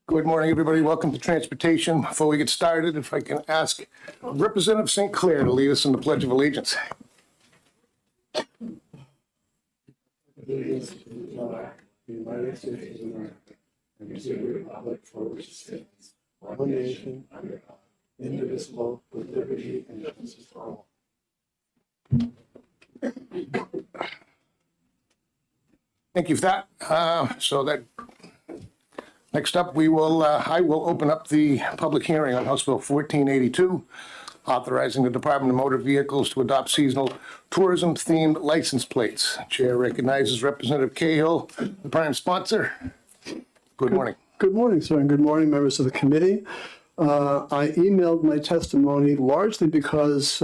Good morning, everybody. Welcome to Transportation. Before we get started, if I can ask Representative St. Clair to lead us in the Pledge of Allegiance. Allegiance to the flag, the United States of America, and to the republic for which it stands, one nation, under God, indivisible, with liberty and justice for all. Thank you for that. Next up, I will open up the public hearing on House Bill 1482, authorizing the Department of Motor Vehicles to adopt seasonal tourism-themed license plates. Chair recognizes Representative Cahill, the prime sponsor. Good morning. Good morning, sir, and good morning, members of the committee. I emailed my testimony largely because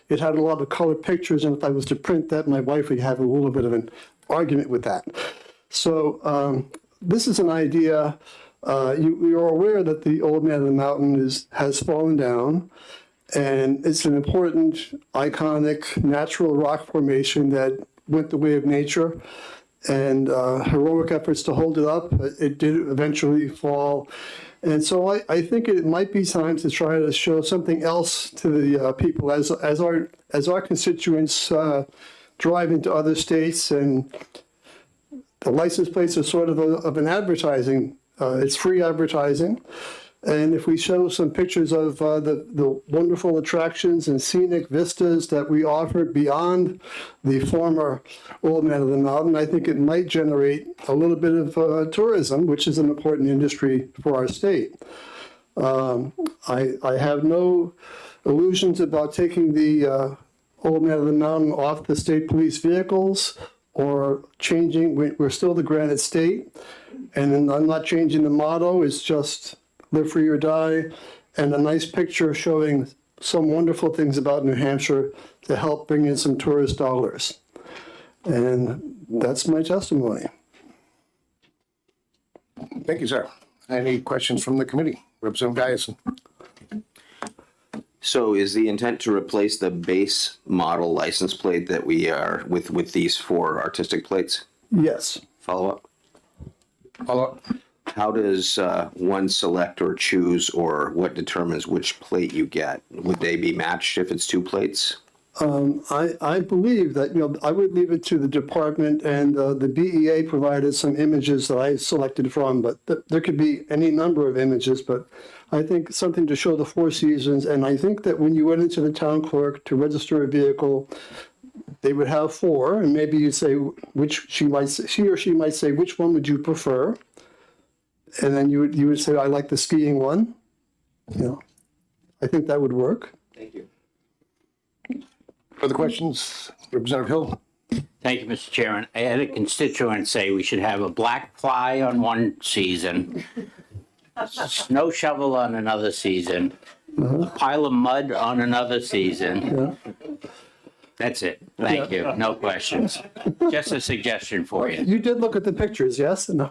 it had a lot of color pictures, and if I was to print that, my wife would have a little bit of an argument with that. So this is an idea. You're aware that the Old Man of the Mountain has fallen down, and it's an important, iconic, natural rock formation that went the way of nature, and heroic efforts to hold it up. It did eventually fall. And so I think it might be time to try to show something else to the people as our constituents drive into other states, and the license plates are sort of an advertising. It's free advertising. And if we show some pictures of the wonderful attractions and scenic vistas that we offer beyond the former Old Man of the Mountain, I think it might generate a little bit of tourism, which is an important industry for our state. I have no illusions about taking the Old Man of the Mountain off the state police vehicles or changing. We're still the Granite State, and I'm not changing the motto. It's just live free or die, and a nice picture showing some wonderful things about New Hampshire to help bring in some tourist dollars. And that's my testimony. Thank you, sir. Any questions from the committee? Representative Guyson. So is the intent to replace the base model license plate that we are with these four artistic plates? Yes. Follow Follow-up. up. How does one select or choose, or what determines which plate you get? Would they be matched if it's two plates? I believe that, I would leave it to the department, and the BEA provided some images that I selected from, but there could be any number of images, but I think something to show the four seasons. And I think that when you went into the town clerk to register a vehicle, they would have four, and maybe you'd say she or she might say, which one would you prefer? And then you would say, I like the skiing one. I think that would work. Thank you. Further questions? Representative Hill. Thank you, Mr. Chairman. I had a constituent say we should have a black fly on one season, a snow shovel on another season, a pile of mud on another season. That's it. Thank you. No questions. Just a suggestion for you. You did look at the pictures, yes? No.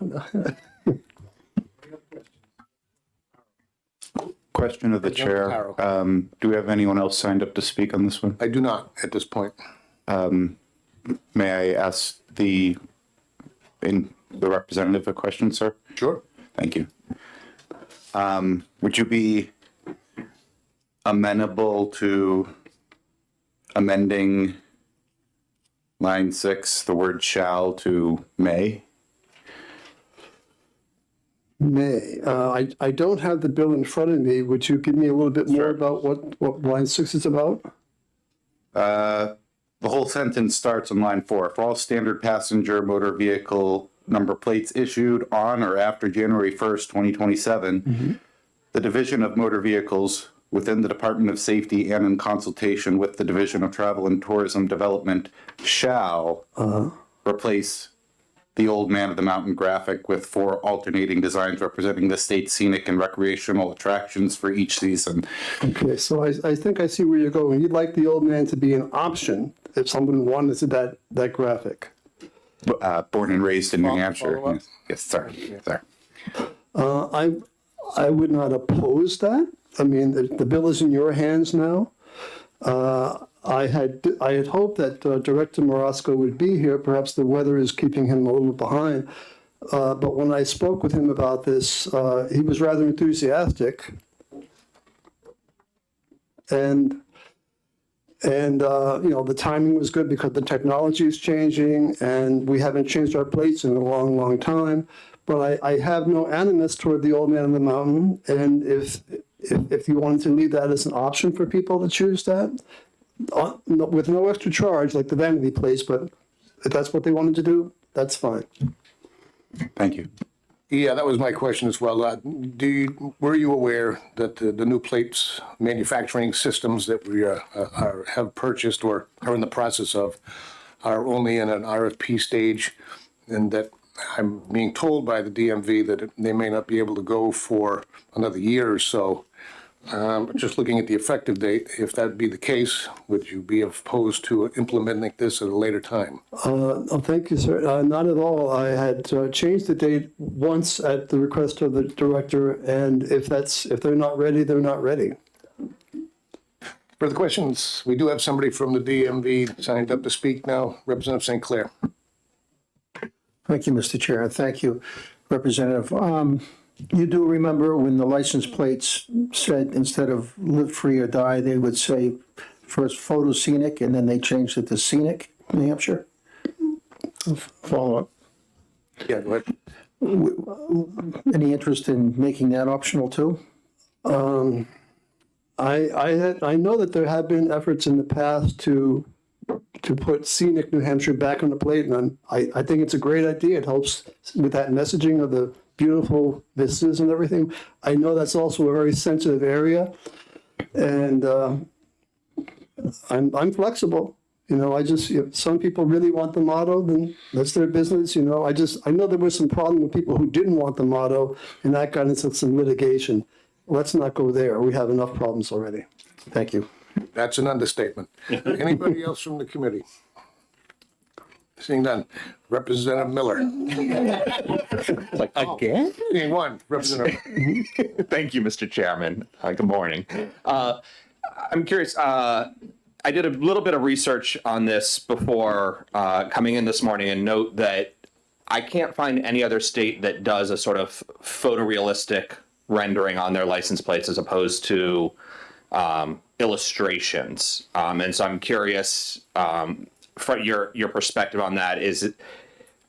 Question of the chair. Do we have anyone else signed up to speak on this one? I do not at this point. May I ask the representative a question, sir? Sure. Thank you. Would you be amenable to amending line 6, the word shall, to may? May. I don't have the bill in front of me. Would you give me a little bit more about what line 6 is about? The whole sentence starts on line 4. For all standard passenger motor vehicle number plates issued on or after January 1st, 2027, the Division of Motor Vehicles within the Department of Safety and in consultation with the Division of Travel and Tourism Development shall replace the Old Man of the Mountain graphic with 4 alternating designs representing the state's scenic and recreational attractions for each season. Okay, so I think I see where you're going. You'd like the old man to be an option if someone wanted to that graphic. Born and raised in New Hampshire. follow up? Yes, sorry. I would not oppose that. I mean, the bill is in your hands now. I had hoped that Director Marasco would be here. Perhaps the weather is keeping him a little behind. But when I spoke with him about this, he was rather enthusiastic. And the timing was good because the technology is changing and we haven't changed our plates in a long, long time. But I have no animus toward the Old Man of the Mountain. And if you wanted to leave that as an option for people to choose that, with no extra charge, like the vanity place, but if that's what they wanted to do, that's fine. Thank you. Yeah, that was my question as well. Were you aware that the new plates manufacturing systems that we have purchased or are in the process of are only in an RFP stage, and that I'm being told by the DMV that they may not be able to go for another year or so? Just looking at the effective date, if that be the case, would you be opposed to implementing this at a later time? Oh, thank you, sir. Not at all. I had changed the date once at the request of the director, and if they're not ready, they're not ready. Further questions? We do have somebody from the DMV signed up to speak now. Representative St. Clair. Thank you, Mr. Chair. Thank you, Representative. You do remember when the license plates said instead of live free or die, they would say first photo scenic, and then they changed it to scenic, New Hampshire? Follow up. Yeah, go ahead. Any interest in making that optional too? I know that there have been efforts in the past to put scenic New Hampshire back on the plate, and I think it's a great idea. It helps with that messaging of the beautiful vistas and everything. I know that's also a very sensitive area, and I'm flexible. If some people really want the motto, then that's their business. I know there was some problem with people who didn't want the motto, and that got into some litigation. Let's not go there. We have enough problems already. Thank you. That's an understatement. Anybody else from the committee? Seeing none. Representative Miller. Again? Seeing one. Representative. Thank you, Mr. Chairman. Good morning. I'm curious. I did a little bit of research on this before coming in this morning, and note that I can't find any other state that does a sort of photorealistic rendering on their license plates as opposed to illustrations. And so I'm curious, from your perspective on that,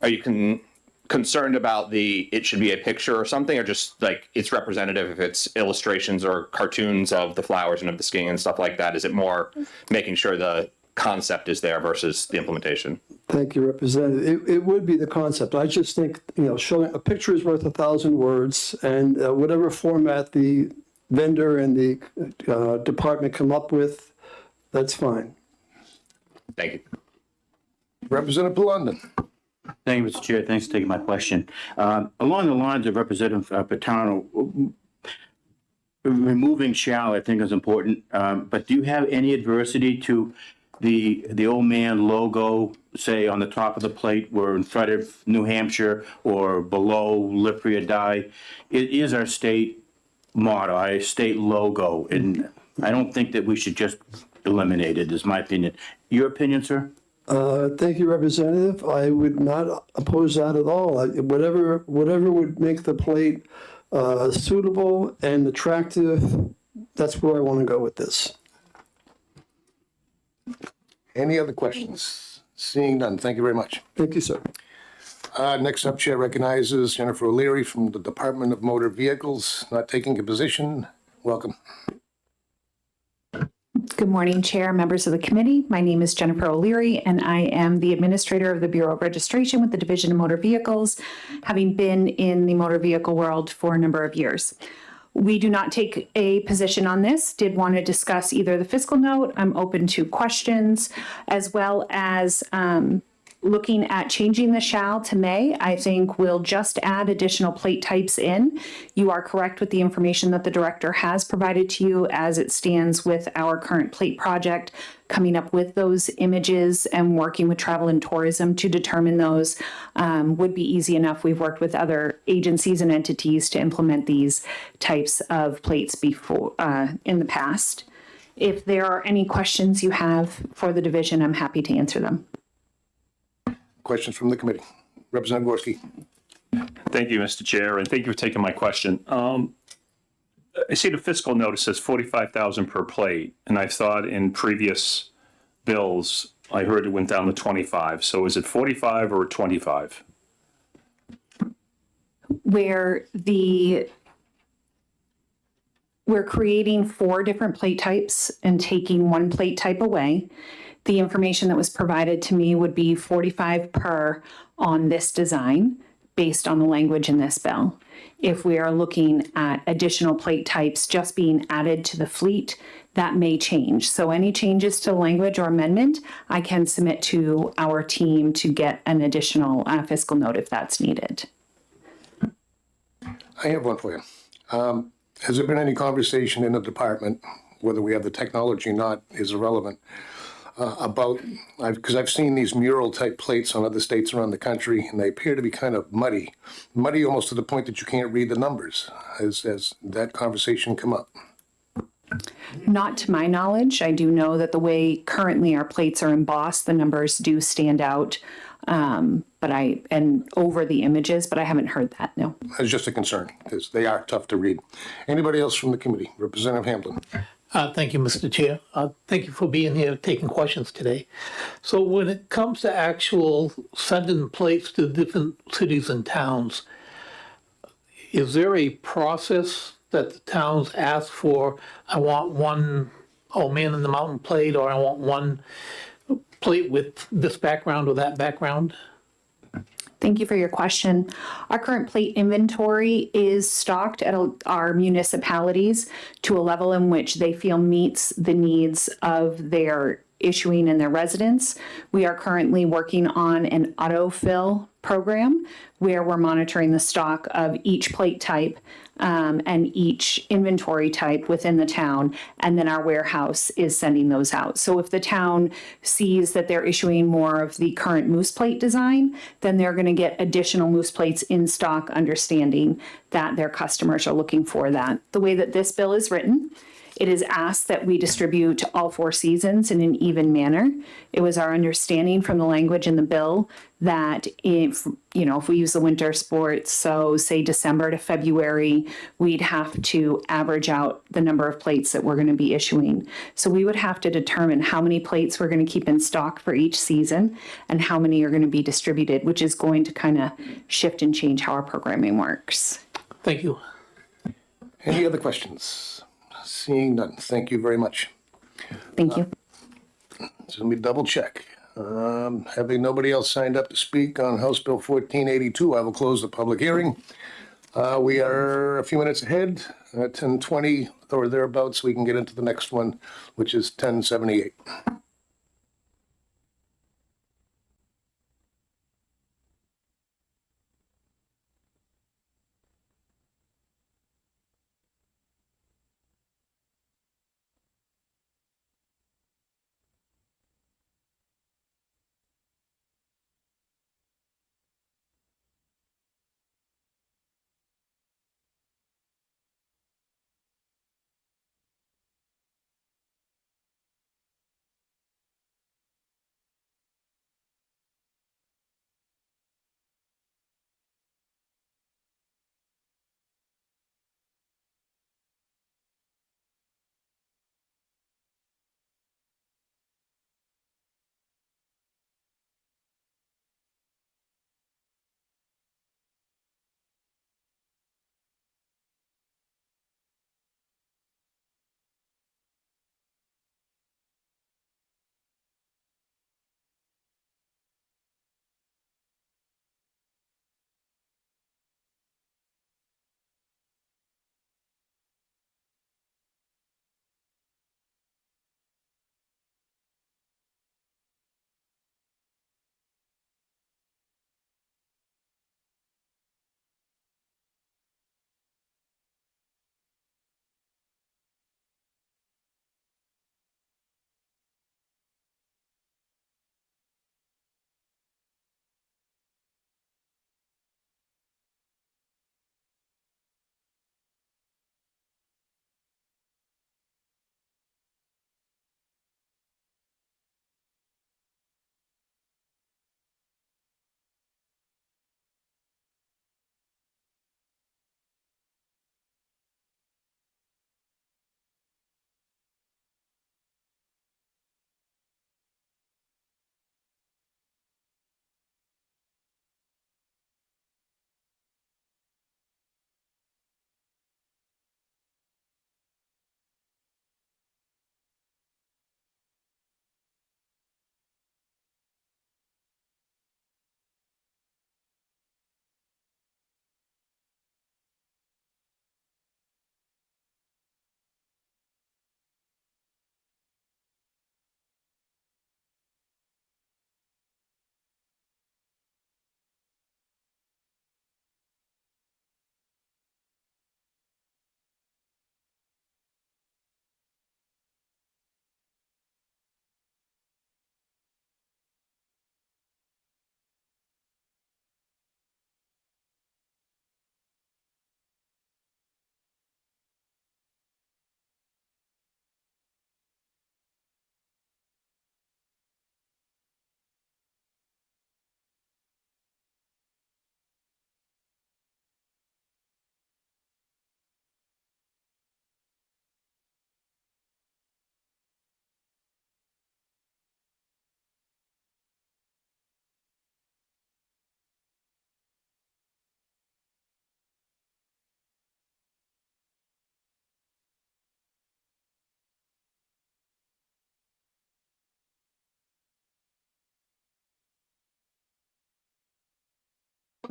are you concerned about it should be a picture or something, or just like it's representative if it's illustrations or cartoons of the flowers and of the skiing and stuff like that? Is it more making sure the concept is there versus the implementation? Thank you, Representative. It would be the concept. I just think, showing a picture is worth 1,000 words, and whatever format the vendor and the department come up with, that's fine. Thank you. Representative London. Thank you, Mr. Chair. Thanks for taking my question. Along the lines of Representative Patano, removing shall, I think, is important. But do you have any adversity to the old man logo, say, on the top of the plate, or in front of New Hampshire, or below live free or die? It is our state motto, our state logo, and I don't think that we should just eliminate it, is my opinion. Your opinion, sir? Thank you, Representative. I would not oppose that at all. Whatever would make the plate suitable and attractive, that's where I want to go with this. Any other questions? Seeing none. Thank you very much. Thank you, sir. Next up, Chair recognizes Jennifer O'Leary from the Department of Motor Vehicles, not taking a position. Welcome. Good morning, Chair, members of the committee. My name is Jennifer O'Leary, and I am the Administrator of the Bureau of Registration with the Division of Motor Vehicles, having been in the motor vehicle world for a number of years. We do not take a position on this. Did want to discuss either the fiscal note. I'm open to questions, as well as looking at changing the shall to may. I think we'll just add additional plate types in. You are correct with the information that the director has provided to you as it stands with our current plate project, coming up with those images and working with travel and tourism to determine those would be easy enough. We've worked with other agencies and entities to implement these types of plates before in the past. If there are any questions you have for the division, I'm happy to answer them. Questions from the committee? Representative Gorski. Thank you, Mr. Chair, and thank you for taking my question. I see the fiscal notice says 45,000 per plate, and I thought in previous bills, I heard it went down to 25. So is it 45 or 25? We're creating 4 different plate types and taking one plate type away. The information that was provided to me would be 45 per on this design based on the language in this bill. If we are looking at additional plate types just being added to the fleet, that may change. So any changes to language or amendment, I can submit to our team to get an additional fiscal note if that's needed. I have one for you. Has there been any conversation in the department, whether we have the technology or not is irrelevant, because I've seen these mural type plates on other states around the country and they appear to be kind of muddy almost to the point that you can't read the numbers. Has that conversation come up? Not to my knowledge. I do know that the way currently our plates are embossed, the numbers do stand out and over the images, but I haven't heard that, no. It's just a concern because they are tough to read. Anybody else from the committee? Representative Hamblin. Thank you, Mr. Chair. Thank you for being here, taking questions today. So when it comes to actual sending plates to different cities and towns, is there a process that the towns ask for? I want one Old Man in the Mountain plate, or I want one plate with this background or that background? Thank you for your question. Our current plate inventory is stocked at our municipalities to a level in which they feel meets the needs of their issuing and their residents. We are currently working on an autofill program where we're monitoring the stock of each plate type and each inventory type within the town, and then our warehouse is sending those out. So if the town sees that they're issuing more of the current moose plate design, then they're going to get additional moose plates in stock, understanding that their customers are looking for that. The way that this bill is written, it is asked that we distribute all 4 seasons in an even manner. It was our understanding from the language in the bill that if we use the winter sports, so say December to February, we'd have to average out the number of plates that we're going to be issuing. So we would have to determine how many plates we're going to keep in stock for each season and how many are going to be distributed, which is going to kind of shift and change how our programming works. Thank you. Any other questions? Seeing none. Thank you very much. Thank you. So let me double check. Having nobody else signed up to speak on House Bill 1482, I will close the public hearing. We are a few minutes ahead, 10:20 or thereabouts, so we can get into the next one, which is 10:78.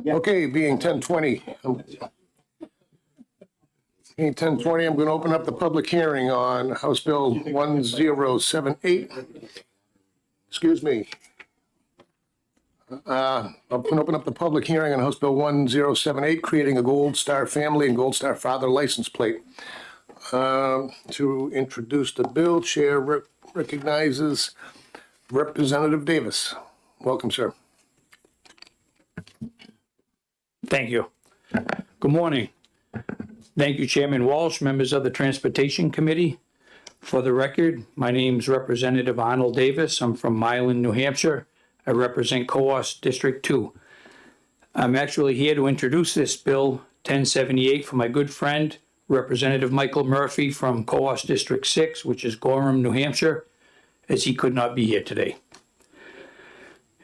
Okay, being 10:20. Being 10:20, I'm going to open up the public hearing on House Bill 1078. Excuse me. I'm going to open up the public hearing on House Bill 1078, creating a Gold Star Family and Gold Star Father license plate. To introduce the bill, Chair recognizes Representative Davis. Welcome, sir. Thank you. Good morning. Thank you, Chairman Walsh, members of the Transportation Committee. For the record, my name's Representative Arnold Davis. I'm from Milan, New Hampshire. I represent COOS District 2. I'm actually here to introduce this bill 1078 for my good friend, Representative Michael Murphy from COOS District 6, which is Gorham, New Hampshire, as he could not be here today.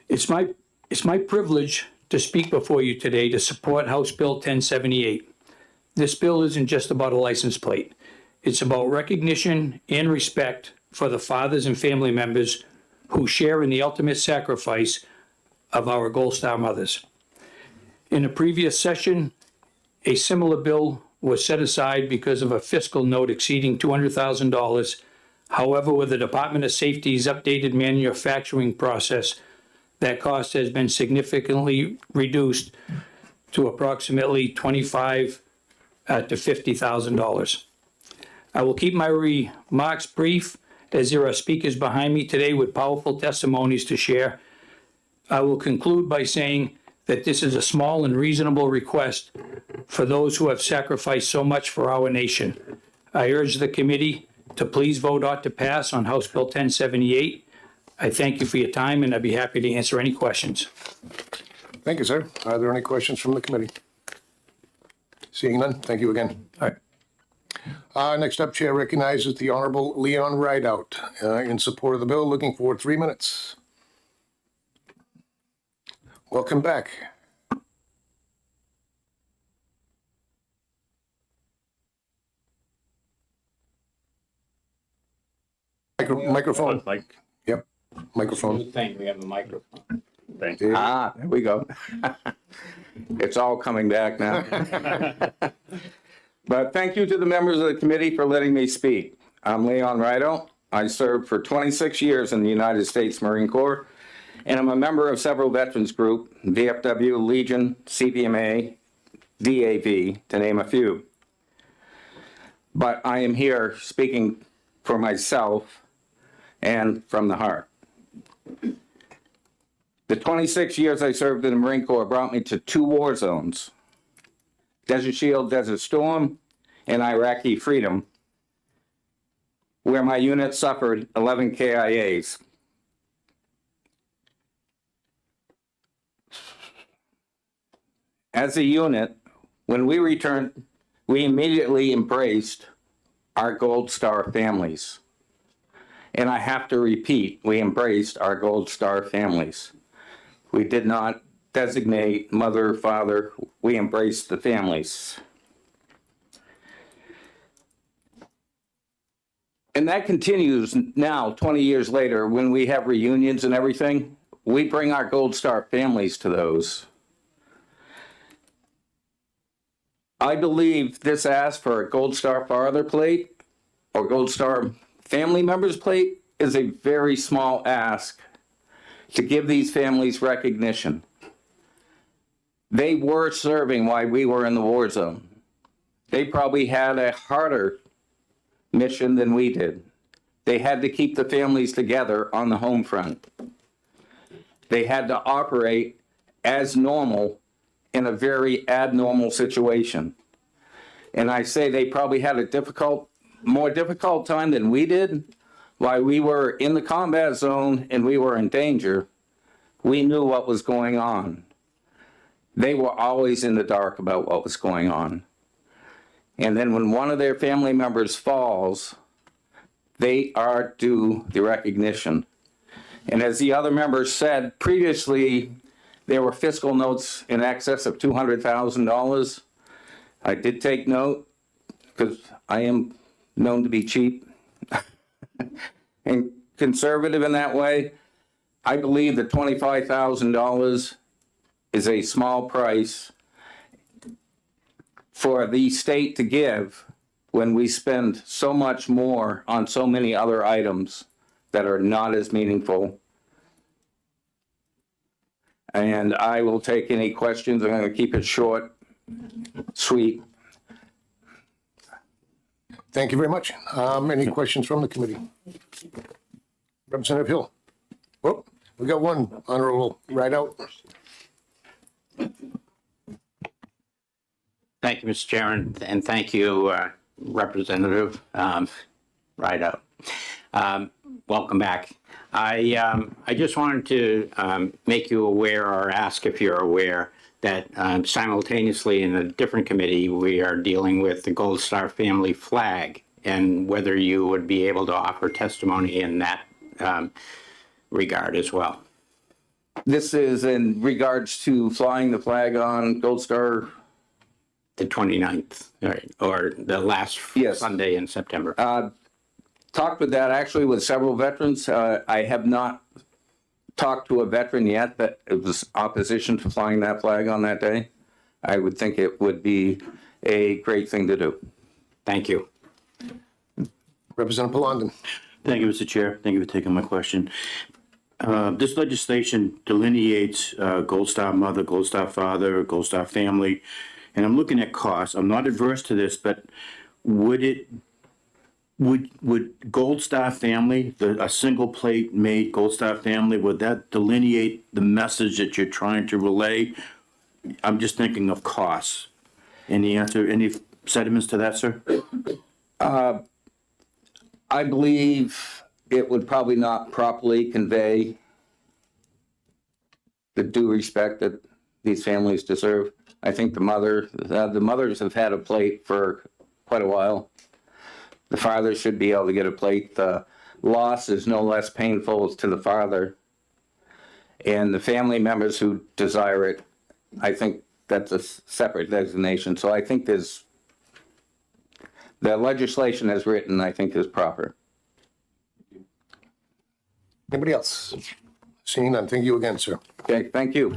It's my privilege to speak before you today to support House Bill 1078. This bill isn't just about a license plate. It's about recognition and respect for the fathers and family members who share in the ultimate sacrifice of our Gold Star mothers. In a previous session, a similar bill was set aside because of a fiscal note exceeding $200,000. However, with the Department of Safety's updated manufacturing process, that cost has been significantly reduced to approximately $25,000 to $50,000. I will keep my remarks brief as there are speakers behind me today with powerful testimonies to share. I will conclude by saying that this is a small and reasonable request for those who have sacrificed so much for our nation. I urge the committee to please vote ought to pass on House Bill 1078. I thank you for your time, and I'd be happy to answer any questions. Thank you, sir. Are there any questions from the committee? Seeing none, thank you again. All right. Next up, Chair recognizes the Honorable Leon Rideout in support of the bill, looking for 3 minutes. Welcome back. Microphone. Like, Yep, microphone. Thing, we have a microphone. thank you. There we go. It's all coming back now. But thank you to the members of the committee for letting me speak. I'm Leon Rideout. I served for 26 years in the United States Marine Corps, and I'm a member of several veterans groups, VFW, Legion, CVMA, DAV, to name a few. But I am here speaking for myself and from the heart. The 26 years I served in the Marine Corps brought me to 2 war zones, Desert Shield, Desert Storm, and Iraqi Freedom, where my unit suffered 11 KIAs. As a unit, when we returned, we immediately embraced our Gold Star families. And I have to repeat, we embraced our Gold Star families. We did not designate mother, father, we embraced the families. And that continues now, 20 years later, when we have reunions and everything, we bring our Gold Star families to those. I believe this ask for a Gold Star Father plate or Gold Star family members plate is a very small ask to give these families recognition. They were serving while we were in the war zone. They probably had a harder mission than we did. They had to keep the families together on the home front. They had to operate as normal in a very abnormal situation. And I say they probably had a more difficult time than we did. While we were in the combat zone and we were in danger, we knew what was going on. They were always in the dark about what was going on. And then when one of their family members falls, they are due the recognition. And as the other members said previously, there were fiscal notes in excess of $200,000. I did take note because I am known to be cheap and conservative in that way. I believe that $25,000 is a small price for the state to give when we spend so much more on so many other items that are not as meaningful. And I will take any questions. I'm going to keep it short, sweet. Thank you very much. Any questions from the committee? Representative Hill? Oh, we got one honorable write-out. Thank you, Mr. Chairman, and thank you, Representative Rideout. Welcome back. I just wanted to make you aware, or ask if you're aware, that simultaneously in a different committee, we are dealing with the Gold Star family flag, and whether you would be able to offer testimony in that regard as well. This is in regards to flying the flag on Gold Star. The 29th, or the last Yes. Sunday in September. Talked with that actually with several veterans. I have not talked to a veteran yet that it was opposition to flying that flag on that day. I would think it would be a great thing to do. Thank you. Representative Palondon. Thank you, Mr. Chair. Thank you for taking my question. This legislation delineates Gold Star mother, Gold Star father, Gold Star family, and I'm looking at costs. I'm not adverse to this, but would Gold Star family, a single plate made Gold Star family, would that delineate the message that you're trying to relay? I'm just thinking of costs. Any answer, any sentiments to that, sir? I believe it would probably not properly convey the due respect that these families deserve. I think the mothers have had a plate for quite a while. The father should be able to get a plate. The loss is no less painful to the father. And the family members who desire it, I think that's a separate designation. So I think the legislation as written, I think is proper. Anybody else? Seeing none, thank you again, sir. Okay, thank you.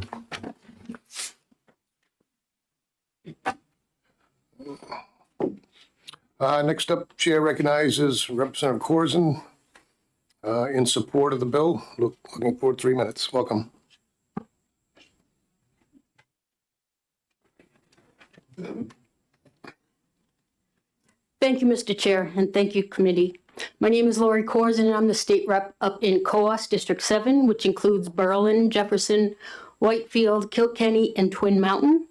Next up, Chair recognizes Representative Corzine in support of the bill. Looking for 3 minutes. Welcome. Thank you, Mr. Chair, and thank you, committee. My name is Lori Corzine, and I'm the state rep up in Coos District 7, which includes Berlin, Jefferson, Whitefield, Kilkenny, and Twin Mountain.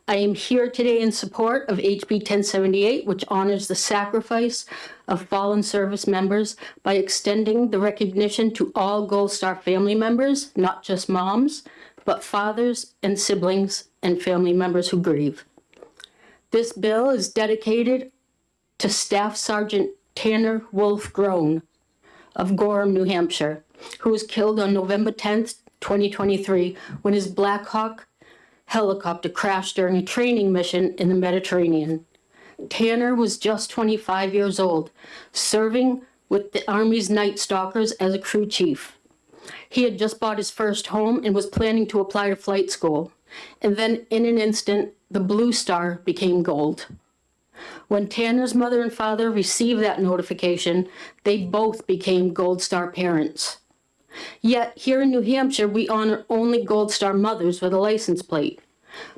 I am here today in support of HB 1078, which honors the sacrifice of fallen service members by extending the recognition to all Gold Star family members, not just moms, but fathers and siblings and family members who grieve. This bill is dedicated to Staff Sergeant Tanner Wolf Groen of Gorham, New Hampshire, who was killed on November 10th, 2023, when his Black Hawk helicopter crashed during a training mission in the Mediterranean. Tanner was just 25 years old, serving with the Army's Night Stalkers as a crew chief. He had just bought his first home and was planning to apply to flight school. And then in an instant, the Blue Star became gold. When Tanner's mother and father received that notification, they both became Gold Star parents. Yet, here in New Hampshire, we honor only Gold Star mothers with a license plate.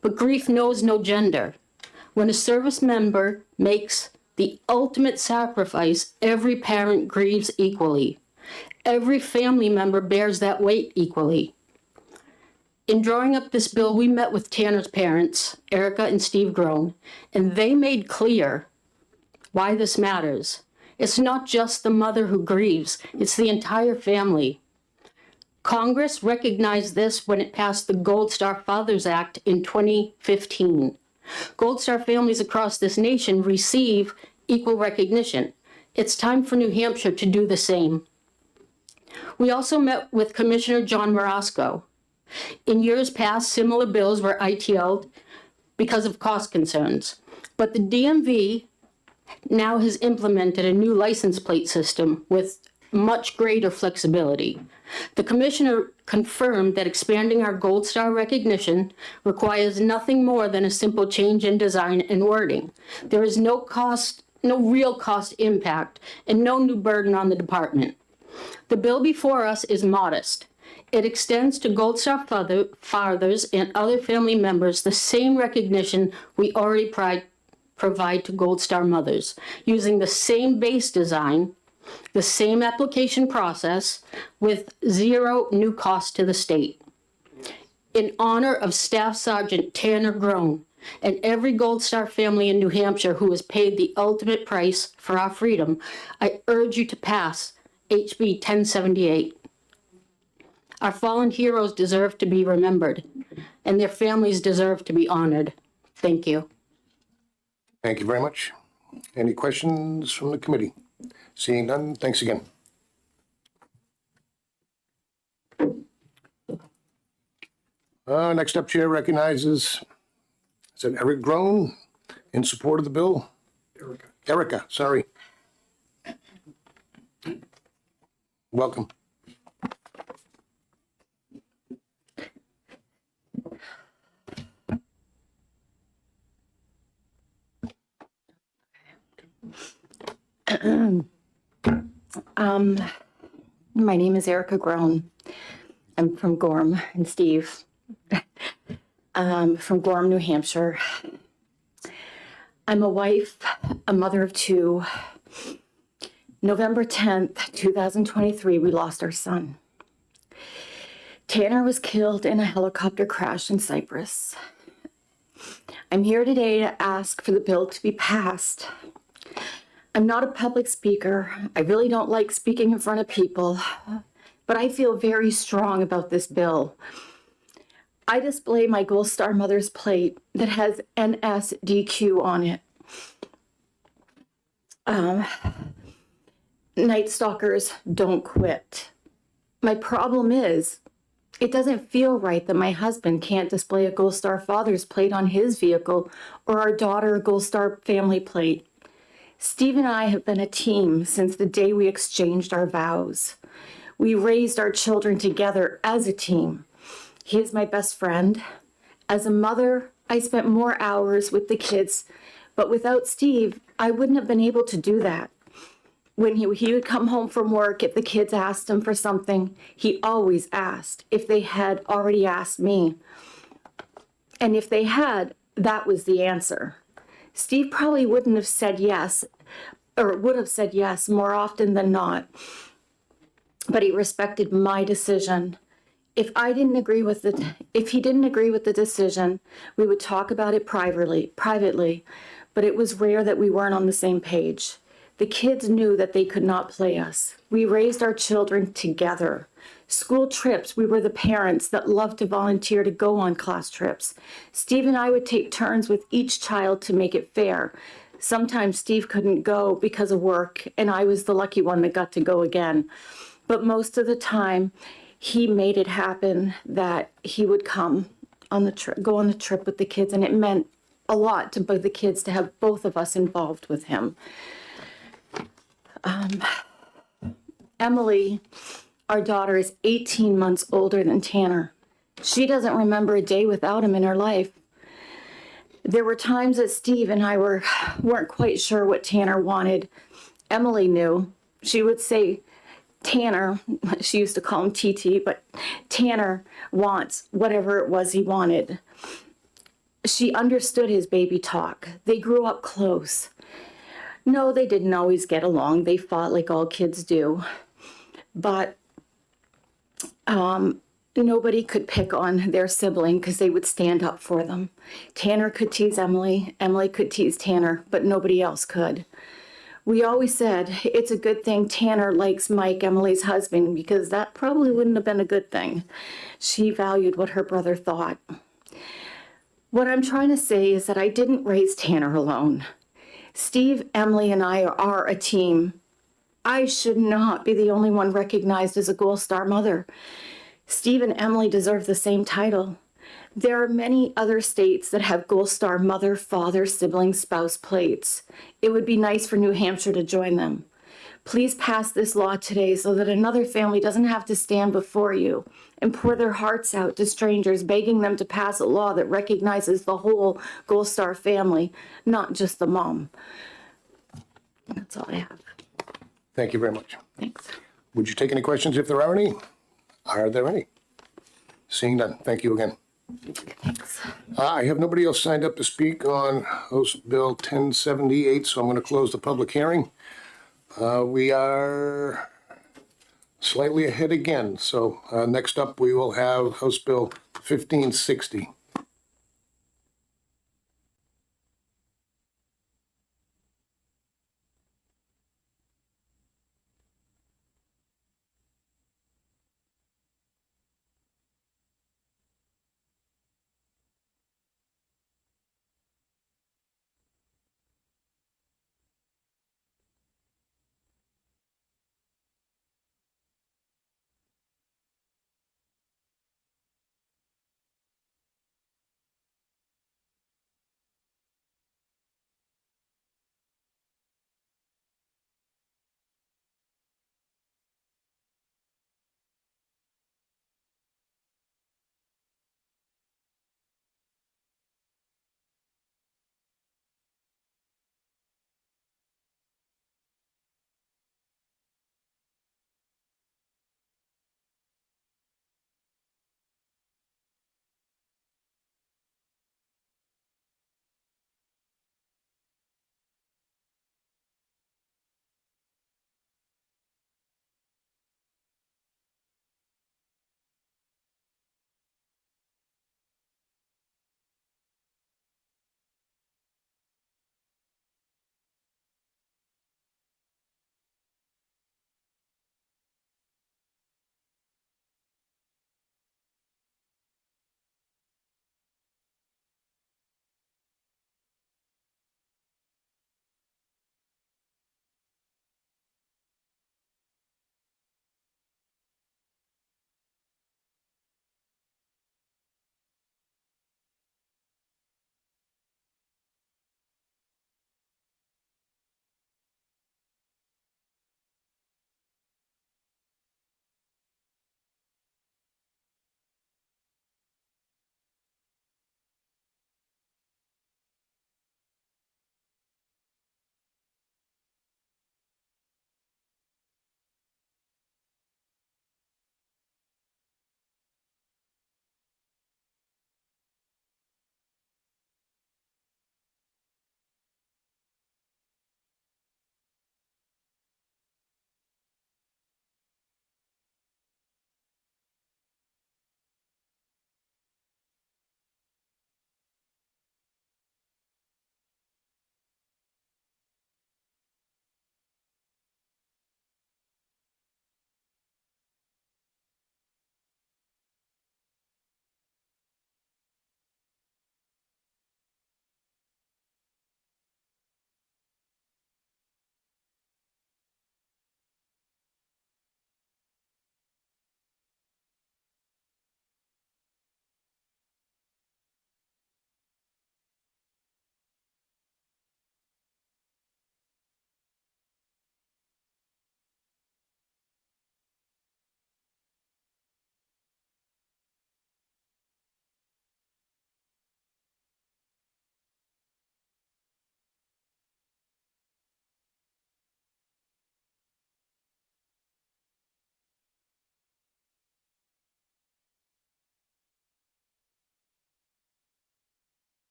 But grief knows no gender. When a service member makes the ultimate sacrifice, every parent grieves equally. Every family member bears that weight equally. In drawing up this bill, we met with Tanner's parents, Erica and Steve Groen, and they made clear why this matters. It's not just the mother who grieves, it's the entire family. Congress recognized this when it passed the Gold Star Fathers Act in 2015. Gold Star families across this nation receive equal recognition. It's time for New Hampshire to do the same. We also met with Commissioner John Marasco. In years past, similar bills were ITL'd because of cost concerns, but the DMV now has implemented a new license plate system with much greater flexibility. The commissioner confirmed that expanding our Gold Star recognition requires nothing more than a simple change in design and wording. There is no real cost impact, and no new burden on the department. The bill before us is modest. It extends to Gold Star fathers and other family members the same recognition we already provide to Gold Star mothers, using the same base design, the same application process, with zero new cost to the state. In honor of Staff Sergeant Tanner Groen and every Gold Star family in New Hampshire who has paid the ultimate price for our freedom, I urge you to pass HB 1078. Our fallen heroes deserve to be remembered, and their families deserve to be honored. Thank you. Thank you very much. Any questions from the committee? Seeing none, thanks again. Next up, Chair recognizes, is it Eric Groen in support of the bill? Erica, sorry. Welcome. My name is Erica Groen. I'm from Gorham, and Steve, from Gorham, New Hampshire. I'm a wife, a mother of two. November 10th, 2023, we lost our son. Tanner was killed in a helicopter crash in Cyprus. I'm here today to ask for the bill to be passed. I'm not a public speaker. I really don't like speaking in front of people, but I feel very strong about this bill. I display my Gold Star Mother's plate that has NSDQ on it. Night Stalkers don't quit. My problem is, it doesn't feel right that my husband can't display a Gold Star Father's plate on his vehicle or our daughter a Gold Star family plate. Steve and I have been a team since the day we exchanged our vows. We raised our children together as a team. He is my best friend. As a mother, I spent more hours with the kids, but without Steve, I wouldn't have been able to do that. When he would come home from work, if the kids asked him for something, he always asked if they had already asked me. And if they had, that was the answer. Steve probably wouldn't have said yes, or would have said yes more often than not. But he respected my decision. If he didn't agree with the decision, we would talk about it privately, but it was rare that we weren't on the same page. The kids knew that they could not play us. We raised our children together. School trips, we were the parents that loved to volunteer to go on class trips. Steve and I would take turns with each child to make it fair. Sometimes Steve couldn't go because of work, and I was the lucky one that got to go again. But most of the time, he made it happen that he would come on the trip, go on the trip with the kids, and it meant a lot to both the kids to have both of us involved with him. Emily, our daughter, is 18 months older than Tanner. She doesn't remember a day without him in her life. There were times that Steve and I weren't quite sure what Tanner wanted. Emily knew. She would say, Tanner, she used to call him TT, but Tanner wants whatever it was he wanted. She understood his baby talk. They grew up close. No, they didn't always get along. They fought like all kids do. But nobody could pick on their sibling because they would stand up for them. Tanner could tease Emily. Emily could tease Tanner, but nobody else could. We always said it's a good thing Tanner likes Mike, Emily's husband, because that probably wouldn't have been a good thing. She valued what her brother thought. What I'm trying to say is that I didn't raise Tanner alone. Steve, Emily, and I are a team. I should not be the only one recognized as a Gold Star mother. Steve and Emily deserve the same title. There are many other states that have Gold Star mother, father, sibling, spouse plates. It would be nice for New Hampshire to join them. Please pass this law today so that another family doesn't have to stand before you and pour their hearts out to strangers, begging them to pass a law that recognizes the whole Gold Star family, not just the mom. That's all I have. Thank you very much. Thanks. Would you take any questions if there are any? Are there any? Seeing none, thank you again. Thanks. I have nobody else signed up to speak on House Bill 1078, so I'm going to close the public hearing. We are slightly ahead again, so next up we will have House Bill 1560.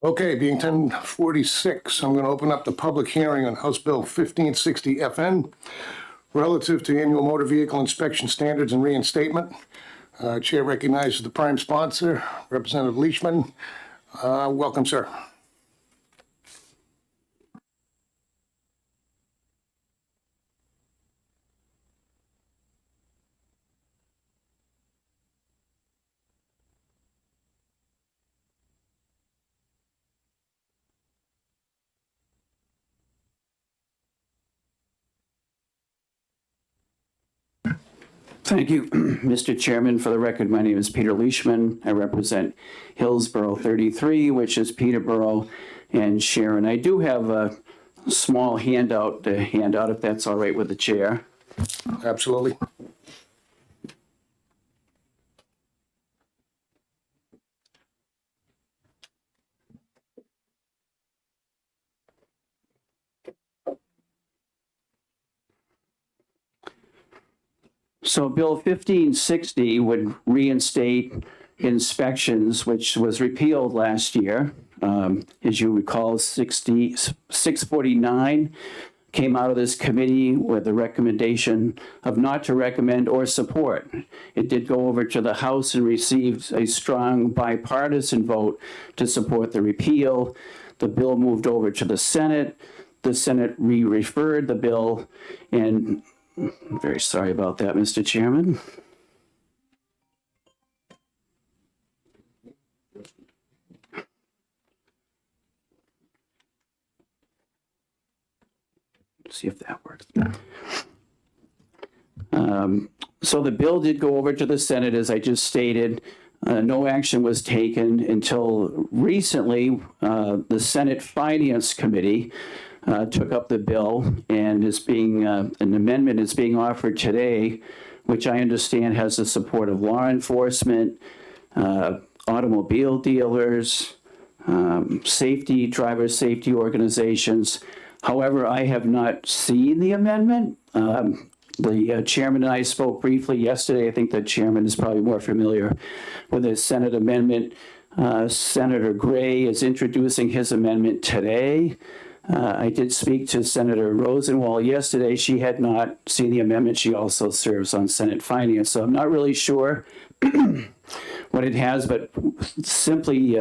Okay, being 10:46, I'm going to open up the public hearing on House Bill 1560 FN relative to annual motor vehicle inspection standards and reinstatement. Chair recognizes the prime sponsor, Representative Leishman. Welcome, sir. Thank you, Mr. Chairman. For the record, my name is Peter Leishman. I represent Hillsborough 33, which is Peterborough and Sharon. I do have a small handout to hand out, if that's all right with the chair. Absolutely. So Bill 1560 would reinstate inspections, which was repealed last year. As you recall, 649 came out of this committee with the recommendation of not to recommend or support. It did go over to the House and received a strong bipartisan vote to support the repeal. The bill moved over to the Senate. The Senate re-referred the bill, and I'm very sorry about that, Mr. Chairman. Let's see if that works. So the bill did go over to the Senate, as I just stated. No action was taken until recently. The Senate Finance Committee took up the bill, and an amendment is being offered today, which I understand has the support of law enforcement, automobile dealers, driver safety organizations. However, I have not seen the amendment. The chairman and I spoke briefly yesterday. I think the chairman is probably more familiar with the Senate amendment. Senator Gray is introducing his amendment today. I did speak to Senator Rosenwald yesterday. She had not seen the amendment. She also serves on Senate Finance, so I'm not really sure what it has, but simply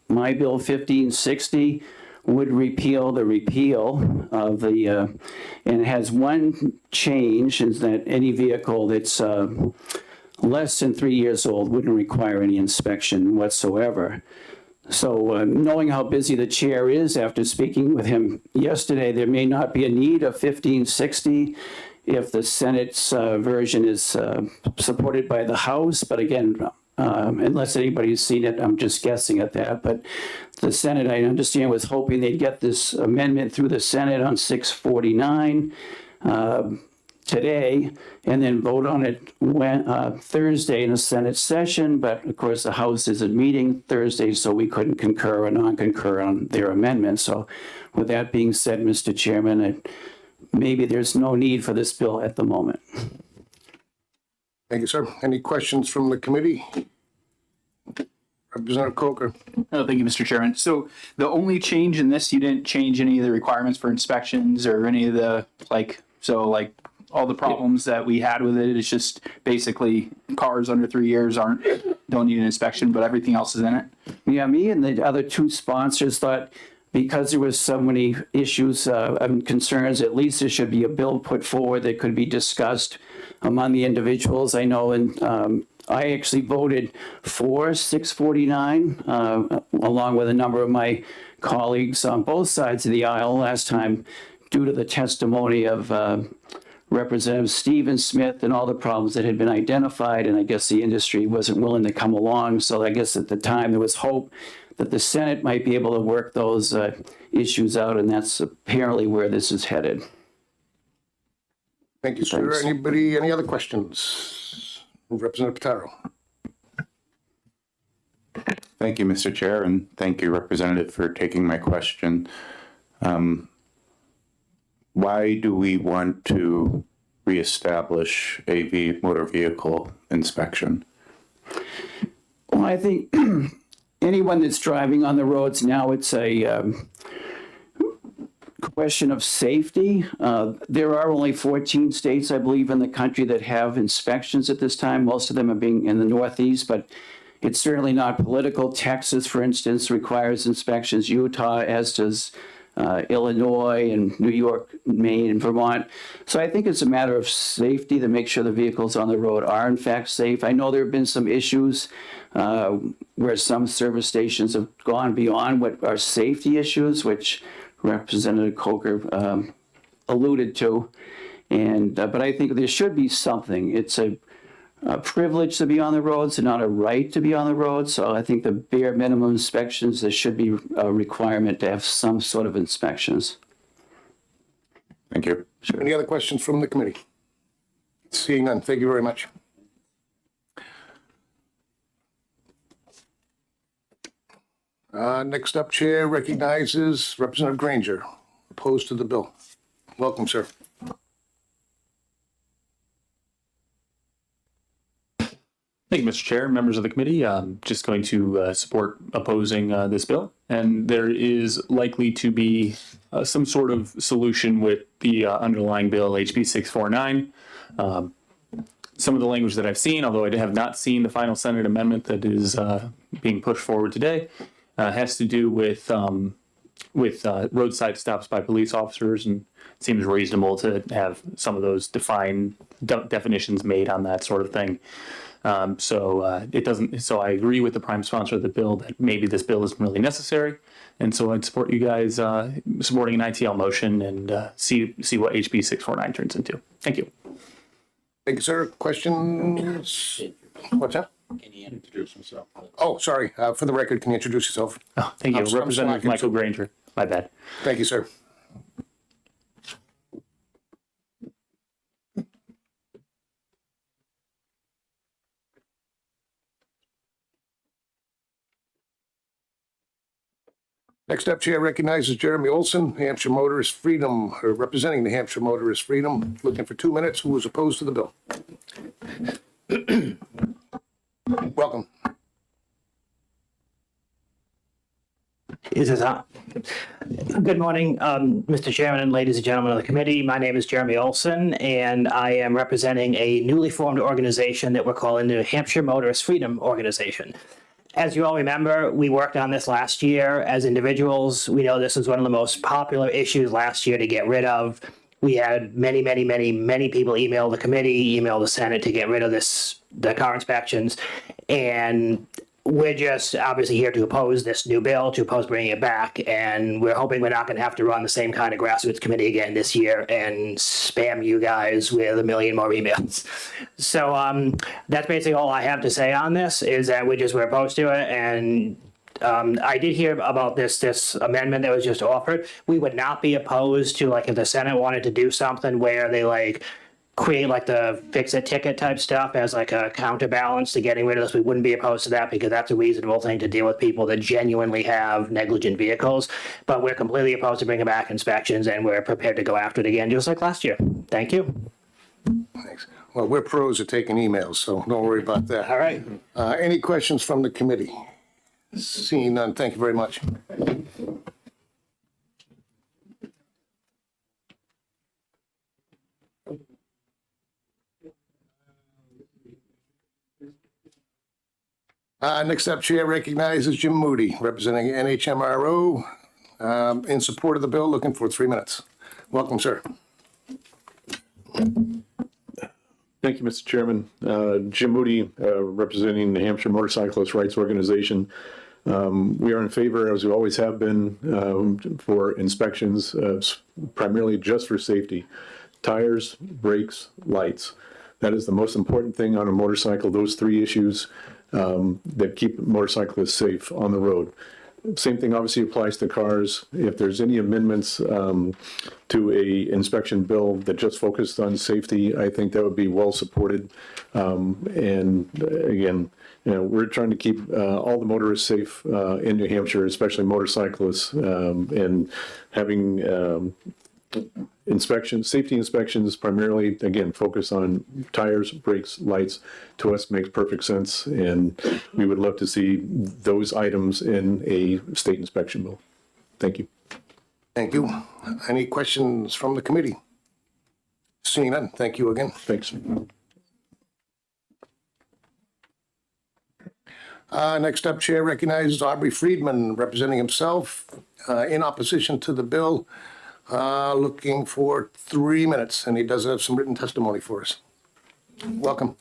my bill 1560 would repeal the repeal of the, and it has one change, is that any vehicle that's less than 3 years old wouldn't require any inspection whatsoever. So knowing how busy the chair is after speaking with him yesterday, there may not be a need of 1560 if the Senate's version is supported by the House. But again, unless anybody's seen it, I'm just guessing at that. But the Senate, I understand, was hoping they'd get this amendment through the Senate on 649 today, and then vote on it Thursday in a Senate session. But of course, the House isn't meeting Thursday, so we couldn't concur or non-concur on their amendment. So with that being said, Mr. Chairman, maybe there's no need for this bill at the moment. Thank you, sir. Any questions from the committee? Representative Coker. Oh, thank you, Mr. Chairman. So the only change in this, you didn't change any of the requirements for inspections or any of the, all the problems that we had with it. It's just basically cars under 3 years don't need an inspection, but everything else is in it. Yeah, me and the other two sponsors thought because there was so many issues and concerns, at least there should be a bill put forward that could be discussed among the individuals. I know, and I actually voted for 649 along with a number of my colleagues on both sides of the aisle last time due to the testimony of Representative Stephen Smith and all the problems that had been identified, and I guess the industry wasn't willing to come along. So I guess at the time there was hope that the Senate might be able to work those issues out, and that's apparently where this is headed. Thank you, sir. Thanks. Any other questions? Representative Pataro. Thank you, Mr. Chair, and thank you, Representative, for taking my question. Why do we want to reestablish a motor vehicle inspection? Well, I think anyone that's driving on the roads now, it's a question of safety. There are only 14 states, I believe, in the country that have inspections at this time. Most of them are being in the Northeast, but it's certainly not political. Texas, for instance, requires inspections. Utah, as does Illinois and New York, Maine, and Vermont. So I think it's a matter of safety to make sure the vehicles on the road are in fact safe. I know there have been some issues where some service stations have gone beyond what are safety issues, which Representative Coker alluded to. And but I think there should be something. It's a privilege to be on the roads and not a right to be on the road. So I think the bare minimum inspections, there should be a requirement to have some sort of inspections. Thank you. Any other questions from the committee? Seeing none, thank you very much. Next up, Chair recognizes Representative Granger, opposed to the bill. Welcome, sir. Thank you, Mr. Chair, members of the committee. I'm just going to support opposing this bill. And there is likely to be some sort of solution with the underlying bill, HB 649. Some of the language that I've seen, although I have not seen the final Senate amendment that is being pushed forward today, has to do with roadside stops by police officers, and it seems reasonable to have some of those definitions made on that sort of thing. It doesn't. So I agree with the prime sponsor of the bill that maybe this bill isn't really necessary, and so I'd support you guys supporting an ITL motion and see what HB 649 turns into. Thank you. Thank you, sir. Questions? What's that? Can he introduce himself? Oh, sorry. For the record, can you introduce yourself? Oh, thank you, I'm Representative slacking. Michael Granger. My bad. Thank you, sir. Next up, Chair recognizes Jeremy Olson, Hampshire Motorist Freedom, or representing the Hampshire Motorist Freedom, looking for 2 minutes, who is opposed to the bill. Welcome. Is this on? Good morning, Mr. Chairman and ladies and gentlemen of the committee. My name is Jeremy Olson, and I am representing a newly formed organization that we're calling the Hampshire Motorist Freedom Organization. As you all remember, we worked on this last year as individuals. We know this was one of the most popular issues last year to get rid of. We had many people email the committee, email the Senate to get rid of the car inspections. And we're just obviously here to oppose this new bill, to oppose bringing it back. And we're hoping we're not going to have to run the same kind of grassroots committee again this year and spam you guys with 1 million more emails. So that's basically all I have to say on this, is that we're opposed to it. And I did hear about this amendment that was just offered. We would not be opposed to, like, if the Senate wanted to do something where they create the fix-it ticket type stuff as a counterbalance to getting rid of this. We wouldn't be opposed to that, because that's a reasonable thing to deal with people that genuinely have negligent vehicles. But we're completely opposed to bringing back inspections, and we're prepared to go after it again, just like last year. Thank you. Thanks. Well, we're pros at taking emails, so don't worry about that. All right. Any questions from the committee? Seeing none, thank you very much. Next up, Chair recognizes Jim Moody, representing NHMRO, in support of the bill, looking for 3 minutes. Welcome, sir. Thank you, Mr. Chairman. Jim Moody, representing the Hampshire Motorcyclist Rights Organization. We are in favor, as we always have been, for inspections, primarily just for safety. Tires, brakes, lights. That is the most important thing on a motorcycle, those 3 issues that keep motorcyclists safe on the road. Same thing obviously applies to cars. If there's any amendments to a inspection bill that just focused on safety, I think that would be well supported. And again, we're trying to keep all the motorists safe in New Hampshire, especially motorcyclists, and having safety inspections primarily, again, focus on tires, brakes, lights, to us makes perfect sense. And we would love to see those items in a state inspection bill. Thank you. Thank you. Any questions from the committee? Seeing none, thank you again. Thanks. Next up, Chair recognizes Aubrey Friedman, representing himself in opposition to the bill, looking for 3 minutes, and he does have some written testimony for us. Welcome.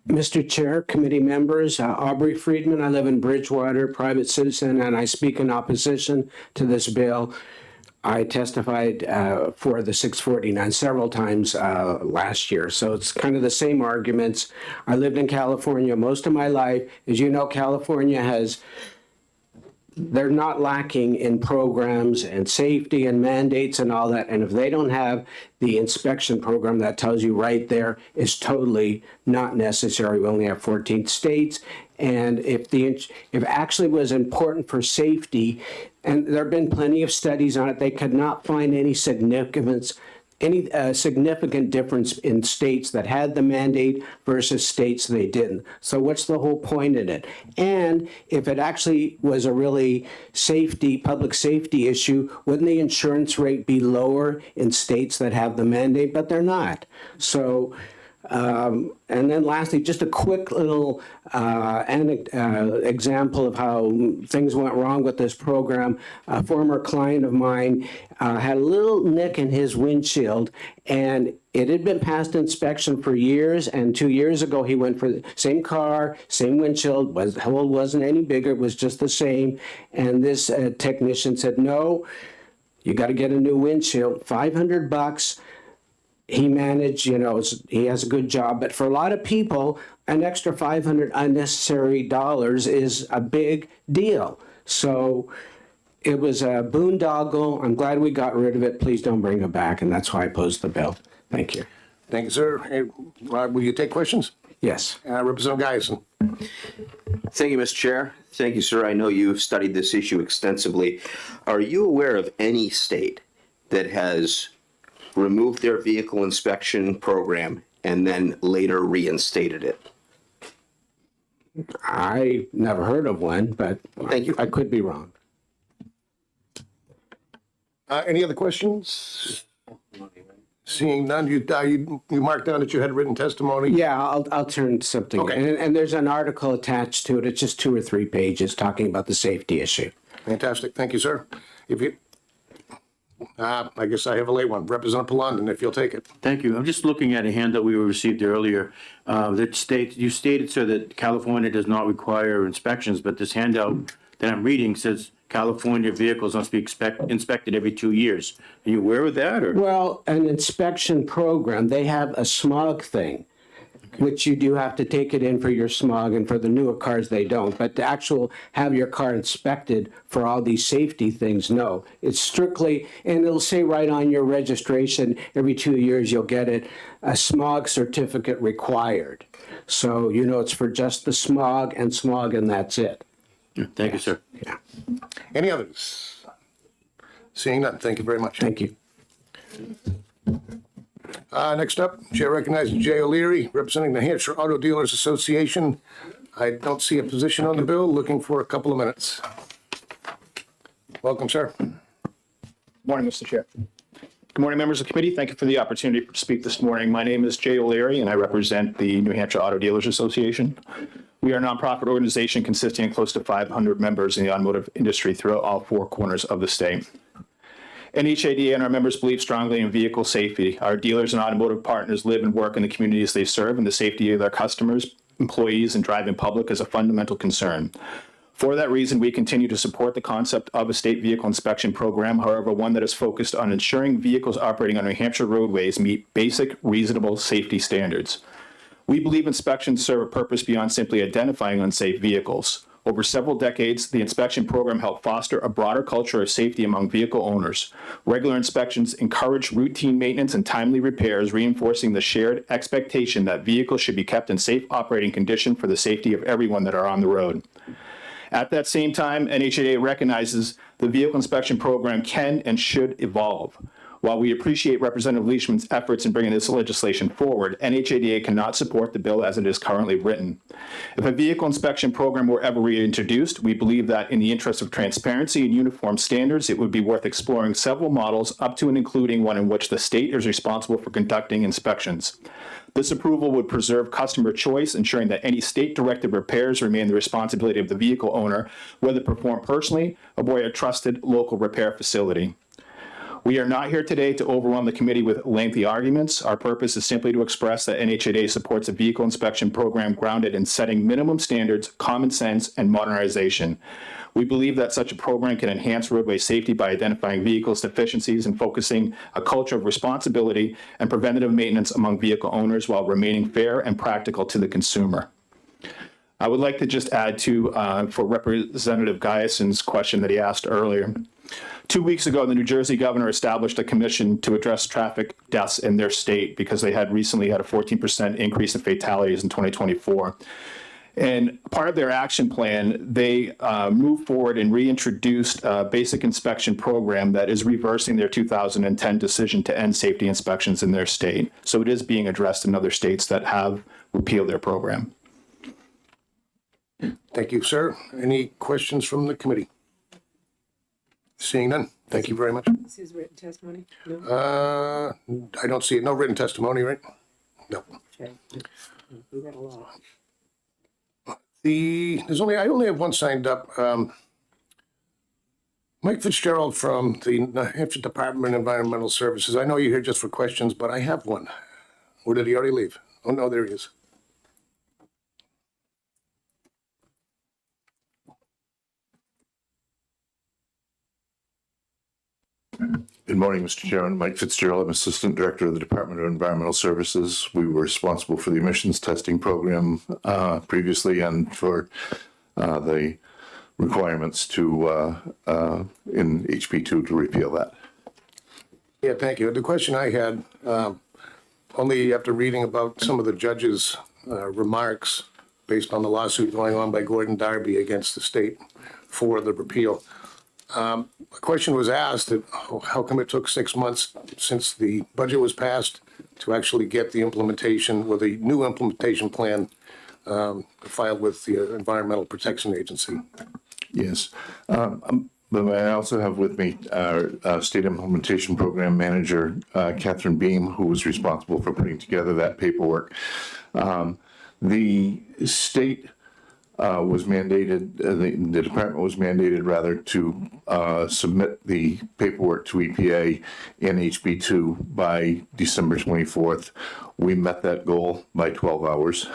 Mr. Chair, committee members, Aubrey Friedman, I live in Bridgewater, private citizen, and I speak in opposition to this bill. I testified for the 649 several times last year, so it's kind of the same arguments. I lived in California most of my life. As you know, California they're not lacking in programs and safety and mandates and all that. And if they don't have the inspection program, that tells you right there is totally not necessary. We only have 14 states. And if actually was important for safety, and there have been plenty of studies on it, they could not find any significant difference in states that had the mandate versus states they didn't. So what's the whole point in it? And if it actually was a really public safety issue, wouldn't the insurance rate be lower in states that have the mandate? But they're not. So, and then lastly, just a quick little example of how things went wrong with this program. A former client of mine had a little nick in his windshield, and it had been past inspection for years, and 2 years ago he went for the same car, same windshield, hole wasn't any bigger, it was just the same, and this technician said, no, you got to get a new windshield, $500. He managed, he has a good job, but for a lot of people, an extra $500 unnecessary dollars is a big deal. So it was a boondoggle. I'm glad we got rid of it. Please don't bring it back, and that's why I opposed the bill. Thank you. Thank you, sir. Hey, Rob, will you take questions? Yes. Representative Geisen. Thank you, Mr. Chair. Thank you, sir. I know you've studied this issue extensively. Are you aware of any state that has removed their vehicle inspection program and then later reinstated it? I never heard of one, but thank you. I could be wrong. Any other questions? Seeing none, you marked down that you had written testimony. Yeah, I'll turn to something. Okay. And there's an article attached to it. It's just 2 or 3 pages talking about the safety issue. Fantastic. Thank you, sir. I guess I have a late one. Representative Palondon, if you'll take it. Thank you. I'm just looking at a handout we received earlier that states, you stated, sir, that California does not require inspections, but this handout that I'm reading says California vehicles must be inspected every 2 years. Are you aware of that? Or? Well, an inspection program, they have a smog thing, which you do have to take it in for your smog, and for the newer cars, they don't. But to actual have your car inspected for all these safety things, no. It's strictly, and it'll say right on your registration, every 2 years you'll get it, a smog certificate required. So, it's for just the smog, and that's it. Thank you, sir. Yeah. Any others? Seeing none, thank you very much. Thank you. Next up, Chair recognizes Jay O'Leary, representing the Hampshire Auto Dealers Association. I don't see a position on the bill, looking for a couple of minutes. Welcome, sir. Morning, Mr. Chair. Good morning, members of the committee. Thank you for the opportunity to speak this morning. My name is Jay O'Leary, and I represent the New Hampshire Auto Dealers Association. We are a nonprofit organization consisting of close to 500 members in the automotive industry throughout all 4 corners of the state. NHADA and our members believe strongly in vehicle safety. Our dealers and automotive partners live and work in the communities they serve, and the safety of their customers, employees, and driving public is a fundamental concern. For that reason, we continue to support the concept of a state vehicle inspection program, however, one that is focused on ensuring vehicles operating on New Hampshire roadways meet basic, reasonable safety standards. We believe inspections serve a purpose beyond simply identifying unsafe vehicles. Over several decades, the inspection program helped foster a broader culture of safety among vehicle owners. Regular inspections encourage routine maintenance and timely repairs, reinforcing the shared expectation that vehicles should be kept in safe operating condition for the safety of everyone that are on the road. At that same time, NHAA recognizes the vehicle inspection program can and should evolve. While we appreciate Representative Leishman's efforts in bringing this legislation forward, NHADA cannot support the bill as it is currently written. If a vehicle inspection program were ever reintroduced, we believe that in the interest of transparency and uniform standards, it would be worth exploring several models up to and including one in which the state is responsible for conducting inspections. This approval would preserve customer choice, ensuring that any state-directed repairs remain the responsibility of the vehicle owner, whether performed personally or by a trusted local repair facility. We are not here today to overwhelm the committee with lengthy arguments. Our purpose is simply to express that NHAA supports a vehicle inspection program grounded in setting minimum standards, common sense, and modernization. We believe that such a program can enhance roadway safety by identifying vehicles' deficiencies and focusing a culture of responsibility and preventative maintenance among vehicle owners while remaining fair and practical to the consumer. I would like to just add to, for Representative Guyason's question that he asked earlier. 2 weeks ago, the New Jersey governor established a commission to address traffic deaths in their state because they had recently had a 14% increase in fatalities in 2024. And part of their action plan, they moved forward and reintroduced a basic inspection program that is reversing their 2010 decision to end safety inspections in their state. So it is being addressed in other states that have repealed their program. Thank you, sir. Any questions from the committee? Seeing none. Thank you very much. This is written testimony? No? I don't see it. No written testimony, right? No. Okay. We got a lot. I only have one signed up. Mike Fitzgerald from the New Hampshire Department of Environmental Services. I know you're here just for questions, but I have one. Or did he already leave? Oh, no, there he is. Good morning, Mr. Chairman. Mike Fitzgerald. I'm Assistant Director of the Department of Environmental Services. We were responsible for the emissions testing program previously and for the requirements to in HB2 to repeal that. Yeah, thank you. The question I had, only after reading about some of the judge's remarks based on the lawsuit going on by Gordon Darby against the state for the repeal. A question was asked that how come it took 6 months since the budget was passed to actually get the implementation or the new implementation plan filed with the Environmental Protection Agency? Yes. But I also have with me our State Implementation Program Manager, Catherine Beam, who was responsible for putting together that paperwork. The state was mandated, the department was mandated rather to submit the paperwork to EPA in HB2 by December 24th. We met that goal by 12 hours.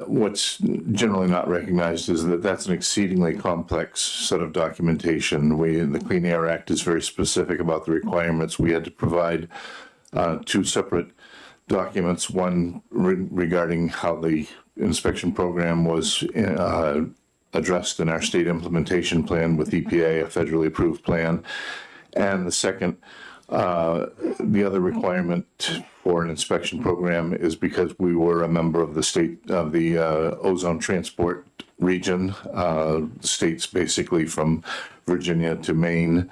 What's generally not recognized is that that's an exceedingly complex set of documentation. The Clean Air Act is very specific about the requirements. We had to provide two separate documents, one regarding how the inspection program was addressed in our state implementation plan with EPA, a federally approved plan. And the second, the other requirement for an inspection program is because we were a member of the state of the ozone transport region, states basically from Virginia to Maine.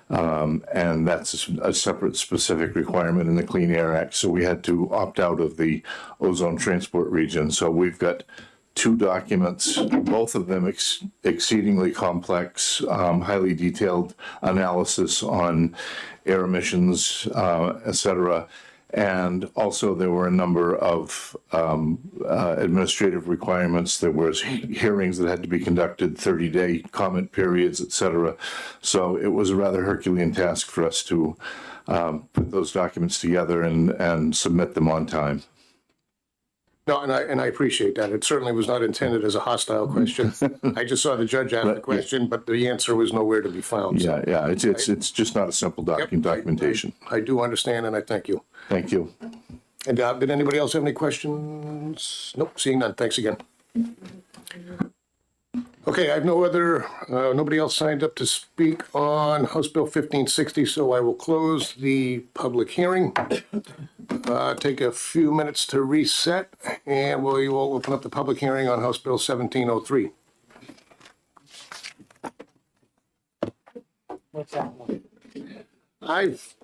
And that's a separate specific requirement in the Clean Air Act. So we had to opt out of the ozone transport region. So we've got two documents, both of them exceedingly complex, highly detailed analysis on air emissions, et cetera. And also there were a number of administrative requirements. There was hearings that had to be conducted, 30-day comment periods, et cetera. So it was a rather Herculean task for us to put those documents together and submit them on time. No, and I appreciate that. It certainly was not intended as a hostile question. I just saw the judge ask the question, but the answer was nowhere to be found. Yeah, yeah, it's just not a simple documentation. I do understand, and I thank you. Thank you. And did anybody else have any questions? Nope, seeing none. Thanks again. Okay, I have nobody else signed up to speak on House Bill 1560, so I will close the public hearing. take a few minutes to reset, and we will open up the public hearing on House Bill 1703. What's that one? I've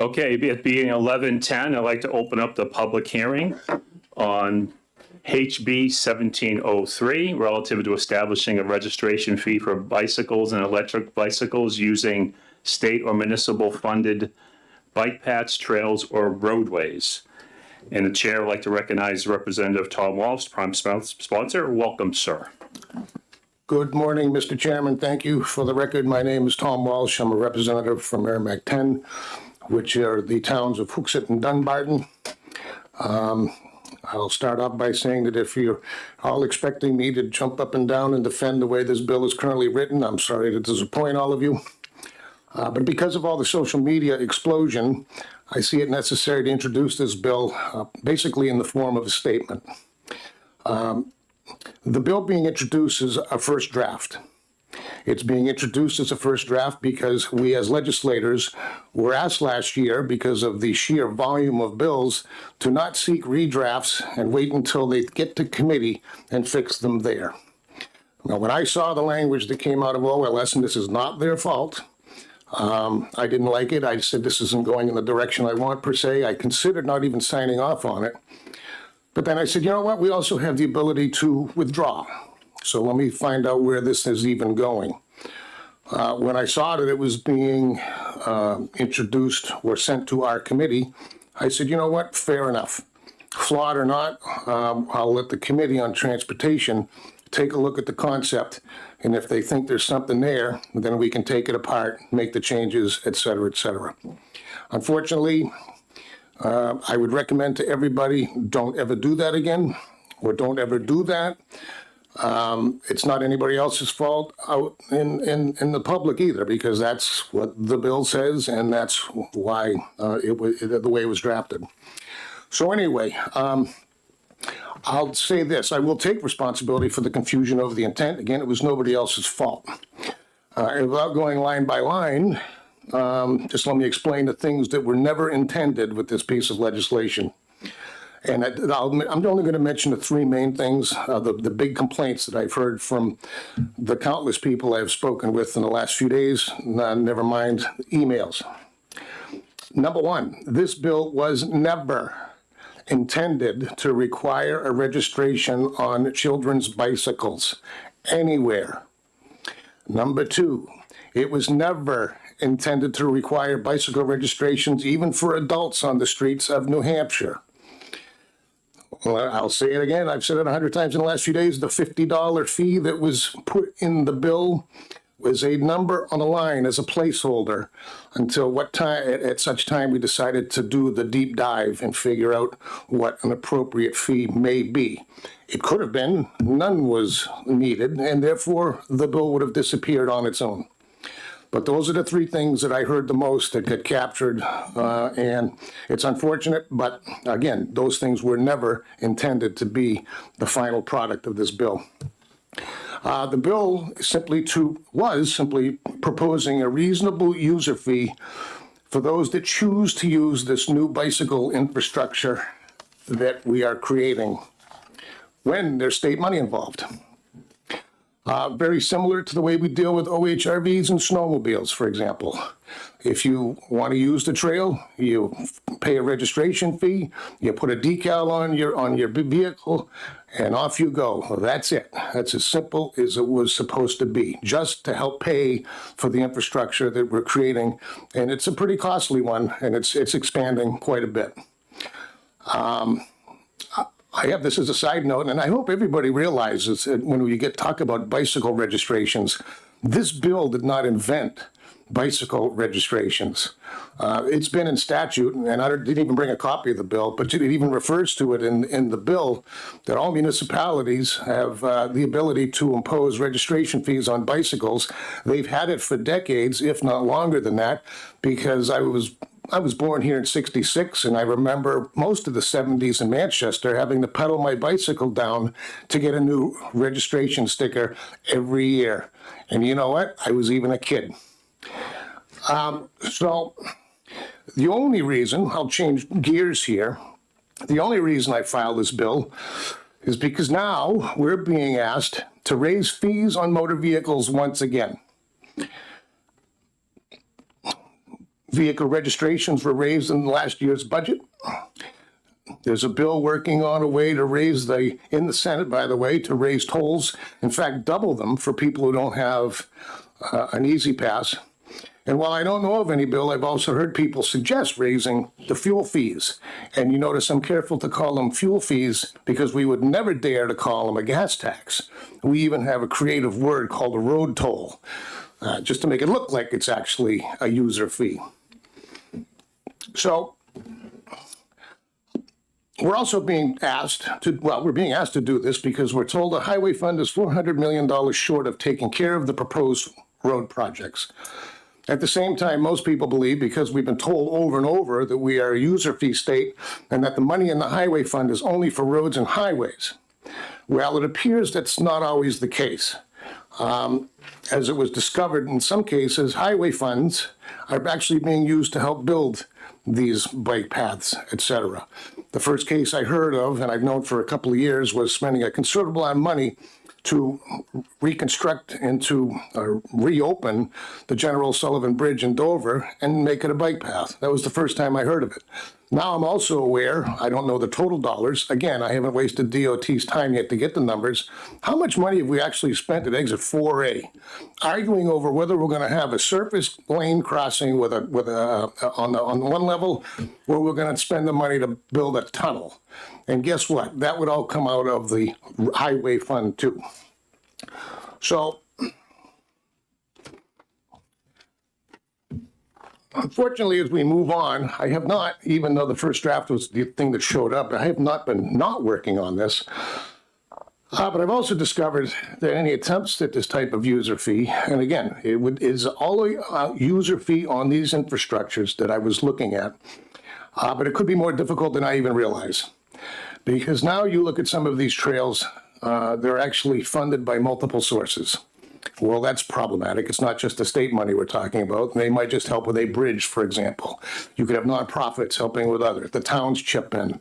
Okay, it being 11:10, I'd like to open up the public hearing on HB 1703 relative to establishing a registration fee for bicycles and electric bicycles using state or municipal funded bike paths, trails, or roadways. And the chair would like to recognize Representative Tom Walsh, prime sponsor. Welcome, sir. Good morning, Mr. Chairman. Thank you. For the record, my name is Tom Walsh. I'm a representative from Merrimack 10, which are the towns of Hooksett and Dunbarton. I'll start off by saying that if you're all expecting me to jump up and down and defend the way this bill is currently written, I'm sorry to disappoint all of you. But because of all the social media explosion, I see it necessary to introduce this bill basically in the form of a statement. The bill being introduced is a first draft. It's being introduced as a first draft because we as legislators were asked last year, because of the sheer volume of bills, to not seek redrafts and wait until they get to committee and fix them there. Now, when I saw the language that came out of OLS, and this is not their fault, I didn't like it. I said this isn't going in the direction I want per se. I considered not even signing off on it. But then I said, you know what? We also have the ability to withdraw. So let me find out where this is even going. When I saw that it was being introduced or sent to our committee, I said, you know what? Fair enough. Flawed or not, I'll let the Committee on Transportation take a look at the concept. And if they think there's something there, then we can take it apart, make the changes, et cetera, et cetera. Unfortunately, I would recommend to everybody, don't ever do that again, or don't ever do that. It's not anybody else's fault out in the public either, because that's what the bill says, and that's why the way it was drafted. So anyway, I'll say this. I will take responsibility for the confusion over the intent. Again, it was nobody else's fault. And without going line by line, just let me explain the things that were never intended with this piece of legislation. And I'm only going to mention the three main things, the big complaints that I've heard from the countless people I've spoken with in the last few days, never mind emails. Number one, this bill was never intended to require a registration on children's bicycles anywhere. Number two, it was never intended to require bicycle registrations even for adults on the streets of New Hampshire. Well, I'll say it again. I've said it 100 times in the last few days. The $50 fee that was put in the bill was a number on a line as a placeholder until at such time we decided to do the deep dive and figure out what an appropriate fee may be. It could have been none was needed, and therefore the bill would have disappeared on its own. But those are the three things that I heard the most that get captured, and it's unfortunate, but again, those things were never intended to be the final product of this bill. The bill was simply proposing a reasonable user fee for those that choose to use this new bicycle infrastructure that we are creating when there's state money involved. Very similar to the way we deal with OHRVs and snowmobiles, for example. If you want to use the trail, you pay a registration fee, you put a decal on your vehicle, and off you go. Well, that's it. That's as simple as it was supposed to be, just to help pay for the infrastructure that we're creating. And it's a pretty costly one, and it's expanding quite a bit. I have this as a side note, and I hope everybody realizes that when we talk about bicycle registrations, this bill did not invent bicycle registrations. It's been in statute, and I didn't even bring a copy of the bill, but it even refers to it in the bill that all municipalities have the ability to impose registration fees on bicycles. They've had it for decades, if not longer than that, because I was born here in '66, and I remember most of the '70s in Manchester having to pedal my bicycle down to get a new registration sticker every year. And you know what? I was even a kid. So the only reason, I'll change gears here, the only reason I filed this bill is because now we're being asked to raise fees on motor vehicles once again. vehicle registrations were raised in last year's budget. There's a bill working on a way to raise in the Senate, by the way, to raise tolls, in fact, double them for people who don't have an easy pass. And while I don't know of any bill, I've also heard people suggest raising the fuel fees. And you notice I'm careful to call them fuel fees because we would never dare to call them a gas tax. We even have a creative word called a road toll, just to make it look like it's actually a user fee. So we're also being asked we're being asked to do this because we're told the highway fund is $400 million short of taking care of the proposed road projects. At the same time, most people believe, because we've been told over and over that we are a user fee state and that the money in the highway fund is only for roads and highways. Well, it appears that's not always the case. As it was discovered, in some cases, highway funds are actually being used to help build these bike paths, etc. The first case I heard of, and I've known for a couple of years, was spending a considerable amount of money to reconstruct and to reopen the General Sullivan Bridge in Dover and make it a bike path. That was the first time I heard of it. Now I'm also aware, I don't know the total dollars, again, I haven't wasted DOT's time yet to get the numbers. How much money have we actually spent at exit 4A, arguing over whether we're going to have a surface lane crossing on one level, or we're going to spend the money to build a tunnel? And guess what? That would all come out of the highway fund too. So, unfortunately, as we move on, I have not, even though the first draft was the thing that showed up, I have not been not working on this. But I've also discovered that any attempts at this type of user fee, and again, is all a user fee on these infrastructures that I was looking at, but it could be more difficult than I even realize. Because now you look at some of these trails, they're actually funded by multiple sources. Well, that's problematic. It's not just the state money we're talking about. They might just help with a bridge, for example. You could have nonprofits helping with others. The towns chip in.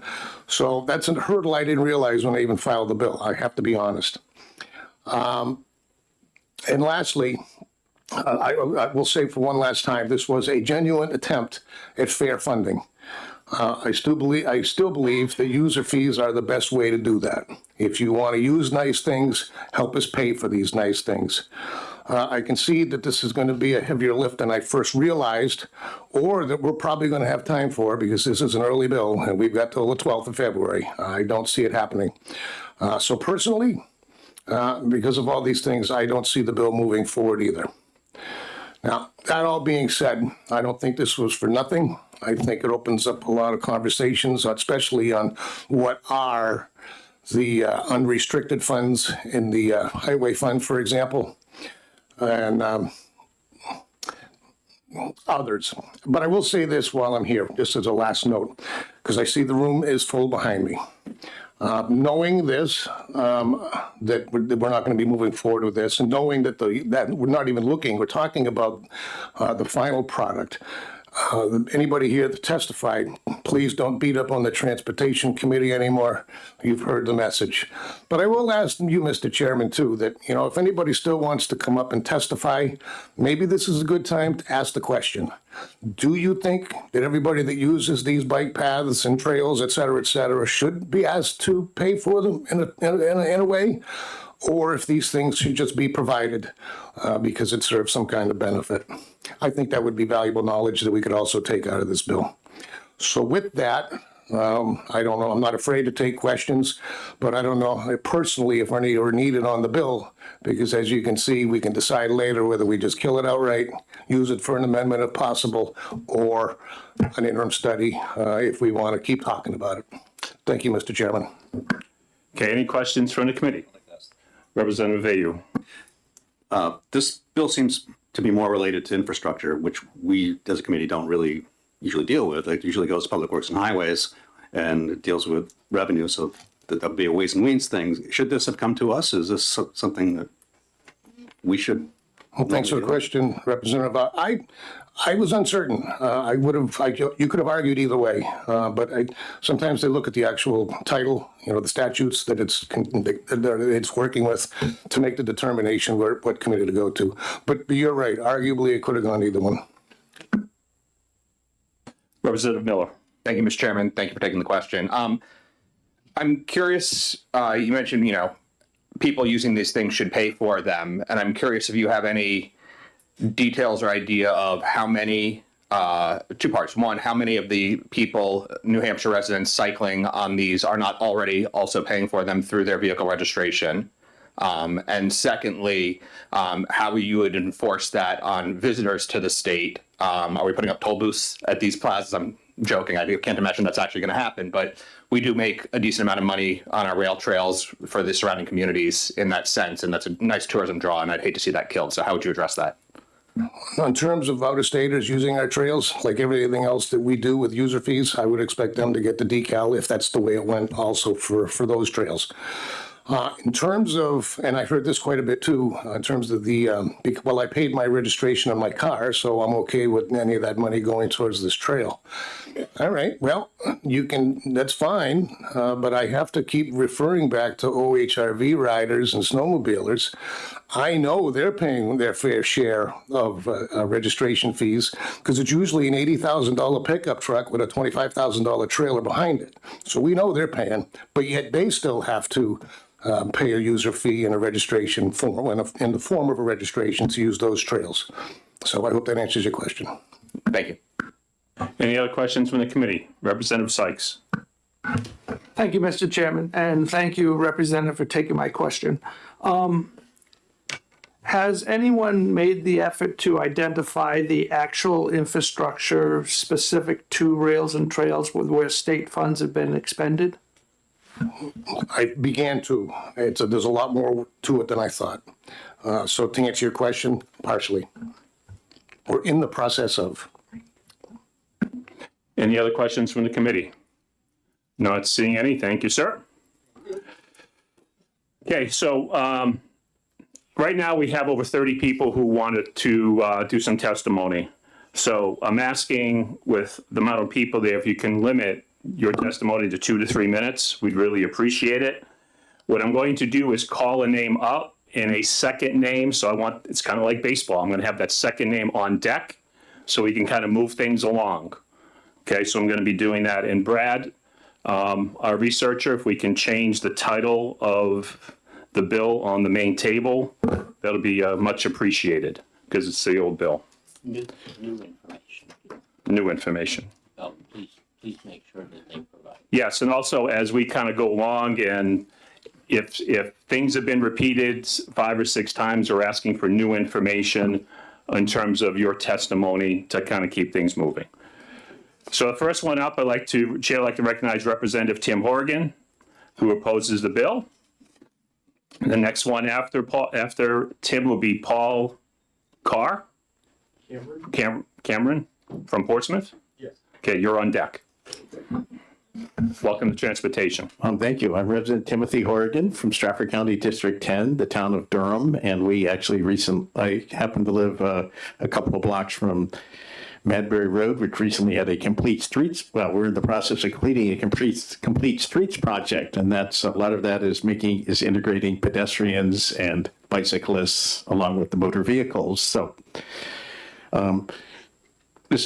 So that's a hurdle I didn't realize when I even filed the bill. I have to be honest. And lastly, I will say for one last time, this was a genuine attempt at fair funding. I still believe that user fees are the best way to do that. If you want to use nice things, help us pay for these nice things. I can see that this is going to be a heavier lift than I first realized, or that we're probably going to have time for, because this is an early bill and we've got till the 12th of February. I don't see it happening. So personally, because of all these things, I don't see the bill moving forward either. Now, that all being said, I don't think this was for nothing. I think it opens up a lot of conversations, especially on what are the unrestricted funds in the highway fund, for example, and others. But I will say this while I'm here, just as a last note, because I see the room is full behind me. Knowing this, that we're not going to be moving forward with this, and knowing that that we're not even looking, we're talking about the final product. Anybody here that testified, please don't beat up on the Transportation Committee anymore. You've heard the message. But I will ask you, Mr. Chairman, too, that, if anybody still wants to come up and testify, maybe this is a good time to ask the question. Do you think that everybody that uses these bike paths and trails, et cetera, should be asked to pay for them in a way? Or if these things should just be provided because it serves some kind of benefit? I think that would be valuable knowledge that we could also take out of this bill. So with that, I don't know, I'm not afraid to take questions, but I don't know personally if any are needed on the bill, because as you can see, we can decide later whether we just kill it outright, use it for an amendment if possible, or an interim study if we want to keep talking about it. Thank you, Mr. Chairman. Okay, any questions from the committee? Representative Ayu. This bill seems to be more related to infrastructure, which we as a committee don't really usually deal with. It usually goes to Public Works and Highways, and it deals with revenue, so that would be a ways and means thing. Should this have come to us? Is this something that we should? Well, thanks for the question, Representative. I was uncertain. You could have argued either way, but sometimes they look at the actual title, the statutes that it's working with to make the determination what committee to go to. But you're right. Arguably, it could have gone either one. Representative Miller. Thank you, Mr. Chairman. Thank you for taking the question. I'm curious, you mentioned, people using these things should pay for them. And I'm curious if you have any details or idea of how many, two parts. One, how many of the people, New Hampshire residents cycling on these are not already also paying for them through their vehicle registration? And secondly, how you would enforce that on visitors to the state. Are we putting up toll booths at these plazas? I'm joking. I can't imagine that's actually going to happen, but we do make a decent amount of money on our rail trails for the surrounding communities in that sense, and that's a nice tourism draw, and I'd hate to see that killed. So how would you address that? In terms of out-of-staters using our trails, like everything else that we do with user fees, I would expect them to get the decal if that's the way it went also for those trails. In terms of, and I heard this quite a bit too, in terms of the, well, I paid my registration on my car, so I'm okay with any of that money going towards this trail. All right, well, you can, that's fine, but I have to keep referring back to OHRV riders and snowmobilers. I know they're paying their fair share of registration fees because it's usually an $80,000 pickup truck with a $25,000 trailer behind it. So we know they're paying, but yet they still have to pay a user fee in a registration form, in the form of a registration to use those trails. So I hope that answers your question. Thank you. Any other questions from the committee? Representative Sykes. Thank you, Mr. Chairman, and thank you, Representative, for taking my question. Has anyone made the effort to identify the actual infrastructure specific to rails and trails where state funds have been expended? I began to. There's a lot more to it than I thought. So to answer your question, partially. We're in the process of. Any other questions from the committee? Not seeing any. Thank you, sir. Okay, so right now we have over 30 people who wanted to do some testimony. So I'm asking with the amount of people there, if you can limit your testimony to 2 to 3 minutes, we'd really appreciate it. What I'm going to do is call a name up and a second name. So it's kind of like baseball. I'm going to have that second name on deck so we can kind of move things along. Okay, so I'm going to be doing that. And Brad, our researcher, if we can change the title of the bill on the main table, that'll be much appreciated because it's the old bill. New information. New information. Oh, please make sure that they provide. Yes, and also as we kind of go along, and if things have been repeated 5 or 6 times, we're asking for new information in terms of your testimony to kind of keep things moving. So the first one up, Chair, I'd like to recognize Representative Tim Horgan, who opposes the bill. The next one after Tim will be Paul Carr. Cameron from Portsmouth? Yes. Okay, you're on deck. Welcome to Transportation. Thank you. I'm Representative Timothy Horgan from Stratford County District 10, the town of Durham, and we actually I happen to live a couple of blocks from Madbury Road, which recently had a complete streets. Well, we're in the process of completing a complete streets project, and that's a lot of that is integrating pedestrians and bicyclists along with the motor vehicles. So, this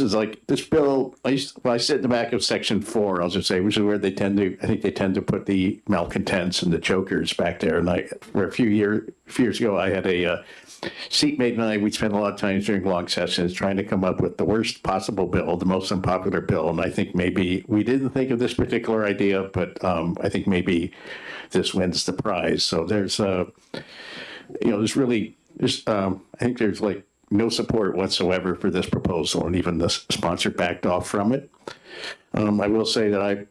bill. I sit in the back of section 4. I'll just say, which is where they tend to put the malcontents and the jokers back there. And a few years ago, I had a seatmate and we spent a lot of time during long sessions trying to come up with the worst possible bill, the most unpopular bill. And I think maybe we didn't think of this particular idea, but I think maybe this wins the prize. So there's I think there's like no support whatsoever for this proposal, and even the sponsor backed off from it. I will say that I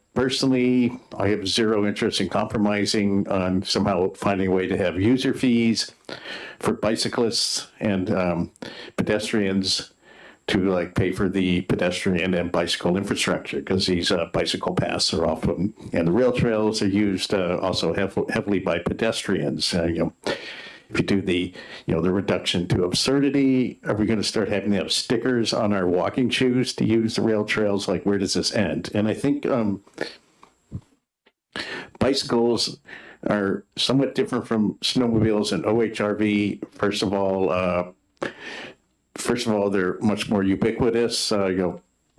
have zero interest in compromising on somehow finding a way to have user fees for bicyclists and pedestrians to pay for the pedestrian and bicycle infrastructure, because these bicycle paths are often, and the rail trails are used also heavily by pedestrians. If you do the reduction to absurdity, are we going to start having to have stickers on our walking shoes to use the rail trails? Like, where does this end? And I think bicycles are somewhat different from snowmobiles and OHRV. First of all, they're much more ubiquitous.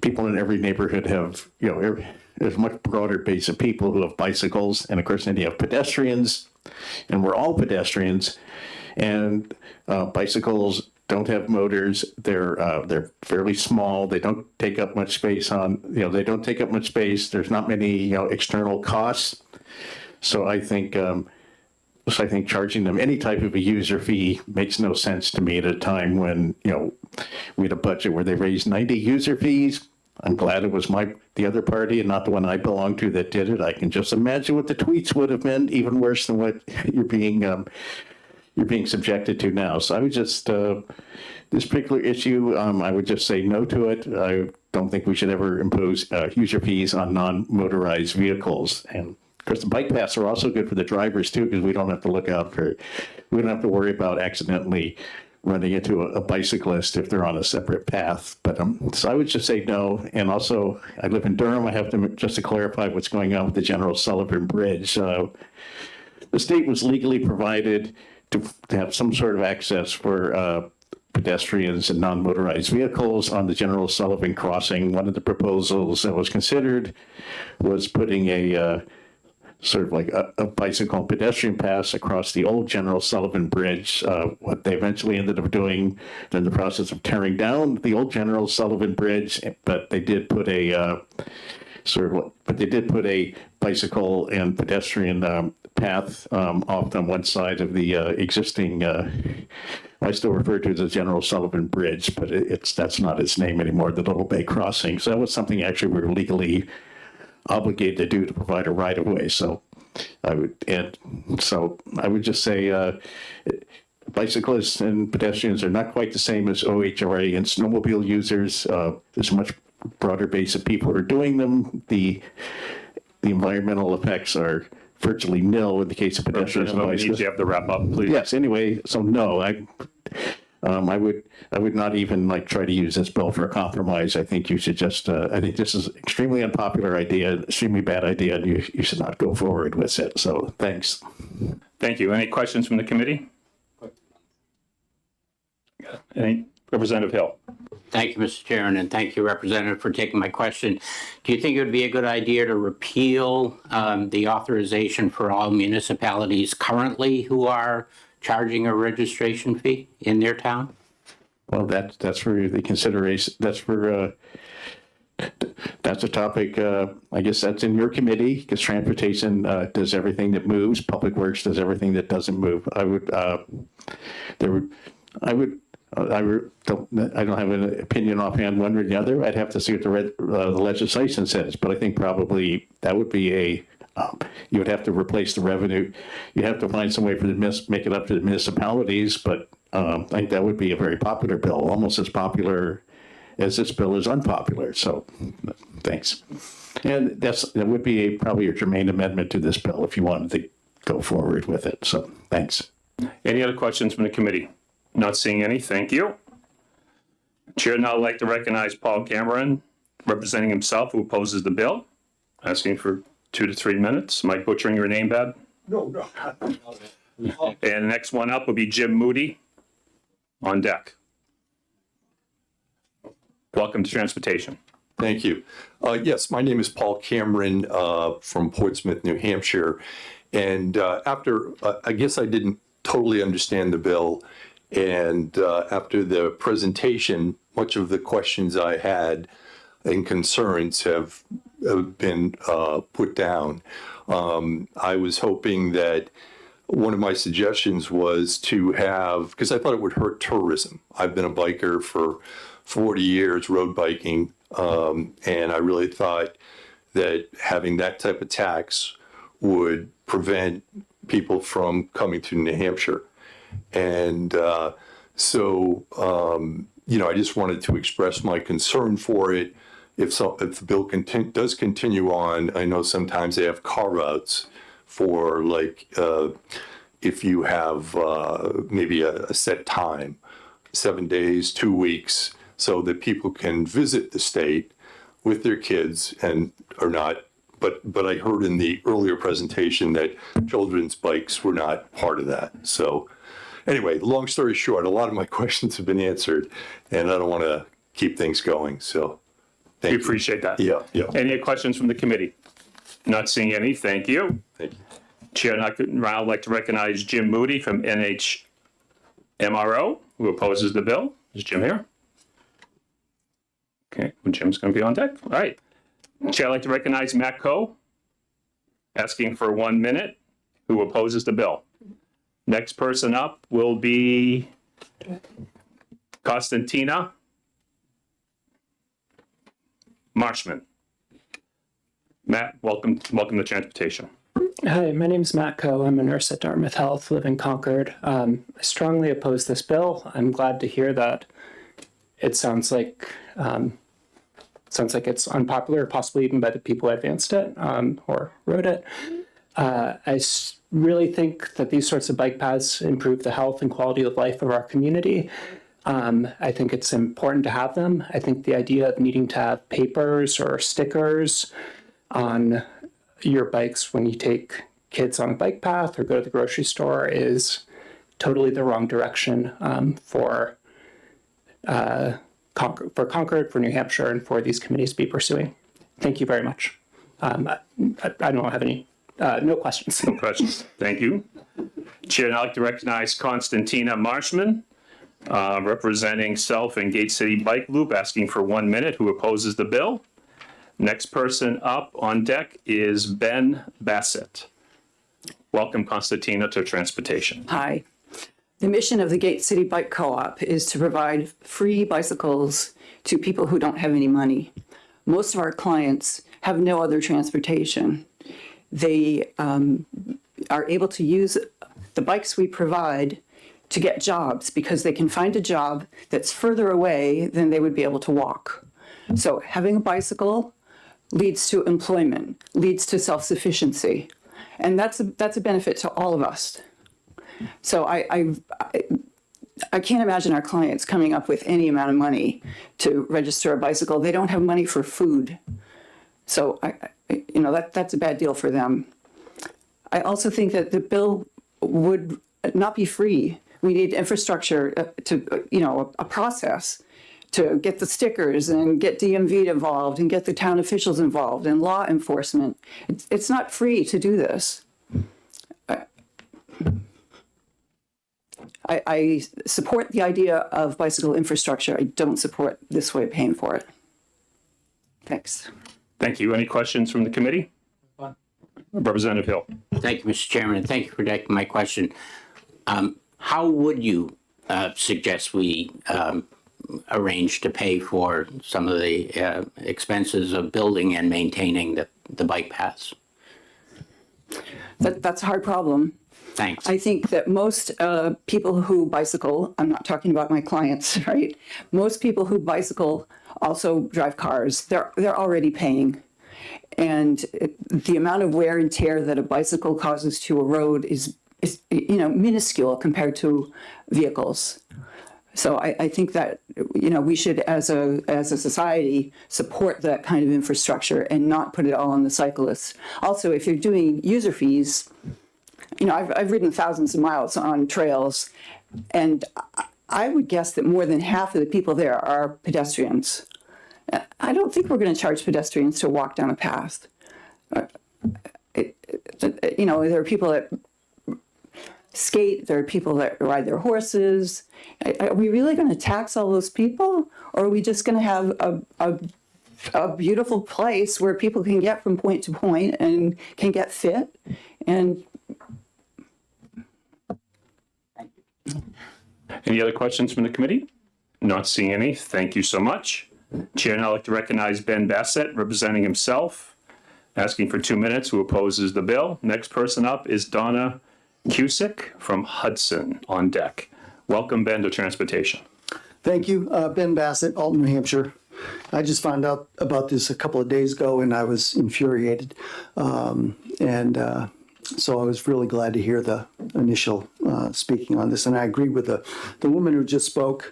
people in every neighborhood have, there's a much broader base of people who have bicycles. And of course, then you have pedestrians, and we're all pedestrians. And bicycles don't have motors. They're fairly small. They don't take up much space they don't take up much space. There's not many, external costs. So I think charging them any type of a user fee makes no sense to me at a time when, we had a budget where they raised 90 user fees. I'm glad it was the other party and not the one I belong to that did it. I can just imagine what the tweets would have been, even worse than what you're being subjected to now. So I would just, this particular issue, I would just say no to it. I don't think we should ever impose user fees on non-motorized vehicles. And of course, the bike paths are also good for the drivers too, because we don't have to we don't have to worry about accidentally running into a bicyclist if they're on a separate path. But so I would just say no. And also, I live in Durham. I have to just to clarify what's going on with the General Sullivan Bridge. The state was legally provided to have some sort of access for pedestrians and non-motorized vehicles on the General Sullivan crossing. One of the proposals that was considered was putting a sort of like a bicycle and pedestrian pass across the old General Sullivan Bridge. What they eventually ended up doing, they're in the process of tearing down the old General Sullivan Bridge, but they did put a bicycle and pedestrian path off on one side of the existing. I still refer to it as the General Sullivan Bridge, but that's not its name anymore. The Little Bay Crossing. So that was something actually we were legally obligated to do to provide a right of way. So I would just say bicyclists and pedestrians are not quite the same as OHRA and snowmobile users. There's a much broader base of people who are doing them. The environmental effects are virtually nil in the case of pedestrians and bicyclists. We need to have the wrap up, please. Yes. Anyway, so no, I would not even try to use this bill for a compromise. I think you should just. I think this is extremely unpopular idea, extremely bad idea, and you should not go forward with it. So thanks. Thank you. Any questions from the committee? Any Representative Hill? Thank you, Mr. Chairman, and thank you, Representative, for taking my question. Do you think it would be a good idea to repeal the authorization for all municipalities currently who are charging a registration fee in their town? Well, that's for the consideration. That's a topic. I guess that's in your committee, because transportation does everything that moves. Public Works does everything that doesn't move. I don't have an opinion offhand one or the other. I'd have to see what the legislation says, but I think probably that would be you would have to replace the revenue. You'd have to find some way make it up to the municipalities, but I think that would be a very popular bill, almost as popular as this bill is unpopular. So thanks. And that would be probably a germane amendment to this bill if you wanted to go forward with it. So thanks. Any other questions from the committee? Not seeing any. Thank you. Chair now would like to recognize Paul Cameron, representing himself, who opposes the bill. Asking for 2 to 3 minutes. Am I butchering your name, Bab? No. And the next one up will be Jim Moody on deck. Welcome to Transportation. Thank you. Yes, my name is Paul Cameron from Portsmouth, New Hampshire. And I guess I didn't totally understand the bill. And after the presentation, much of the questions I had and concerns have been put down. I was hoping that one of my suggestions was to have, because I thought it would hurt tourism. I've been a biker for 40 years, road biking, and I really thought that having that type of tax would prevent people from coming to New Hampshire. And I just wanted to express my concern for it. If the bill does continue on, I know sometimes they have carve-outs for if you have maybe a set time, 7 days, 2 weeks, so that people can visit the state with their kids and are not. But I heard in the earlier presentation that children's bikes were not part of that. So anyway, long story short, a lot of my questions have been answered, and I don't want to keep things going. So We appreciate that. Yeah, yeah. Any questions from the committee? Not seeing any. Thank you. Thank you. Chair, I'd like to recognize Jim Moody from NHMRO, who opposes the bill. Is Jim here? Okay, well, Jim's going to be on deck. All right. Chair, I'd like to recognize Matt Coe, asking for 1 minute, who opposes the bill. Next person up will be Constantina Marshman. Matt, welcome to transportation. Hi, my name is Matt Coe. I'm a nurse at Dartmouth Health, live in Concord. I strongly oppose this bill. I'm glad to hear that it sounds like it's unpopular, possibly even by the people who advanced it or wrote it. Really think that these sorts of bike paths improve the health and quality of life of our community. I think it's important to have them. I think the idea of needing to have papers or stickers on your bikes when you take kids on a bike path or go to the grocery store is totally the wrong direction for Concord, for New Hampshire, and for these committees to be pursuing. Thank you very much. I don't have any, no questions. No questions. Thank you. Chair, I'd like to recognize Constantina Marshman, representing Self and Gate City Bike Loop, asking for 1 minute, who opposes the bill. Next person up on deck is Ben Bassett. Welcome, Constantina, to transportation. Hi. The mission of the Gate City Bike Co-op is to provide free bicycles to people who don't have any money. Most of our clients have no other transportation. They are able to use the bikes we provide to get jobs because they can find a job that's further away than they would be able to walk. So having a bicycle leads to employment, leads to self-sufficiency. And that's a benefit to all of us. So I can't imagine our clients coming up with any amount of money to register a bicycle. They don't have money for food. So that's a bad deal for them. I also think that the bill would not be free. We need infrastructure to, a process to get the stickers and get DMV involved and get the town officials involved and law enforcement. It's not free to do this. I support the idea of bicycle infrastructure. I don't support this way of paying for it. Thanks. Thank you. Any questions from the committee? Representative Hill. Thank you, Mr. Chairman, and thank you for taking my question. How would you suggest we arrange to pay for some of the expenses of building and maintaining the bike paths? That's a hard problem. Thanks. I think that most people who bicycle, I'm not talking about my clients, right? Most people who bicycle also drive cars. They're already paying. And the amount of wear and tear that a bicycle causes to a road is minuscule compared to vehicles. So I think that, we should, as a society, support that kind of infrastructure and not put it all on the cyclists. Also, if you're doing user fees, I've ridden thousands of miles on trails, and I would guess that more than half of the people there are pedestrians. I don't think we're going to charge pedestrians to walk down a path. There are people that skate, there are people that ride their horses. Are we really going to tax all those people? Or are we just going to have a beautiful place where people can get from point to point and can get fit? And any other questions from the committee? Not seeing any. Thank you so much. Chair, now I'd like to recognize Ben Bassett, representing himself, asking for 2 minutes, who opposes the bill. Next person up is Donna Cusick from Hudson on deck. Welcome, Ben, to transportation. Thank you. Ben Bassett, Alton, New Hampshire. I just found out about this a couple of days ago and I was infuriated. So I was really glad to hear the initial speaking on this. And I agree with the woman who just spoke.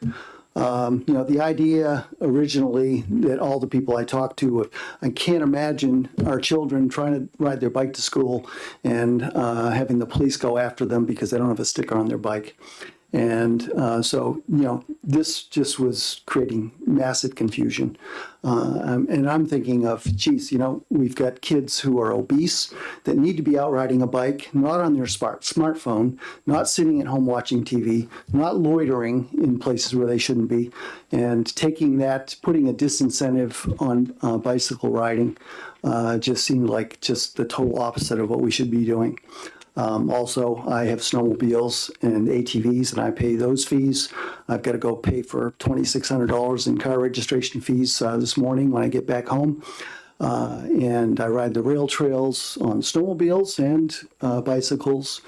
The idea originally that all the people I talked to, I can't imagine our children trying to ride their bike to school and having the police go after them because they don't have a sticker on their bike. And so, this just was creating massive confusion. And I'm thinking of, geez, we've got kids who are obese that need to be out riding a bike, not on their smartphone, not sitting at home watching TV, not loitering in places where they shouldn't be, and taking that, putting a disincentive on bicycle riding just seemed like just the total opposite of what we should be doing. Also, I have snowmobiles and ATVs, and I pay those fees. I've got to go pay for $2,600 in car registration fees this morning when I get back home. And I ride the rail trails on snowmobiles and bicycles,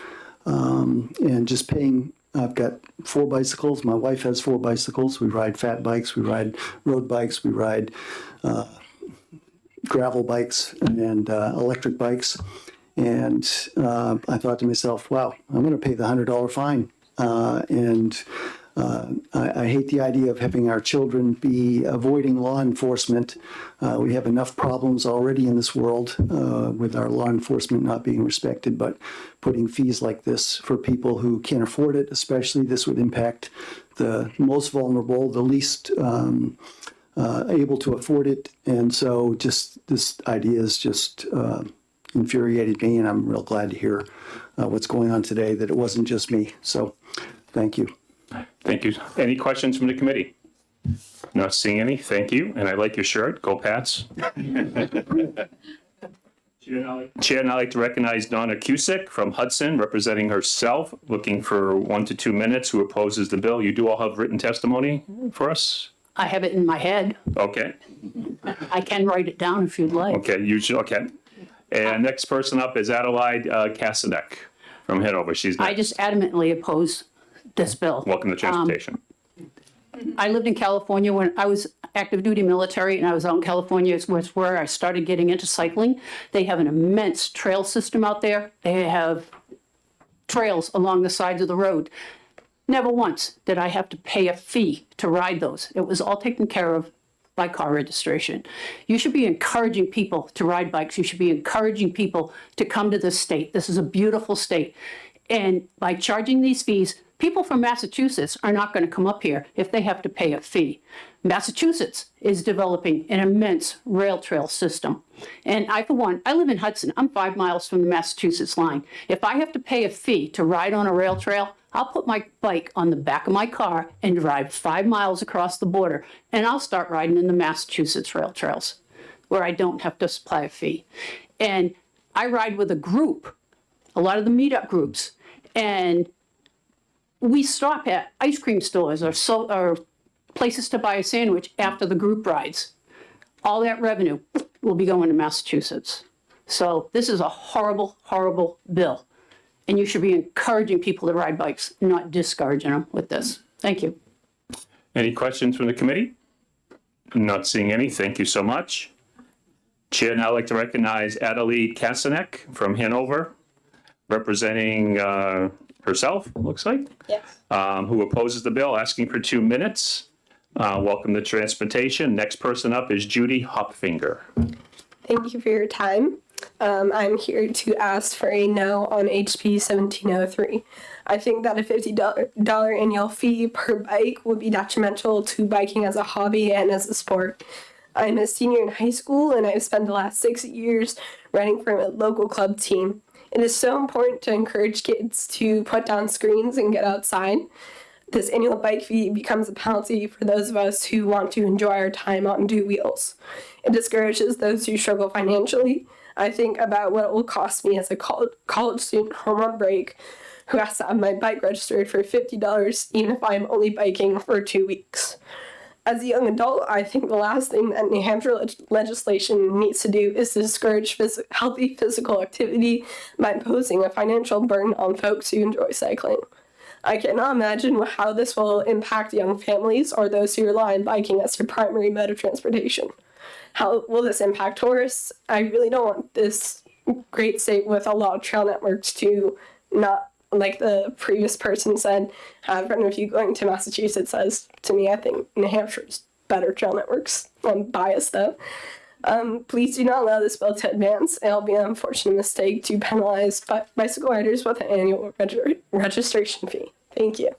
and just paying. I've got 4 bicycles. My wife has 4 bicycles. We ride fat bikes. We ride road bikes. We ride gravel bikes and electric bikes. And I thought to myself, wow, I'm going to pay the $100 fine. I hate the idea of having our children be avoiding law enforcement. We have enough problems already in this world with our law enforcement not being respected, but putting fees like this for people who can't afford it, especially this would impact the most vulnerable, the least able to afford it. And so just this idea is just infuriated me, and I'm real glad to hear what's going on today, that it wasn't just me. So thank you. Thank you. Any questions from the committee? Not seeing any. Thank you. And I like your shirt. Go Pats. Chair, now I'd like to recognize Donna Cusick from Hudson, representing herself, looking for 1 to 2 minutes, who opposes the bill. You do all have written testimony for us? I have it in my head. Okay. I can write it down if you'd like. Okay. You should. Okay. And next person up is Adelaide Kasanek from Hanover. She's next. I just adamantly oppose this bill. Welcome to transportation. I lived in California when I was active duty military, and I was out in California. It was where I started getting into cycling. They have an immense trail system out there. They have trails along the sides of the road. Never once did I have to pay a fee to ride those. It was all taken care of by car registration. You should be encouraging people to ride bikes. You should be encouraging people to come to this state. This is a beautiful state. And by charging these fees, people from Massachusetts are not going to come up here if they have to pay a fee. Massachusetts is developing an immense rail trail system. And I, for one, I live in Hudson. I'm 5 miles from the Massachusetts line. If I have to pay a fee to ride on a rail trail, I'll put my bike on the back of my car and drive 5 miles across the border, and I'll start riding in the Massachusetts rail trails where I don't have to supply a fee. And I ride with a group, a lot of the meetup groups, and we stop at ice cream stores or places to buy a sandwich after the group rides. All that revenue will be going to Massachusetts. So this is a horrible, horrible bill. And you should be encouraging people to ride bikes, not discouraging them with this. Thank you. Any questions from the committee? Not seeing any. Thank you so much. Chair, now I'd like to recognize Adelaide Kasanek from Hanover, representing herself, looks like. Yes. Who opposes the bill, asking for 2 minutes. Welcome to transportation. Next person up is Judy Hopfinger. Thank you for your time. I'm here to ask for a no on HB 1703. I think that a $50 annual fee per bike would be detrimental to biking as a hobby and as a sport. I'm a senior in high school, and I've spent the last 6 years running for a local club team. It is so important to encourage kids to put down screens and get outside. This annual bike fee becomes a penalty for those of us who want to enjoy our time on two wheels. It discourages those who struggle financially. I think about what it will cost me as a college student home on break who has to have my bike registered for $50 even if I'm only biking for 2 weeks. As a young adult, I think the last thing that New Hampshire legislation needs to do is to discourage healthy physical activity by imposing a financial burden on folks who enjoy cycling. I cannot imagine how this will impact young families or those who rely on biking as their primary mode of transportation. How will this impact tourists? I really don't want this great state with a lot of trail networks to not, like the previous person said, have front of you going to Massachusetts says to me, I think New Hampshire's better trail networks. I'm biased though. Please do not allow this bill to advance. It'll be an unfortunate mistake to penalize bicycle riders with an annual registration fee. Thank you.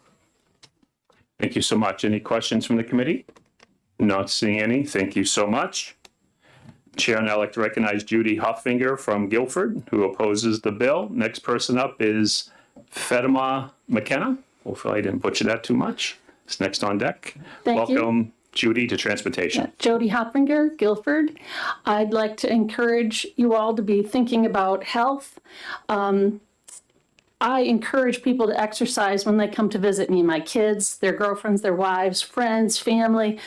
Thank you so much. Any questions from the committee? Not seeing any. Thank you so much. Chair, and I'd like to recognize Judy Hoffinger from Guilford, who opposes the bill. Next person up is Fatima McKenna. Hopefully I didn't butcher that too much. It's next on deck. Thank you. Welcome, Judy, to Transportation. Jody Hoppinger, Guilford. I'd like to encourage you all to be thinking about health. I encourage people to exercise when they come to visit me, my kids, their girlfriends, their wives, friends, family.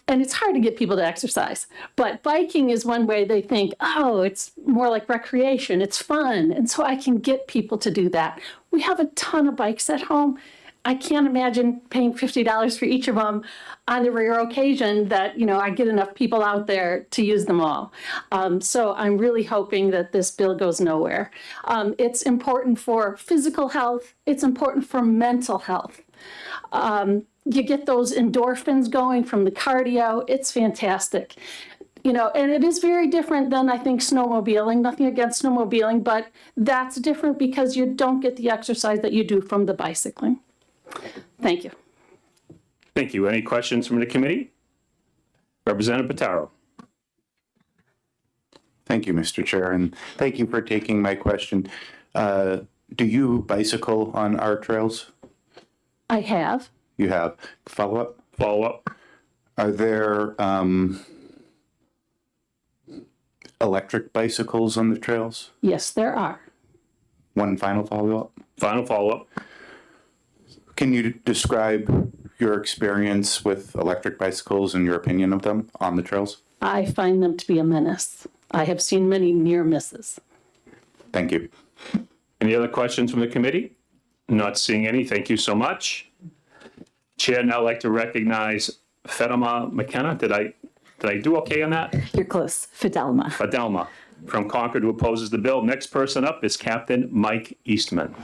And it's hard to get people to exercise. But biking is one way they think, oh, it's more like recreation, it's fun. And so I can get people to do that. We have a ton of bikes at home. I can't imagine paying $50 for each of them on the rare occasion that, I get enough people out there to use them all. So I'm really hoping that this bill goes nowhere. It's important for physical health. It's important for mental health. You get those endorphins going from the cardio. It's fantastic. And it is very different than, I think, snowmobiling. Nothing against snowmobiling, but that's different because you don't get the exercise that you do from the bicycling. Thank you. Thank you. Any questions from the committee? Representative Pataro. Thank you, Mr. Chair, and thank you for taking my question. Do you bicycle on our trails? I have. You have. Follow up? Follow up. Are there electric bicycles on the trails? Yes, there are. One final follow-up? Final follow-up. Can you describe your experience with electric bicycles and your opinion of them on the trails? I find them to be a menace. I have seen many near misses. Thank you. Any other questions from the committee? Not seeing any. Thank you so much. Chair, now I'd like to recognize Fatima McKenna. Did I do okay on that? You're close. Fidelma. Fidelma from Concord, who opposes the bill. Next person up is Captain Mike Eastman.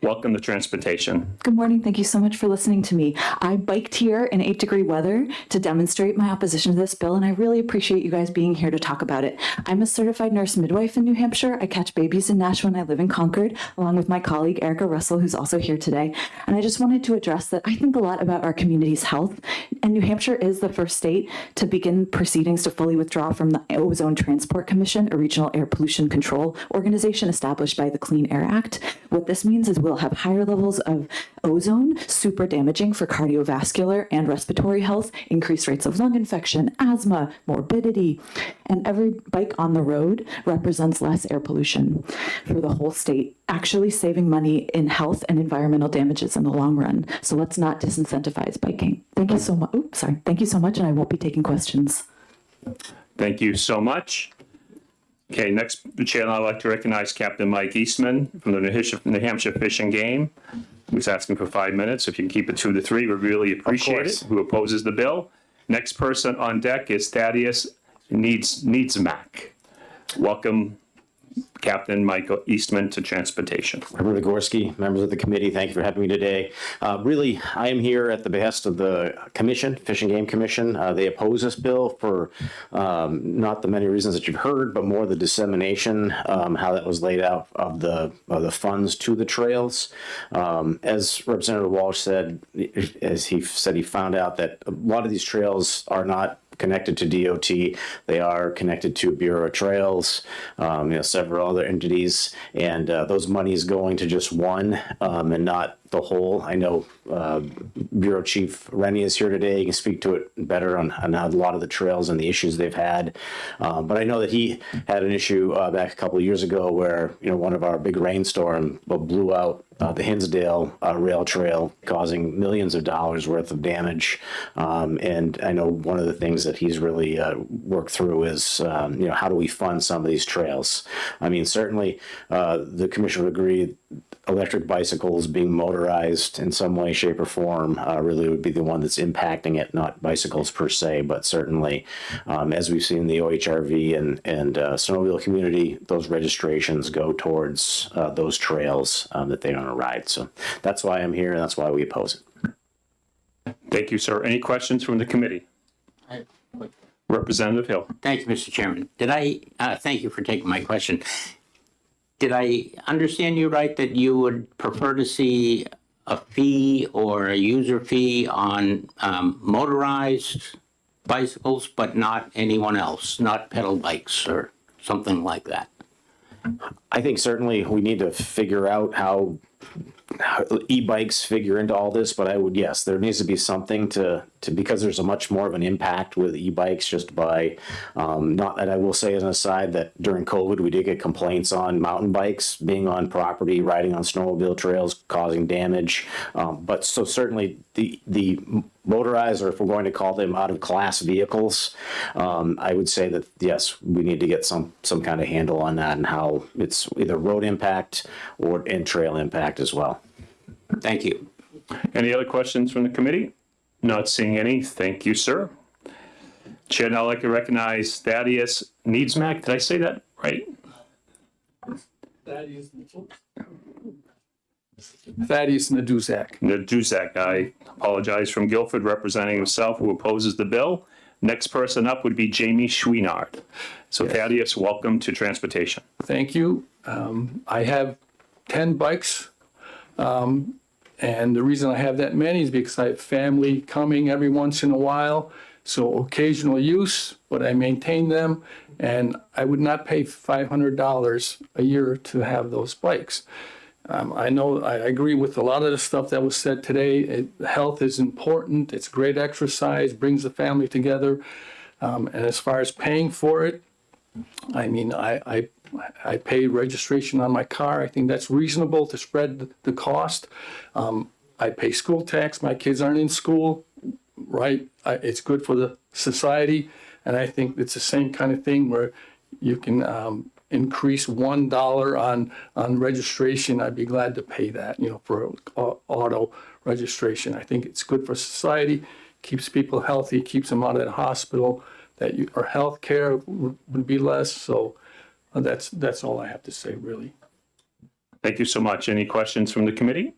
Welcome to Transportation. Good morning. Thank you so much for listening to me. I biked here in 8-degree weather to demonstrate my opposition to this bill, and I really appreciate you guys being here to talk about it. I'm a certified nurse midwife in New Hampshire. I catch babies in Nashua, and I live in Concord, along with my colleague, Erica Russell, who's also here today. And I just wanted to address that I think a lot about our community's health, and New Hampshire is the first state to begin proceedings to fully withdraw from the Ozone Transport Commission, a regional air pollution control organization established by the Clean Air Act. What this means is we'll have higher levels of ozone, super damaging for cardiovascular and respiratory health, increased rates of lung infection, asthma, morbidity, and every bike on the road represents less air pollution for the whole state, actually saving money in health and environmental damages in the long run. So let's not disincentivize biking. Thank you so much. Thank you so much, and I won't be taking questions. Thank you so much. Okay, next, Chair, I'd like to recognize Captain Mike Eastman from the New Hampshire Fish and Game, who's asking for 5 minutes. If you can keep it 2 to 3, we really appreciate it. Who opposes the bill. Next person on deck is Thaddeus Needsmack. Welcome, Captain Michael Eastman, to Transportation. Reverend Vigorski, members of the committee, thank you for having me today. Really, I am here at the behest of the Commission, Fish and Game Commission. They oppose this bill for not the many reasons that you've heard, but more the dissemination, how that was laid out of the funds to the trails. As Representative Walsh said, he found out that a lot of these trails are not connected to DOT. They are connected to Bureau of Trails, several other entities, and those monies going to just one and not the whole. I know Bureau Chief Rennie is here today. He can speak to it better on how a lot of the trails and the issues they've had. But I know that he had an issue back a couple of years ago where one of our big rainstorm blew out the Hinsdale rail trail, causing millions of dollars worth of damage. And I know one of the things that he's really worked through is, how do we fund some of these trails? I mean, certainly the commission would agree electric bicycles being motorized in some way, shape, or form really would be the one that's impacting it, not bicycles per se, but certainly as we've seen the OHRV and snowmobile community, those registrations go towards those trails that they want to ride. So that's why I'm here, and that's why we oppose it. Thank you, sir. Any questions from the committee? Representative Hill. Thank you, Mr. Chairman. Thank you for taking my question. Did I understand you right that you would prefer to see a fee or a user fee on motorized bicycles, but not anyone else, not pedal bikes or something like that? I think certainly we need to figure out how e-bikes figure into all this, but yes, there needs to be something to because there's a much more of an impact with e-bikes just by, not that I will say as an aside that during COVID, we did get complaints on mountain bikes being on property, riding on snowmobile trails, causing damage. But so certainly the motorized, or if we're going to call them out of class vehicles, I would say that, yes, we need to get some kind of handle on that and how it's either road impact and trail impact as well. Thank you. Any other questions from the committee? Not seeing any. Thank you, sir. Chair, now I'd like to recognize Thaddeus Needsmack. Did I say that right? Thaddeus Naduzak. Naduzak, I apologize, from Guilford, representing himself, who opposes the bill. Next person up would be Jamie Chouinard. So Thaddeus, welcome to transportation. Thank you. I have 10 bikes. And the reason I have that many is because I have family coming every once in a while. So occasional use, but I maintain them. And I would not pay $500 a year to have those bikes. I know I agree with a lot of the stuff that was said today. Health is important. It's great exercise, brings the family together. And as far as paying for it, I mean, I pay registration on my car. I think that's reasonable to spread the cost. I pay school tax. My kids aren't in school, right? It's good for the society. And I think it's the same kind of thing where you can increase $1 on registration. I'd be glad to pay that, for auto registration. I think it's good for society, keeps people healthy, keeps them out of the hospital, or health care would be less. So that's all I have to say, really. Thank you so much. Any questions from the committee?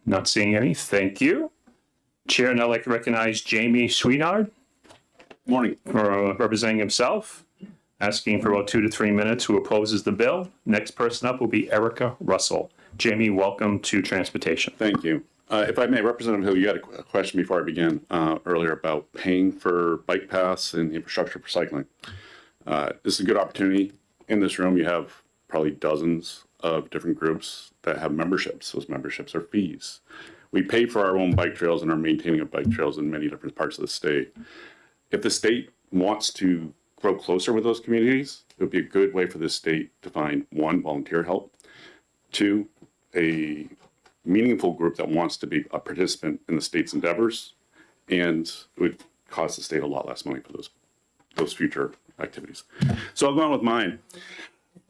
Not seeing any. Thank you. Chair, now I'd like to recognize Jamie Chouinard. Morning. For representing himself, asking for about 2 to 3 minutes, who opposes the bill. Next person up will be Erica Russell. Jamie, welcome to transportation. Thank you. If I may, Representative Hill, you had a question before I began earlier about paying for bike paths and infrastructure for cycling. This is a good opportunity. In this room, you have probably dozens of different groups that have memberships. Those memberships are fees. We pay for our own bike trails and are maintaining of bike trails in many different parts of the state. If the state wants to grow closer with those communities, it would be a good way for the state to find, 1, volunteer help, 2, a meaningful group that wants to be a participant in the state's endeavors, and it would cost the state a lot less money for those future activities. So I'll go on with mine.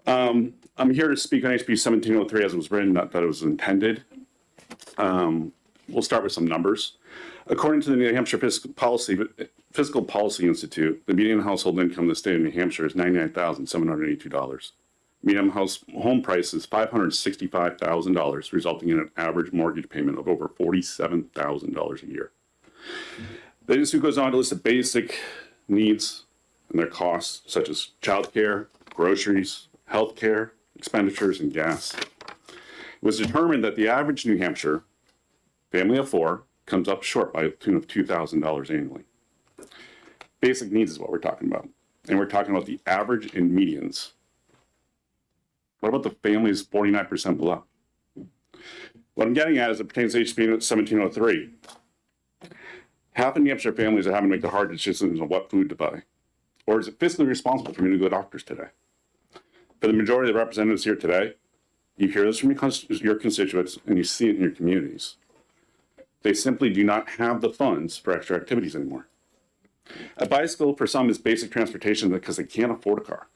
I'm here to speak on HB 1703 as it was written, not that it was intended. We'll start with some numbers. According to the New Hampshire Fiscal Policy Institute, the median household income in the state of New Hampshire is $99,782. Median home price is $565,000, resulting in an average mortgage payment of over $47,000 a year. The institute goes on to list the basic needs and their costs, such as childcare, groceries, healthcare, expenditures, and gas. It was determined that the average New Hampshire family of 4 comes up short by a tune of $2,000 annually. Basic needs is what we're talking about. And we're talking about the average and medians. What about the families 49% below? What I'm getting at is it pertains to HB 1703. Half of New Hampshire families are having to make the hard decisions on what food to buy. Or is it fiscally responsible for me to go to doctors today? For the majority of the representatives here today, you hear this from your constituents and you see it in your communities. They simply do not have the funds for extra activities anymore. A bicycle for some is basic transportation because they can't afford a car.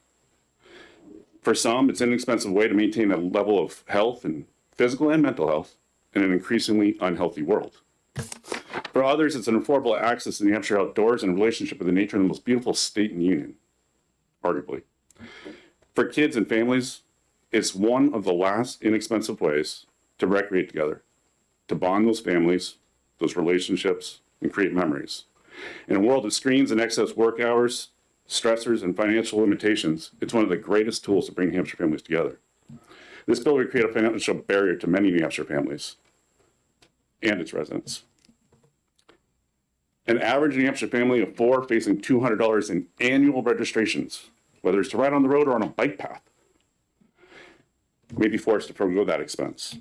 For some, it's an inexpensive way to maintain a level of health, and physical and mental health, in an increasingly unhealthy world. For others, it's an affordable access to New Hampshire outdoors and a relationship with the nature of the most beautiful state in the union, arguably. For kids and families, it's one of the last inexpensive ways to recreate together, to bond those families, those relationships, and create memories. In a world of screens and excess work hours, stressors, and financial limitations, it's one of the greatest tools to bring New Hampshire families together. This bill would create a financial barrier to many New Hampshire families. and its residents. An average New Hampshire family of 4 facing $200 in annual registrations, whether it's to ride on the road or on a bike path, may be forced to forego that expense.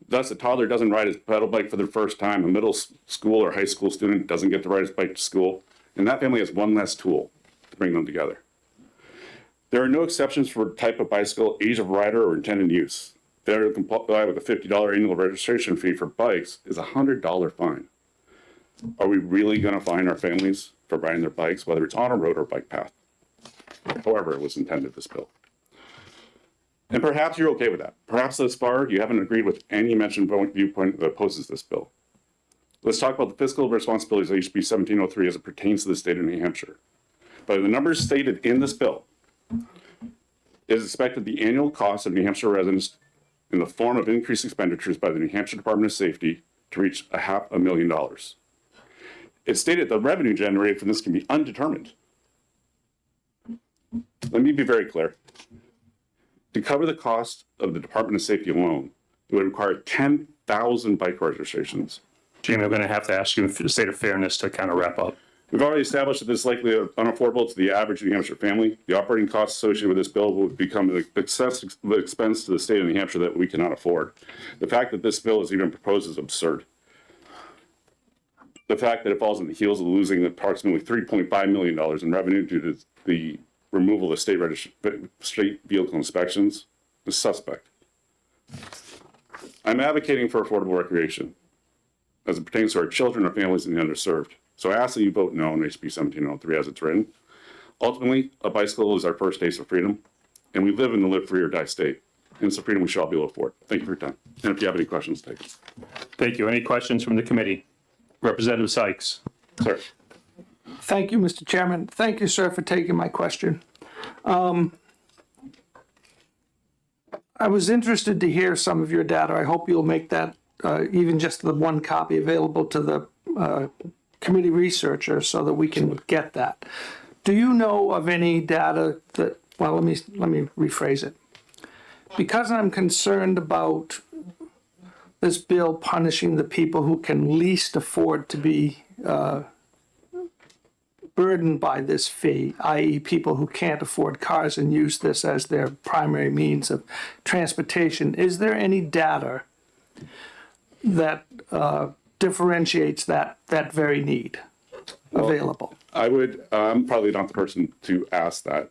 Thus, a toddler doesn't ride his pedal bike for the first time, a middle school or high school student doesn't get to ride his bike to school, and that family has one less tool to bring them together. There are no exceptions for type of bicycle, age of rider, or intended use. Failure to comply with a $50 annual registration fee for bikes is a $100 fine. Are we really going to fine our families for riding their bikes, whether it's on a road or bike path? However it was intended, this bill. And perhaps you're okay with that. Perhaps thus far you haven't agreed with any mentioned viewpoint that opposes this bill. Let's talk about the fiscal responsibilities of HB 1703 as it pertains to the state of New Hampshire. By the numbers stated in this bill, it is expected the annual cost of New Hampshire residents in the form of increased expenditures by the New Hampshire Department of Safety to reach $500,000. It's stated the revenue generated from this can be undetermined. Let me be very clear. To cover the cost of the Department of Safety alone, it would require 10,000 bike registrations. Jamie, I'm going to have to ask you for the state of fairness to kind of wrap up. We've already established that this is likely unaffordable to the average New Hampshire family. The operating costs associated with this bill will become an excessive expense to the state of New Hampshire that we cannot afford. The fact that this bill is even proposed is absurd. The fact that it falls on the heels of losing approximately $3.5 million in revenue due to the removal of state vehicle inspections is suspect. I'm advocating for affordable recreation as it pertains to our children or families in the underserved. So I ask that you vote no on HB 1703 as it's written. Ultimately, a bicycle is our first taste of freedom, and we live in the live free or die state. And it's a freedom we should all be able to afford. Thank you for your time. And if you have any questions, take them. Thank you. Any questions from the committee? Representative Sykes. Sir. Thank you, Mr. Chairman. Thank you, sir, for taking my question. I was interested to hear some of your data. I hope you'll make that, even just the one copy, available to the committee researcher so that we can get that. Do you know of any data that, well, let me rephrase it. Because I'm concerned about this bill punishing the people who can least afford to be burdened by this fee, i.e. people who can't afford cars and use this as their primary means of transportation, is there any data that differentiates that very need available? I'm probably not the person to ask that.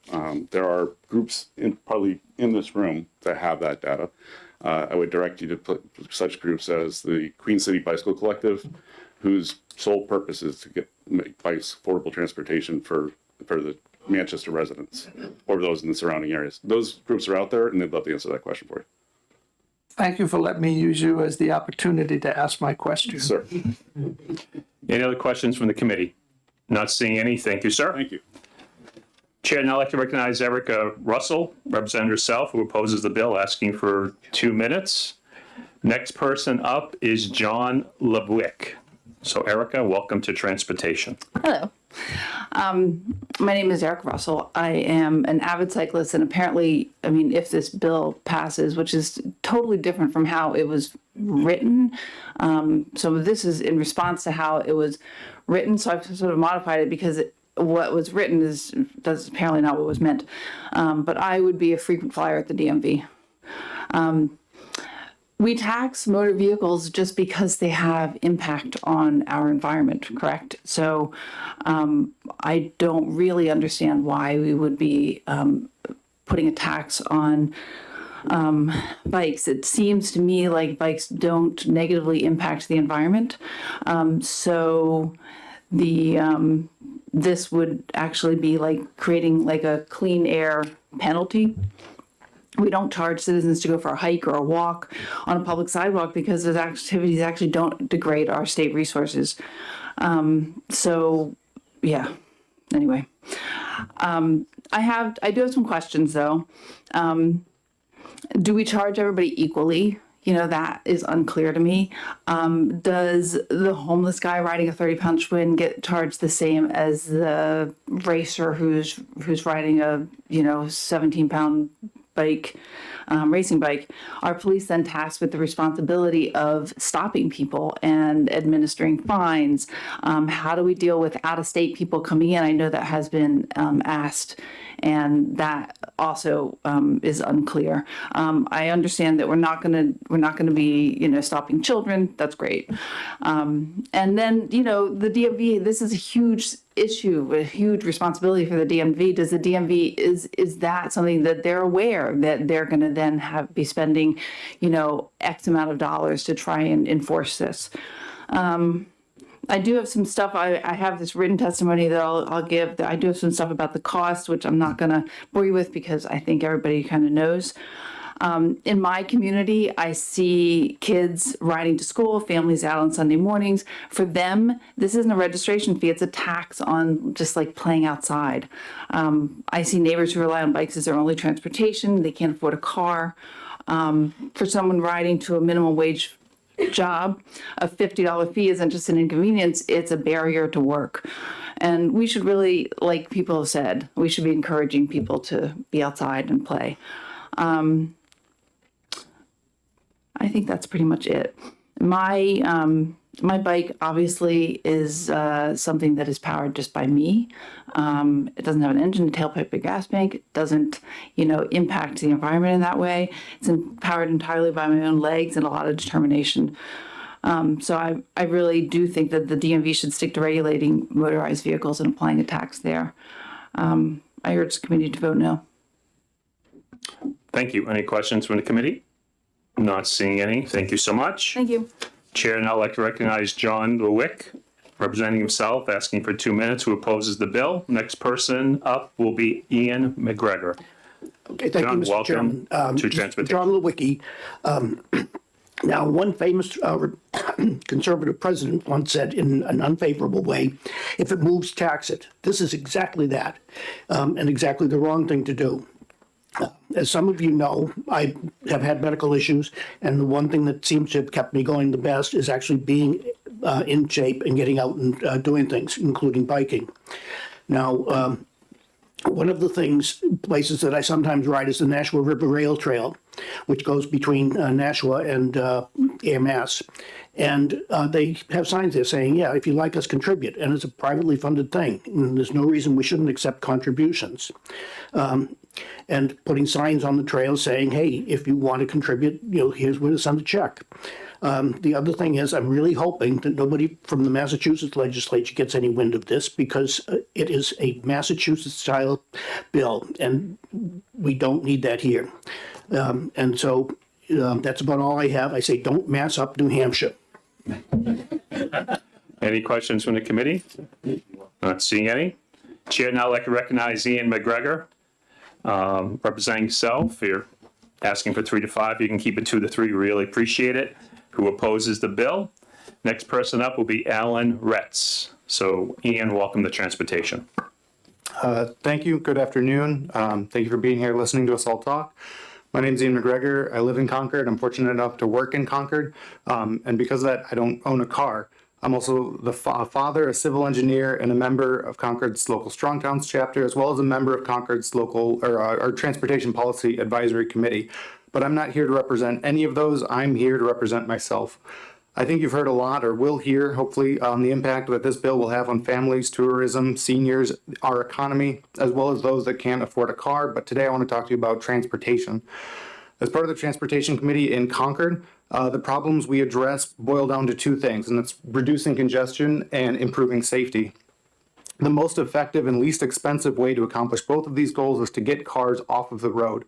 There are groups probably in this room that have that data. I would direct you to put such groups as the Queen City Bicycle Collective, whose sole purpose is to make bikes affordable transportation for the Manchester residents or those in the surrounding areas. Those groups are out there, and they'd love to answer that question for you. Thank you for letting me use you as the opportunity to ask my question. Sir. Any other questions from the committee? Not seeing any. Thank you, sir. Thank you. Chair, now I'd like to recognize Erica Russell, representative herself, who opposes the bill, asking for 2 minutes. Next person up is John Lebwick. So Erica, welcome to Transportation. Hello. My name is Eric Russell. I am an avid cyclist, and apparently, I mean, if this bill passes, which is totally different from how it was written, so this is in response to how it was written, so I've sort of modified it because what was written that's apparently not what was meant. But I would be a frequent flyer at the DMV. We tax motor vehicles just because they have impact on our environment, correct? So I don't really understand why we would be putting a tax on bikes. It seems to me like bikes don't negatively impact the environment. So this would actually be like creating like a clean air penalty. We don't charge citizens to go for a hike or a walk on a public sidewalk because those activities actually don't degrade our state resources. So, yeah. Anyway, I do have some questions though. Do we charge everybody equally? You know, that is unclear to me. Does the homeless guy riding a 30-pound Schwinn get charged the same as the racer who's riding a 17-pound bike, racing bike, are police then tasked with the responsibility of stopping people and administering fines? How do we deal with out-of-state people coming in? I know that has been asked, and that also is unclear. I understand that we're not going to be, stopping children. That's great. And then, the DMV. This is a huge issue, a huge responsibility for the DMV. Does the DMV is that something that they're aware that they're going to then be spending, X amount of dollars to try and enforce this? I do have some stuff. I have this written testimony that I'll give. I do have some stuff about the cost, which I'm not going to bore you with because I think everybody kind of knows. In my community, I see kids riding to school, families out on Sunday mornings. For them, this isn't a registration fee. It's a tax on just like playing outside. I see neighbors who rely on bikes as their only transportation. They can't afford a car. For someone riding to a minimum wage job, a $50 fee isn't just an inconvenience, it's a barrier to work. And we should really, like people have said, we should be encouraging people to be outside and play. I think that's pretty much it. My bike obviously is something that is powered just by me. It doesn't have an engine, a tailpipe, a gas tank. It doesn't, impact the environment in that way. It's powered entirely by my own legs and a lot of determination. So I really do think that the DMV should stick to regulating motorized vehicles and applying a tax there. I urge the committee to vote no. Thank you. Any questions from the committee? Not seeing any. Thank you so much. Thank you. Chair, now I'd like to recognize John Lewick, representing himself, asking for 2 minutes, who opposes the bill. Next person up will be Ian McGregor. Okay, thank John, you, Mr. welcome Chairman. to Transportation. John Lewicki. Now, one famous conservative president once said in an unfavorable way, if it moves, tax it. This is exactly that, and exactly the wrong thing to do. As some of you know, I have had medical issues, and the one thing that seems to have kept me going the best is actually being in shape and getting out and doing things, including biking. Now, one of the places that I sometimes ride is the Nashua River Rail Trail, which goes between Nashua and AMS. And they have signs there saying, yeah, if you like us, contribute. And it's a privately funded thing. And there's no reason we shouldn't accept contributions. And putting signs on the trail saying, hey, if you want to contribute, here's where to send a check. The other thing is, I'm really hoping that nobody from the Massachusetts legislature gets any wind of this, because it is a Massachusetts-style bill, and we don't need that here. And so that's about all I have. I say, don't mass up New Hampshire. Any questions from the committee? Not seeing any. Chair, now I'd like to recognize Ian McGregor, representing himself. You're asking for 3 to 5. You can keep it 2 to 3. Really appreciate it. Who opposes the bill? Next person up will be Alan Retz. So, Ian, welcome to Transportation. Thank you. Good afternoon. Thank you for being here, listening to us all talk. My name is Ian McGregor. I live in Concord. I'm fortunate enough to work in Concord. And because of that, I don't own a car. I'm also the father, a civil engineer, and a member of Concord's local Strong Towns chapter, as well as a member of Concord's local our Transportation Policy Advisory Committee. But I'm not here to represent any of those. I'm here to represent myself. I think you've heard a lot, or will hear, hopefully, on the impact that this bill will have on families, tourism, seniors, our economy, as well as those that can't afford a car. But today I want to talk to you about transportation. As part of the Transportation Committee in Concord, the problems we address boil down to 2 things, and that's reducing congestion and improving safety. The most effective and least expensive way to accomplish both of these goals is to get cars off of the road.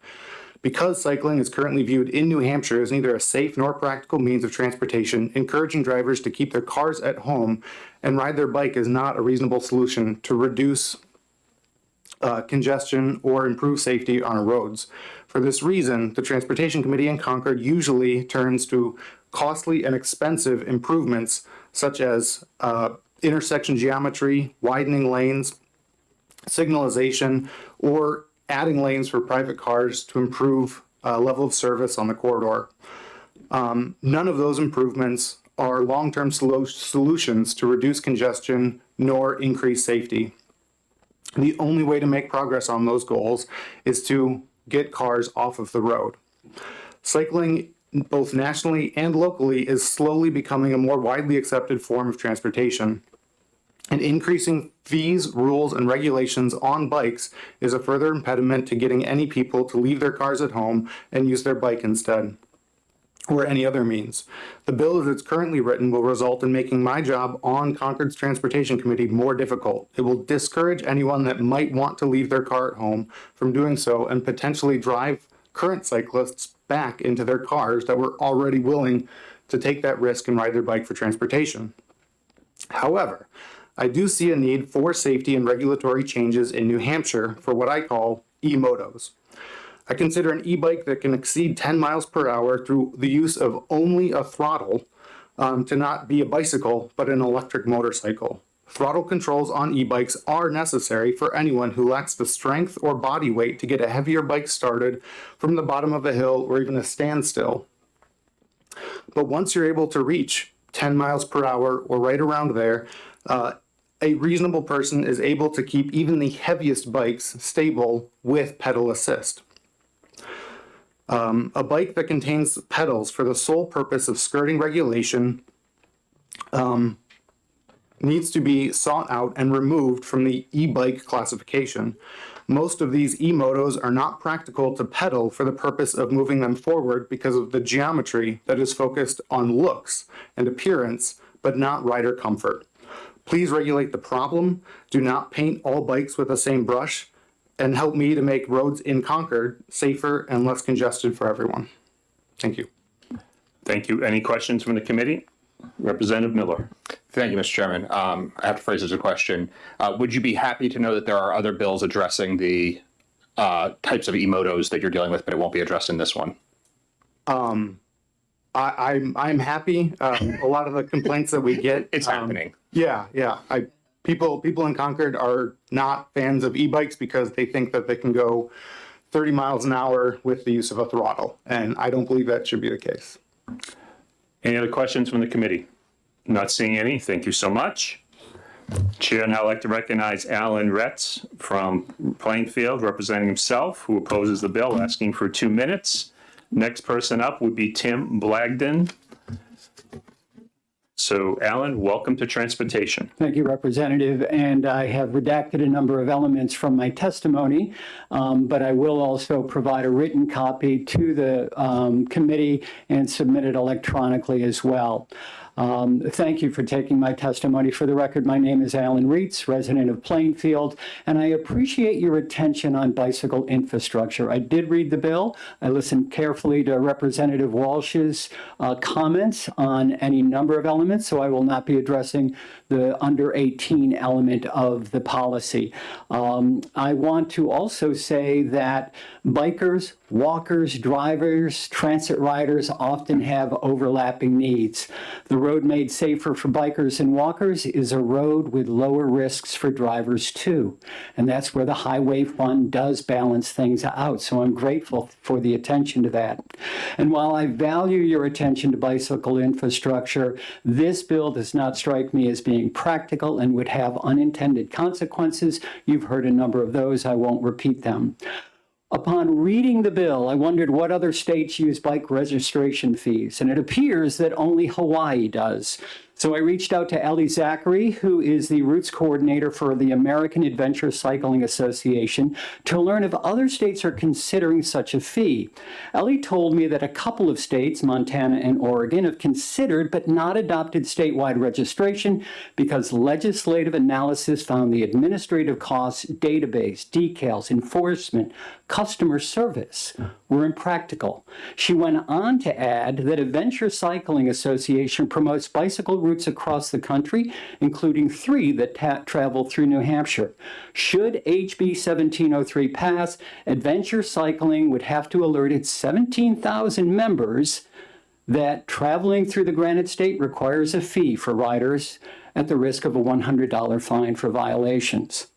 Because cycling is currently viewed in New Hampshire as neither a safe nor practical means of transportation, encouraging drivers to keep their cars at home and ride their bike is not a reasonable solution to reduce congestion or improve safety on our roads. For this reason, the Transportation Committee in Concord usually turns to costly and expensive improvements such as intersection geometry, widening lanes, signalization, or adding lanes for private cars to improve level of service on the corridor. None of those improvements are long-term solutions to reduce congestion nor increase safety. The only way to make progress on those goals is to get cars off of the road. Cycling, both nationally and locally, is slowly becoming a more widely accepted form of transportation. And increasing fees, rules, and regulations on bikes is a further impediment to getting any people to leave their cars at home and use their bike instead, or any other means. The bill as it's currently written will result in making my job on Concord's Transportation Committee more difficult. It will discourage anyone that might want to leave their car at home from doing so and potentially drive current cyclists back into their cars that were already willing to take that risk and ride their bike for transportation. However, I do see a need for safety and regulatory changes in New Hampshire for what I call e-motos. I consider an e-bike that can exceed 10 miles per hour through the use of only a throttle to not be a bicycle, but an electric motorcycle. Throttle controls on e-bikes are necessary for anyone who lacks the strength or body weight to get a heavier bike started from the bottom of a hill or even a standstill. But once you're able to reach 10 miles per hour or right around there, a reasonable person is able to keep even the heaviest bikes stable with pedal assist. A bike that contains pedals for the sole purpose of skirting regulation needs to be sought out and removed from the e-bike classification. Most of these e-motos are not practical to pedal for the purpose of moving them forward because of the geometry that is focused on looks and appearance, but not rider comfort. Please regulate the problem. Do not paint all bikes with the same brush, and help me to make roads in Concord safer and less congested for everyone. Thank you. Thank you. Any questions from the committee? Representative Miller. Thank you, Mr. Chairman. I have to phrase this as a question. Would you be happy to know that there are other bills addressing the types of e-motos that you're dealing with, but it won't be addressed in this one? I'm happy. A lot of the complaints that we get, it's happening. Yeah. People in Concord are not fans of e-bikes because they think that they can go 30 miles an hour with the use of a throttle, and I don't believe that should be the case. Any other questions from the committee? Not seeing any. Thank you so much. Chair, now I'd like to recognize Alan Retz from Plainfield, representing himself, who opposes the bill, asking for 2 minutes. Next person up would be Tim Blagden. So, Alan, welcome to Transportation. Thank you, Representative. And I have redacted a number of elements from my testimony, but I will also provide a written copy to the committee and submit it electronically as well. Thank you for taking my testimony. For the record, my name is Alan Reitz, resident of Plainfield, and I appreciate your attention on bicycle infrastructure. I did read the bill. I listened carefully to Representative Walsh's comments on any number of elements, so I will not be addressing the under 18 element of the policy. I want to also say that bikers, walkers, drivers, transit riders often have overlapping needs. The road made safer for bikers and walkers is a road with lower risks for drivers too. And that's where the Highway Fund does balance things out. So I'm grateful for the attention to that. And while I value your attention to bicycle infrastructure, this bill does not strike me as being practical and would have unintended consequences. You've heard a number of those. I won't repeat them. Upon reading the bill, I wondered what other states use bike registration fees, and it appears that only Hawaii does. So I reached out to Ellie Zachary, who is the routes coordinator for the American Adventure Cycling Association, to learn if other states are considering such a fee. Ellie told me that a couple of states, Montana and Oregon, have considered but not adopted statewide registration because legislative analysis found the administrative costs, database, decals, enforcement, customer service were impractical. She went on to add that Adventure Cycling Association promotes bicycle routes across the country, including 3 that travel through New Hampshire. Should HB 1703 pass, Adventure Cycling would have to alert its 17,000 members that traveling through the Granite State requires a fee for riders at the risk of a $100 fine for violations.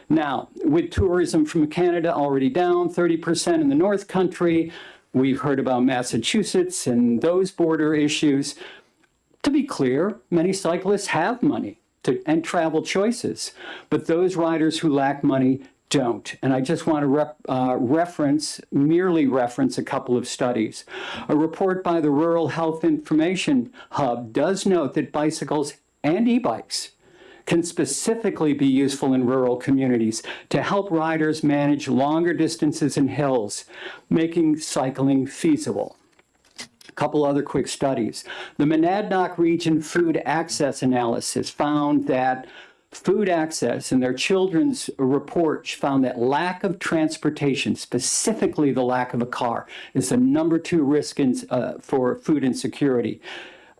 Now, with tourism from Canada already down 30% in the North Country, we've heard about Massachusetts and those border issues. To be clear, many cyclists have money and travel choices, but those riders who lack money don't. And I just want to merely reference a couple of studies. A report by the Rural Health Information Hub does note that bicycles and e-bikes can specifically be useful in rural communities to help riders manage longer distances in hills, making cycling feasible. A couple other quick studies. The Monadnock Region Food Access Analysis found that food access in their children's report found that lack of transportation, specifically the lack of a car, is the #2 risk for food insecurity.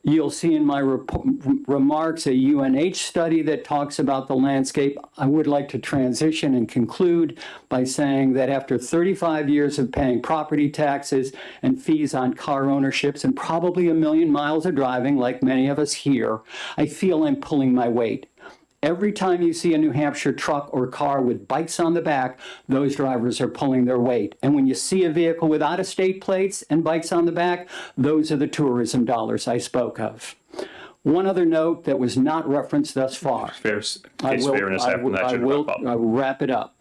You'll see in my remarks a UNH study that talks about the landscape. I would like to transition and conclude by saying that after 35 years of paying property taxes and fees on car ownerships and probably 1 million miles of driving, like many of us here, I feel I'm pulling my weight. Every time you see a New Hampshire truck or car with bikes on the back, those drivers are pulling their weight. And when you see a vehicle with out-of-state plates and bikes on the back, those are the tourism dollars I spoke of. One other note that was not referenced thus far. I will wrap it up.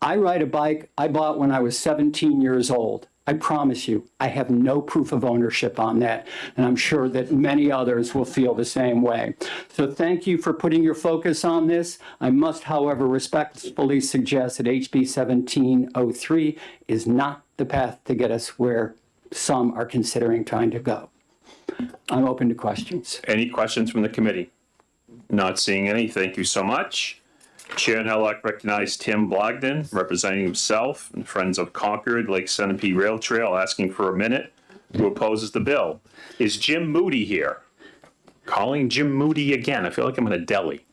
I ride a bike I bought when I was 17 years old. I promise you, I have no proof of ownership on that, and I'm sure that many others will feel the same way. So thank you for putting your focus on this. I must, however, respectfully suggest that HB 1703 is not the path to get us where some are considering trying to go. I'm open to questions. Any questions from the committee? Not seeing any. Thank you so much. Chair and I'd recognize Tim Blogden, representing himself and Friends of Concord Lake Centipede Rail Trail, asking for a minute, who opposes the bill. Is Jim Moody here? Calling Jim Moody again. I feel like I'm in a deli.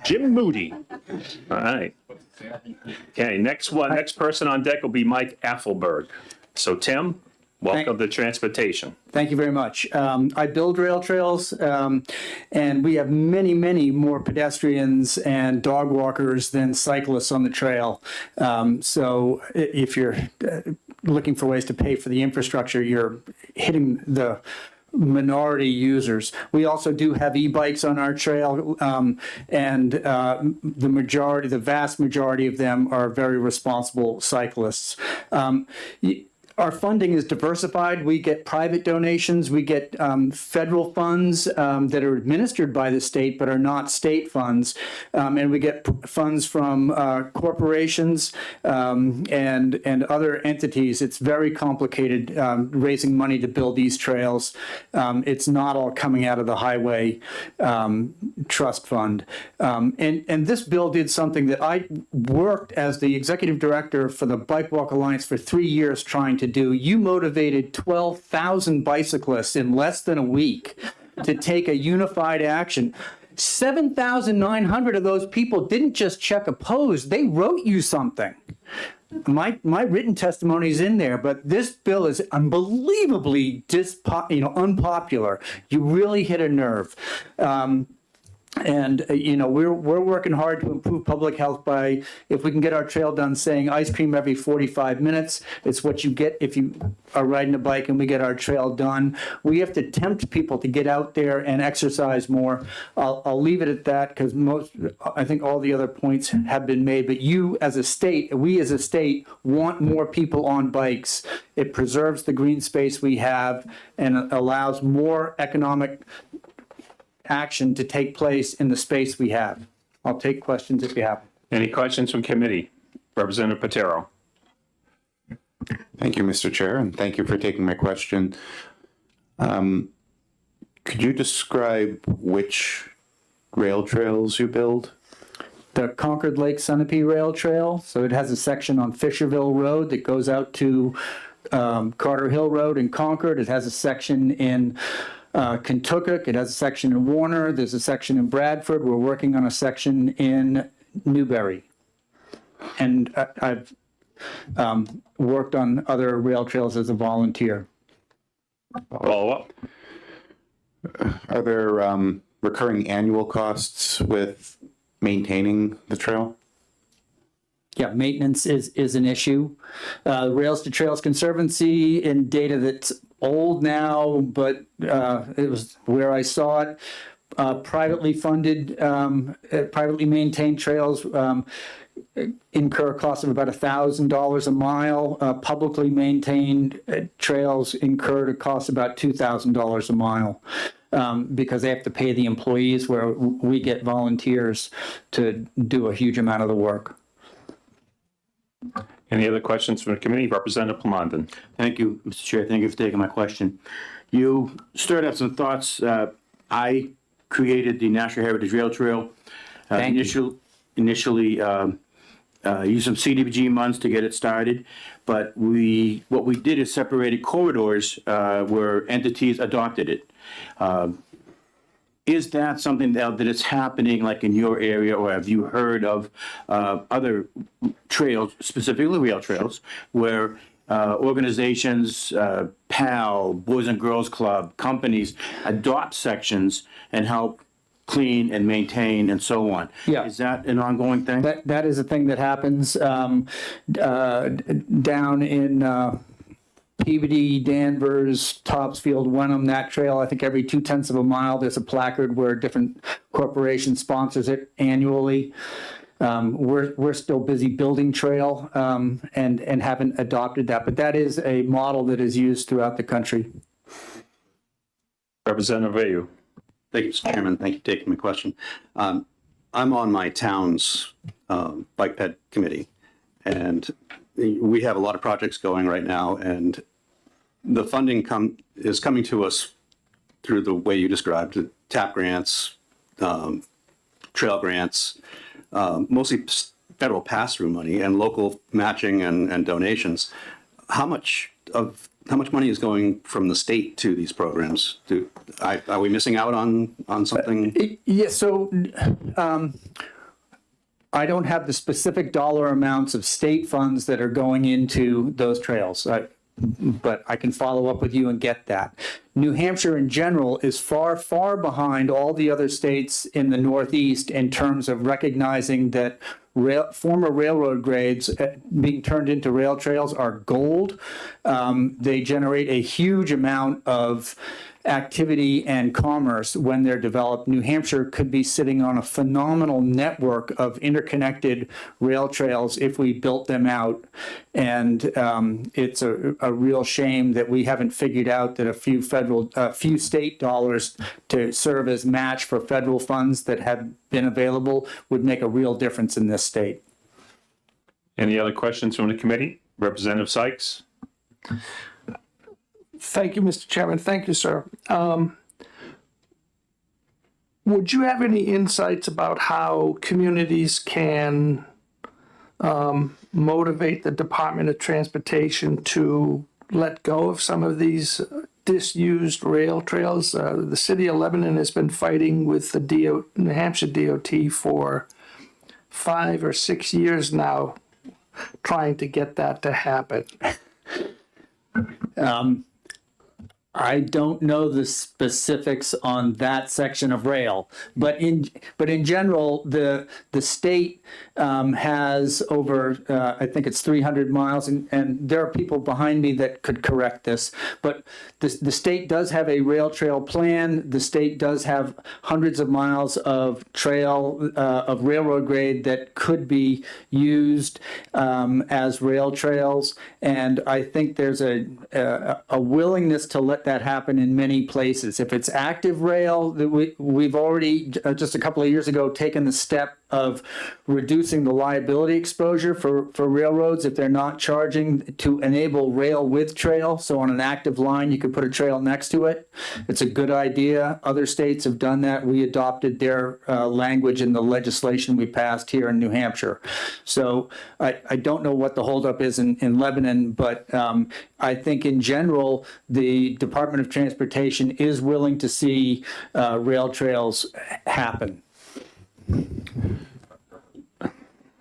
Jim Moody. All right. Okay, next person on deck will be Mike Affelberg. So Tim, welcome to transportation. Thank you very much. I build rail trails, and we have many, many more pedestrians and dog walkers than cyclists on the trail. So if you're looking for ways to pay for the infrastructure, you're hitting the minority users. We also do have e-bikes on our trail, and the vast majority of them are very responsible cyclists. Our funding is diversified. We get private donations. We get federal funds that are administered by the state but are not state funds. And we get funds from corporations and other entities. It's very complicated raising money to build these trails. It's not all coming out of the Highway Trust Fund. And this bill did something that I worked as the executive director for the Bike Walk Alliance for 3 years trying to do. You motivated 12,000 bicyclists in less than a week to take a unified action. 7,900 of those people didn't just check oppose, they wrote you something. My written testimony is in there, but this bill is unbelievably unpopular. You really hit a nerve. And we're working hard to improve public health by, if we can get our trail done, saying ice cream every 45 minutes. It's what you get if you are riding a bike and we get our trail done. We have to tempt people to get out there and exercise more. I'll leave it at that because I think all the other points have been made. But we as a state want more people on bikes. It preserves the green space we have and allows more economic action to take place in the space we have. I'll take questions if you have. Any questions from committee? Representative Patero. Thank you, Mr. Chair, and thank you for taking my question. Could you describe which rail trails you build? The Concord Lake Centipede Rail Trail. So it has a section on Fisherville Road that goes out to Carter Hill Road in Concord. It has a section in Kentucky. It has a section in Warner. There's a section in Bradford. We're working on a section in Newbury. And I've worked on other rail trails as a volunteer. Follow up. Are there recurring annual costs with maintaining the trail? Yeah, maintenance is an issue. Rails to Trails Conservancy, in data that's old now, but it was where I saw it. Privately funded, privately maintained trails incur costs of about $1,000 a mile. Publicly maintained trails incur a cost about $2,000 a mile. Because they have to pay the employees, where we get volunteers to do a huge amount of the work. Any other questions from the committee? Representative Plamondon. Thank you, Mr. Chair. Thank you for taking my question. You stirred up some thoughts. I created the National Heritage Rail Trail. Initially, used some CDBG funds to get it started, but what we did is separated corridors where entities adopted it. Is that something that is happening like in your area, or have you heard of other trails, specifically rail trails, where organizations, PAL, Boys and Girls Club, companies adopt sections and help clean and maintain and so on? Yeah. Is that an ongoing thing? That is a thing that happens down in Peabody, Danvers, Topsfield, Wenham, that trail. I think every 0.2 of a mile, there's a placard where a different corporation sponsors it annually. We're still busy building trail and haven't adopted that, but that is a model that is used throughout the country. Representative Ayu. Thank you, Mr. Chairman. Thank you for taking my question. I'm on my town's bike ped committee, and we have a lot of projects going right now, and the funding is coming to us through the way you described it, TAP grants, trail grants, mostly federal pass-through money and local matching and donations. How much money is going from the state to these programs? Are we missing out on something? Yes. So I don't have the specific dollar amounts of state funds that are going into those trails, but I can follow up with you and get that. New Hampshire in general is far, far behind all the other states in the Northeast in terms of recognizing that former railroad grades being turned into rail trails are gold. They generate a huge amount of activity and commerce when they're developed. New Hampshire could be sitting on a phenomenal network of interconnected rail trails if we built them out. And it's a real shame that we haven't figured out that a few state dollars to serve as match for federal funds that have been available would make a real difference in this state. Any other questions from the committee? Representative Sykes. Thank you, Mr. Chairman. Thank you, sir. Would you have any insights about how communities can motivate the Department of Transportation to let go of some of these disused rail trails? The city of Lebanon has been fighting with the New Hampshire DOT for 5 or 6 years now, trying to get that to happen. I don't know the specifics on that section of rail, but in general, the state has over I think it's 300 miles, and there are people behind me that could correct this. But the state does have a rail trail plan. The state does have hundreds of miles of trail of railroad grade that could be used as rail trails, and I think there's a willingness to let that happen in many places. If it's active rail, we've already just a couple of years ago taken the step of reducing the liability exposure for railroads if they're not charging, to enable rail with trail. So on an active line, you could put a trail next to it. It's a good idea. Other states have done that. We adopted their language in the legislation we passed here in New Hampshire. So I don't know what the holdup is in Lebanon, but I think in general, the Department of Transportation is willing to see rail trails happen.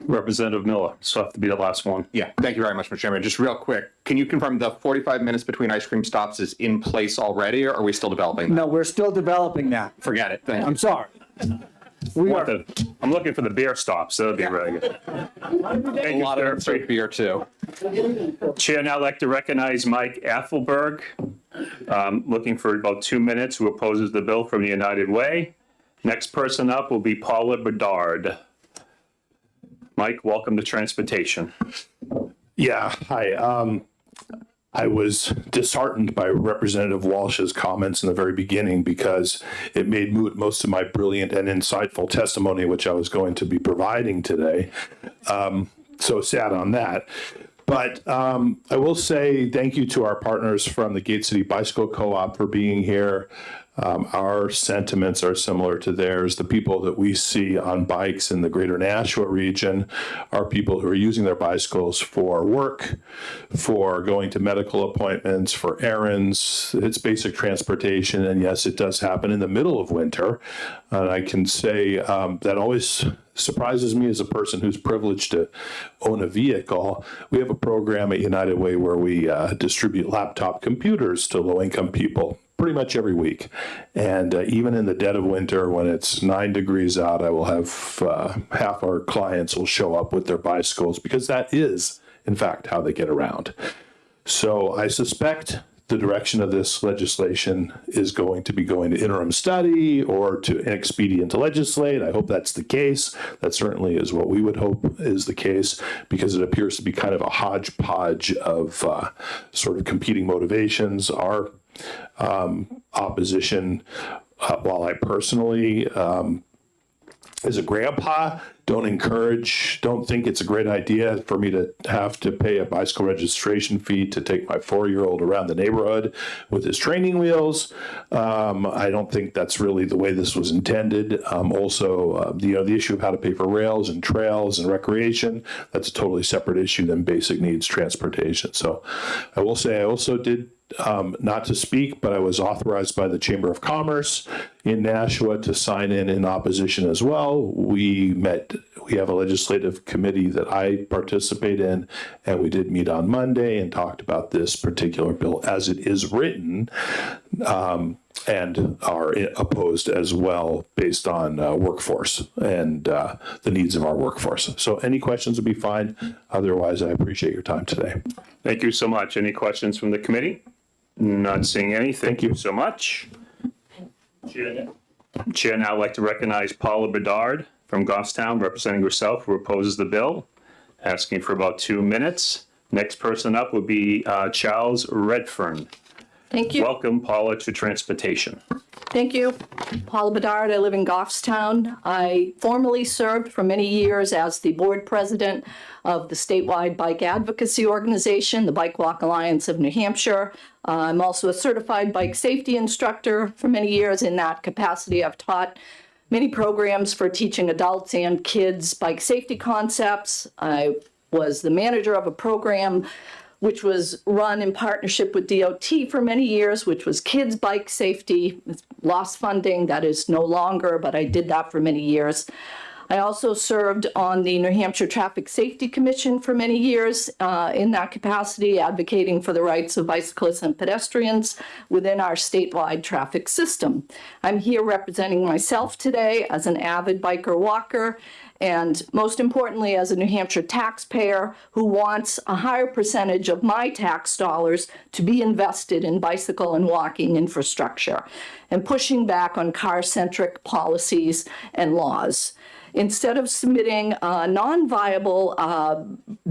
Representative Miller, this will have to be the last one. Yeah, thank you very much, Mr. Chairman. Just real quick, can you confirm the 45 minutes between ice cream stops is in place already, or are we still developing that? No, we're still developing that. Forget it. Thank you. I'm sorry. I'm looking for the beer stops. That would be really good. A lot of straight beer, too. Chair, now I'd like to recognize Mike Athelberg, looking for about 2 minutes, who opposes the bill from the United Way. Next person up will be Paula Bedard. Mike, welcome to transportation. Yeah, hi. I was disheartened by Representative Walsh's comments in the very beginning because it made moot most of my brilliant and insightful testimony, which I was going to be providing today. So sad on that. But I will say thank you to our partners from the Gate City Bicycle Co-op for being here. Our sentiments are similar to theirs. The people that we see on bikes in the greater Nashua region are people who are using their bicycles for work, for going to medical appointments, for errands. It's basic transportation. And yes, it does happen in the middle of winter. And I can say that always surprises me as a person who's privileged to own a vehicle. We have a program at United Way where we distribute laptop computers to low-income people pretty much every week. And even in the dead of winter, when it's 9 degrees out, I will have half our clients will show up with their bicycles because that is, in fact, how they get around. So I suspect the direction of this legislation is going to be going to interim study or to inexpedient to legislate. I hope that's the case. That certainly is what we would hope is the case, because it appears to be kind of a hodgepodge of sort of competing motivations. Our opposition, while I personally, as a grandpa, don't think it's a great idea for me to have to pay a bicycle registration fee to take my 4-year-old around the neighborhood with his training wheels. I don't think that's really the way this was intended. Also, the issue of how to pay for rails and trails and recreation, that's a totally separate issue than basic needs transportation. So I will say I also did not to speak, but I was authorized by the Chamber of Commerce in Nashua to sign in opposition as well. We have a legislative committee that I participate in, and we did meet on Monday and talked about this particular bill as it is written, and are opposed as well based on workforce and the needs of our workforce. So any questions would be fine. Otherwise, I appreciate your time today. Thank you so much. Any questions from the committee? Not seeing any. Thank you so much. Chair now would like to recognize Paula Bedard from Goffstown, representing herself, who opposes the bill, asking for about 2 minutes. Next person up would be Charles Redfern. Thank you. Welcome, Paula, to transportation. Thank you. Paula Bedard, I live in Goffstown. I formerly served for many years as the board president of the statewide bike advocacy organization, the Bike Walk Alliance of New Hampshire. I'm also a certified bike safety instructor for many years. In that capacity, I've taught many programs for teaching adults and kids bike safety concepts. I was the manager of a program which was run in partnership with DOT for many years, which was kids bike safety. It's lost funding, that is no longer, but I did that for many years. I also served on the New Hampshire Traffic Safety Commission for many years in that capacity, advocating for the rights of bicyclists and pedestrians within our statewide traffic system. I'm here representing myself today as an avid biker walker, and most importantly, as a New Hampshire taxpayer who wants a higher percentage of my tax dollars to be invested in bicycle and walking infrastructure, and pushing back on car-centric policies and laws. Instead of submitting a non-viable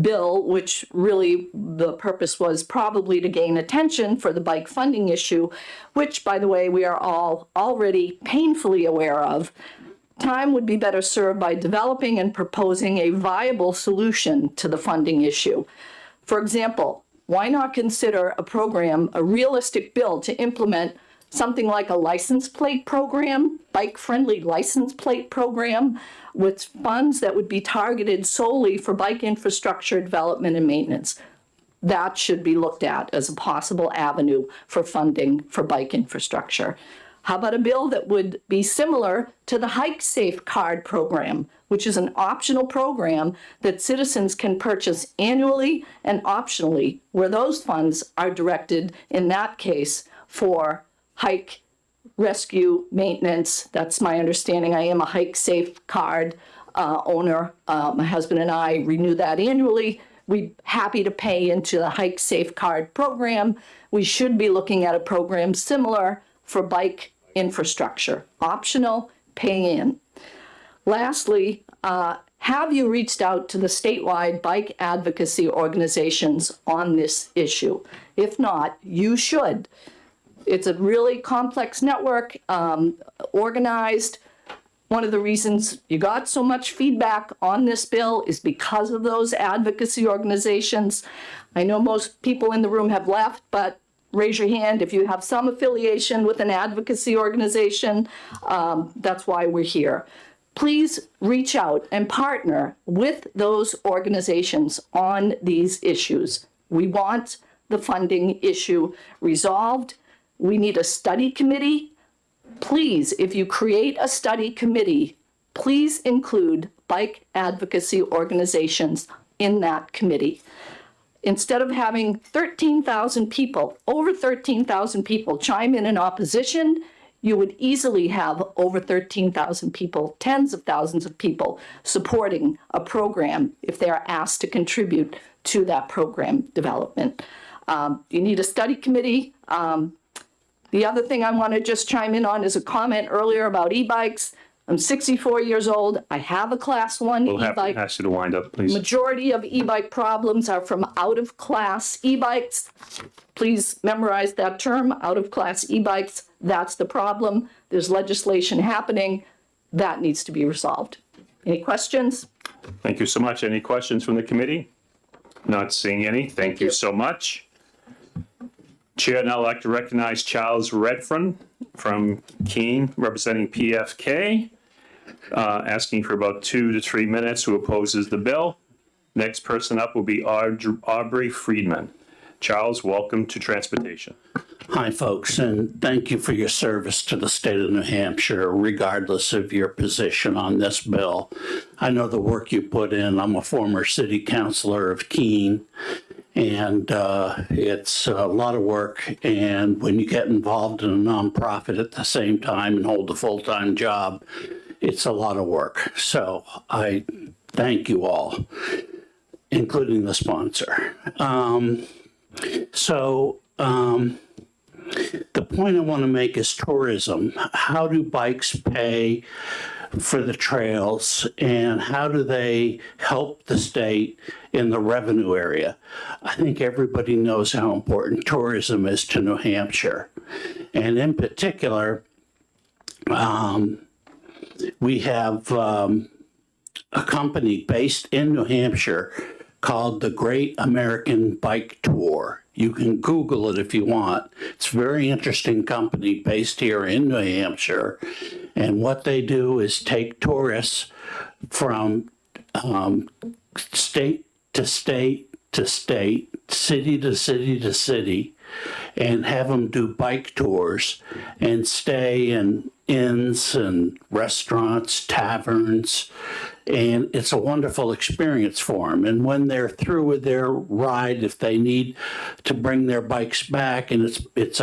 bill, which really the purpose was probably to gain attention for the bike funding issue, which, by the way, we are all already painfully aware of, time would be better served by developing and proposing a viable solution to the funding issue. For example, why not consider a program, a realistic bill to implement something like a license plate program, bike-friendly license plate program, with funds that would be targeted solely for bike infrastructure development and maintenance. That should be looked at as a possible avenue for funding for bike infrastructure. How about a bill that would be similar to the Hike Safe Card program, which is an optional program that citizens can purchase annually and optionally, where those funds are directed, in that case, for hike rescue maintenance. That's my understanding. I am a Hike Safe Card owner. My husband and I renew that annually. We're happy to pay into the Hike Safe Card program. We should be looking at a program similar for bike infrastructure, optional, pay in. Lastly, Have you reached out to the statewide bike advocacy organizations on this issue? If not, you should. It's a really complex network, organized. One of the reasons you got so much feedback on this bill is because of those advocacy organizations. I know most people in the room have left, but raise your hand if you have some affiliation with an advocacy organization. That's why we're here. Please reach out and partner with those organizations on these issues. We want the funding issue resolved. We need a study committee. Please, if you create a study committee, please include bike advocacy organizations in that committee. Instead of having 13,000 people, over 13,000 people chime in opposition, you would easily have over 13,000 people, tens of thousands of people supporting a program if they are asked to contribute to that program development. You need a study committee. The other thing I want to just chime in on is a comment earlier about e-bikes. I'm 64 years old. I have a class 1 We'll have e-bike. to ask you to wind up, please. Majority of e-bike problems are from out-of-class e-bikes. Please memorize that term, out-of-class e-bikes. That's the problem. There's legislation happening. That needs to be resolved. Any questions? Thank you so much. Any questions from the committee? Not seeing any. Thank you so much. Chair, now I'd like to recognize Charles Redfern from Keene, representing PFK, asking for about 2 to 3 minutes, who opposes the bill. Next person up will be Aubrey Friedman. Charles, welcome to Transportation. Hi, folks, and thank you for your service to the state of New Hampshire, regardless of your position on this bill. I know the work you put in. I'm a former city councilor of Keene, and it's a lot of work. And when you get involved in a nonprofit at the same time and hold a full-time job, it's a lot of work. So I thank you all, including the sponsor. The point I want to make is tourism. How do bikes pay for the trails, and how do they help the state in the revenue area? I think everybody knows how important tourism is to New Hampshire. And in particular, we have a company based in New Hampshire called the Great American Bike Tour. You can Google it if you want. It's a very interesting company based here in New Hampshire. And what they do is take tourists from state to state to state, city to city to city, and have them do bike tours and stay in inns and restaurants, taverns, and it's a wonderful experience for them. And when they're through with their ride, if they need to bring their bikes back, and it's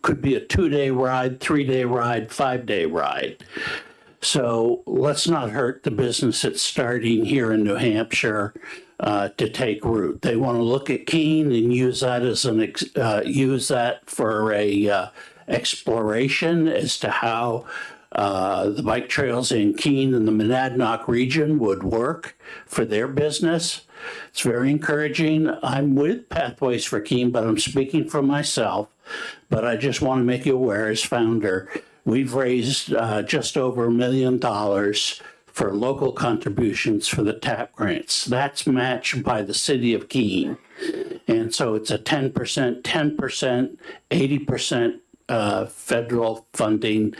could be a 2-day ride, 3-day ride, 5-day ride. So let's not hurt the business that's starting here in New Hampshire to take root. They want to look at Keene and use that as use that for a exploration as to how the bike trails in Keene and the Monadnock region would work for their business. It's very encouraging. I'm with Pathways for Keene, but I'm speaking for myself. But I just want to make you aware, as founder, we've raised just over $1 million for local contributions for the TAP grants. That's matched by the city of Keene. And so it's a 10%, 80% federal funding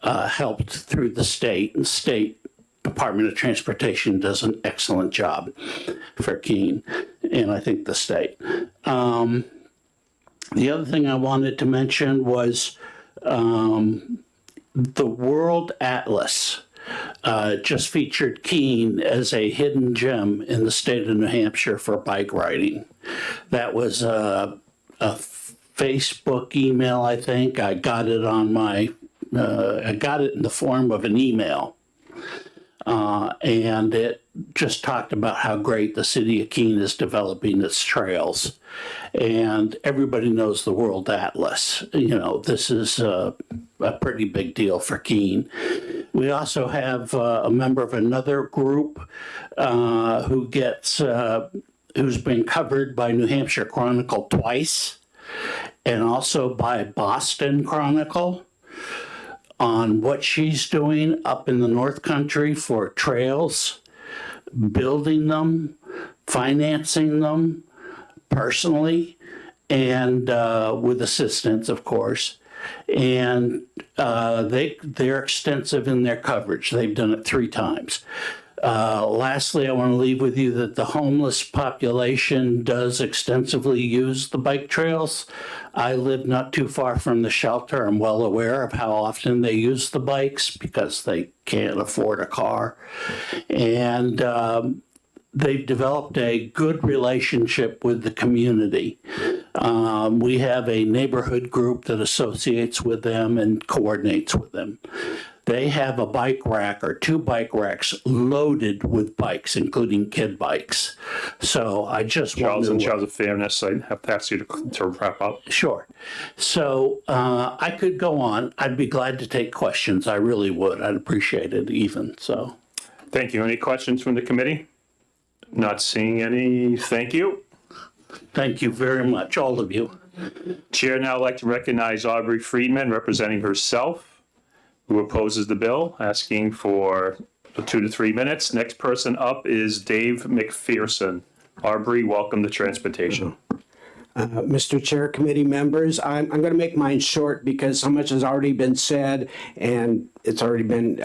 helped through the state. And the state Department of Transportation does an excellent job for Keene, and I think the state. The other thing I wanted to mention was the World Atlas just featured Keene as a hidden gem in the state of New Hampshire for bike riding. That was a Facebook email, I think. I got it on my, I got it in the form of an email. And it just talked about how great the city of Keene is developing its trails. And everybody knows the World Atlas. You know, this is a pretty big deal for Keene. We also have a member of another group who's been covered by New Hampshire Chronicle twice, and also by Boston Chronicle on what she's doing up in the North Country for trails, building them, financing them personally, and with assistance, of course. And they're extensive in their coverage. They've done it 3 times. Lastly, I want to leave with you that the homeless population does extensively use the bike trails. I live not too far from the shelter. I'm well aware of how often they use the bikes because they can't afford a car. And they've developed a good relationship with the community. We have a neighborhood group that associates with them and coordinates with them. They have a bike rack or 2 bike racks loaded with bikes, including kid bikes. So I just want Charles, to... in terms of fairness, I have to ask you to wrap up. Sure. So I could go on. I'd be glad to take questions. I really would. I'd appreciate it even, so. Thank you. Any questions from the committee? Not seeing any. Thank you. Thank you very much, all of you. Chair now like to recognize Aubrey Friedman representing herself, who opposes the bill, asking for 2 to 3 minutes. Next person up is Dave McPherson. Aubrey, welcome to Transportation. Mr. Chair, committee members, I'm going to make mine short because so much has already been said and it's already been,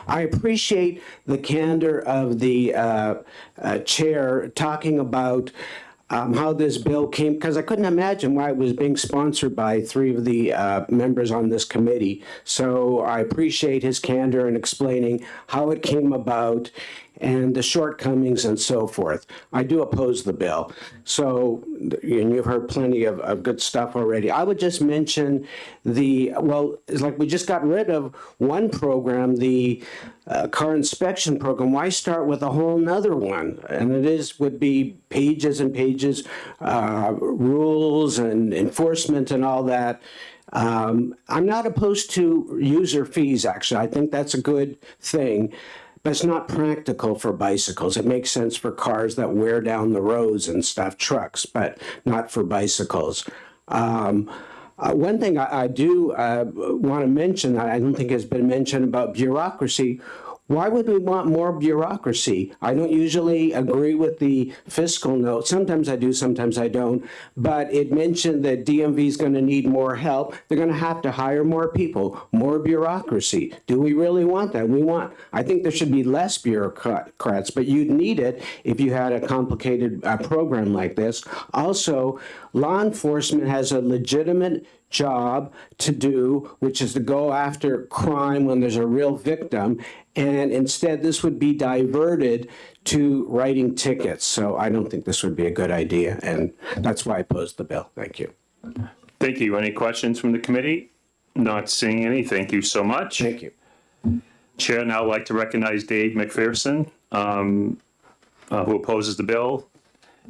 I appreciate the candor of the chair talking about how this bill came, because I couldn't imagine why it was being sponsored by 3 of the members on this committee. So I appreciate his candor in explaining how it came about and the shortcomings and so forth. I do oppose the bill. So, and you've heard plenty of good stuff already. I would just mention it's like we just got rid of one program, the car inspection program. Why start with a whole nother one? And would be pages and pages, rules and enforcement and all that. I'm not opposed to user fees, actually. I think that's a good thing. But it's not practical for bicycles. It makes sense for cars that wear down the roads and stuff, trucks, but not for bicycles. One thing I do want to mention that I don't think has been mentioned about bureaucracy. Why would we want more bureaucracy? I don't usually agree with the fiscal note. Sometimes I do, sometimes I don't. But it mentioned that DMV is going to need more help. They're going to have to hire more people, more bureaucracy. Do we really want that? I think there should be less bureaucrats, but you'd need it if you had a complicated program like this. Also, law enforcement has a legitimate job to do, which is to go after crime when there's a real victim. And instead, this would be diverted to writing tickets. So I don't think this would be a good idea. And that's why I opposed the bill. Thank you. Thank you. Any questions from the committee? Not seeing any. Thank you so much. Thank you. Chair now like to recognize Dave McPherson, who opposes the bill.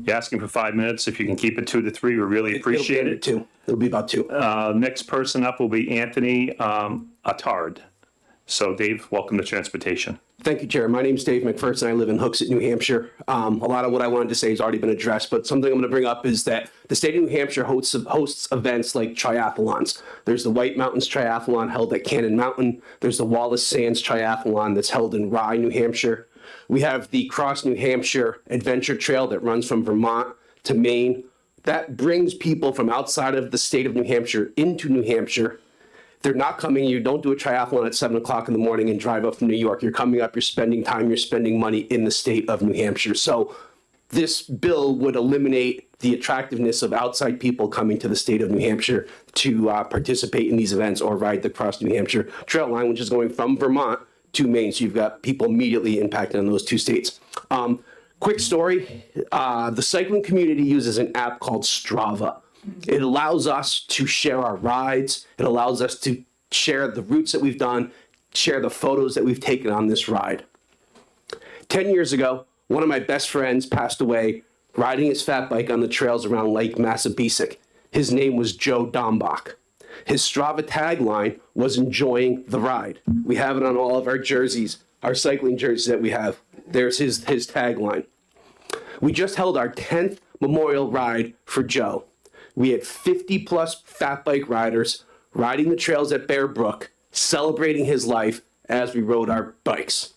You're asking for 5 minutes. If you can keep it 2 to 3, we really appreciate it. It'll be about 2. Next person up will be Anthony Attard. So Dave, welcome to Transportation. Thank you, Chair. My name is Dave McPherson. I live in Hooksett, New Hampshire. A lot of what I wanted to say has already been addressed, but something I'm going to bring up is that the state of New Hampshire hosts events like triathlons. There's the White Mountains Triathlon held at Cannon Mountain. There's the Wallace Sands Triathlon that's held in Rye, New Hampshire. We have the Cross New Hampshire Adventure Trail that runs from Vermont to Maine. That brings people from outside of the state of New Hampshire into New Hampshire. They're not coming, you don't do a triathlon at 7 o'clock in the morning and drive up from New York. You're coming up, you're spending time, you're spending money in the state of New Hampshire. So this bill would eliminate the attractiveness of outside people coming to the state of New Hampshire to participate in these events or ride the Cross New Hampshire Trail line, which is going from Vermont to Maine. So you've got people immediately impacted in those 2 states. Quick story, the cycling community uses an app called Strava. It allows us to share our rides. It allows us to share the routes that we've done, share the photos that we've taken on this ride. 10 years ago, one of my best friends passed away riding his fat bike on the trails around Lake Massabesic. His name was Joe Dombach. His Strava tagline was enjoying the ride. We have it on all of our jerseys, our cycling jerseys that we have. There's his tagline. We just held our 10th memorial ride for Joe. We had 50 plus fat bike riders riding the trails at Bear Brook, celebrating his life as we rode our bikes.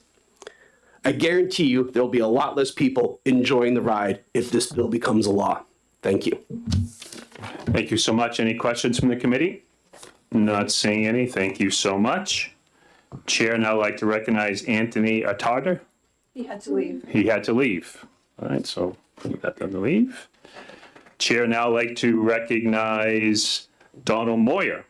I guarantee you there'll be a lot less people enjoying the ride if this bill becomes a law. Thank you. Thank you so much. Any questions from the committee? Not seeing any. Thank you so much. Chair, now like to recognize Anthony Attarder. He had to leave. He had to leave. All right, so let them leave. Chair, now like to recognize Donald Moyer,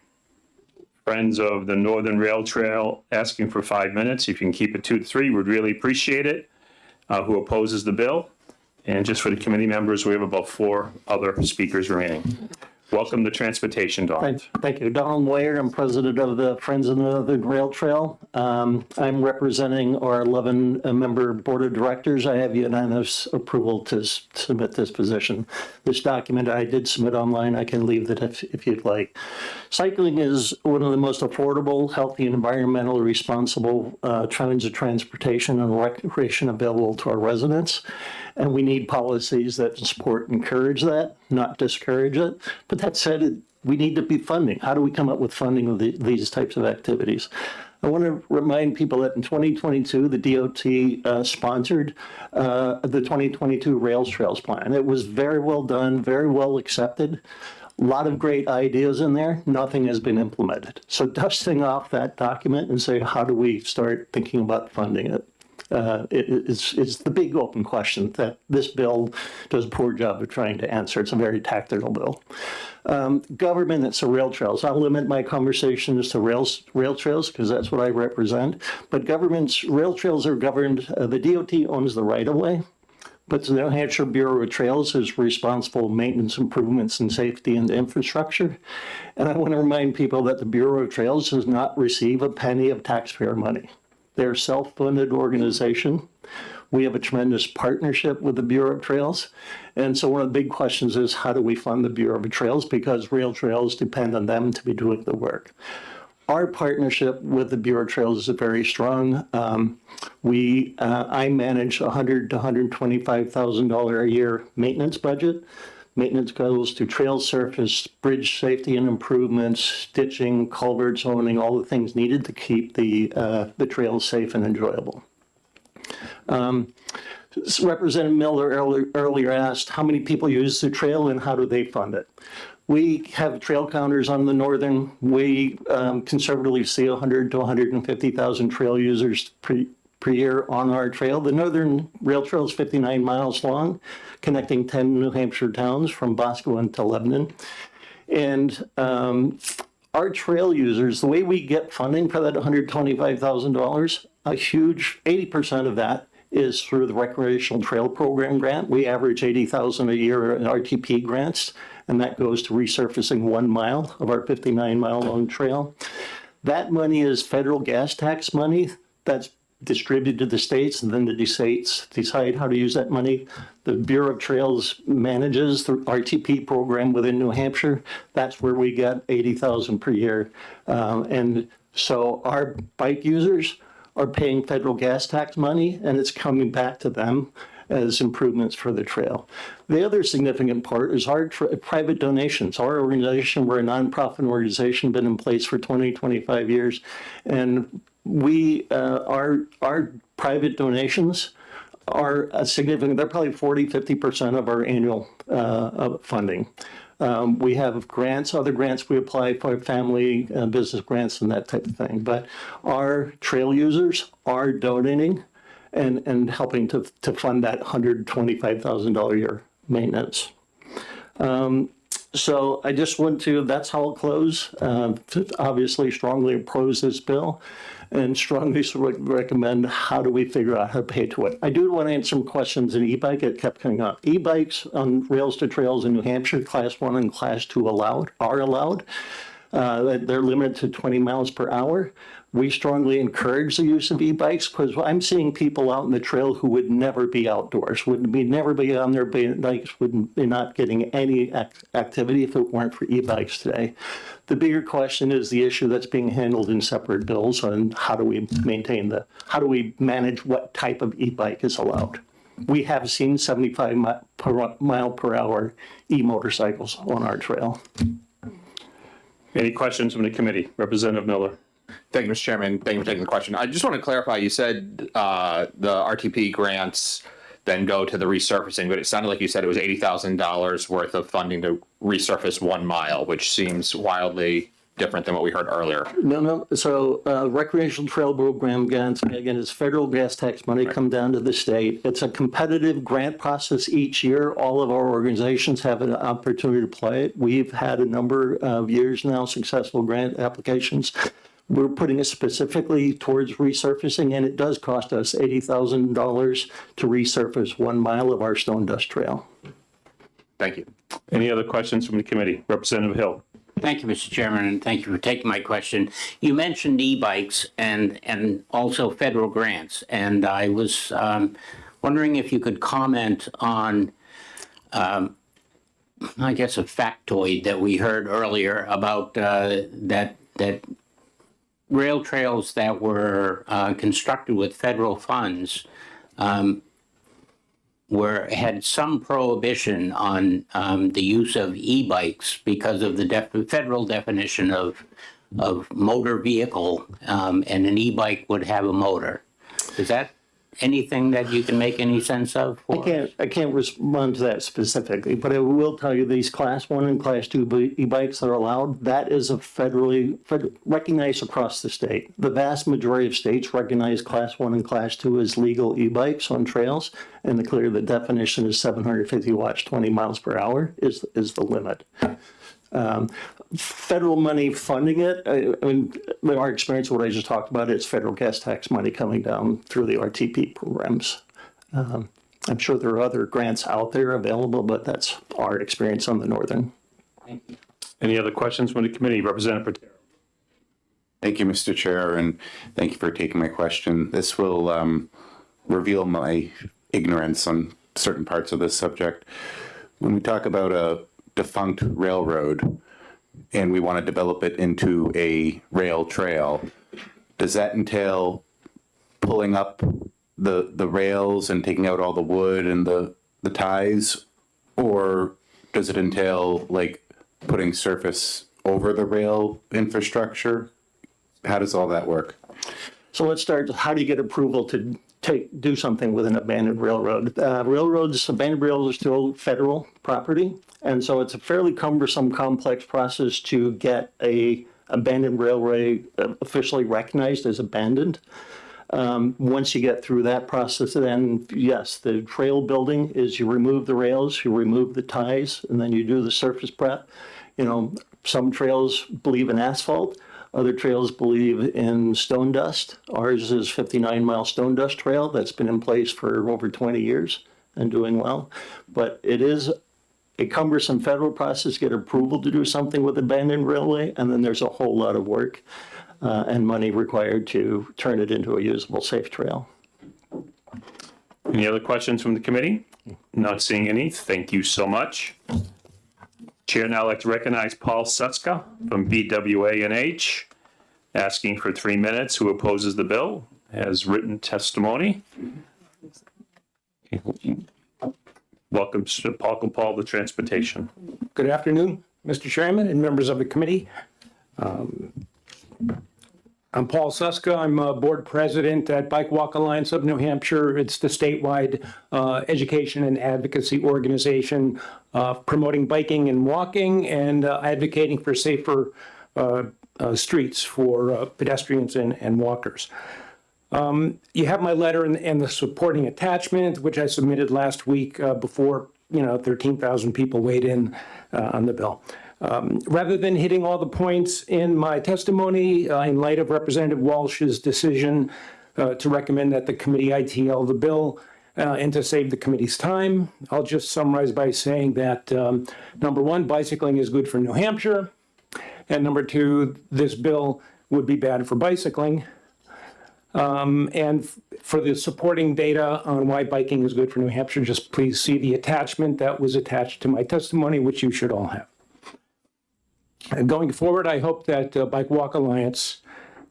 Friends of the Northern Rail Trail, asking for 5 minutes. If you can keep it 2 to 3, we'd really appreciate it. Who opposes the bill? And just for the committee members, we have about 4 other speakers remaining. Welcome to Transportation, Don. Thank you. Donald Moyer, I'm president of the Friends of the Northern Rail Trail. I'm representing our 11-member board of directors. I have unanimous approval to submit this position. This document I did submit online. I can leave that if you'd like. Cycling is one of the most affordable, healthy, and environmentally responsible kinds of transportation and recreation available to our residents. And we need policies that support and encourage that, not discourage it. But that said, we need to be funding. How do we come up with funding of these types of activities? I want to remind people that in 2022, the DOT sponsored the 2022 Rails Trails Plan. It was very well done, very well accepted. A lot of great ideas in there. Nothing has been implemented. So dusting off that document and say, how do we start thinking about funding it? It's the big open question that this bill does a poor job of trying to answer. It's a very tactical bill. Government, it's the rail trails. I'll limit my conversations to rail trails because that's what I represent. But government's rail trails are governed, the DOT owns the right of way, but the New Hampshire Bureau of Trails is responsible for maintenance improvements and safety and infrastructure. And I want to remind people that the Bureau of Trails does not receive a penny of taxpayer money. They're a self-funded organization. We have a tremendous partnership with the Bureau of Trails. And so one of the big questions is, how do we fund the Bureau of Trails? Because rail trails depend on them to be doing the work. Our partnership with the Bureau of Trails is very strong. I manage $100,000 to $125,000 a year maintenance budget. Maintenance goes to trail surface, bridge safety and improvements, stitching, culvert zoning, all the things needed to keep the trails safe and enjoyable. Representative Miller earlier asked how many people use the trail and how do they fund it. We have trail counters on the northern. We conservatively see 100 to 150,000 trail users per year on our trail. The Northern Rail Trail is 59 miles long, connecting 10 New Hampshire towns from Boscawen to Lebanon. And our trail users, the way we get funding for that $125,000, a huge 80% of that is through the Recreational Trail Program grant. We average $80,000 a year in RTP grants, and that goes to resurfacing 1 mile of our 59-mile long trail. That money is federal gas tax money that's distributed to the states, and then the states decide how to use that money. The Bureau of Trails manages the RTP program within New Hampshire. That's where we get $80,000 per year. And so our bike users are paying federal gas tax money, and it's coming back to them as improvements for the trail. The other significant part is our private donations. Our organization, we're a nonprofit organization, been in place for 20, 25 years, and we, our private donations are significant. They're probably 40, 50% of our annual funding. We have grants, other grants we apply for, family business grants and that type of thing. But our trail users are donating and helping to fund that $125,000 a year maintenance. So I just want to, that's how I'll close. Obviously strongly oppose this bill and strongly recommend how do we figure out how to pay to it. I do want to answer some questions in e-bike. It kept coming up. E-bikes on rails to trails in New Hampshire, class 1 and class 2 are allowed. that they're limited to 20 miles per hour. We strongly encourage the use of e-bikes because I'm seeing people out in the trail who would never be outdoors, never be on their bikes, would be not getting any activity if it weren't for e-bikes today. The bigger question is the issue that's being handled in separate bills on how do we manage what type of e-bike is allowed. We have seen 75 mile per hour e-motorcycles on our trail. Any questions from the committee? Representative Miller. Thank you, Mr. Chairman. Thank you for taking the question. I just want to clarify, you said the RTP grants then go to the resurfacing, but it sounded like you said it was $80,000 worth of funding to resurface 1 mile, which seems wildly different than what we heard earlier. No. So recreational trail program grants, again, is federal gas tax money come down to the state. It's a competitive grant process each year. All of our organizations have an opportunity to play it. We've had a number of years now, successful grant applications. We're putting it specifically towards resurfacing, and it does cost us $80,000 to resurface 1 mile of our stone dust trail. Thank you. Any other questions from the committee? Representative Hill. Thank you, Mr. Chairman, and thank you for taking my question. You mentioned e-bikes and also federal grants, and I was wondering if you could comment on, I guess, a factoid that we heard earlier about that rail trails that were constructed with federal funds had some prohibition on the use of e-bikes because of the federal definition of motor vehicle, and an e-bike would have a motor. Is that anything that you can make any sense of? I can't respond to that specifically, but I will tell you these Class 1 and Class 2 e-bikes that are allowed, that is a federally recognized across the state. The vast majority of states recognize Class 1 and Class 2 as legal e-bikes on trails, and the definition is 750 watts, 20 miles per hour is the limit. Federal money funding it, I mean, in our experience, what I just talked about, is federal gas tax money coming down through the RTP programs. I'm sure there are other grants out there available, but that's our experience on the northern. Thank you. Any other questions from the committee? Representative Patero. Thank you, Mr. Chair, and thank you for taking my question. This will reveal my ignorance on certain parts of this subject. When we talk about a defunct railroad and we want to develop it into a rail trail, does that entail pulling up the rails and taking out all the wood and the ties, or does it entail like putting surface over the rail infrastructure? How does all that work? So let's start, how do you get approval to do something with an abandoned railroad? Abandoned railroads are still federal property, and so it's a fairly cumbersome, complex process to get a abandoned railway officially recognized as abandoned. Once you get through that process, then yes, the trail building is you remove the rails, you remove the ties, and then you do the surface prep. You know, some trails believe in asphalt. Other trails believe in stone dust. Ours is 59-mile stone dust trail that's been in place for over 20 years and doing well. But it is a cumbersome federal process to get approval to do something with abandoned railway, and then there's a whole lot of work and money required to turn it into a usable, safe trail. Any other questions from the committee? Not seeing any. Thank you so much. Chair now like to recognize Paul Suska from BWA&H, asking for 3 minutes, who opposes the bill, has written testimony. Welcome, Paul, the Transportation. Good afternoon, Mr. Chairman and members of the committee. I'm Paul Suska. I'm board president at Bike Walk Alliance of New Hampshire. It's the statewide education and advocacy organization promoting biking and walking and advocating for safer streets for pedestrians and walkers. You have my letter and the supporting attachment, which I submitted last week before 13,000 people weighed in on the bill. Rather than hitting all the points in my testimony, in light of Representative Walsh's decision to recommend that the committee ITL the bill and to save the committee's time, I'll just summarize by saying that, number one, bicycling is good for New Hampshire. And number two, this bill would be bad for bicycling. And for the supporting data on why biking is good for New Hampshire, just please see the attachment that was attached to my testimony, which you should all have. Going forward, I hope that Bike Walk Alliance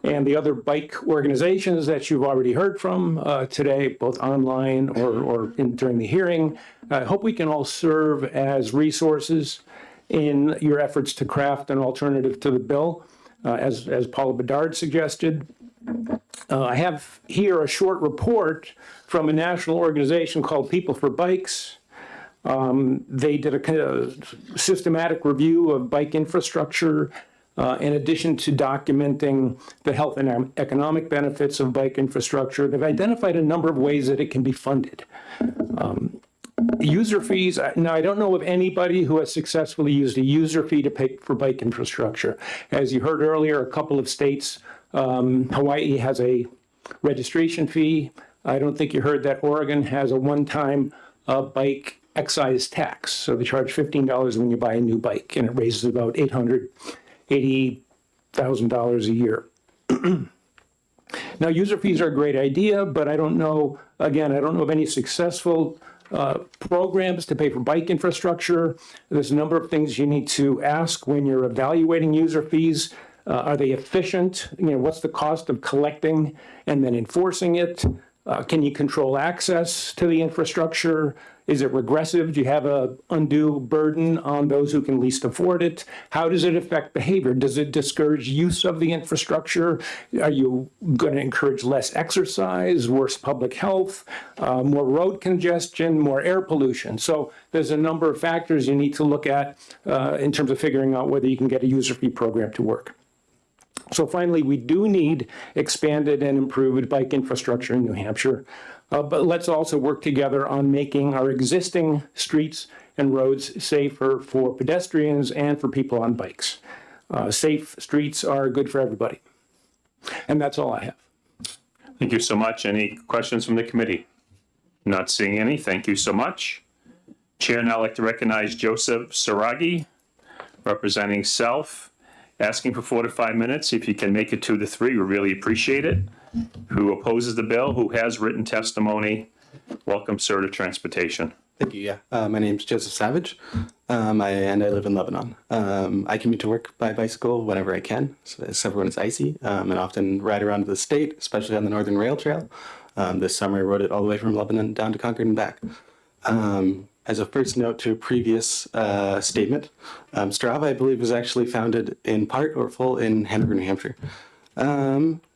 and the other bike organizations that you've already heard from today, both online or during the hearing, I hope we can all serve as resources in your efforts to craft an alternative to the bill, as Paula Bedard suggested. I have here a short report from a national organization called People for Bikes. They did a systematic review of bike infrastructure in addition to documenting the health and economic benefits of bike infrastructure. They've identified a number of ways that it can be funded. User fees, now I don't know of anybody who has successfully used a user fee to pay for bike infrastructure. As you heard earlier, a couple of states, Hawaii has a registration fee. I don't think you heard that Oregon has a one-time bike excise tax. So they charge $15 when you buy a new bike, and it raises about $880,000 a year. Now, user fees are a great idea, but I don't know, again, I don't know of any successful programs to pay for bike infrastructure. There's a number of things you need to ask when you're evaluating user fees. Are they efficient? What's the cost of collecting and then enforcing it? Can you control access to the infrastructure? Is it regressive? Do you have an undue burden on those who can least afford it? How does it affect behavior? Does it discourage use of the infrastructure? Are you going to encourage less exercise, worse public health, more road congestion, more air pollution? So there's a number of factors you need to look at in terms of figuring out whether you can get a user fee program to work. So finally, we do need expanded and improved bike infrastructure in New Hampshire, but let's also work together on making our existing streets and roads safer for pedestrians and for people on bikes. Safe streets are good for everybody. And that's all I have. Thank you so much. Any questions from the committee? Not seeing any. Thank you so much. Chair, now I'd like to recognize Joseph Saragi, representing Self, asking for 4 to 5 minutes. If you can make it 2 to 3, we really appreciate it. Who opposes the bill, who has written testimony. Welcome, sir, to transportation. Thank you. Yeah, my name's Joseph Savage, and I live in Lebanon. I commute to work by bicycle whenever I can, except when it's icy, and often ride around the state, especially on the Northern Rail Trail. This summer, I rode it all the way from Lebanon down to Concord and back. As a first note to a previous statement, Strava, I believe, was actually founded in part or full in Hanover, New Hampshire.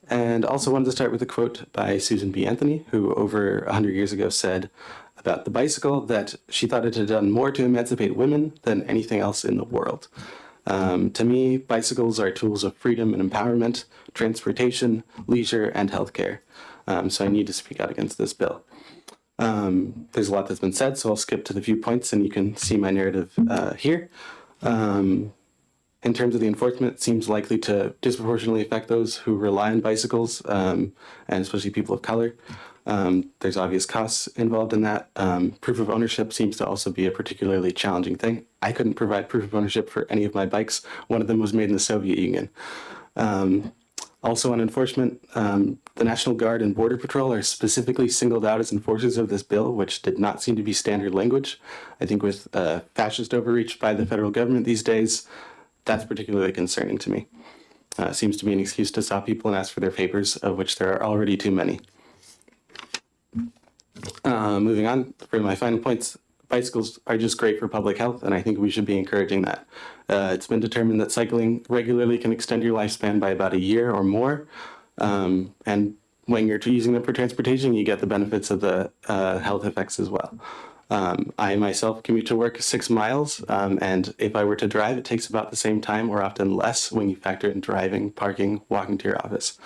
And also wanted to start with a quote by Susan B. Anthony, who over 100 years ago said about the bicycle that she thought it had done more to emancipate women than anything else in the world. To me, bicycles are tools of freedom and empowerment, transportation, leisure, and healthcare. So I need to speak out against this bill. There's a lot that's been said, so I'll skip to the few points and you can see my narrative here. In terms of the enforcement, it seems likely to disproportionately affect those who rely on bicycles, and especially people of color. There's obvious costs involved in that. Proof of ownership seems to also be a particularly challenging thing. I couldn't provide proof of ownership for any of my bikes. One of them was made in the Soviet Union. Also on enforcement, the National Guard and Border Patrol are specifically singled out as enforcers of this bill, which did not seem to be standard language. I think with fascist overreach by the federal government these days, that's particularly concerning to me. Seems to be an excuse to stop people and ask for their papers, of which there are already too many. Moving on, for my final points, bicycles are just great for public health, and I think we should be encouraging that. It's been determined that cycling regularly can extend your lifespan by about a year or more. And when you're using them for transportation, you get the benefits of the health effects as well. I myself commute to work 6 miles, and if I were to drive, it takes about the same time or often less when you factor in driving, parking, walking to your office.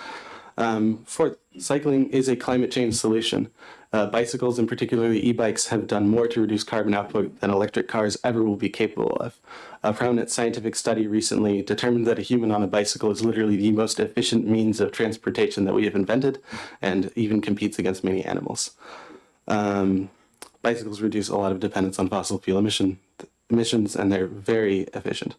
Fourth, cycling is a climate change solution. Bicycles, and particularly e-bikes, have done more to reduce carbon output than electric cars ever will be capable of. A prominent scientific study recently determined that a human on a bicycle is literally the most efficient means of transportation that we have invented, and even competes against many animals. Bicycles reduce a lot of dependence on fossil fuel emissions, and they're very efficient.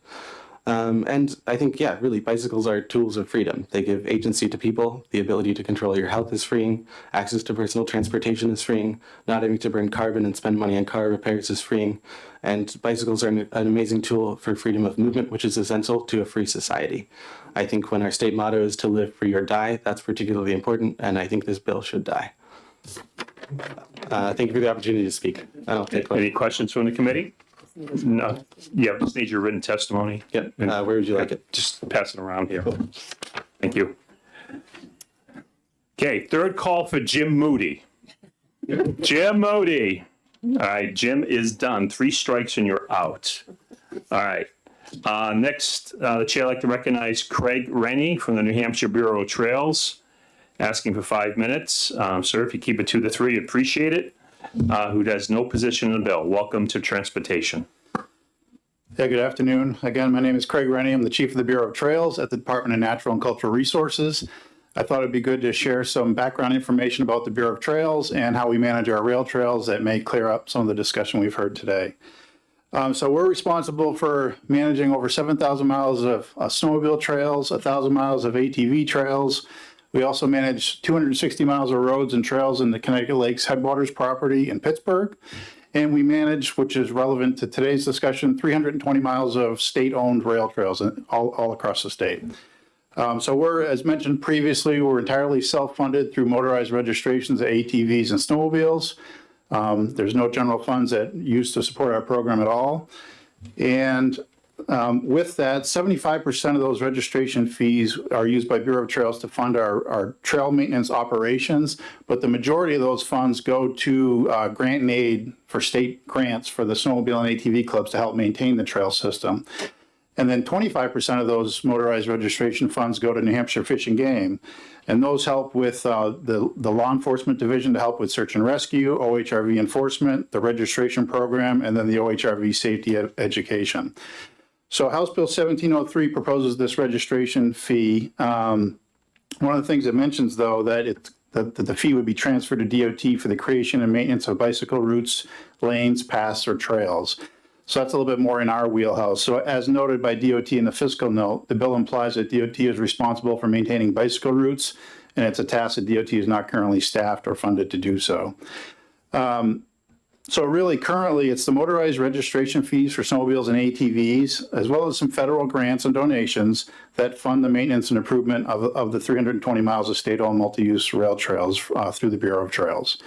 And I think, yeah, really, bicycles are tools of freedom. They give agency to people. The ability to control your health is freeing. Access to personal transportation is freeing. Not having to burn carbon and spend money on car repairs is freeing. And bicycles are an amazing tool for freedom of movement, which is essential to a free society. I think when our state motto is to live free or die, that's particularly important, and I think this bill should die. Thank you for the opportunity to speak. I'll take questions. Any questions from the committee? No. Yeah, just need your written testimony. Yep. Where would you like it? Just pass it around here. Thank you. Okay, third call for Jim Moody. Jim Moody. All right, Jim is done. 3 strikes and you're out. All right. Next, the chair would like to recognize Craig Rennie from the New Hampshire Bureau of Trails, asking for 5 minutes. Sir, if you keep it 2 to 3, appreciate it. Who has no position in the bill. Welcome to transportation. Yeah, good afternoon. Again, my name is Craig Rennie. I'm the Chief of the Bureau of Trails at the Department of Natural and Cultural Resources. I thought it'd be good to share some background information about the Bureau of Trails and how we manage our rail trails that may clear up some of the discussion we've heard today. So we're responsible for managing over 7,000 miles of snowmobile trails, 1,000 miles of ATV trails. We also manage 260 miles of roads and trails in the Connecticut Lakes Headwaters property in Pittsburgh. And we manage, which is relevant to today's discussion, 320 miles of state-owned rail trails all across the state. So we're, as mentioned previously, we're entirely self-funded through motorized registrations of ATVs and snowmobiles. There's no general funds that used to support our program at all. And with that, 75% of those registration fees are used by Bureau of Trails to fund our trail maintenance operations, but the majority of those funds go to grant and aid for state grants for the snowmobile and ATV clubs to help maintain the trail system. And then 25% of those motorized registration funds go to New Hampshire Fish and Game. And those help with the law enforcement division to help with search and rescue, OHRV enforcement, the registration program, and then the OHRV safety education. So House Bill 1703 proposes this registration fee. One of the things it mentions, though, that the fee would be transferred to DOT for the creation and maintenance of bicycle routes, lanes, paths, or trails. So that's a little bit more in our wheelhouse. So as noted by DOT in the fiscal note, the bill implies that DOT is responsible for maintaining bicycle routes, and it's a task that DOT is not currently staffed or funded to do so. So really, currently, it's the motorized registration fees for snowmobiles and ATVs, as well as some federal grants and donations that fund the maintenance and improvement of the 320 miles of state-owned multi-use rail trails through the Bureau of Trails.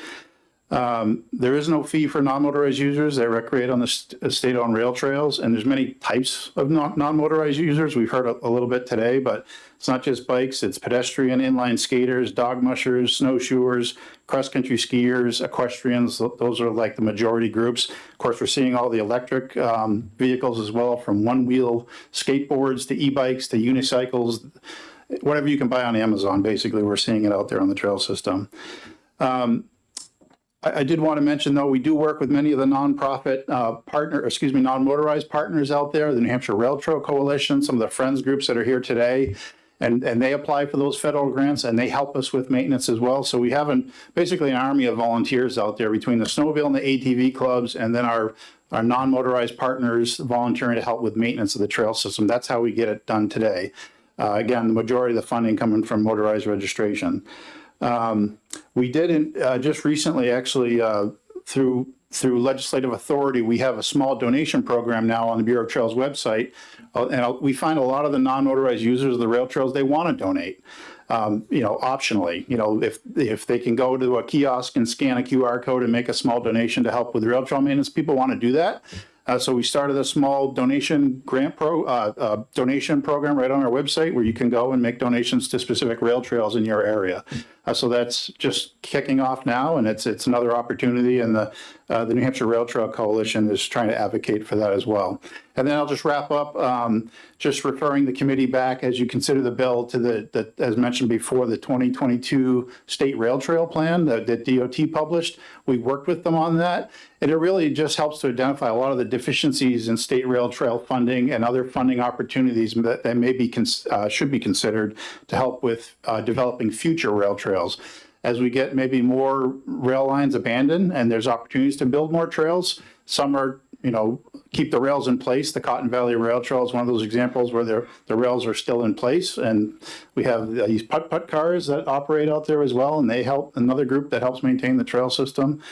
There is no fee for non-motorized users that recreate on the state-owned rail trails, and there's many types of non-motorized users. We've heard a little bit today, but it's not just bikes, it's pedestrian, inline skaters, dog mushers, snowshoers, cross-country skiers, equestrians. Those are like the majority groups. Of course, we're seeing all the electric vehicles as well, from one-wheel skateboards to e-bikes to unicycles. Whatever you can buy on Amazon, basically, we're seeing it out there on the trail system. I did want to mention, though, we do work with many of the non-motorized partners out there, the New Hampshire Rail Trail Coalition, some of the friends groups that are here today, and they apply for those federal grants, and they help us with maintenance as well. So we have basically an army of volunteers out there between the snowmobile and the ATV clubs, and then our non-motorized partners volunteering to help with maintenance of the trail system. That's how we get it done today. Again, the majority of the funding coming from motorized registration. We did just recently, actually, through legislative authority, we have a small donation program now on the Bureau of Trails website. And we find a lot of the non-motorized users of the rail trails, they want to donate, optionally. If they can go to a kiosk and scan a QR code and make a small donation to help with rail trail maintenance, people want to do that. So we started a small donation donation program right on our website where you can go and make donations to specific rail trails in your area. So that's just kicking off now, and it's another opportunity, and the New Hampshire Rail Trail Coalition is trying to advocate for that as well. And then I'll just wrap up, just referring the committee back as you consider the bill to as mentioned before, the 2022 State Rail Trail Plan that DOT published. We worked with them on that, and it really just helps to identify a lot of the deficiencies in state rail trail funding and other funding opportunities that may be should be considered to help with developing future rail trails. As we get maybe more rail lines abandoned and there's opportunities to build more trails, some are keep the rails in place. The Cotton Valley Rail Trail is one of those examples where the rails are still in place. And we have these putt-putt cars that operate out there as well, and they help, another group that helps maintain the trail system.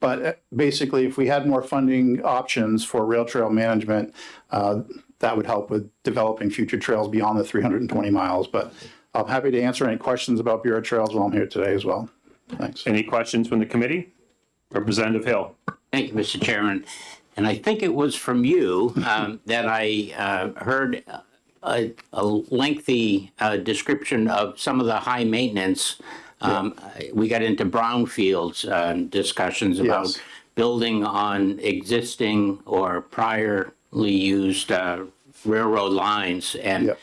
But basically, if we had more funding options for rail trail management, that would help with developing future trails beyond the 320 miles. But I'm happy to answer any questions about Bureau Trails while I'm here today as well. Thanks. Any questions from the committee? Representative Hill. Thank you, Mr. Chairman. And I think it was from you that I heard a lengthy description of some of the high maintenance. We got into brownfields discussions about Yes. building on existing or priorly used railroad lines and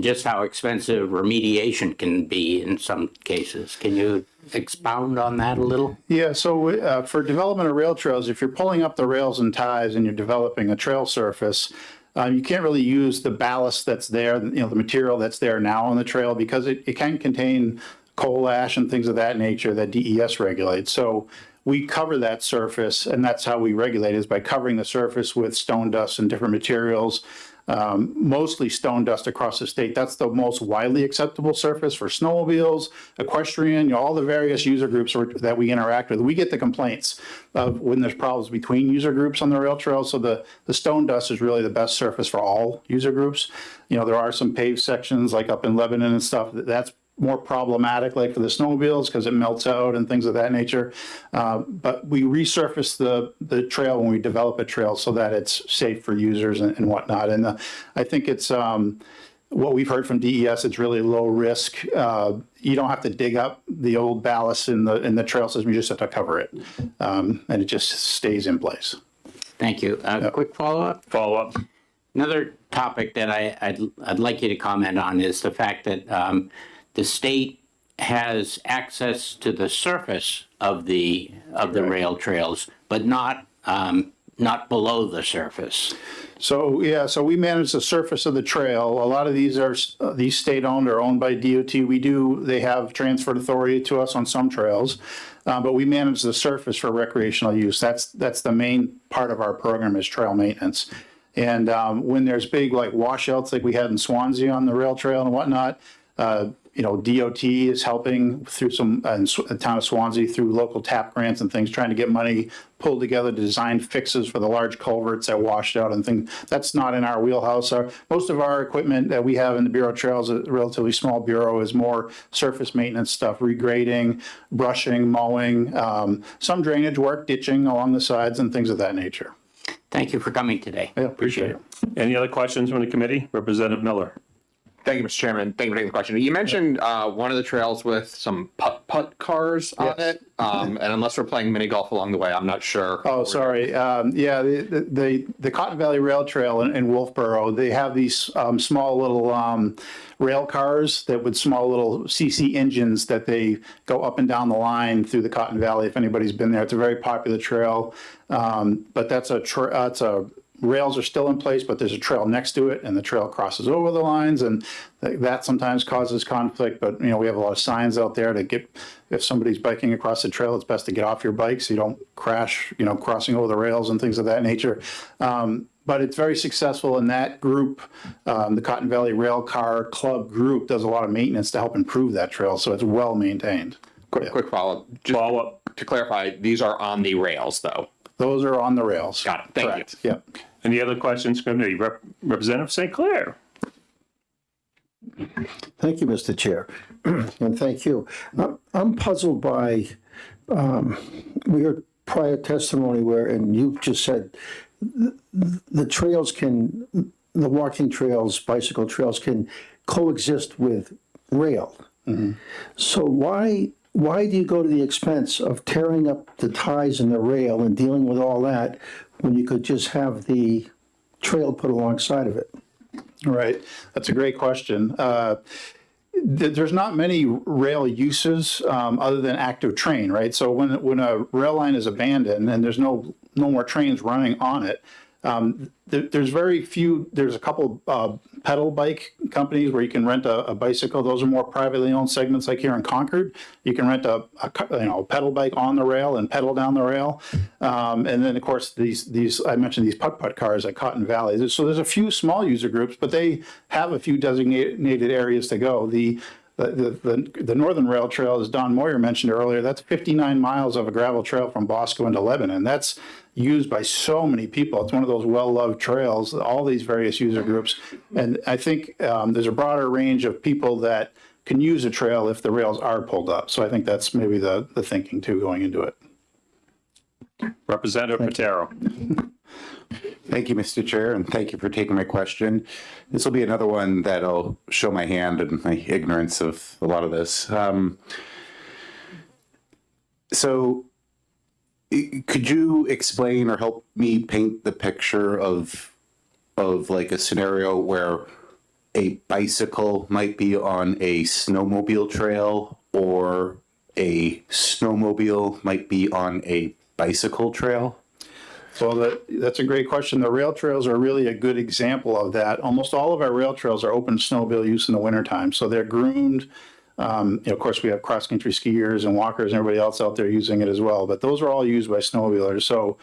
just how expensive remediation can be in some cases. Can you expound on that a little? Yeah, so for development of rail trails, if you're pulling up the rails and ties and you're developing a trail surface, you can't really use the ballast that's there, the material that's there now on the trail, because it can contain coal ash and things of that nature that DES regulates. So we cover that surface, and that's how we regulate, is by covering the surface with stone dust and different materials. Mostly stone dust across the state. That's the most widely acceptable surface for snowmobiles, equestrian, all the various user groups that we interact with. We get the complaints of when there's problems between user groups on the rail trail. So the stone dust is really the best surface for all user groups. There are some paved sections like up in Lebanon and stuff. That's more problematic, like for the snowmobiles, because it melts out and things of that nature. But we resurface the trail when we develop a trail so that it's safe for users and whatnot. And I think it's what we've heard from DES. It's really low risk. You don't have to dig up the old ballast in the trail system. You just have to cover it, and it just stays in place. Thank you. Quick follow-up? Follow-up. Another topic that I'd like you to comment on is the fact that the state has access to the surface of the rail trails, but not below the surface. So we manage the surface of the trail. A lot of these are state-owned or owned by DOT. They have transferred authority to us on some trails, but we manage the surface for recreational use. That's the main part of our program, is trail maintenance. And when there's big like washouts like we had in Swansea on the rail trail and whatnot, DOT is helping through the town of Swansea through local TAP grants and things, trying to get money pulled together to design fixes for the large culverts that washed out and things. That's not in our wheelhouse. Most of our equipment that we have in the Bureau of Trails, a relatively small bureau, is more surface maintenance stuff, regrading, brushing, mowing, some drainage work, ditching along the sides and things of that nature. Thank you for coming today. Yeah, appreciate it. Any other questions from the committee? Representative Miller. Thank you, Mr. Chairman. Thank you for taking the question. You mentioned one of the trails with some putt-putt cars on it. And unless we're playing mini golf along the way, I'm not sure. Oh, sorry. The Cotton Valley Rail Trail in Wolfboro, they have these small little rail cars with small little CC engines that they go up and down the line through the Cotton Valley. If anybody's been there, it's a very popular trail. But that's rails are still in place, but there's a trail next to it, and the trail crosses over the lines, and that sometimes causes conflict. But we have a lot of signs out there to get, if somebody's biking across the trail, it's best to get off your bike so you don't crash, crossing over the rails and things of that nature. But it's very successful in that group. The Cotton Valley Rail Car Club group does a lot of maintenance to help improve that trail, so it's well maintained. Quick follow-up. Just to clarify, these are on the rails, though. Those are on the rails. Got it. Thank Correct. you. Yep. Any other questions from the Representative St. Clair? Thank you, Mr. Chair, and thank you. I'm puzzled by we heard prior testimony and you just said the trails the walking trails, bicycle trails can coexist with rail. Mm-hmm. So why do you go to the expense of tearing up the ties in the rail and dealing with all that when you could just have the trail put alongside of it? Right. That's a great question. There's not many rail uses other than active train, right? So when a rail line is abandoned and there's no more trains running on it, there's very few. There's a couple pedal bike companies where you can rent a bicycle. Those are more privately owned segments like here in Concord. You can rent a pedal bike on the rail and pedal down the rail. And then of course these I mentioned these putt-putt cars at Cotton Valley. So there's a few small user groups, but they have a few designated areas to go. The Northern Rail Trail, as Don Moyer mentioned earlier, that's 59 miles of a gravel trail from Bosco into Lebanon. That's used by so many people. It's one of those well-loved trails, all these various user groups. And I think there's a broader range of people that can use a trail if the rails are pulled up. So I think that's maybe the thinking too going into it. Representative Patero. Thank you, Mr. Chair, and thank you for taking my question. This will be another one that'll show my hand and my ignorance of a lot of this. So could you explain or help me paint the picture of like a scenario where a bicycle might be on a snowmobile trail or a snowmobile might be on a bicycle trail? So that's a great question. The rail trails are really a good example of that. Almost all of our rail trails are open to snowmobile use in the wintertime. So they're groomed. Of course, we have cross-country skiers and walkers and everybody else out there using it as well. But those are all used by snowmobilers. So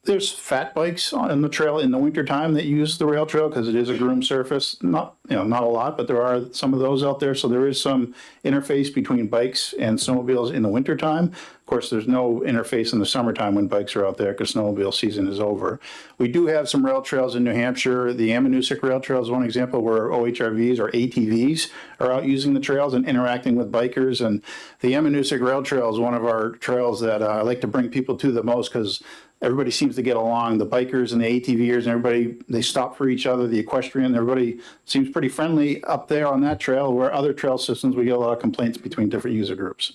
there's fat bikes on the trail in the wintertime that use the rail trail because it is a groomed surface. Not a lot, but there are some of those out there. So there is some interface between bikes and snowmobiles in the wintertime. Of course, there's no interface in the summertime when bikes are out there because snowmobile season is over. We do have some rail trails in New Hampshire. The Ammonoosuc Rail Trail is one example where OHRVs or ATVs are out using the trails and interacting with bikers. And the Ammonoosuc Rail Trail is one of our trails that I like to bring people to the most because everybody seems to get along. The bikers and the ATVers and everybody, they stop for each other. The equestrian, everybody seems pretty friendly up there on that trail, where other trail systems, we get a lot of complaints between different user groups.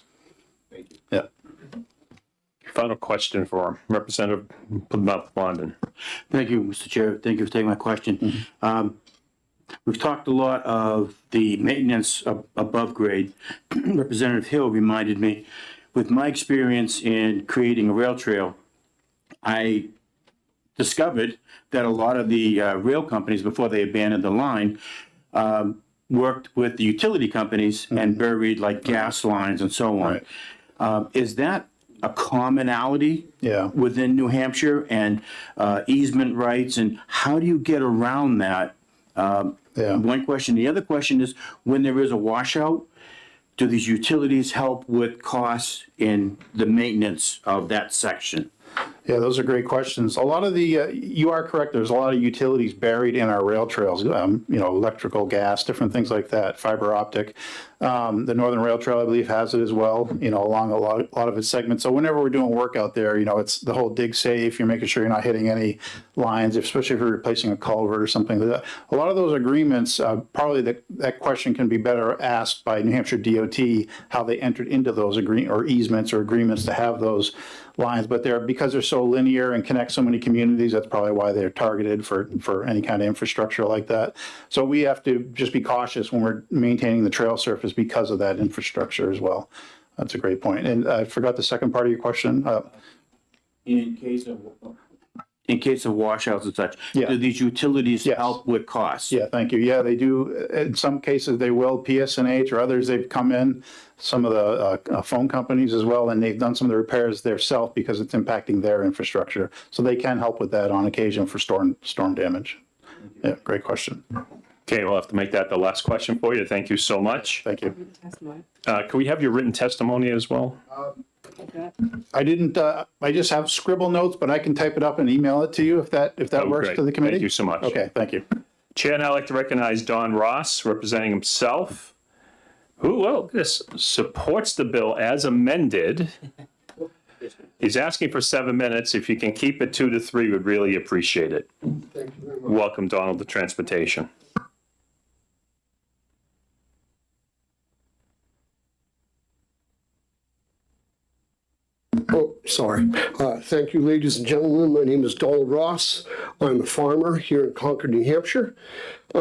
Thank you. Yeah. Final question for Representative Blondin. Thank you, Mr. Chair. Thank you for taking my question. We've talked a lot of the maintenance above grade. Representative Hill reminded me, with my experience in creating a rail trail, I discovered that a lot of the rail companies, before they abandoned the line, worked with the utility companies and buried like gas lines and so on. Right. Is that a commonality within New Hampshire and easement rights? And how do you get around that? One question. The other question is, when there is a washout, do these utilities help with costs in the maintenance of that section? Yeah, those are great questions. A lot of the, you are correct, there's a lot of utilities buried in our rail trails, electrical, gas, different things like that, fiber optic. The Northern Rail Trail, I believe, has it as well, along a lot of its segments. So whenever we're doing work out there, it's the whole dig safe, you're making sure you're not hitting any lines, especially if you're replacing a culvert or something like that. A lot of those agreements, probably that question can be better asked by New Hampshire DOT, how they entered into those easements or agreements to have those lines, but because they're so linear and connect so many communities, that's probably why they're targeted for any kind of infrastructure like that. So we have to just be cautious when we're maintaining the trail surface because of that infrastructure as well. That's a great point. And I forgot the second part of your question. In case of washouts and such, do these utilities help with costs? Yeah, thank you. Yeah, they do. In some cases, they will. PSNH or others, they've come in, some of the phone companies as well, and they've done some of the repairs themselves because it's impacting their infrastructure. So they can help with that on occasion for storm damage. Yeah, great question. Okay, we'll have to make that the last question for you. Thank you so much. Thank you. Can we have your written testimony as well? I didn't, I just have scribble notes, but I can type it up and email it to you if that works great. to the committee. Thank you so much. Okay, thank you. Chair, now I'd like to recognize Don Ross, representing himself, who, supports the bill as amended. He's asking for 7 minutes. If you can keep it 2 to 3, we'd really appreciate it. Thank you very much. Welcome, Donald, to Transportation. Oh, sorry. Thank you, ladies and gentlemen. My name is Donald Ross. I'm a farmer here in Concord, New Hampshire. I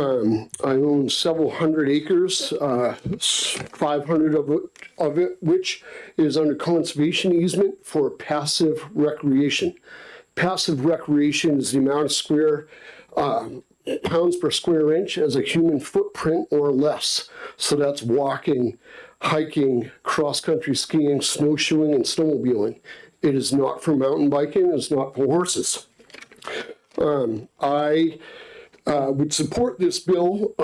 own several hundred acres, 500 of it which is under conservation easement for passive recreation. Passive recreation is the amount of square pounds per square inch as a human footprint or less. So that's walking, hiking, cross-country skiing, snowshoeing, and snowmobiling. It is not for mountain biking. It's not for horses. I would support this bill.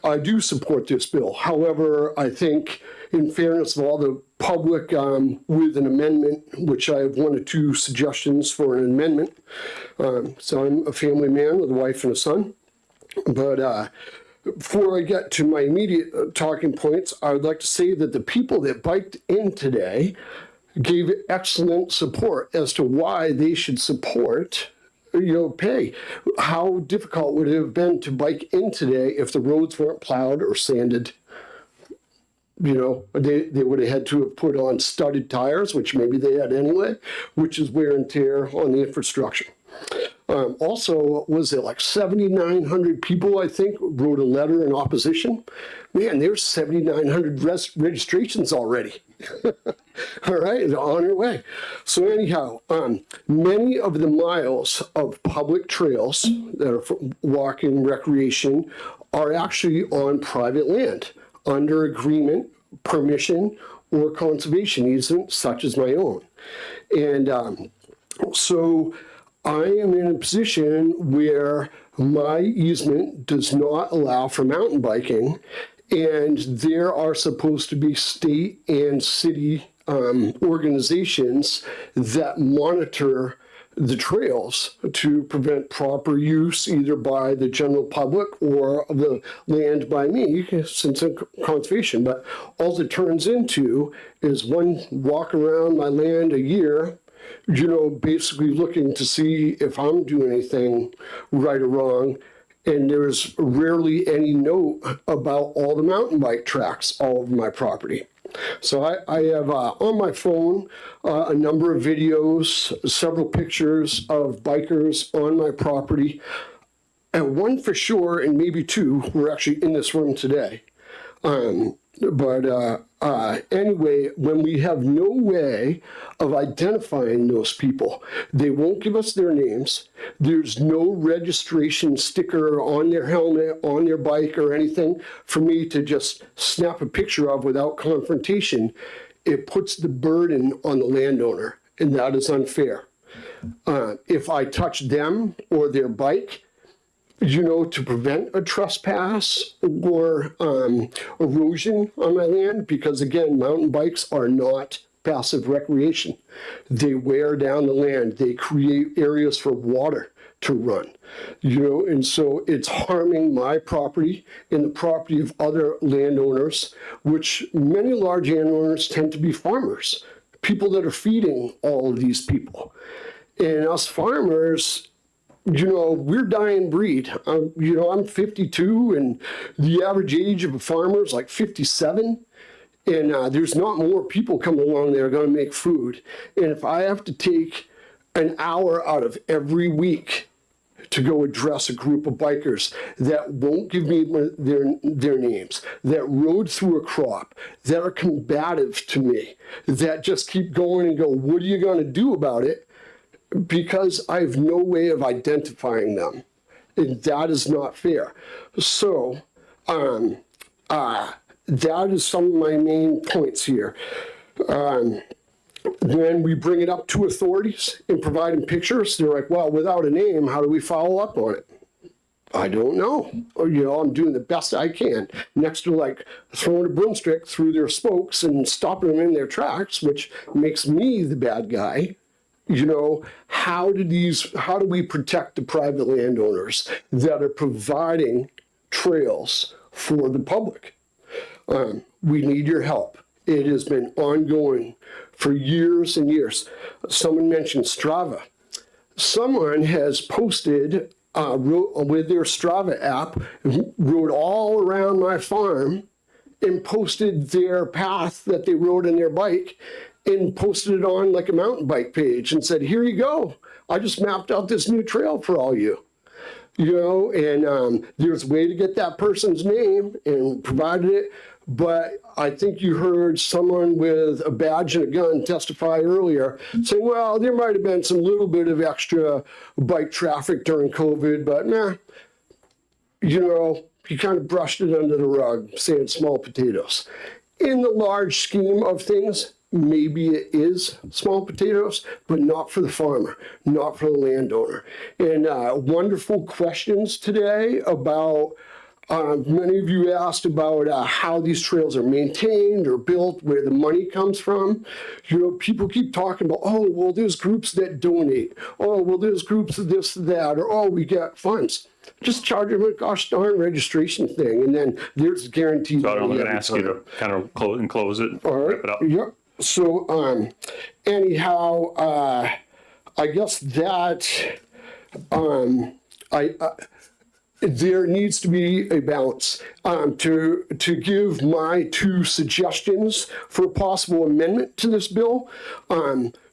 I do support this bill. However, I think in fairness of all the public, with an amendment, which I have 1 or 2 suggestions for an amendment. So I'm a family man with a wife and a son. But before I get to my immediate talking points, I would like to say that the people that biked in today gave excellent support as to why they should support pay. How difficult would it have been to bike in today if the roads weren't plowed or sanded? They would have had to have put on studded tires, which maybe they had anyway, which is wear and tear on the infrastructure. Also, was it like 7,900 people, I think, wrote a letter in opposition? Man, there's 7,900 registrations already. All right, it's on our way. So anyhow, many of the miles of public trails that are for walking, recreation, are actually on private land under agreement, permission, or conservation easement, such as my own. And so I am in a position where my easement does not allow for mountain biking, and there are supposed to be state and city organizations that monitor the trails to prevent proper use either by the general public or the land by me, since it's conservation. But all it turns into is one walk around my land a year, basically looking to see if I'm doing anything right or wrong. And there's rarely any note about all the mountain bike tracks all over my property. So I have on my phone a number of videos, several pictures of bikers on my property. And one for sure, and maybe 2, were actually in this room today. Anyway, when we have no way of identifying those people, they won't give us their names. There's no registration sticker on their helmet, on their bike, or anything for me to just snap a picture of without confrontation. It puts the burden on the landowner, and that is unfair. If I touch them or their bike, to prevent a trespass or erosion on my land, because again, mountain bikes are not passive recreation. They wear down the land. They create areas for water to run, and so it's harming my property and the property of other landowners, which many large landowners tend to be farmers, people that are feeding all of these people. And us farmers, we're dying breed. I'm 52, and the average age of a farmer is like 57. And there's not more people coming along that are going to make food. And if I have to take an hour out of every week to go address a group of bikers that won't give me their names, that rode through a crop, that are combative to me, that just keep going and go, what are you going to do about it? Because I have no way of identifying them, and that is not fair. So that is some of my main points here. Then we bring it up to authorities and provide them pictures. They're like, well, without a name, how do we follow up on it? I don't know. I'm doing the best I can. Next to like throwing a broomstick through their spokes and stopping them in their tracks, which makes me the bad guy. How do we protect the private landowners that are providing trails for the public? We need your help. It has been ongoing for years and years. Someone mentioned Strava. Someone has posted with their Strava app, rode all around my farm and posted their path that they rode on their bike and posted it on like a mountain bike page and said, here you go. I just mapped out this new trail for all you. and there's a way to get that person's name and provided it. But I think you heard someone with a badge and a gun testify earlier saying, well, there might have been some little bit of extra bike traffic during COVID, but he kind of brushed it under the rug, saying small potatoes. In the large scheme of things, maybe it is small potatoes, but not for the farmer, not for the landowner. And wonderful questions today about, many of you asked about how these trails are maintained or built, where the money comes from. People keep talking about, oh, well, there's groups that donate. Oh, well, there's groups of this, that, or, oh, we get funds. Just charge them a gosh darn registration thing, and then there's guaranteed. So I'm going to ask you to kind of close it, all right. wrap it up. Yep. So, anyhow, I guess that, there needs to be a balance. To give my two suggestions for a possible amendment to this bill,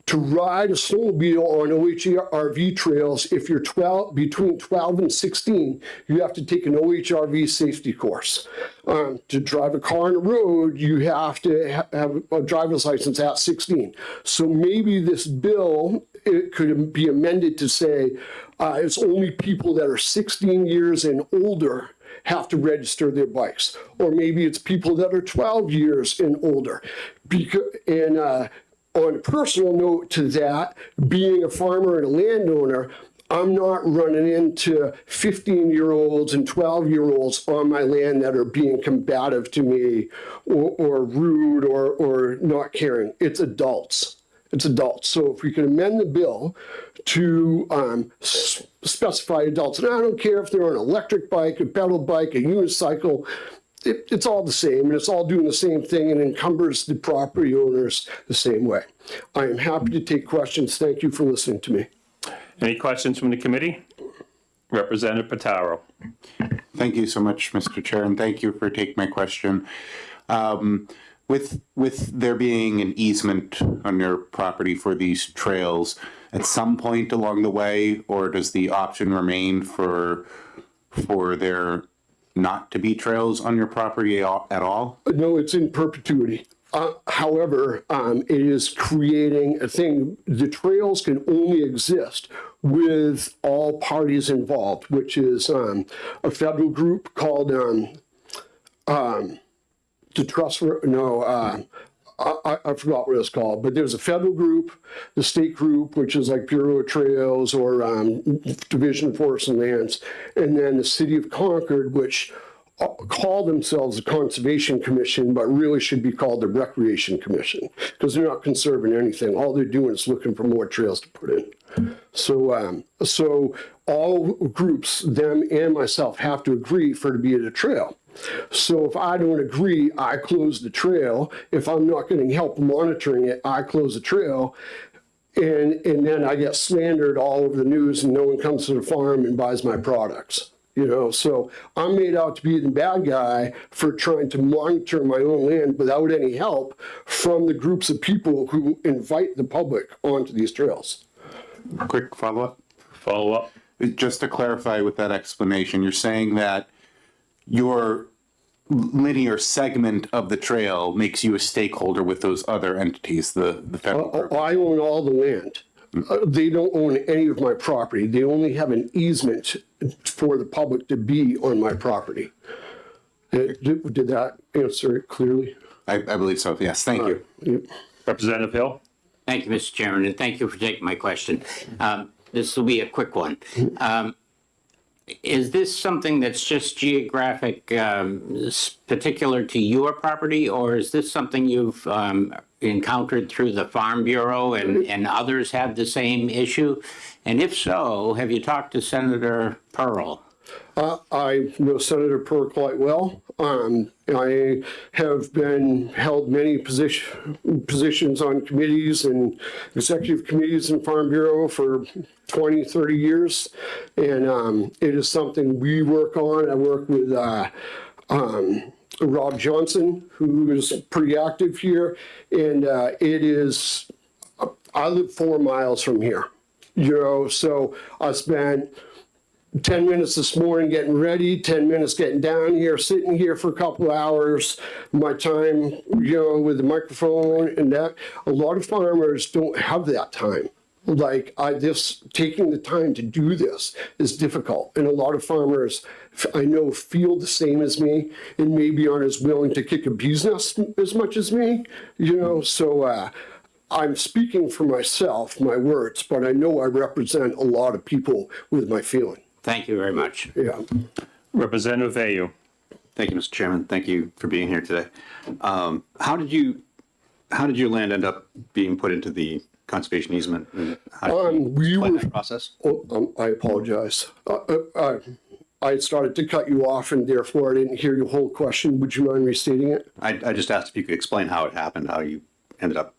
to ride a snowmobile on OHRV trails, if you're between 12 and 16, you have to take an OHRV safety course. To drive a car on the road, you have to have a driver's license at 16. So maybe this bill, it could be amended to say it's only people that are 16 years and older have to register their bikes. Or maybe it's people that are 12 years and older. On a personal note to that, being a farmer and a landowner, I'm not running into 15-year-olds and 12-year-olds on my land that are being combative to me or rude or not caring. It's adults. It's adults. So if we can amend the bill to specify adults, and I don't care if they're on an electric bike, a pedal bike, a unicycle, it's all the same, and it's all doing the same thing and encumbers the property owners the same way. I am happy to take questions. Thank you for listening to me. Any questions from the committee? Representative Pataro. Thank you so much, Mr. Chair, and thank you for taking my question. With there being an easement on your property for these trails, at some point along the way, or does the option remain for there not to be trails on your property at all? No, it's in perpetuity. However, it is creating a thing. The trails can only exist with all parties involved, which is a federal group called the Trust for, I forgot what it's called, but there's a federal group, the state group, which is like Bureau of Trails or Division of Forests and Lands, and then the City of Concord, which call themselves the Conservation Commission, but really should be called the Recreation Commission, because they're not conserving anything. All they're doing is looking for more trails to put in. So all groups, them and myself, have to agree for it to be at a trail. So if I don't agree, I close the trail. If I'm not getting help monitoring it, I close the trail. And then I get slandered all over the news and no one comes to the farm and buys my products. So I'm made out to be the bad guy for trying to monitor my own land without any help from the groups of people who invite the public onto these trails. Quick follow-up? Follow-up. Just to clarify with that explanation, you're saying that your linear segment of the trail makes you a stakeholder with those other entities, the federal. I own all the land. They don't own any of my property. They only have an easement for the public to be on my property. Did that answer it clearly? I believe so, yes. Thank you. Yep. Representative Hill. Thank you, Mr. Chairman, and thank you for taking my question. This will be a quick one. Is this something that's just geographic, particular to your property, or is this something you've encountered through the Farm Bureau and others have the same issue? And if so, have you talked to Senator Pearl? I know Senator Pearl quite well. I have held many positions on committees and executive committees in Farm Bureau for 20, 30 years. And it is something we work on. I work with Rob Johnson, who is pretty active here. And I live 4 miles from here, so I spent 10 minutes this morning getting ready, 10 minutes getting down here, sitting here for a couple of hours, my time, with the microphone and that. A lot of farmers don't have that time. Like taking the time to do this is difficult. And a lot of farmers I know feel the same as me and maybe aren't as willing to kick a bee's nest as much as me, so I'm speaking for myself, my words, but I know I represent a lot of people with my feeling. Thank you very much. Yeah. Representative Ayu. Thank you, Mr. Chairman. Thank you for being here today. How did your land end up being put into the conservation easement? And how did you explain that process? I apologize. I started to cut you off and therefore I didn't hear your whole question. Would you mind restating it? I just asked if you could explain how it happened, how you ended up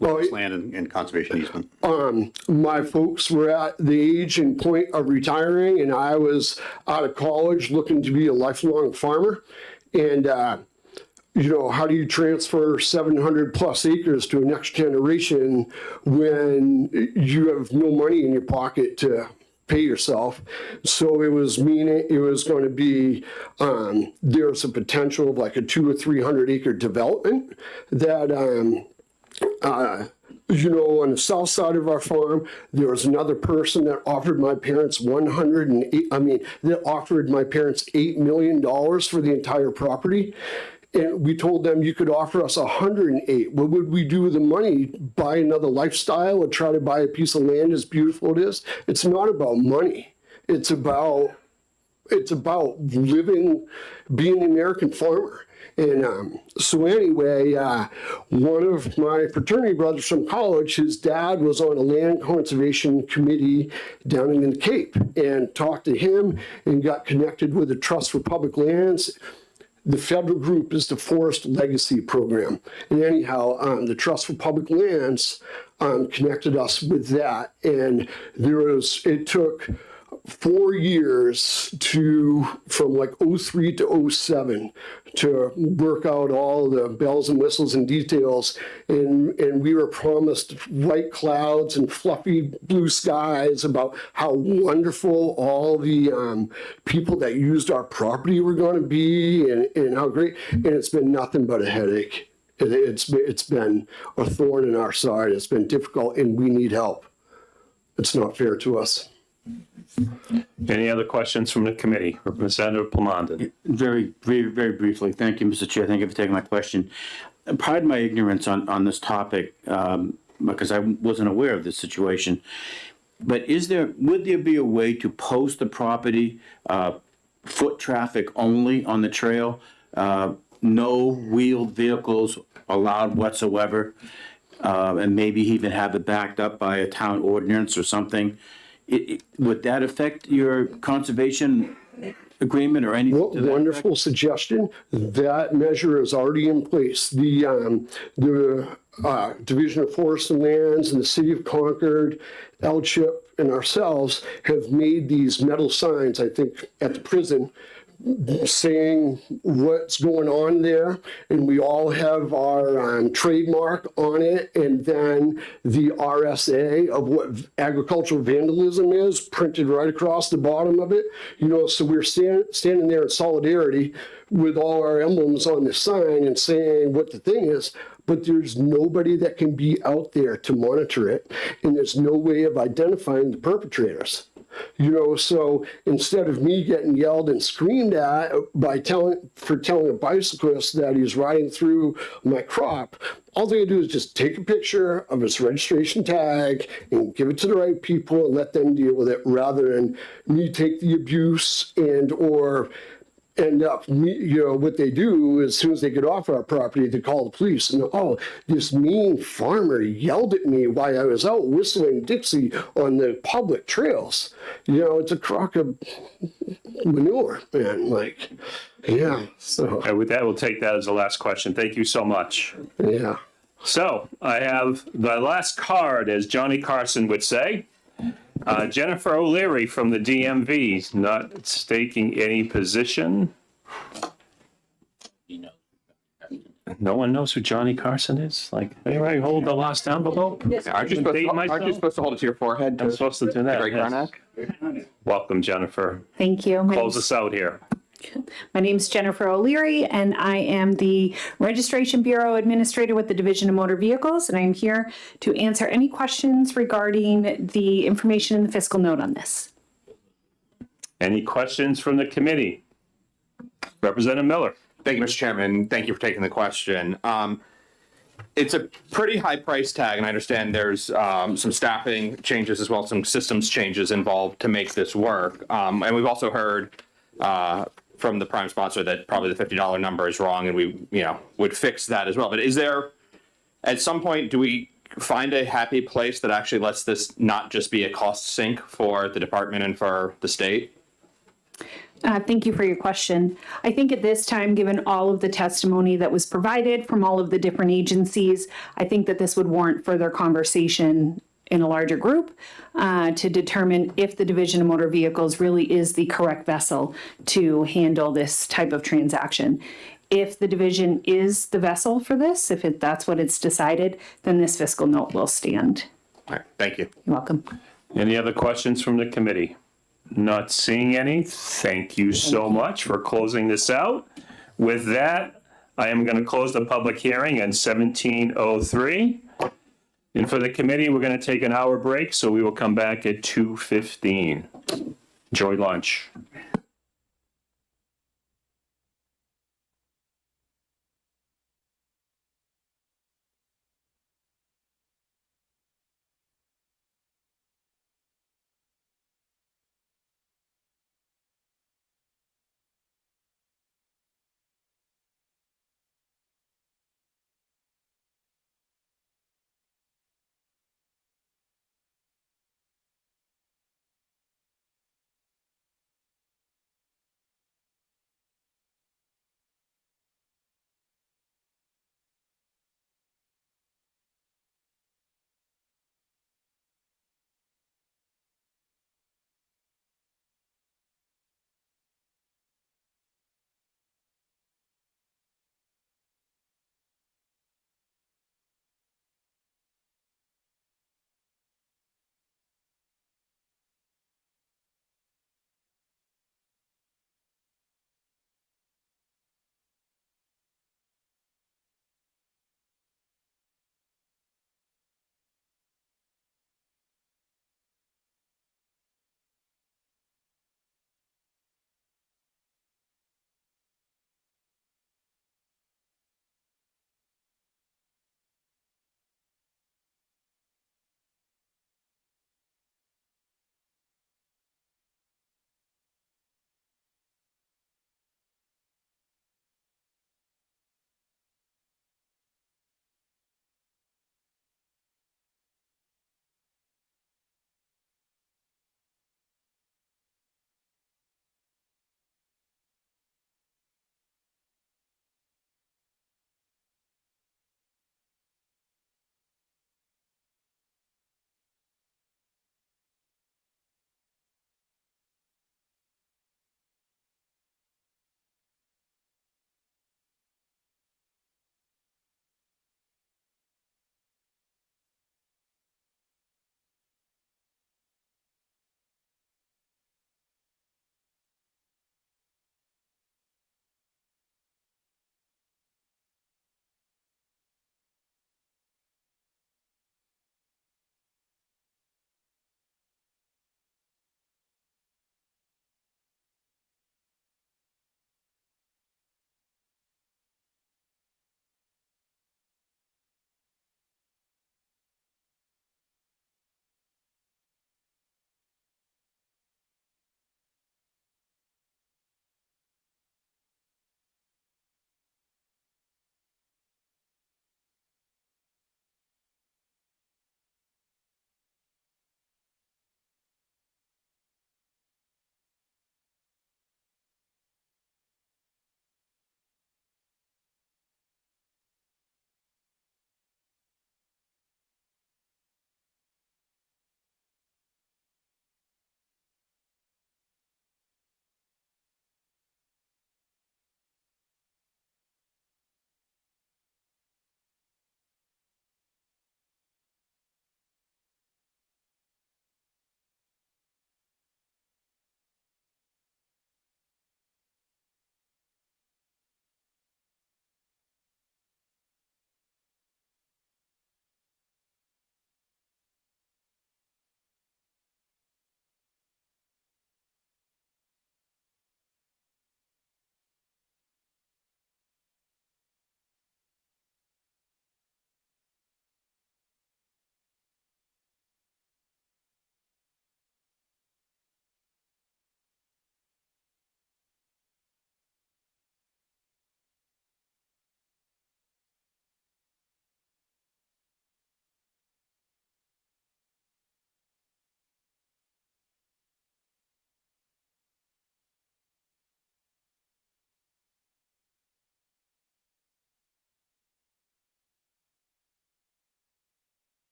with this land and conservation easement. My folks were at the age and point of retiring, and I was out of college looking to be a lifelong farmer. And, how do you transfer 700 plus acres to a next generation when you have no money in your pocket to pay yourself? So it was going to be, there's a potential of like a 200 or 300 acre development that, on the south side of our farm, there was another person that offered my parents $8 million for the entire property. And we told them you could offer us 108. What would we do with the money? Buy another lifestyle or try to buy a piece of land as beautiful it is? It's not about money. It's about living, being an American farmer. And so anyway, one of my fraternity brothers from college, his dad was on a land conservation committee down in the Cape, and talked to him and got connected with the Trust for Public Lands. The federal group is the Forest Legacy Program. And anyhow, the Trust for Public Lands connected us with that. And it took 4 years from like 03 to 07 to work out all the bells and whistles and details. And we were promised white clouds and fluffy blue skies about how wonderful all the people that used our property were going to be and how great. And it's been nothing but a headache. It's been a thorn in our side. It's been difficult and we need help. It's not fair to us. Any other questions from the committee? Representative Plamondon. Very, very, very briefly. Thank you, Mr. Chair. Thank you for taking my question. Pardon my ignorance on this topic, because I wasn't aware of this situation. But would there be a way to post the property, foot traffic only on the trail? No wheeled vehicles allowed whatsoever? And maybe even have it backed up by a town ordinance or something? Would that affect your conservation agreement or anything? Well, wonderful suggestion. That measure is already in place. The Division of Forest and Lands and the City of Concord, LCHIP, and ourselves have made these metal signs, I think, at the prison, saying what's going on there, and we all have our trademark on it, and then the RSA of what agricultural vandalism is printed right across the bottom of it. So we're standing there in solidarity with all our emblems on the sign and saying what the thing is, but there's nobody that can be out there to monitor it, and there's no way of identifying the perpetrators. So instead of me getting yelled and screamed at for telling a bicyclist that he's riding through my crop, all they do is just take a picture of his registration tag and give it to the right people and let them deal with it, rather than me take the abuse or end up, what they do as soon as they get off our property, they call the police and, this mean farmer yelled at me while I was out whistling Dixie on the public trails. It's a crock of manure, man. Yeah. So with that, we'll take that as the last question. Thank you so much. Yeah. So I have the last card, as Johnny Carson would say. Jennifer O'Leary from the DMV, not staking any position. No one knows who Johnny Carson is? Like, anybody hold the lost envelope? Aren't you supposed to hold it to your forehead? I'm supposed to do that. Great yes. Karnak? Welcome, Jennifer. Thank you. Close us out here. My name is Jennifer O'Leary, and I am the Registration Bureau Administrator with the Division of Motor Vehicles, and I'm here to answer any questions regarding the information in the fiscal note on this. Any questions from the committee? Representative Miller. Thank you, Mr. Chairman. Thank you for taking the question. It's a pretty high price tag, and I understand there's some staffing changes as well as some systems changes involved to make this work. And we've also heard from the prime sponsor that probably the $50 number is wrong, and we, would fix that as well. But is there, at some point, do we find a happy place that actually lets this not just be a cost sink for the department and for the state? Thank you for your question. I think at this time, given all of the testimony that was provided from all of the different agencies, I think that this would warrant further conversation in a larger group to determine if the Division of Motor Vehicles really is the correct vessel to handle this type of transaction. If the division is the vessel for this, if that's what it's decided, then this fiscal note will stand. All right, thank you. You're welcome. Any other questions from the committee? Not seeing any. Thank you so much for closing this out. With that, I am going to close the public hearing at 17:03. And for the committee, we're going to take an hour break, so we will come back at 2:15. Enjoy lunch.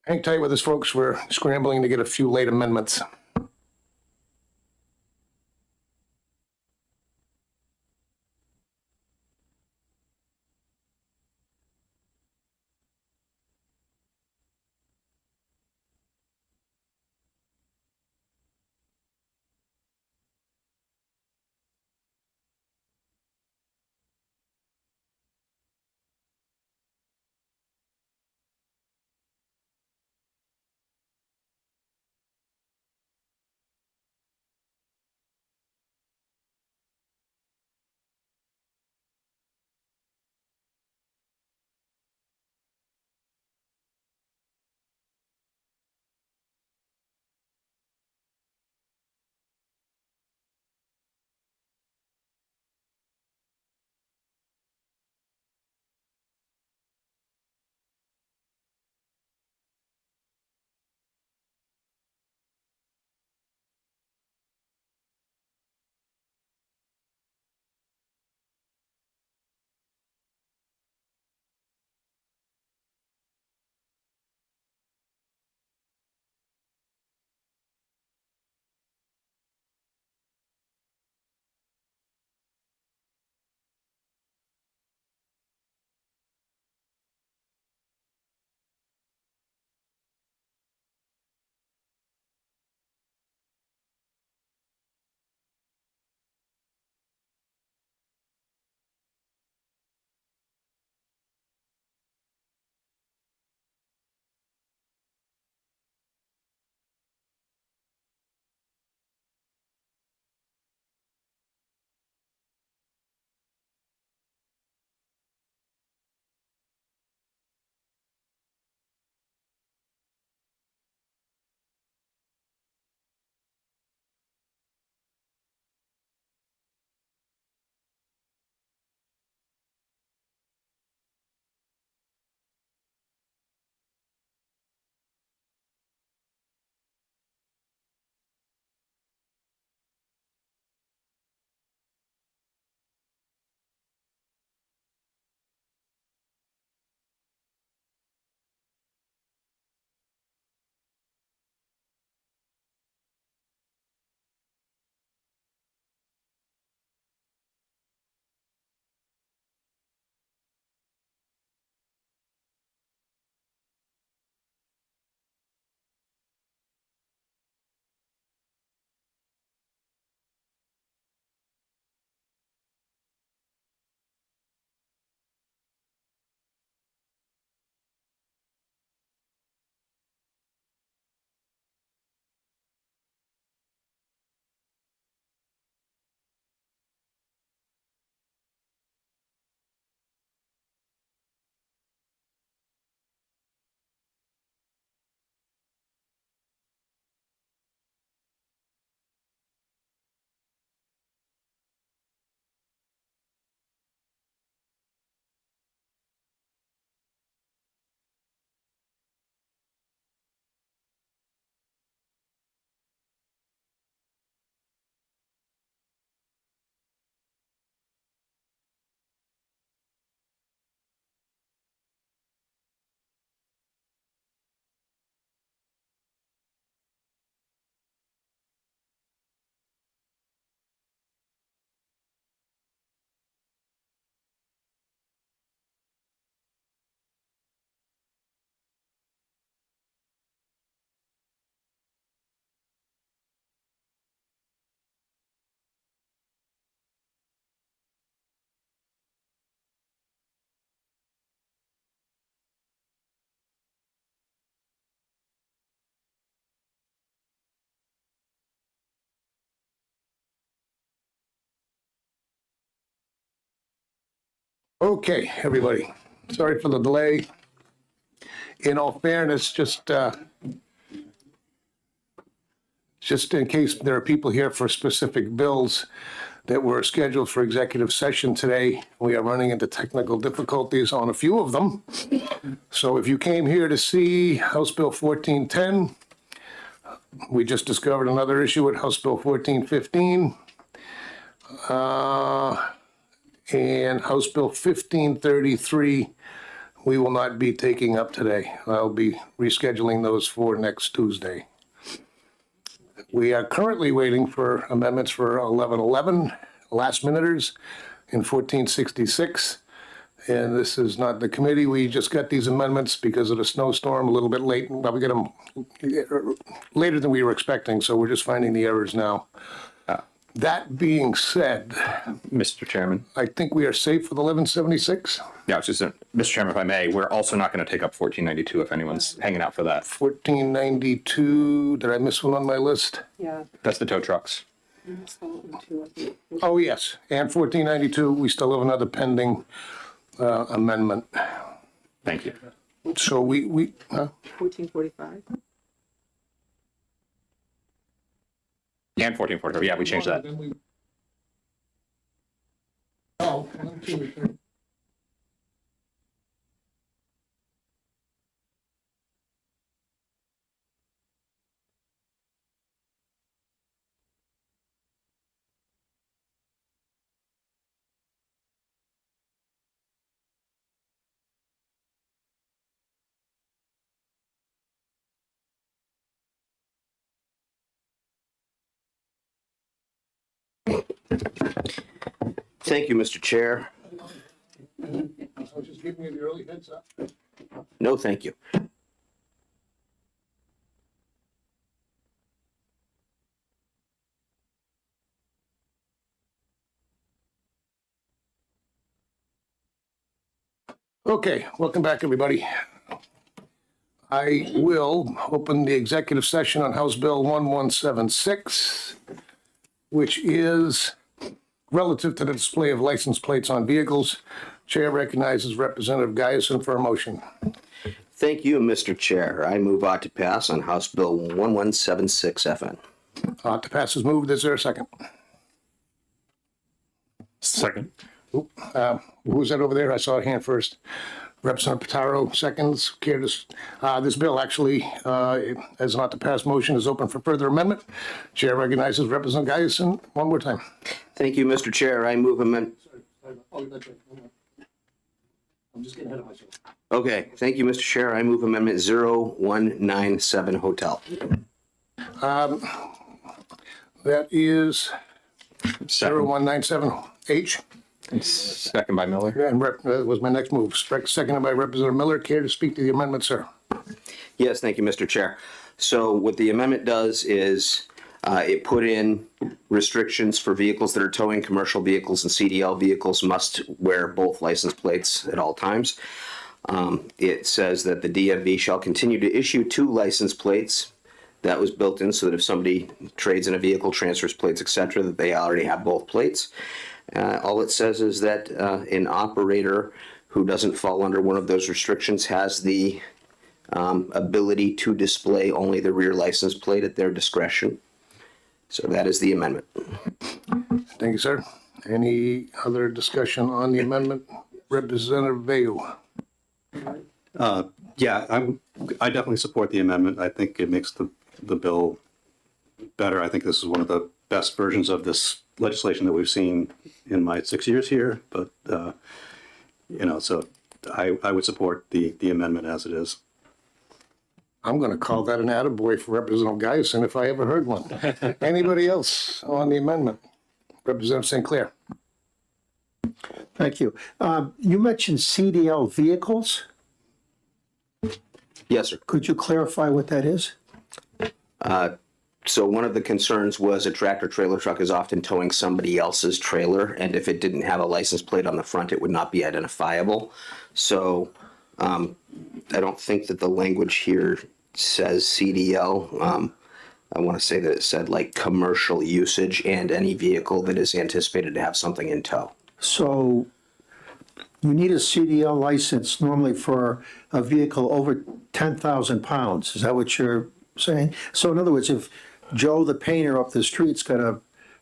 Hang tight with us, folks. We're scrambling to get a few late amendments. Okay, everybody. Sorry for the delay. In all fairness, just in case there are people here for specific bills that were scheduled for executive session today, we are running into technical difficulties on a few of them. So if you came here to see House Bill 1410, we just discovered another issue with House Bill 1415. And House Bill 1533, we will not be taking up today. I'll be rescheduling those for next Tuesday. We are currently waiting for amendments for 1111, last minuters, and 1466. And this is not the committee. We just got these amendments because of the snowstorm a little bit late. Well, we got them later than we were expecting, so we're just finding the errors now. That being said, Mr. Chairman. I think we are safe for the 1176. Yeah, it's just, Mr. Chairman, if I may, we're also not going to take up 1492 if anyone's hanging out for that. 1492, did I miss one on my list? Yeah. That's the tow trucks. Oh, yes, and 1492, we still have another pending amendment. Thank you. So we 1445. And 1444, yeah, we changed that. Oh, Thank you, Mr. Chair. I was just giving you the early heads up. No, thank you. Okay, welcome back, everybody. I will open the executive session on House Bill 1176, which is relative to the display of license plates on vehicles. Chair recognizes Representative Guyson for a motion. Thank you, Mr. Chair. I move on to pass on House Bill 1176 FN. To pass is moved. Is there a second? Second. Who's that over there? I saw a hand first. Representative Pataro, seconds. This bill actually, as not to pass motion, is open for further amendment. Chair recognizes Representative Guyson one more time. Thank you, Mr. Chair. I move amendment. I'm just getting ahead of myself. Okay, thank you, Mr. Chair. I move amendment 0197 hotel. That is 0197H. Second by Miller. And that was my next move. Seconded by Representative Miller. Care to speak to the amendment, sir? Yes, thank you, Mr. Chair. So what the amendment does is it put in restrictions for vehicles that are towing. Commercial vehicles and CDL vehicles must wear both license plates at all times. It says that the DMV shall continue to issue 2 license plates. That was built in so that if somebody trades in a vehicle, transfers plates, etc., that they already have both plates. All it says is that an operator who doesn't fall under one of those restrictions has the ability to display only the rear license plate at their discretion. So that is the amendment. Thank you, sir. Any other discussion on the amendment? Representative Veo. Yeah, I definitely support the amendment. I think it makes the bill better. I think this is one of the best versions of this legislation that we've seen in my 6 years here. But, so I would support the amendment as it is. I'm going to call that an attaboy for Representative Guyson if I ever heard one. Anybody else on the amendment? Representative St. Clair. Thank you. You mentioned CDL vehicles. Yes, sir. Could you clarify what that is? So one of the concerns was a tractor trailer truck is often towing somebody else's trailer, and if it didn't have a license plate on the front, it would not be identifiable. So I don't think that the language here says CDL. I want to say that it said like commercial usage and any vehicle that is anticipated to have something in tow. So you need a CDL license normally for a vehicle over 10,000 pounds. Is that what you're saying? So in other words, if Joe the painter up the street's got a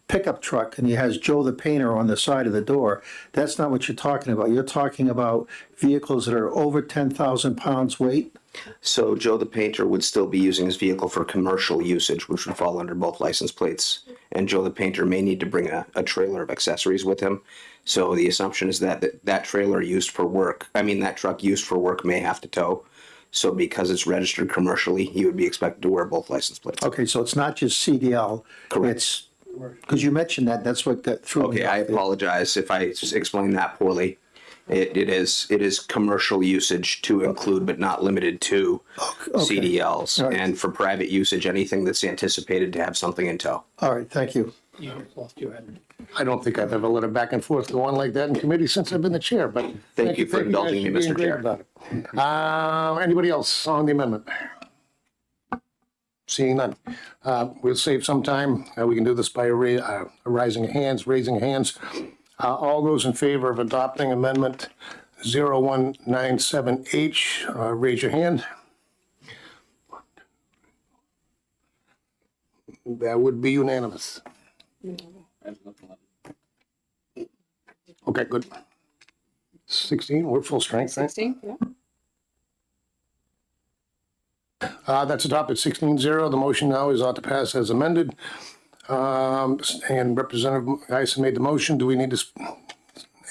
pickup truck and he has Joe the painter on the side of the door, that's not what you're talking about. You're talking about vehicles that are over 10,000 pounds weight? So Joe the painter would still be using his vehicle for commercial usage, which would fall under both license plates. And Joe the painter may need to bring a trailer of accessories with him. So the assumption is that trailer used for work, that truck used for work may have to tow. So because it's registered commercially, he would be expected to wear both license plates. Okay, so it's not just CDL. Correct. It's, because you mentioned that, that's what that threw me. Okay, I apologize if I explained that poorly. It is commercial usage to include but not limited to CDLs. All right. And for private usage, anything that's anticipated to have something in tow. All right, thank you. I don't think I've ever let a back and forth go on like that in committee since I've been the chair, but. Thank you for indulging me, guys Mr. being great Chair. about it. Anybody else on the amendment? Seeing none. We'll save some time. We can do this by raising hands. All those in favor of adopting amendment 0197H, raise your hand. That would be unanimous. Okay, good. 16, we're full strength, right? 16, yeah. That's adopted 16-0. The motion now is ought to pass as amended. And Representative Geisen made the motion. Do we need to,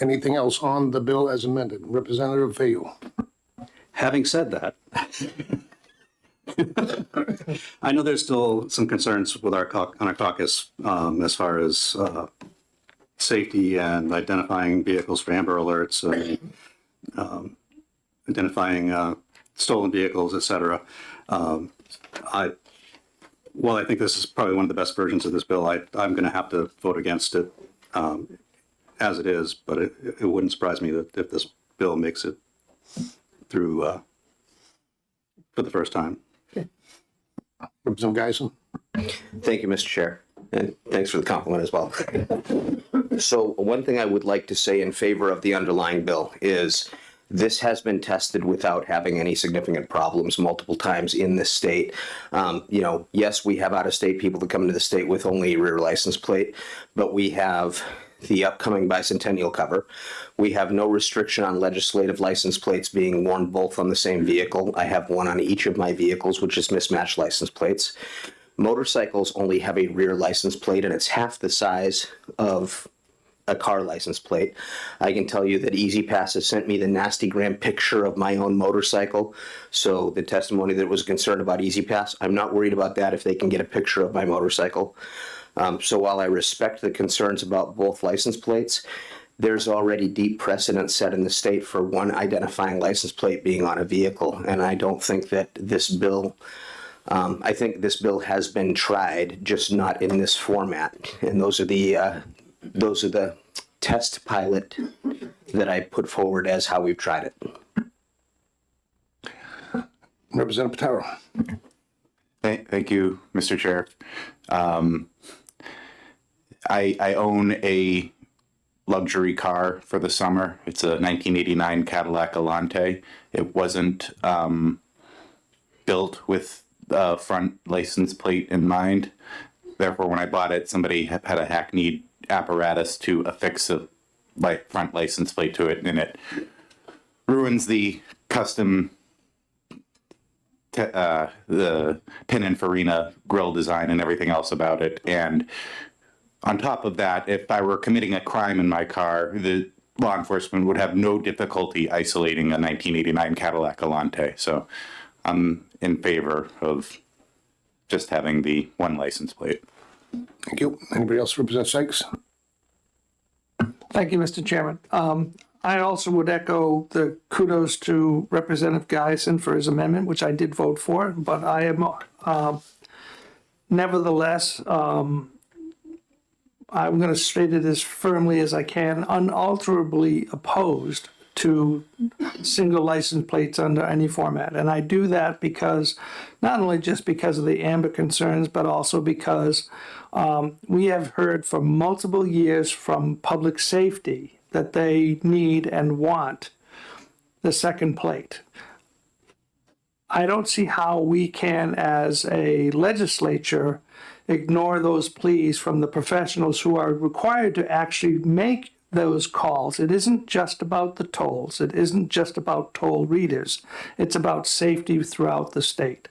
anything else on the bill as amended? Representative Fayou. Having said that, I know there's still some concerns with our caucus as far as safety and identifying vehicles for Amber Alerts and identifying stolen vehicles, et cetera. While I think this is probably one of the best versions of this bill, I'm going to have to vote against it as it is, but it wouldn't surprise me that if this bill makes it through for the first time. Representative Geisen. Thank you, Mr. Chair, and thanks for the compliment as well. So one thing I would like to say in favor of the underlying bill is this has been tested without having any significant problems multiple times in this state. Yes, we have out-of-state people that come into the state with only a rear license plate, but we have the upcoming bicentennial cover. We have no restriction on legislative license plates being worn both on the same vehicle. I have one on each of my vehicles, which is mismatched license plates. Motorcycles only have a rear license plate, and it's half the size of a car license plate. I can tell you that EasyPass has sent me the nasty gram picture of my own motorcycle. So the testimony that was concerned about EasyPass, I'm not worried about that if they can get a picture of my motorcycle. So while I respect the concerns about both license plates, there's already deep precedent set in the state for one identifying license plate being on a vehicle. And I don't think that this bill, I think this bill has been tried, just not in this format. And those are the test pilot that I put forward as how we've tried it. Representative Pataro. Thank you, Mr. Chair. I own a luxury car for the summer. It's a 1989 Cadillac Alante. It wasn't built with the front license plate in mind. Therefore, when I bought it, somebody had a hackneyed apparatus to affix a front license plate to it, and it ruins the custom the Pininfarina grill design and everything else about it. And on top of that, if I were committing a crime in my car, the law enforcement would have no difficulty isolating a 1989 Cadillac Alante. So I'm in favor of just having the one license plate. Thank you. Anybody else? Representative Sykes. Thank you, Mr. Chairman. I also would echo the kudos to Representative Geisen for his amendment, which I did vote for, but I am nevertheless, I'm going to state it as firmly as I can, unalterably opposed to single license plates under any format. And I do that because, not only just because of the amber concerns, but also because we have heard for multiple years from public safety that they need and want the second plate. I don't see how we can, as a legislature, ignore those pleas from the professionals who are required to actually make those calls. It isn't just about the tolls. It isn't just about toll readers. It's about safety throughout the state.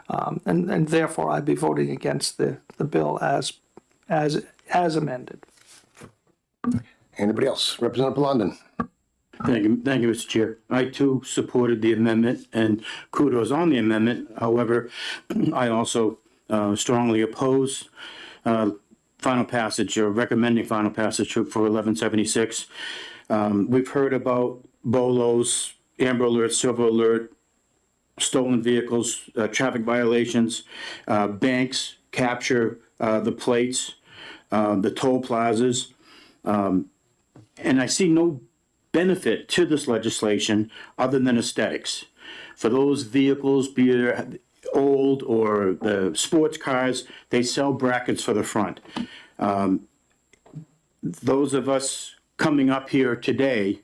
And therefore, I'd be voting against the bill as amended. Anybody else? Representative London. Thank you, Mr. Chair. I too supported the amendment and kudos on the amendment. However, I also strongly oppose final passage or recommending final passage for 1176. We've heard about BOLOs, Amber Alert, Silver Alert, stolen vehicles, traffic violations, banks capture the plates, the toll plazas. And I see no benefit to this legislation other than aesthetics. For those vehicles, be it old or the sports cars, they sell brackets for the front. Those of us coming up here today,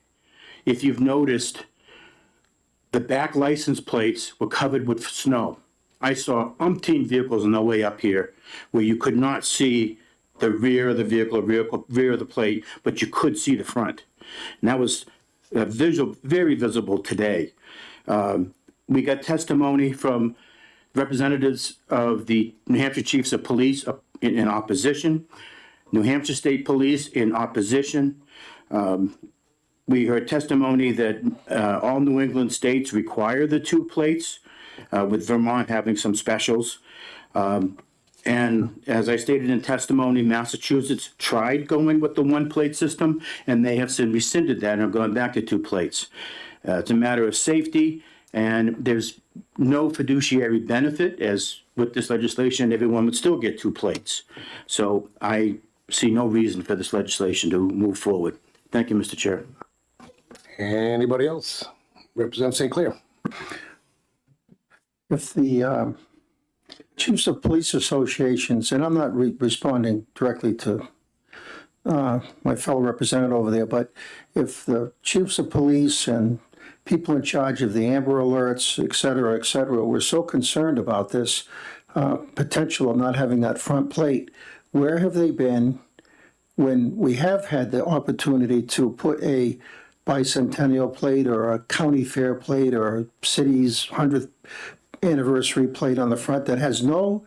if you've noticed, the back license plates were covered with snow. I saw umpteen vehicles on the way up here where you could not see the rear of the vehicle, rear of the plate, but you could see the front. And that was very visible today. We got testimony from representatives of the New Hampshire Chiefs of Police in opposition, New Hampshire State Police in opposition. We heard testimony that all New England states require the two plates, with Vermont having some specials. And as I stated in testimony, Massachusetts tried going with the one plate system, and they have since rescinded that and have gone back to two plates. It's a matter of safety, and there's no fiduciary benefit, as with this legislation, everyone would still get two plates. So I see no reason for this legislation to move forward. Thank you, Mr. Chair. Anybody else? Representative St. Clair. If the Chiefs of Police Associations, and I'm not responding directly to my fellow representative over there, but if the Chiefs of Police and people in charge of the Amber Alerts, et cetera, were so concerned about this potential of not having that front plate, where have they been when we have had the opportunity to put a bicentennial plate or a county fair plate or a city's 100th anniversary plate on the front that has no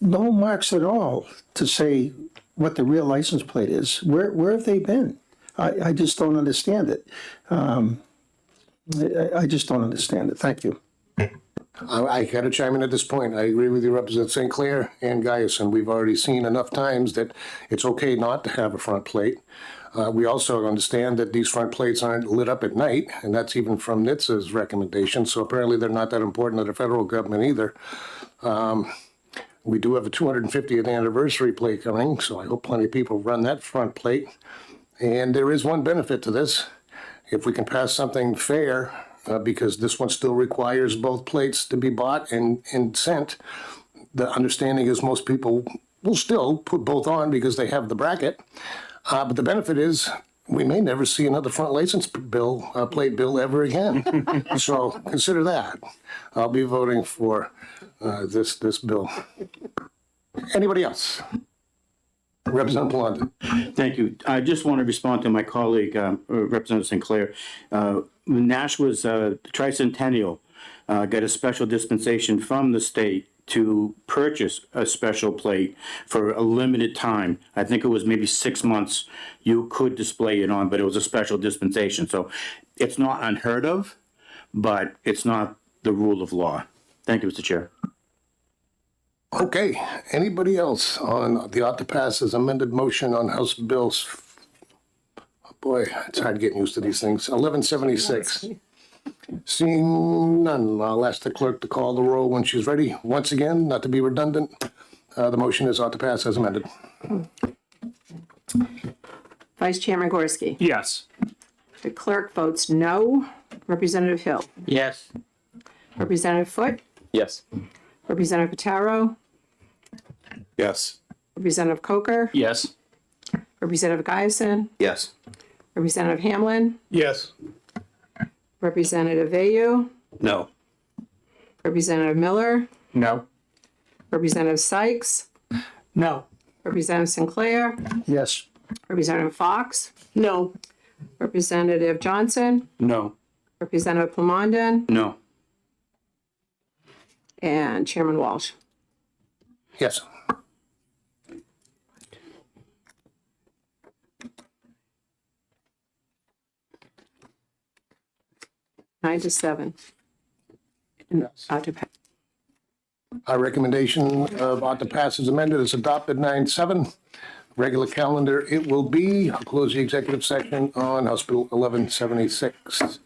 marks at all to say what the real license plate is? Where have they been? I just don't understand it. I just don't understand it. Thank you. I got to chime in at this point. I agree with you, Representative St. Clair and Gaius, and we've already seen enough times that it's okay not to have a front plate. We also understand that these front plates aren't lit up at night, and that's even from NHTSA's recommendation, so apparently they're not that important to the federal government either. We do have a 250th anniversary plate coming, so I hope plenty of people run that front plate. And there is one benefit to this. If we can pass something fair, because this one still requires both plates to be bought and sent, the understanding is most people will still put both on because they have the bracket. But the benefit is we may never see another front license plate bill ever again. So consider that. I'll be voting for this bill. Anybody else? Representative London. Thank you. I just want to respond to my colleague, Representative St. Clair. Nashua's tricentennial got a special dispensation from the state to purchase a special plate for a limited time. I think it was maybe 6 months you could display it on, but it was a special dispensation. So it's not unheard of, but it's not the rule of law. Thank you, Mr. Chair. Okay, anybody else on the ought to pass as amended motion on House Bills? Oh boy, it's hard getting used to these things. 1176. Seeing none, I'll ask the clerk to call the roll when she's ready. Once again, not to be redundant, the motion is ought to pass as amended. Vice Chairman Gorski. Yes. The clerk votes no. Representative Hill. Yes. Representative Foote. Yes. Representative Pataro. Yes. Representative Coker. Yes. Representative Guyson. Yes. Representative Hamlin. Yes. Representative Vayu. No. Representative Miller. No. Representative Sykes. No. Representative Sinclair. Yes. Representative Fox, No. Representative Johnson, No. Representative Plamondon, No. and Chairman Walsh. Yes. Nine to seven. To pass. Our recommendation about to pass is amended is adopted 9-7. Regular calendar, it will be. I'll close the executive session on House Bill 1176.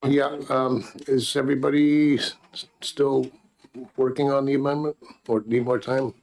Yeah, is everybody still working on the amendment or need more time?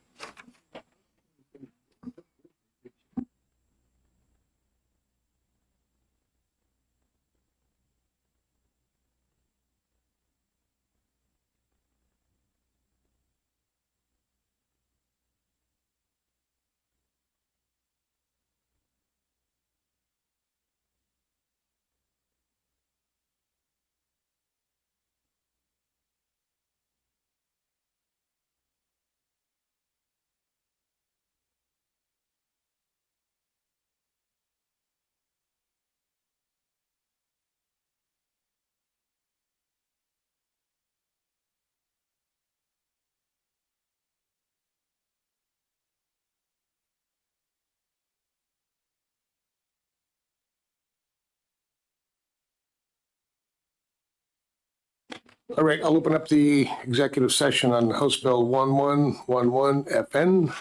All right, I'll open up the executive session on House Bill 1111 FN,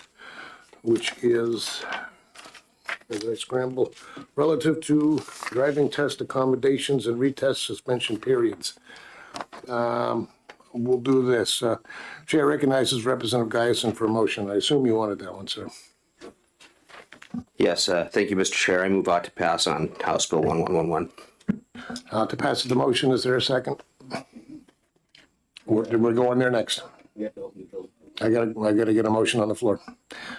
which is, as I scramble, relative to driving test accommodations and retest suspension periods. We'll do this. Chair recognizes Representative Guyson for a motion. I assume you wanted that one, sir. Yes, thank you, Mr. Chair. I move on to pass on House Bill 1111. To pass the motion, is there a second? We're going there next. I gotta get a motion on the floor.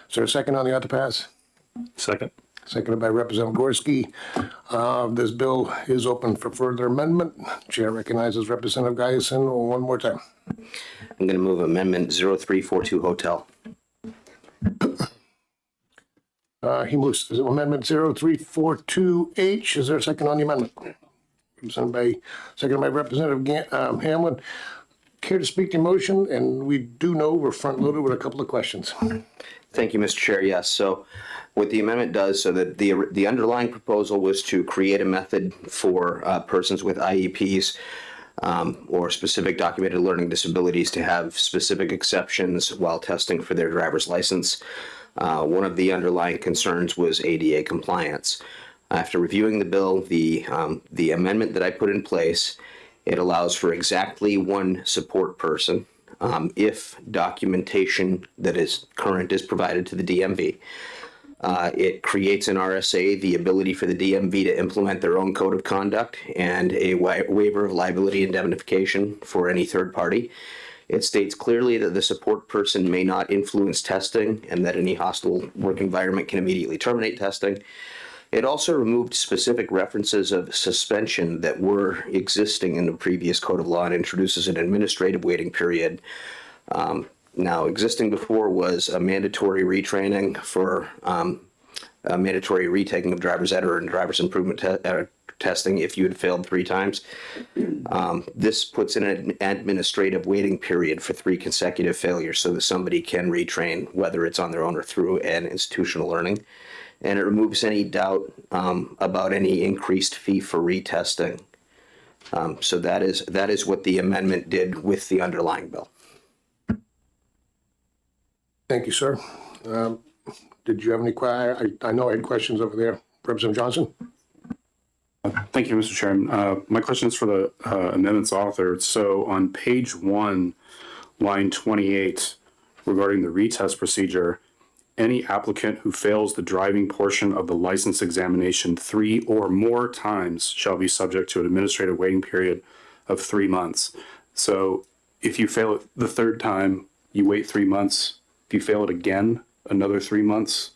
Is there a second on the ought to pass? Second. Seconded by Representative Gorski. This bill is open for further amendment. Chair recognizes Representative Guyson one more time. I'm going to move Amendment 0342 Hotel. He moves Amendment 0342H. Is there a second on the amendment? Seconded by Representative Hamlin. Care to speak to your motion? And we do know we're front loaded with a couple of questions. Thank you, Mr. Chair. Yes. So what the amendment does, so that the underlying proposal was to create a method for persons with IEPs or specific documented learning disabilities to have specific exceptions while testing for their driver's license. One of the underlying concerns was ADA compliance. After reviewing the bill, the amendment that I put in place, it allows for exactly one support person if documentation that is current is provided to the DMV. It creates in RSA the ability for the DMV to implement their own code of conduct and a waiver of liability indemnification for any third party. It states clearly that the support person may not influence testing and that any hostile work environment can immediately terminate testing. It also removed specific references of suspension that were existing in the previous code of law and introduces an administrative waiting period. Now, existing before was a mandatory retraining for a mandatory retaking of driver's ed and driver's improvement testing if you had failed 3 times. This puts in an administrative waiting period for 3 consecutive failures so that somebody can retrain, whether it's on their own or through an institutional learning. And it removes any doubt about any increased fee for retesting. So that is what the amendment did with the underlying bill. Thank you, sir. Did you have any I know I had questions over there. Representative Johnson? Thank you, Mr. Chairman. My question is for the amendment's author. So on page 1, line 28, regarding the retest procedure, any applicant who fails the driving portion of the license examination 3 or more times shall be subject to an administrative waiting period of 3 months. So if you fail it the 3rd time, you wait 3 months. If you fail it again, another 3 months.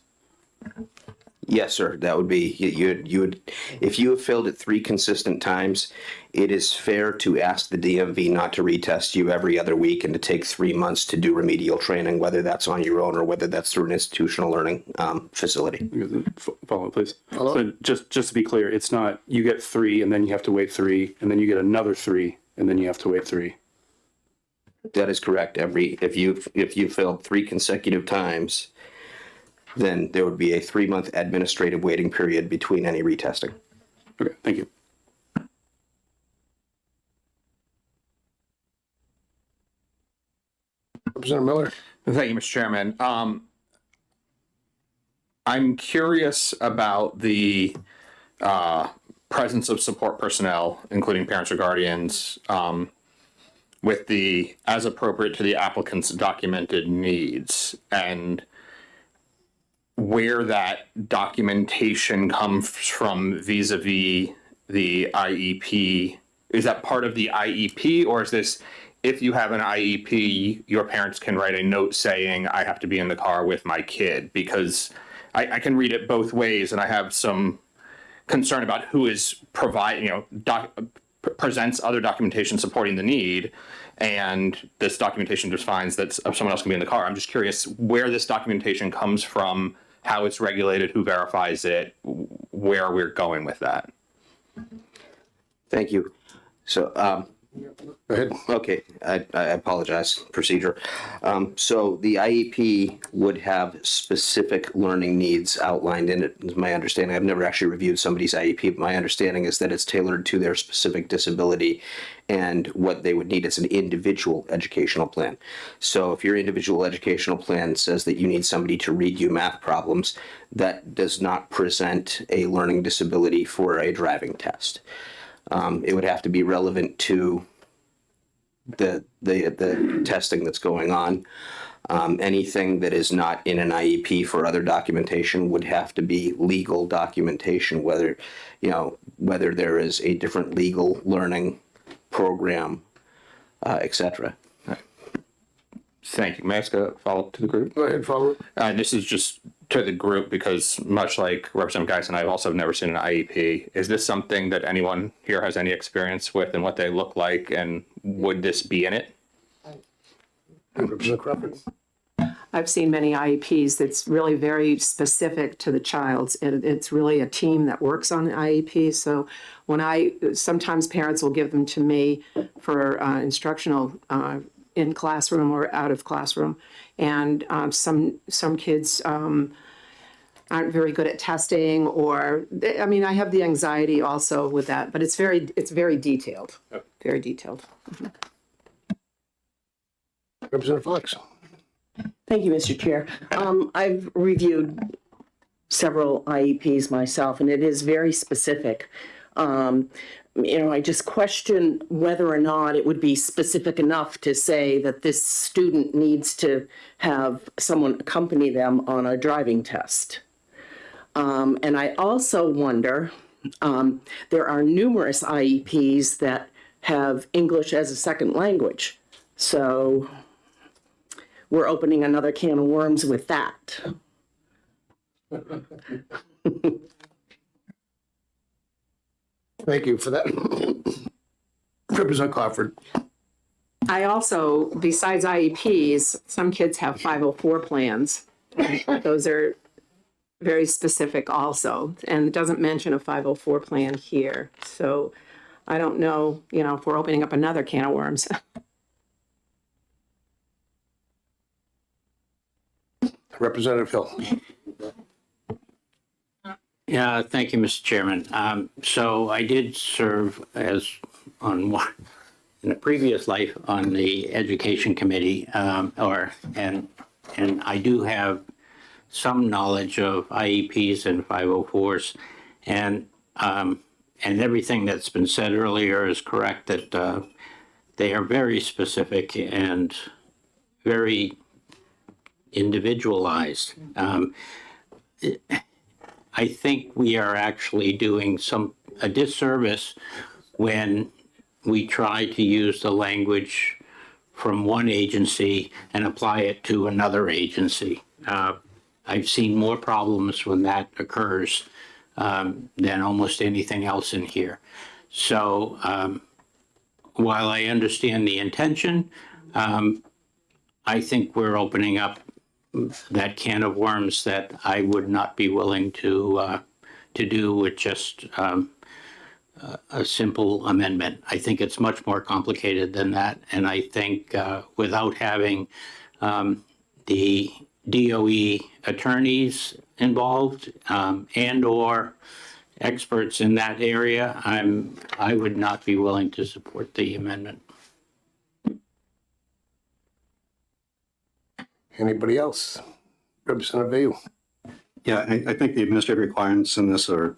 Yes, sir. That would be, you would, if you have failed it 3 consistent times, it is fair to ask the DMV not to retest you every other week and to take 3 months to do remedial training, whether that's on your own or whether that's through an institutional learning facility. Follow, please. So just to be clear, it's not you get 3 and then you have to wait 3 and then you get another 3 and then you have to wait 3. That is correct. If you failed 3 consecutive times, then there would be a 3-month administrative waiting period between any retesting. Okay, thank you. Representative Miller? Thank you, Mr. Chairman. I'm curious about the presence of support personnel, including parents or guardians, with the as appropriate to the applicant's documented needs, and where that documentation comes from vis-a-vis the IEP. Is that part of the IEP, or is this, if you have an IEP, your parents can write a note saying, I have to be in the car with my kid? Because I can read it both ways, and I have some concern about who is presents other documentation supporting the need, and this documentation just finds that someone else can be in the car. I'm just curious where this documentation comes from, how it's regulated, who verifies it, where we're going with that. Thank you. So, Go ahead. okay, I apologize, procedure. So the IEP would have specific learning needs outlined in it, is my understanding. I've never actually reviewed somebody's IEP, but my understanding is that it's tailored to their specific disability and what they would need as an individual educational plan. So if your individual educational plan says that you need somebody to read you math problems, that does not present a learning disability for a driving test. It would have to be relevant to the testing that's going on. Anything that is not in an IEP for other documentation would have to be legal documentation, whether there is a different legal learning program, etc. Thank you. May I ask a follow-up to the group? Go ahead, follow up. This is just to the group because much like Representative Geisen, I've also never seen an IEP. Is this something that anyone here has any experience with and what they look like, and would this be in it? Representative Crawford. I've seen many IEPs that's really very specific to the child. It's really a team that works on the IEP. So sometimes parents will give them to me for instructional in classroom or out of classroom. And some kids aren't very good at testing, or I have the anxiety also with that, but it's very detailed, very detailed. Representative Fox. Thank you, Mr. Chair. I've reviewed several IEPs myself, and it is very specific. I just question whether or not it would be specific enough to say that this student needs to have someone accompany them on a driving test. And I also wonder, there are numerous IEPs that have English as a second language. So we're opening another can of worms with that. Thank you for that. Representative Crawford. I also, besides IEPs, some kids have 504 plans. Those are very specific also, and it doesn't mention a 504 plan here. So I don't know, if we're opening up another can of worms. Representative Hill. Yeah, thank you, Mr. Chairman. So I did serve in a previous life on the Education Committee, and I do have some knowledge of IEPs and 504s, and everything that's been said earlier is correct, that they are very specific and very individualized. I think we are actually doing a disservice when we try to use the language from one agency and apply it to another agency. I've seen more problems when that occurs than almost anything else in here. So while I understand the intention, I think we're opening up that can of worms that I would not be willing to do with just a simple amendment. I think it's much more complicated than that, and I think without having the DOE attorneys involved and/or experts in that area, I would not be willing to support the amendment. Anybody else? Representative View. Yeah, I think the administrative requirements in this are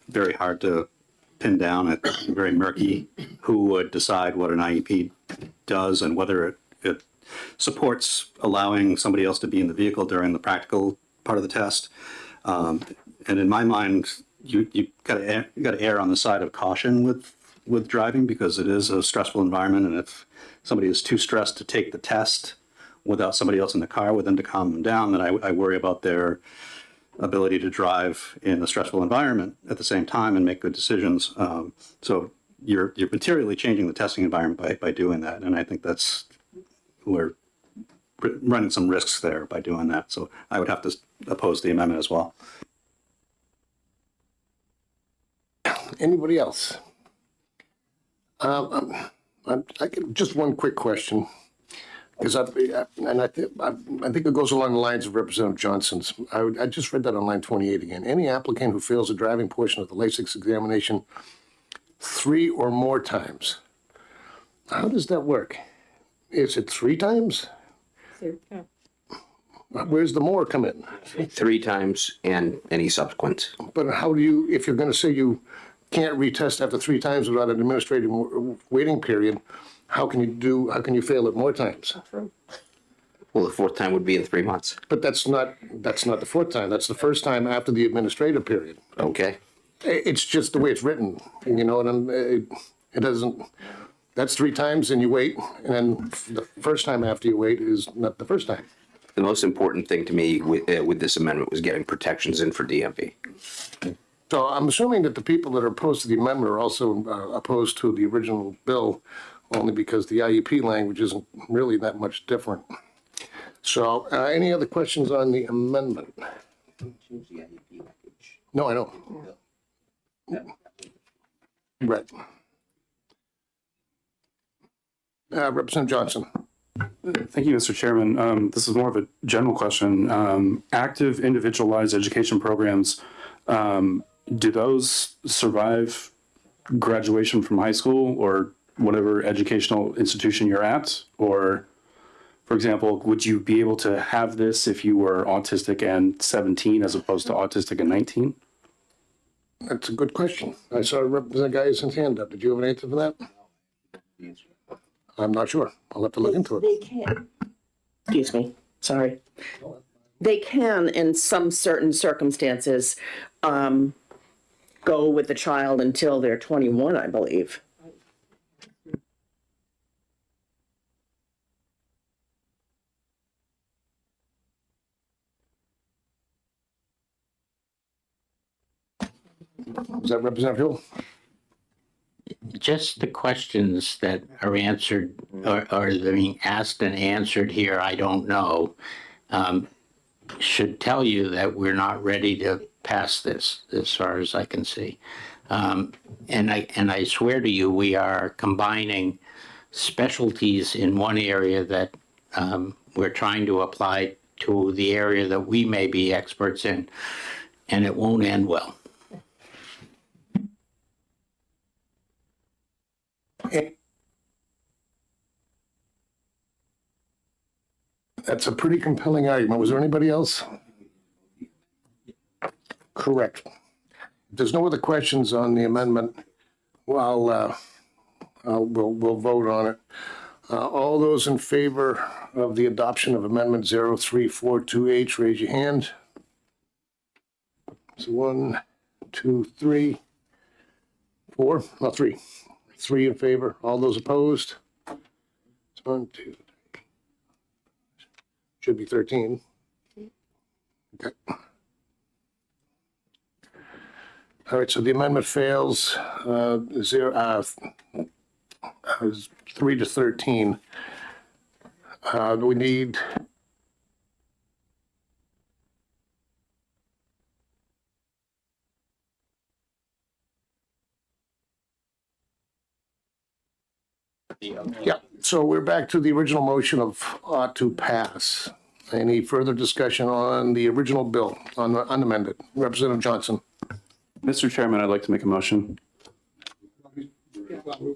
very hard to pinned down. It's very murky who would decide what an IEP does and whether it supports allowing somebody else to be in the vehicle during the practical part of the test. And in my mind, you got to err on the side of caution with driving, because it is a stressful environment. And if somebody is too stressed to take the test without somebody else in the car with them to calm them down, then I worry about their ability to drive in a stressful environment at the same time and make good decisions. So you're materially changing the testing environment by doing that. And I think we're running some risks there by doing that. So I would have to oppose the amendment as well. Anybody else? Just one quick question, because I think it goes along the lines of Representative Johnson's. I just read that on line 28 again. Any applicant who fails the driving portion of the LASIK examination 3 or more times. How does that work? Is it 3 times? Where's the more come in? 3 times and any subsequent. But how do you, if you're going to say you can't retest after 3 times without an administrative waiting period, how can you fail it more times? Well, the 4th time would be in 3 months. But that's not the 4th time. That's the first time after the administrative period. Okay. It's just the way it's written, and it doesn't. That's 3 times and you wait, and then the first time after you wait is not the first time. The most important thing to me with this amendment was getting protections in for DMV. So I'm assuming that the people that are opposed to the amendment are also opposed to the original bill, only because the IEP language isn't really that much different. So any other questions on the amendment? No, I know. Right. Representative Johnson. Thank you, Mr. Chairman. This is more of a general question. Active individualized education programs, do those survive graduation from high school or whatever educational institution you're at? Or, for example, would you be able to have this if you were autistic and 17 as opposed to autistic and 19? That's a good question. I saw Representative Guy's hand up. Did you have an answer for that? I'm not sure. I'll have to look into it. They can. Excuse me. Sorry. They can, in some certain circumstances, go with the child until they're 21, I believe. Is that Representative Hill? Just the questions that are answered or being asked and answered here, I don't know, should tell you that we're not ready to pass this, as far as I can see. And I swear to you, we are combining specialties in one area that we're trying to apply to the area that we may be experts in, and it won't end well. That's a pretty compelling argument. Was there anybody else? Correct. If there's no other questions on the amendment, we'll vote on it. All those in favor of the adoption of Amendment 0342H, raise your hand. So 1, 2, 3, 4, no, 3. 3 in favor. All those opposed? 1, 2, 3. Should be 13. Okay. All right, so the amendment fails, 3 to 13. We need so we're back to the original motion of ought to pass. Any further discussion on the original bill, on the unamended? Representative Johnson. Mr. Chairman, I'd like to make a motion.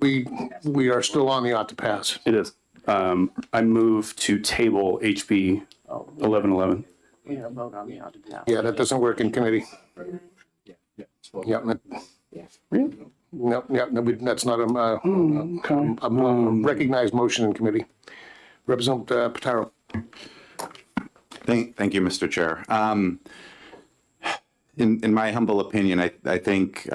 We are still on the ought to pass. It is. I move to table HB 1111. Yeah, that doesn't work in committee. Yeah. No, yeah, no, that's not a recognized motion in committee. Representative Pataro. Thank you, Mr. Chair. In my humble opinion, I think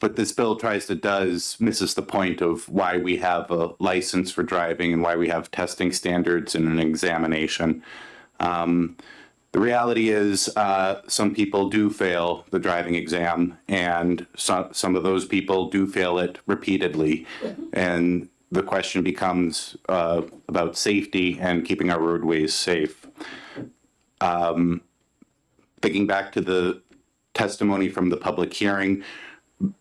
what this bill tries to does misses the point of why we have a license for driving and why we have testing standards and an examination. The reality is some people do fail the driving exam, and some of those people do fail it repeatedly. And the question becomes about safety and keeping our roadways safe. Thinking back to the testimony from the public hearing,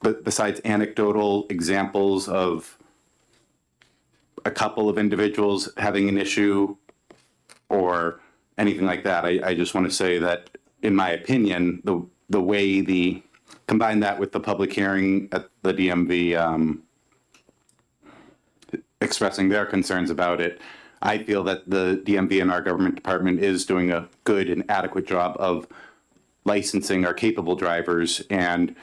but besides anecdotal examples of a couple of individuals having an issue or anything like that, I just want to say that, in my opinion, the way combine that with the public hearing at the DMV expressing their concerns about it, I feel that the DMV and our government department is doing a good and adequate job of licensing our capable drivers and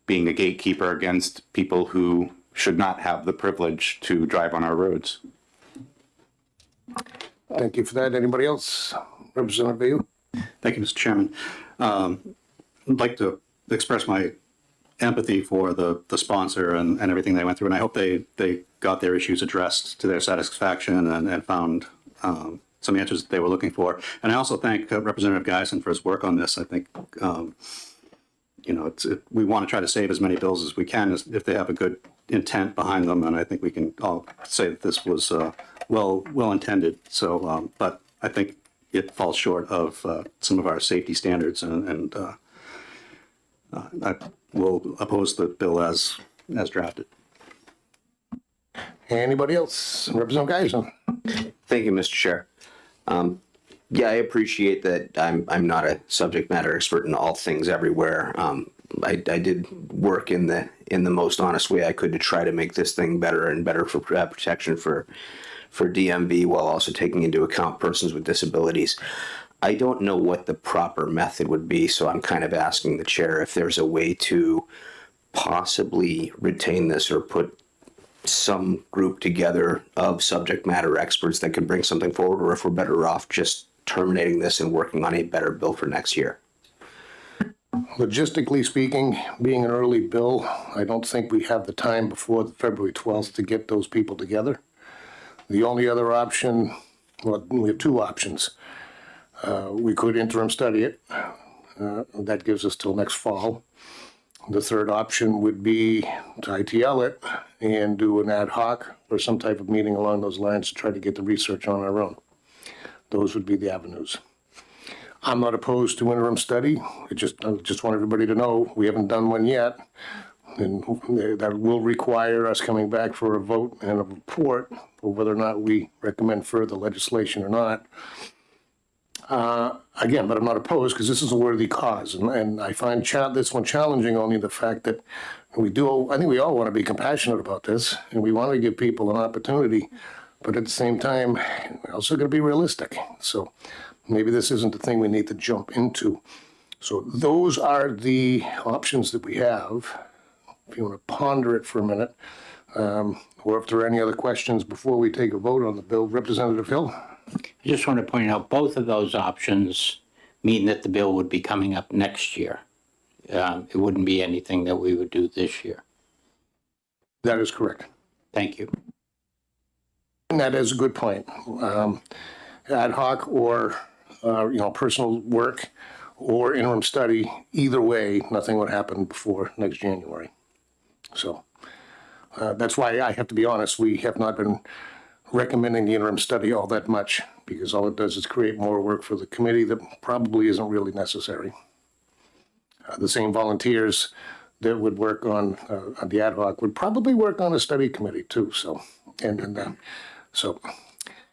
being a gatekeeper against people who should not have the privilege to drive on our roads. Thank you for that. Anybody else? Representative Bayou. Thank you, Mr. Chairman. I'd like to express my empathy for the sponsor and everything they went through, and I hope they got their issues addressed to their satisfaction and found some answers that they were looking for. And I also thank Representative Geisen for his work on this. I think we want to try to save as many bills as we can if they have a good intent behind them, and I think we can all say that this was well intended. So, but I think it falls short of some of our safety standards, and I will oppose the bill as drafted. Anybody else? Representative Geisen. Thank you, Mr. Chair. Yeah, I appreciate that I'm not a subject matter expert in all things everywhere. I did work in the most honest way I could to try to make this thing better and better for protection for DMV, while also taking into account persons with disabilities. I don't know what the proper method would be, so I'm kind of asking the chair if there's a way to possibly retain this or put some group together of subject matter experts that could bring something forward, or if we're better off just terminating this and working on a better bill for next year. Logistically speaking, being an early bill, I don't think we have the time before February 12th to get those people together. The only other option, well, we have two options. We could interim study it. That gives us till next fall. The third option would be to ITL it and do an ad hoc or some type of meeting along those lines to try to get the research on our own. Those would be the avenues. I'm not opposed to interim study. I just want everybody to know we haven't done one yet. And that will require us coming back for a vote and a report for whether or not we recommend further legislation or not. Again, but I'm not opposed because this is a worthy cause. And I find this one challenging only the fact that I think we all want to be compassionate about this and we want to give people an opportunity. But at the same time, we're also going to be realistic. So maybe this isn't the thing we need to jump into. So those are the options that we have. If you want to ponder it for a minute, or if there are any other questions before we take a vote on the bill. Representative Hill. I just want to point out both of those options mean that the bill would be coming up next year. It wouldn't be anything that we would do this year. That is correct. Thank you. And that is a good point. Ad hoc or personal work or interim study, either way, nothing would happen before next January. So that's why I have to be honest, we have not been recommending the interim study all that much because all it does is create more work for the committee that probably isn't really necessary. The same volunteers that would work on the ad hoc would probably work on a study committee too. So, so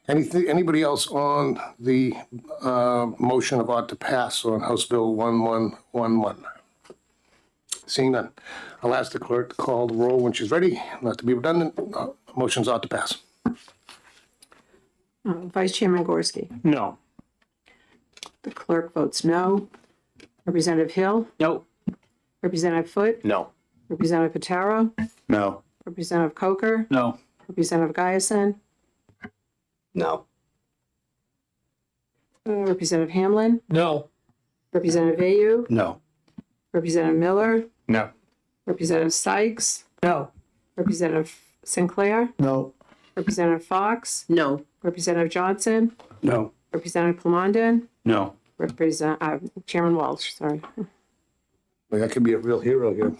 anybody else on the motion of ought to pass on House Bill 1111? Seeing none, I'll ask the clerk to call the roll when she's ready. Not to be redundant, motions ought to pass. Vice Chairman Gorski. No. The clerk votes no. Representative Hill, No. Representative Foote, No. Representative Pataro, No. Representative Coker, No. Representative Giason, No. Representative Hamlin, No. Representative Ayu, No. Representative Miller, No. Representative Sykes, No. Representative Sinclair, No. Representative Fox, No. Representative Johnson, No. Representative Plamondon, No. Chairman Walsh, sorry. Well, that could be a real hero here.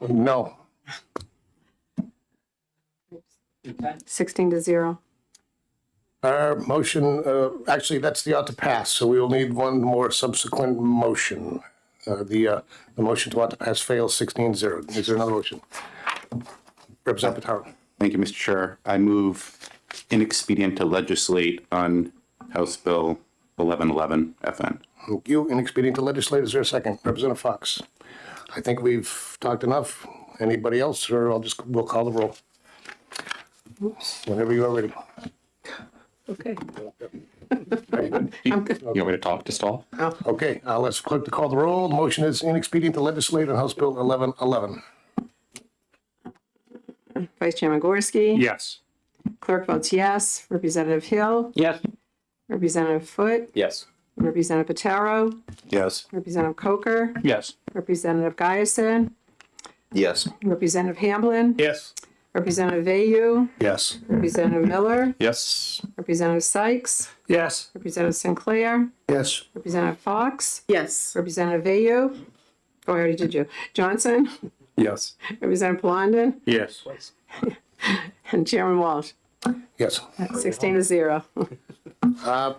No. 16-0. Our motion, actually, that's the ought to pass, so we will need one more subsequent motion. The motion to ought to pass fails 16-0. Is there another motion? Representative Pataro. Thank you, Mr. Chair. I move inexpedient to legislate on House Bill 1111 FN. Thank you. Inexpedient to legislate. Is there a second? Representative Fox. I think we've talked enough. Anybody else, or we'll call the roll. Whenever you are ready. Okay. You want me to talk to stall? Okay, let's clerk to call the roll. The motion is inexpedient to legislate on House Bill 1111. Vice Chairman Gorski. Yes. Clerk votes yes. Representative Hill, Yes. Representative Foote, Yes. Representative Pataro, Yes. Representative Coker, Yes. Representative Giason, Yes. Representative Hamlin, Yes. Representative Ayu, Yes. Representative Miller, Yes. Representative Sykes, Yes. Representative Sinclair, Yes. Representative Fox, Yes. Representative Ayu, oh, I already did you, Johnson, Yes. Representative Plamondon, Yes. and Chairman Walsh. Yes. 16-0. Our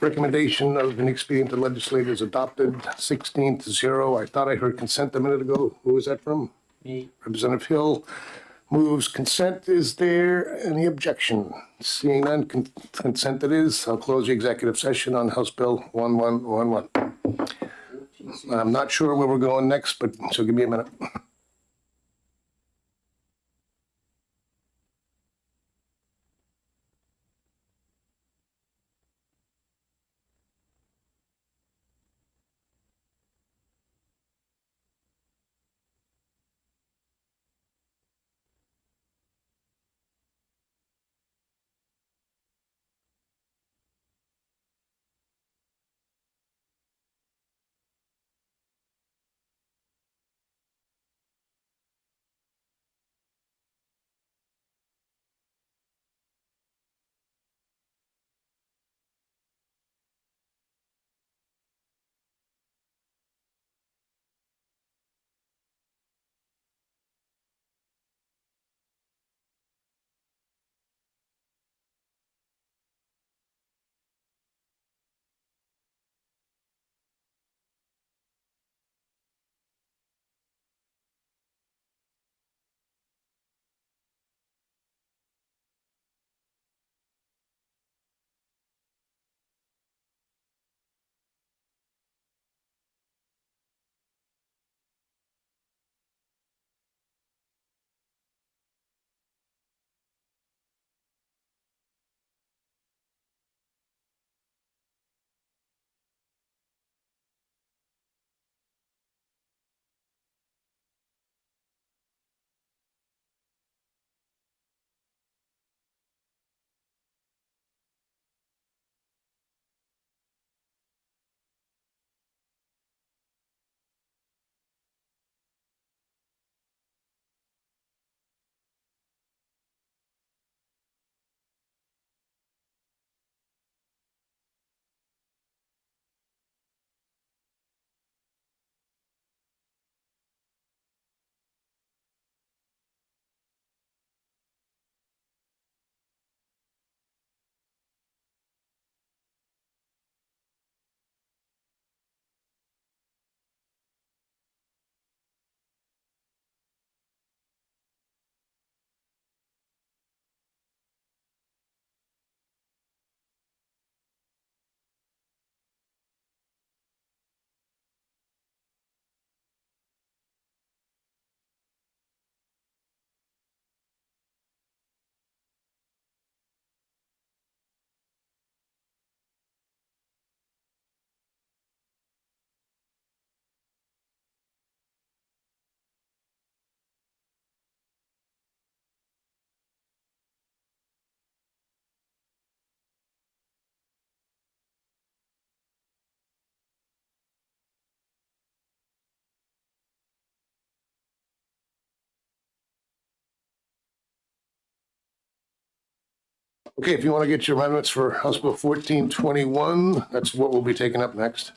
recommendation of inexpedient to legislate is adopted 16-0. I thought I heard consent a minute ago. Who was that from? Me. Representative Hill moves consent. Is there any objection? Seeing none, consent it is. I'll close the executive session on House Bill 1111. I'm not sure where we're going next, but so give me a minute. Okay, if you want to get your amendments for House Bill 1421, that's what we'll be taking up next.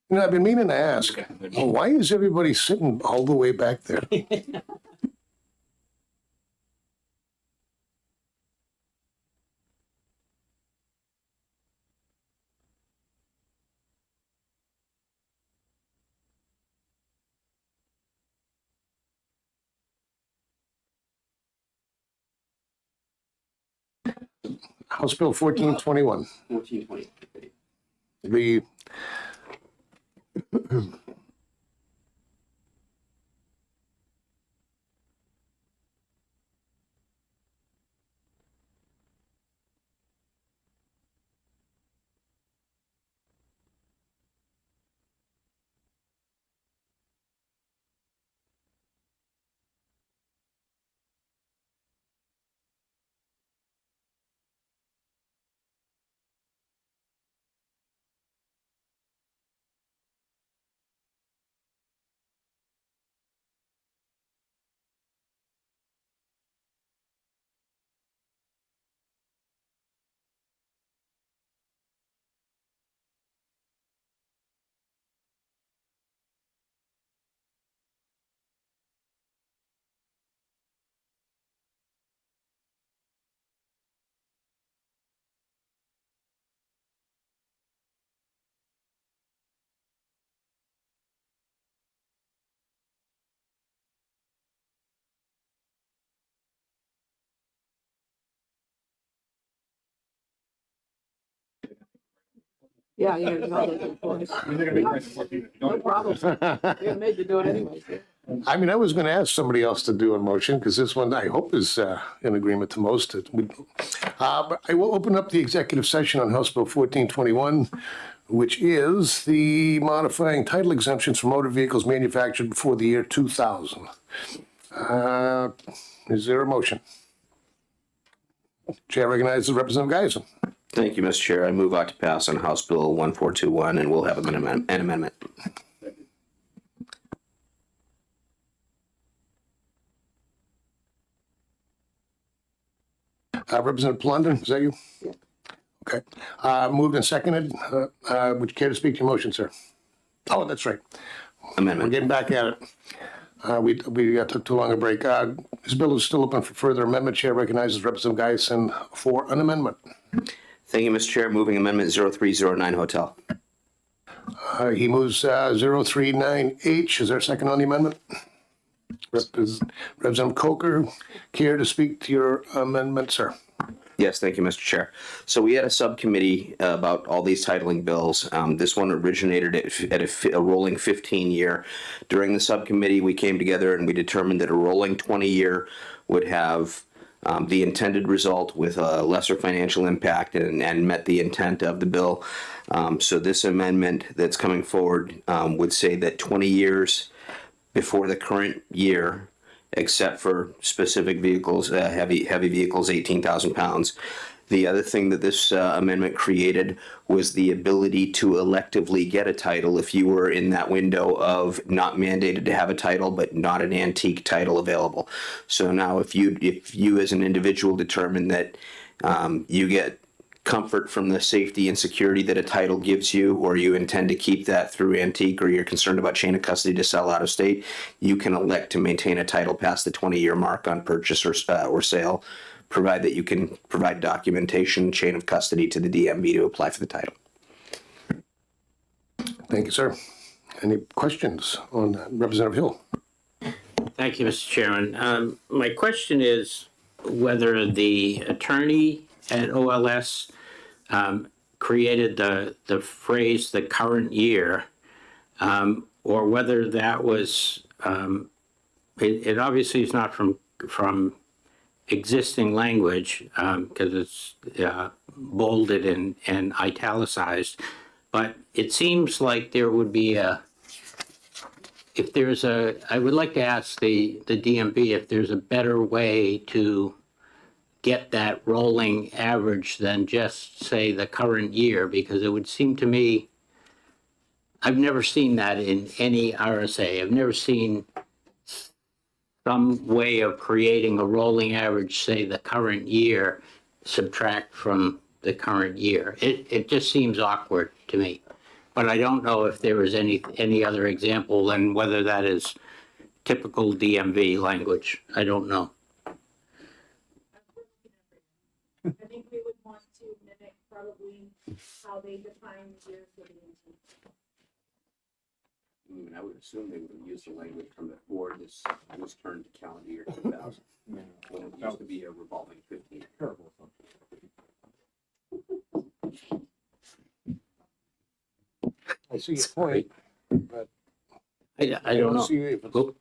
You know, I've been meaning to ask, why is everybody sitting all the way back there? House Bill 1421. 1420. The Yeah, you're no problem. You're made to do it anyway. I mean, I was going to ask somebody else to do a motion because this one I hope is in agreement to most. But I will open up the executive session on House Bill 1421, which is the modifying title exemptions for motor vehicles manufactured before the year 2000. Is there a motion? Chair recognizes Representative Geisen. Thank you, Mr. Chair. I move out to pass on House Bill 1421, and we'll have an amendment. Representative Blunden, is that you? Yeah. Okay. Moved and seconded. Would you care to speak to your motion, sir? Oh, that's right. Amendment. We're getting back at it. We took too long a break. This bill is still open for further amendment. Chair recognizes Representative Geisen for an amendment. Thank you, Mr. Chair. Moving amendment 0309 Hotel. He moves 039H. Is there a second on the amendment? Representative Coker, care to speak to your amendment, sir? Yes, thank you, Mr. Chair. So we had a subcommittee about all these titling bills. This one originated at a rolling 15-year. During the subcommittee, we came together and we determined that a rolling 20-year would have the intended result with a lesser financial impact and met the intent of the bill. So this amendment that's coming forward would say that 20 years before the current year, except for specific vehicles, heavy vehicles, 18,000 pounds. The other thing that this amendment created was the ability to electively get a title if you were in that window of not mandated to have a title, but not an antique title available. So now if you as an individual determine that you get comfort from the safety and security that a title gives you, or you intend to keep that through antique, or you're concerned about chain of custody to sell out of state, you can elect to maintain a title past the 20-year mark on purchase or sale, provided that you can provide documentation, chain of custody to the DMV to apply for the title. Thank you, sir. Any questions on Representative Hill? Thank you, Mr. Chairman. My question is, whether the attorney at OLS created the phrase "the current year," or whether that was it obviously is not from existing language because it's bolded and italicized, but it seems like there would be I would like to ask the DMV if there's a better way to get that rolling average than just say the current year, because it would seem to me, I've never seen that in any RSA. I've never seen some way of creating a rolling average, say the current year, subtract from the current year. It just seems awkward to me. But I don't know if there is any other example and whether that is typical DMV language. I don't know. I think we would want to mimic probably how they define years of I would assume they would use the language from before this turned to calendar year 2000. When it used to be a revolving 15. Terrible. I see your point, but I don't know. see if it's-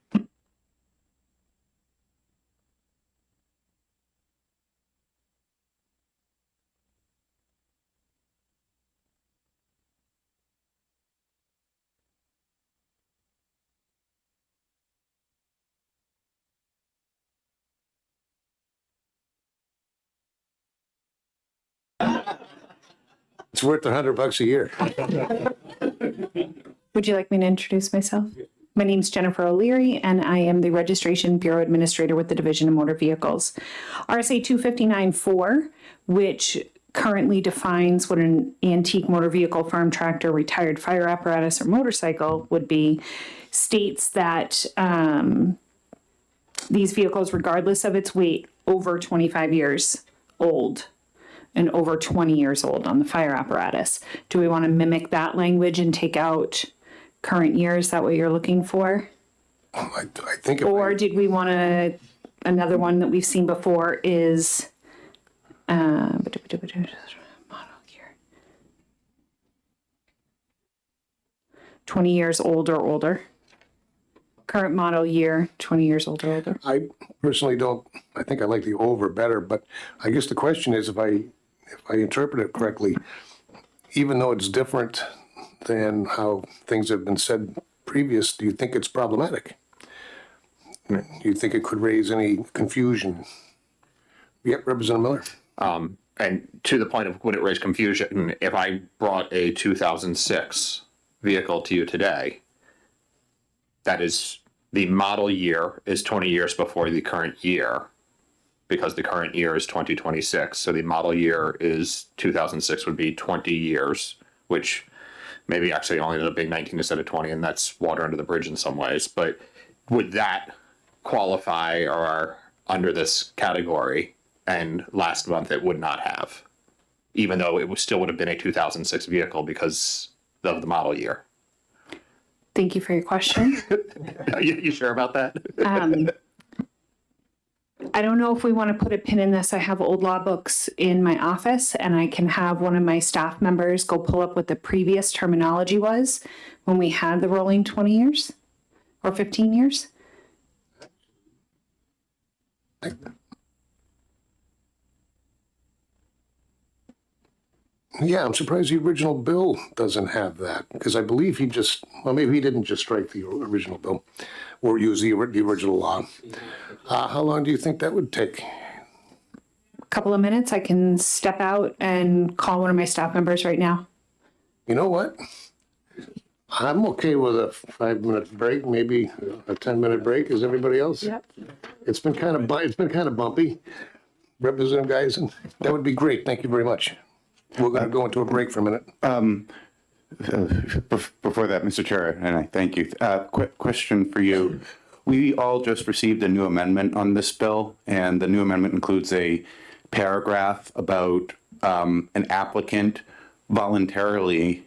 It's worth $100 a year. Would you like me to introduce myself? My name's Jennifer O'Leary, and I am the Registration Bureau Administrator with the Division of Motor Vehicles. RSA 259-4, which currently defines what an antique motor vehicle, farm tractor, retired fire apparatus, or motorcycle would be, states that these vehicles, regardless of its weight, over 25 years old and over 20 years old on the fire apparatus. Do we want to mimic that language and take out current year? Is that what you're looking for? I think. Or did we want to, another one that we've seen before is, model year. 20 years old or older. Current model year, 20 years old or older. I personally don't, I think I like the over better, but I guess the question is if I interpret it correctly, even though it's different than how things have been said previous, do you think it's problematic? Do you think it could raise any confusion? Yep, Representative Miller. And to the point of would it raise confusion, if I brought a 2006 vehicle to you today, that is, the model year is 20 years before the current year, because the current year is 2026. So the model year is 2006 would be 20 years, which maybe actually only ended up being 19 instead of 20, and that's water under the bridge in some ways. But would that qualify or under this category? And last month it would not have, even though it still would have been a 2006 vehicle because of the model year. Thank you for your question. You sure about that? I don't know if we want to put a pin in this. I have old law books in my office, and I can have one of my staff members go pull up what the previous terminology was when we had the rolling 20 years or 15 years. Yeah, I'm surprised the original bill doesn't have that, because I believe he just, well, maybe he didn't just strike the original bill or use the original law. How long do you think that would take? A couple of minutes. I can step out and call one of my staff members right now. You know what? I'm okay with a 5-minute break, maybe a 10-minute break. Is everybody else? Yep. It's been kind of bumpy. Representative Geisen, that would be great. Thank you very much. We're going to go into a break for a minute. Before that, Mr. Chair, and I thank you. Quick question for you. We all just received a new amendment on this bill, and the new amendment includes a paragraph about an applicant voluntarily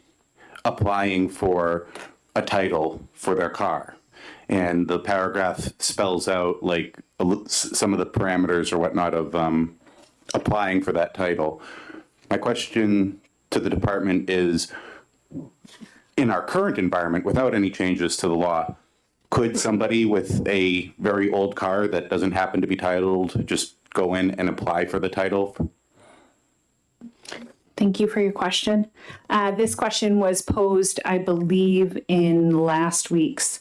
applying for a title for their car. and the paragraph spells out like some of the parameters or whatnot of applying for that title. My question to the department is, in our current environment, without any changes to the law, could somebody with a very old car that doesn't happen to be titled just go in and apply for the title? Thank you for your question. This question was posed, I believe, in last week's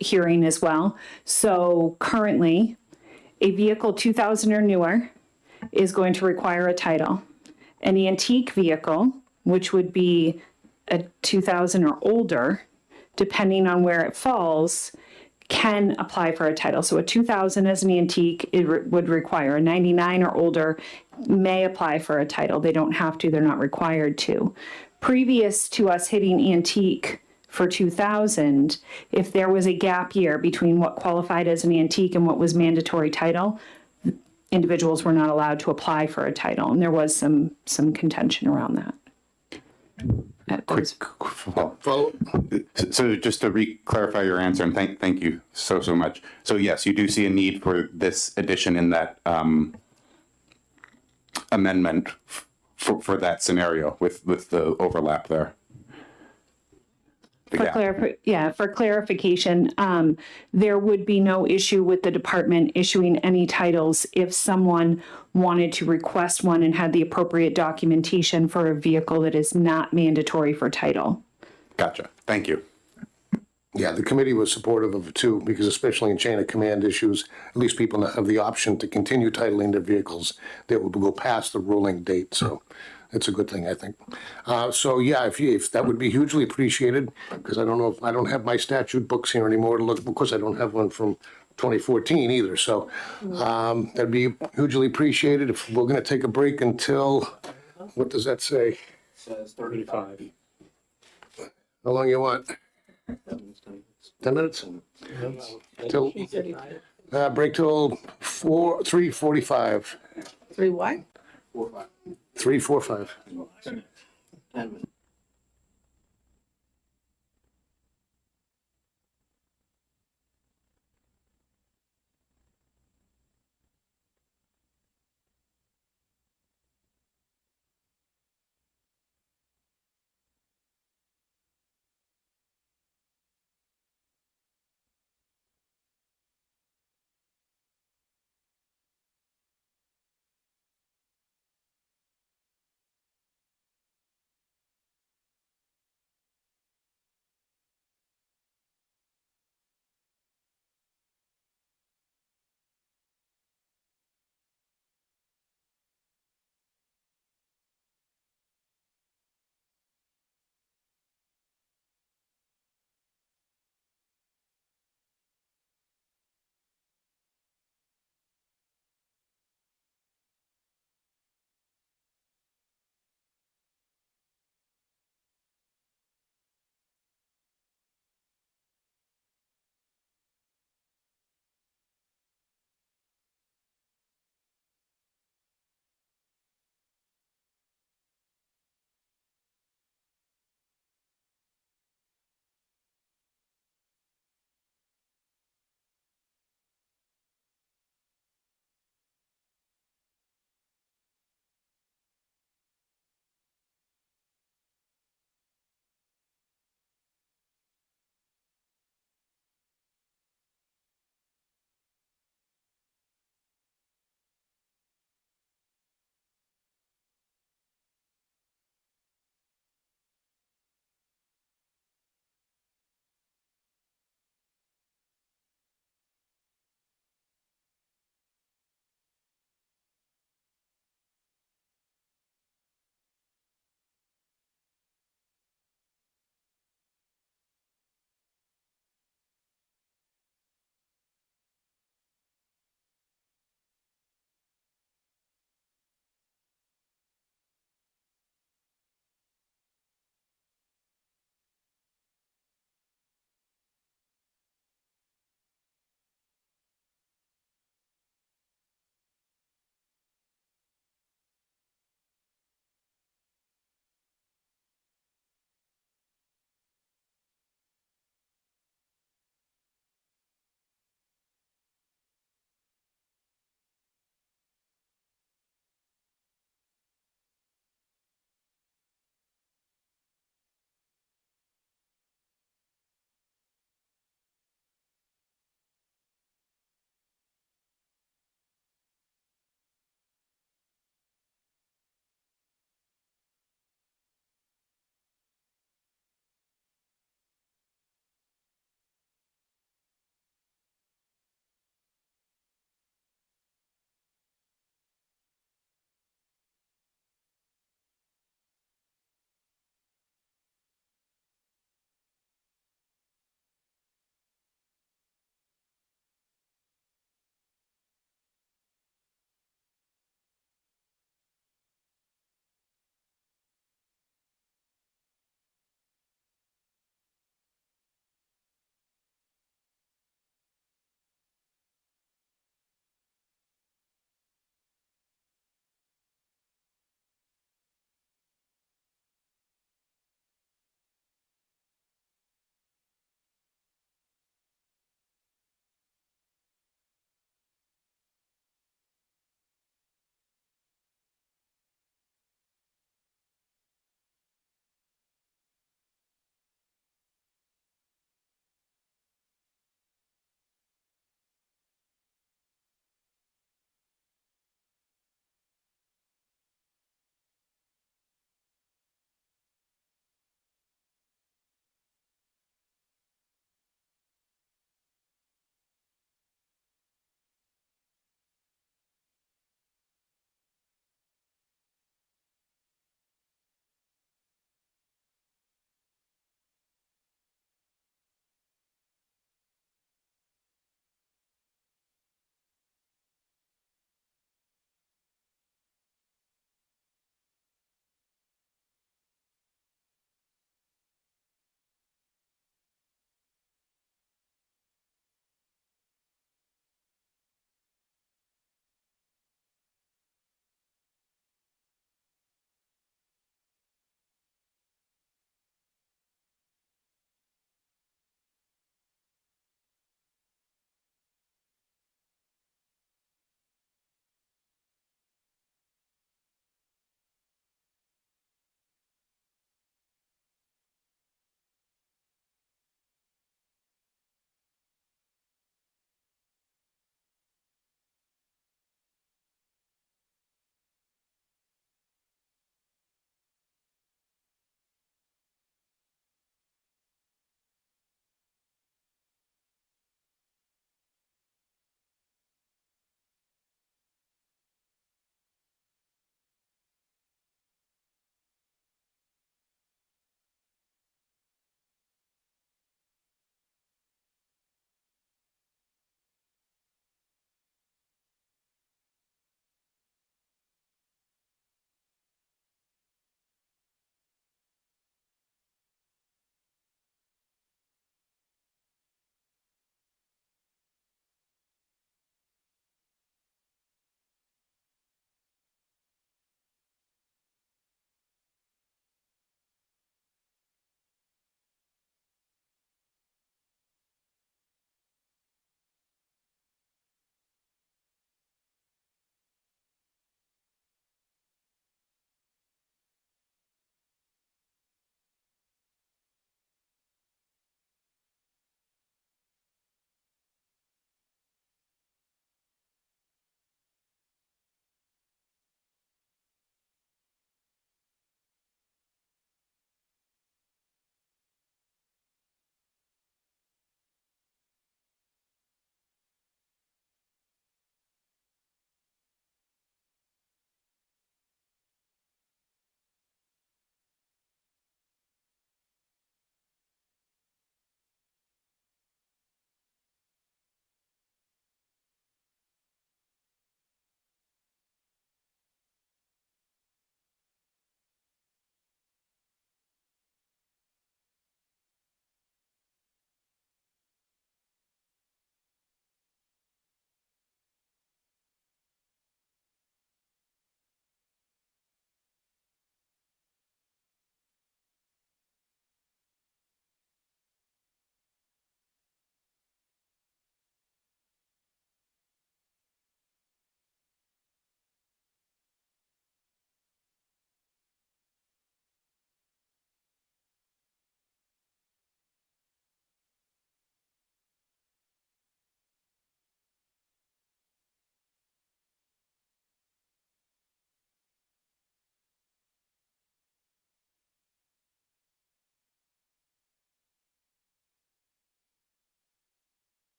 hearing as well. So currently, a vehicle 2000 or newer is going to require a title. An antique vehicle, which would be a 2000 or older, depending on where it falls, can apply for a title. So a 2000 as an antique, it would require. A 99 or older may apply for a title. They don't have to, they're not required to. Previous to us hitting antique for 2000, if there was a gap year between what qualified as an antique and what was mandatory title, individuals were not allowed to apply for a title. And there was some contention around that. So just to clarify your answer, and thank you so much. So yes, you do see a need for this addition in that amendment for that scenario with the overlap there. For clarification, there would be no issue with the department issuing any titles if someone wanted to request one and had the appropriate documentation for a vehicle that is not mandatory for title. Gotcha. Thank you. Yeah, the committee was supportive of it too, because especially in chain of command issues, at least people have the option to continue titling their vehicles that will go past the ruling date. So it's a good thing, I think. So yeah, if that would be hugely appreciated, because I don't have my statute books here anymore to look, because I don't have one from 2014 either. So that'd be hugely appreciated. If we're going to take a break until, what does that say? It says 35. How long you want? 10 minutes? Till, break till 3:45. 3 what? 3:45.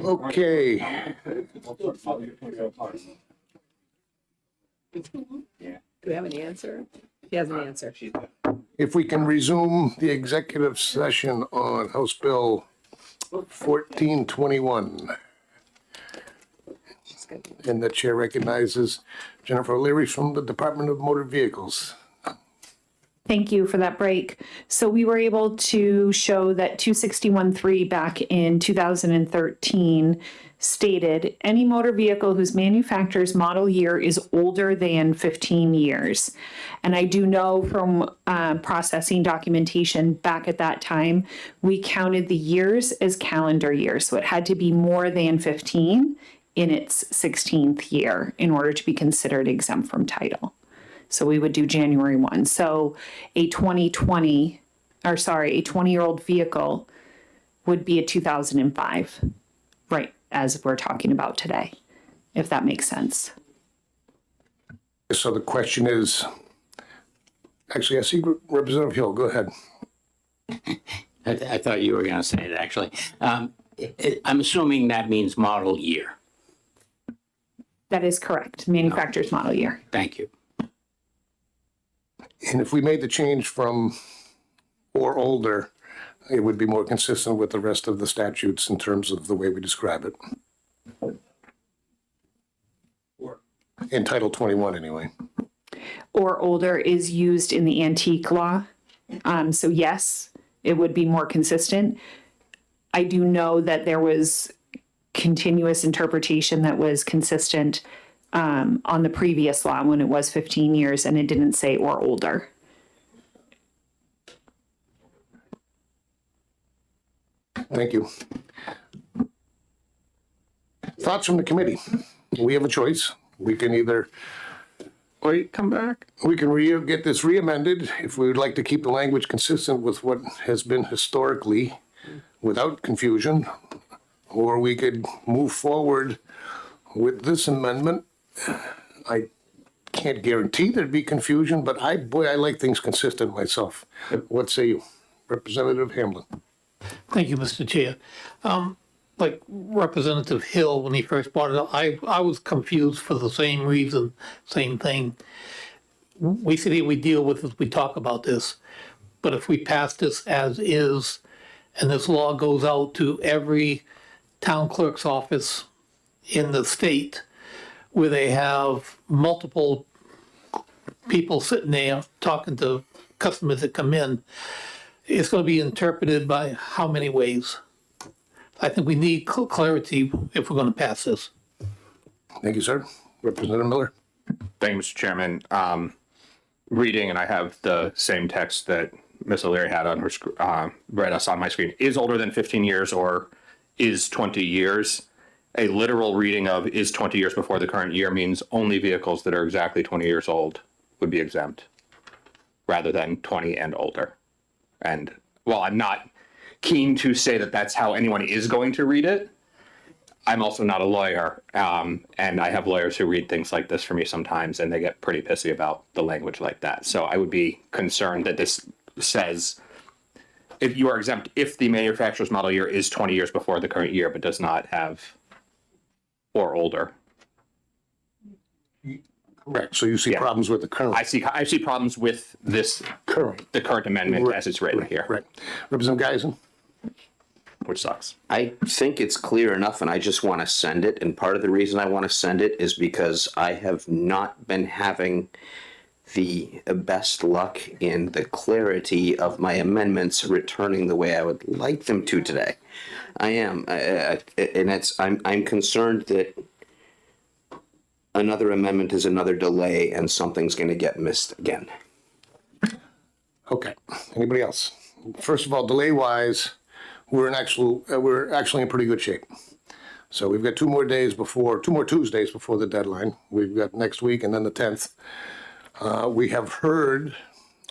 Okay, Do we have an answer? He has an answer. if we can resume the executive session on House Bill 1421. And the chair recognizes Jennifer O'Leary from the Department of Motor Vehicles. Thank you for that break. So we were able to show that 261.3 back in 2013 stated any motor vehicle whose manufacturer's model year is older than 15 years. And I do know from processing documentation back at that time, we counted the years as calendar years. So it had to be more than 15 in its 16th year in order to be considered exempt from title. So we would do January 1. So a 20-year-old vehicle would be a 2005, right, as we're talking about today, if that makes sense. So the question is, actually, I see Representative Hill, go ahead. I thought you were going to say it, actually. I'm assuming that means model year. That is correct, manufacturer's model year. Thank you. And if we made the change from or older, it would be more consistent with the rest of the statutes in terms of the way we describe it. In Title 21, anyway. Or older is used in the antique law. So yes, it would be more consistent. I do know that there was continuous interpretation that was consistent on the previous law when it was 15 years and it didn't say or older. Thank you. Thoughts from the committee? We have a choice. We can either Wait, come back. We can get this re-amended if we would like to keep the language consistent with what has been historically without confusion, or we could move forward with this amendment. I can't guarantee there'd be confusion, but I like things consistent myself. What say you, Representative Hamlin? Thank you, Mr. Chair. Like Representative Hill, when he first brought it up, I was confused for the same reason, same thing. We sit here, we deal with this, we talk about this, but if we pass this as is, and this law goes out to every town clerk's office in the state, where they have multiple people sitting there talking to customers that come in, it's going to be interpreted by how many ways? I think we need clarity if we're going to pass this. Thank you, sir. Representative Miller. Thank you, Mr. Chairman. Reading, and I have the same text that Ms. O'Leary had on her read us on my screen, is older than 15 years or is 20 years. A literal reading of is 20 years before the current year means only vehicles that are exactly 20 years old would be exempt, rather than 20 and older. And while I'm not keen to say that that's how anyone is going to read it, I'm also not a lawyer, and I have lawyers who read things like this for me sometimes, and they get pretty pissy about the language like that. So I would be concerned that this says if you are exempt if the manufacturer's model year is 20 years before the current year, but does not have or older. Correct. So you see problems with the current. I see problems with this the current amendment as it's written here. Right. Representative Geisen. Which sucks. I think it's clear enough, and I just want to send it. And part of the reason I want to send it is because I have not been having the best luck in the clarity of my amendments returning the way I would like them to today. I am, and I'm concerned that another amendment is another delay, and something's going to get missed again. Okay. Anybody else? First of all, delay-wise, we're actually in pretty good shape. So we've got two more Tuesdays before the deadline. We've got next week and then the 10th. We have heard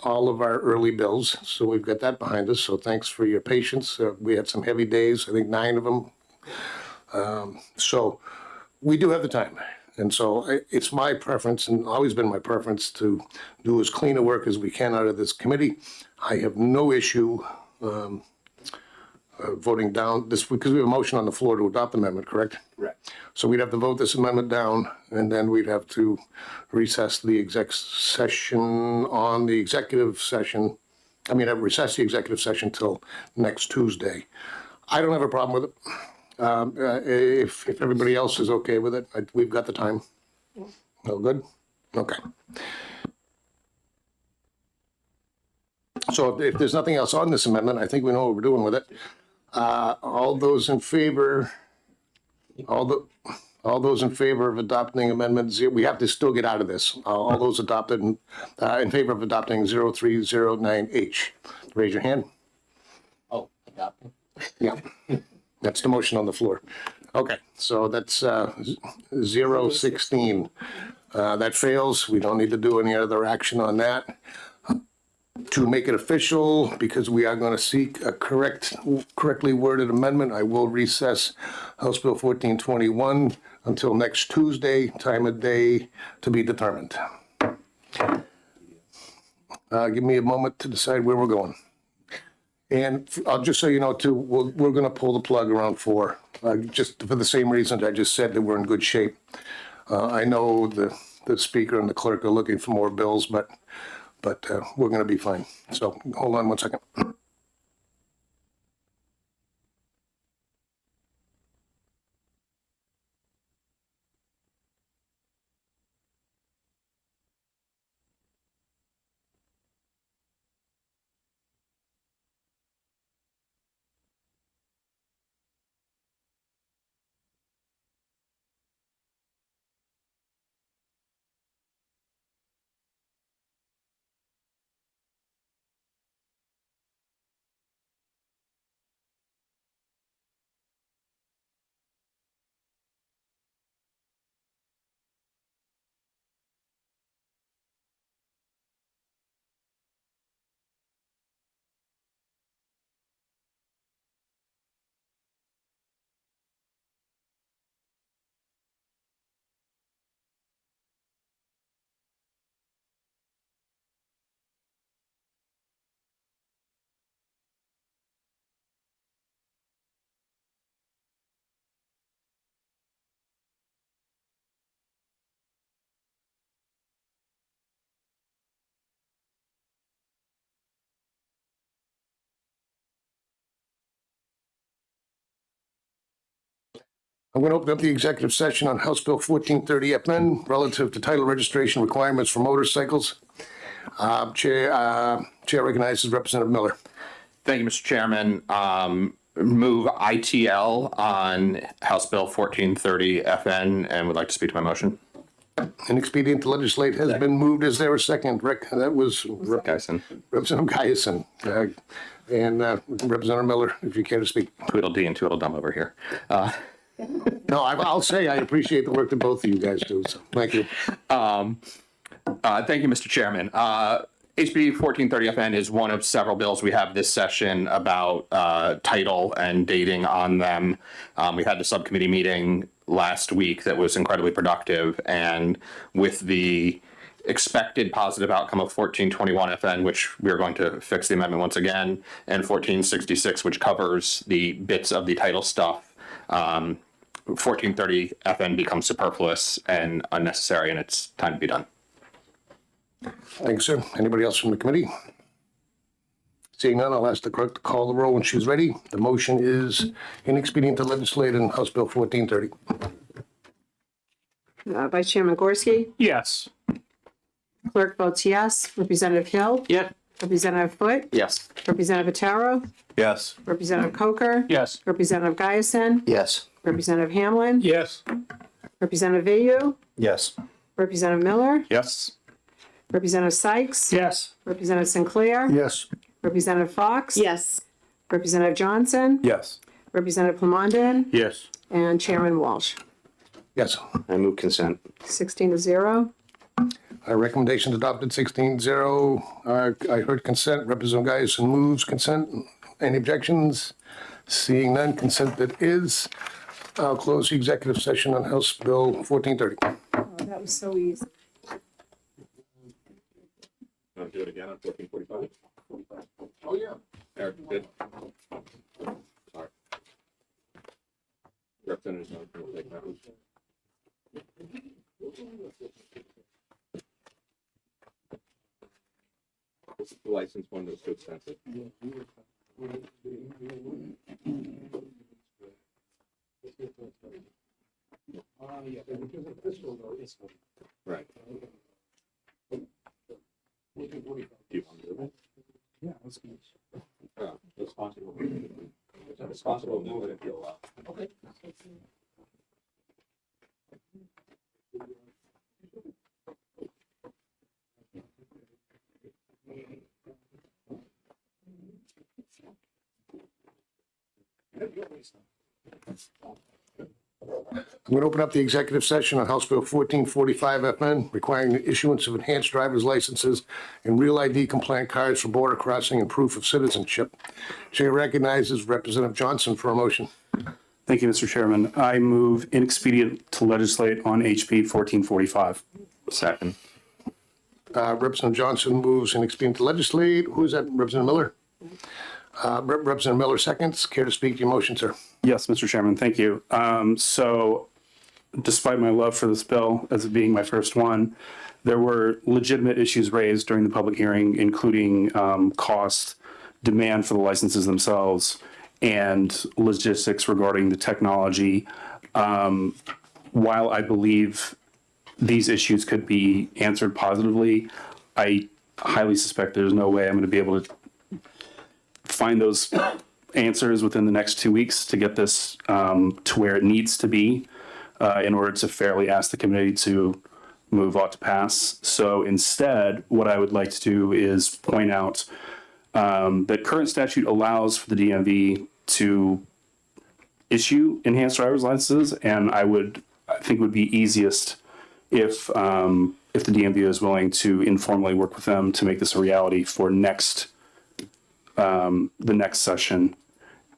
all of our early bills, so we've got that behind us. So thanks for your patience. We had some heavy days, I think 9 of them. So we do have the time. And so it's my preference, and always been my preference, to do as clean a work as we can out of this committee. I have no issue voting down this, because we have a motion on the floor to adopt the amendment, correct? Correct. So we'd have to vote this amendment down, and then we'd have to recess the exec session on the executive session. I mean, recess the executive session till next Tuesday. I don't have a problem with it. If everybody else is okay with it, we've got the time. No good? Okay. So if there's nothing else on this amendment, I think we know what we're doing with it. All those in favor, all those in favor of adopting amendment zero, we have to still get out of this. All those adopted in favor of adopting 0309H, raise your hand. Oh, adopted. Yeah, that's the motion on the floor. Okay, so that's 016. That fails. We don't need to do any other action on that. To make it official, because we are going to seek a correctly worded amendment, I will recess House Bill 1421 until next Tuesday, time of day to be determined. Give me a moment to decide where we're going. And I'll just so you know too, we're going to pull the plug around 4, just for the same reasons I just said, that we're in good shape. I know the speaker and the clerk are looking for more bills, but we're going to be fine. So hold on 1 second. I'm going to open up the executive session on House Bill 1430 FN relative to title registration requirements for motorcycles. Chair recognizes Representative Miller. Thank you, Mr. Chairman. Move ITL on House Bill 1430 FN and would like to speak to my motion. An expedient to legislate has been moved. Is there a second? Rick, that was Geisen. Representative Geisen. And Representative Miller, if you care to speak. Tweedledee and Tweedledum over here. No, I'll say I appreciate the work that both of you guys do. So thank you. Thank you, Mr. Chairman. HB 1430 FN is one of several bills we have this session about title and dating on them. We had the subcommittee meeting last week that was incredibly productive, and with the expected positive outcome of 1421 FN, which we are going to fix the amendment once again, and 1466, which covers the bits of the title stuff, 1430 FN becomes superfluous and unnecessary, and it's time to be done. Thanks, sir. Anybody else from the committee? Seeing none, I'll ask the clerk to call the roll when she's ready. The motion is inexpedient to legislate in House Bill 1430. Vice Chairman Gorski? Yes. Clerk votes yes. Representative Hill? Yes. Representative Foote? Yes. Representative Otero? Yes. Representative Coker? Yes. Representative Giason? Yes. Representative Hamlin? Yes. Representative Vayu? Yes. Representative Miller? Yes. Representative Sykes? Yes. Representative Sinclair? Yes. Representative Fox? Yes. Representative Johnson? Yes. Representative Plamondon? Yes. And Chairman Walsh. Yes. I move consent. 16-0. Recommendation adopted 16-0. I heard consent. Representative Giason moves consent. Any objections? Seeing none, consent it is. I'll close the executive session on House Bill 1430. Oh, that was so easy. Want to do it again on 1445? Oh, yeah. Eric, good. Representative Johnson will take that one. The license one was too expensive. Right. Do you want to do it? Yeah, let's go. It's possible. It's possible to do it if you allow. Okay. I'm going to open up the executive session on House Bill 1445 FN, requiring the issuance of enhanced driver's licenses and real ID compliant cards for border crossing and proof of citizenship. Chair recognizes Representative Johnson for a motion. Thank you, Mr. Chairman. I move inexpedient to legislate on HB 1445. Second. Representative Johnson moves inexpedient to legislate. Who is that? Representative Miller? Representative Miller seconds. Care to speak to your motion, sir? Yes, Mr. Chairman, thank you. So despite my love for this bill as it being my first one, there were legitimate issues raised during the public hearing, including cost, demand for the licenses themselves, and logistics regarding the technology. While I believe these issues could be answered positively, I highly suspect there's no way I'm going to be able to find those answers within the next 2 weeks to get this to where it needs to be in order to fairly ask the committee to move ought to pass. So instead, what I would like to do is point out that current statute allows for the DMV to issue enhanced driver's licenses, and I think it would be easiest if the DMV is willing to informally work with them to make this a reality for the next session.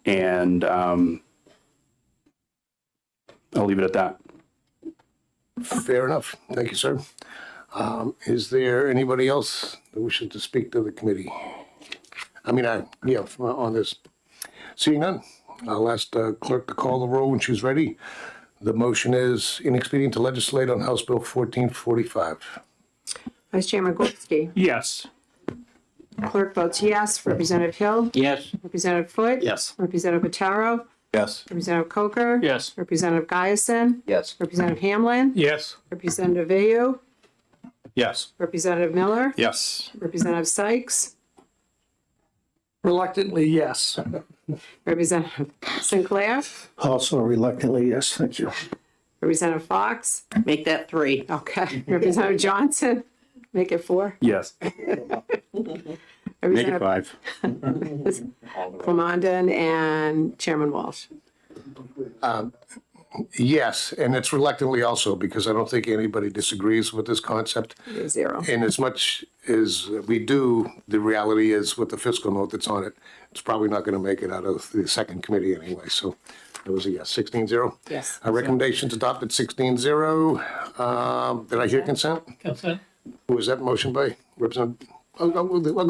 And I'll leave it at that. Fair enough. Thank you, sir. Is there anybody else that wishes to speak to the committee? On this. Seeing none, I'll ask the clerk to call the roll when she's ready. The motion is inexpedient to legislate on House Bill 1445. Vice Chairman Gorski. Yes. Clerk votes yes. Representative Hill. Yes. Representative Foot. Yes. Representative Bottaro. Yes. Representative Coker. Yes. Representative Giason. Yes. Representative Hamlin. Yes. Representative Vayu. Yes. Representative Miller. Yes. Representative Sykes. Reluctantly, yes. Representative Sinclair. Also reluctantly, yes, thank you. Representative Fox. Make that 3. Okay. Representative Johnson. Make it 4. Yes. Make it Representative 5. Clemondan and Chairman Walsh. Yes, and it's reluctantly also because I don't think anybody disagrees with this concept. 0. And as much as we do, the reality is with the fiscal note that's on it, it's probably not going to make it out of the second committee anyway. So it was a yes, 16-0. Yes. Our recommendation's adopted 16-0. Did I hear consent? Consent. Who was that motion by? Representative? I'll go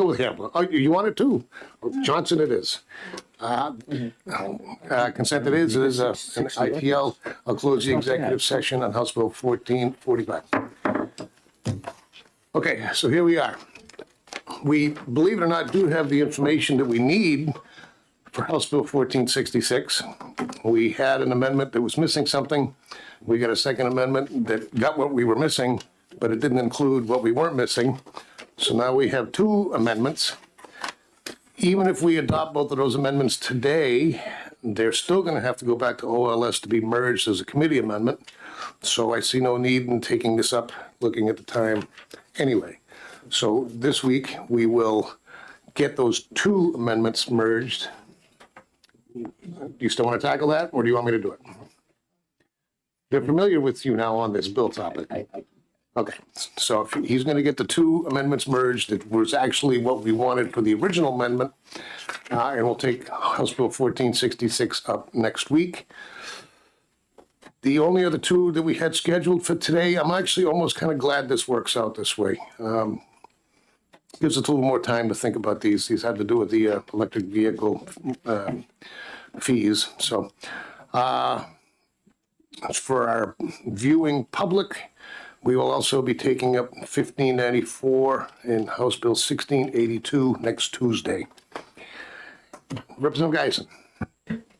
with Hamlin. Oh, you want it too? Johnson it is. Consent it is. It is an IPL. I'll close the executive session on House Bill 1445. Okay, so here we are. We, believe it or not, do have the information that we need for House Bill 1466. We had an amendment that was missing something. We got a second amendment that got what we were missing, but it didn't include what we weren't missing. So now we have 2 amendments. Even if we adopt both of those amendments today, they're still going to have to go back to OLS to be merged as a committee amendment. So I see no need in taking this up, looking at the time anyway. So this week, we will get those 2 amendments merged. Do you still want to tackle that, or do you want me to do it? They're familiar with you now on this bill topic. Okay, so if he's going to get the 2 amendments merged, it was actually what we wanted for the original amendment, and we'll take House Bill 1466 up next week. The only other 2 that we had scheduled for today, I'm actually almost kind of glad this works out this way. Gives us a little more time to think about these. These had to do with the electric vehicle fees. So for our viewing public, we will also be taking up 1594 and House Bill 1682 next Tuesday. Representative Geisen.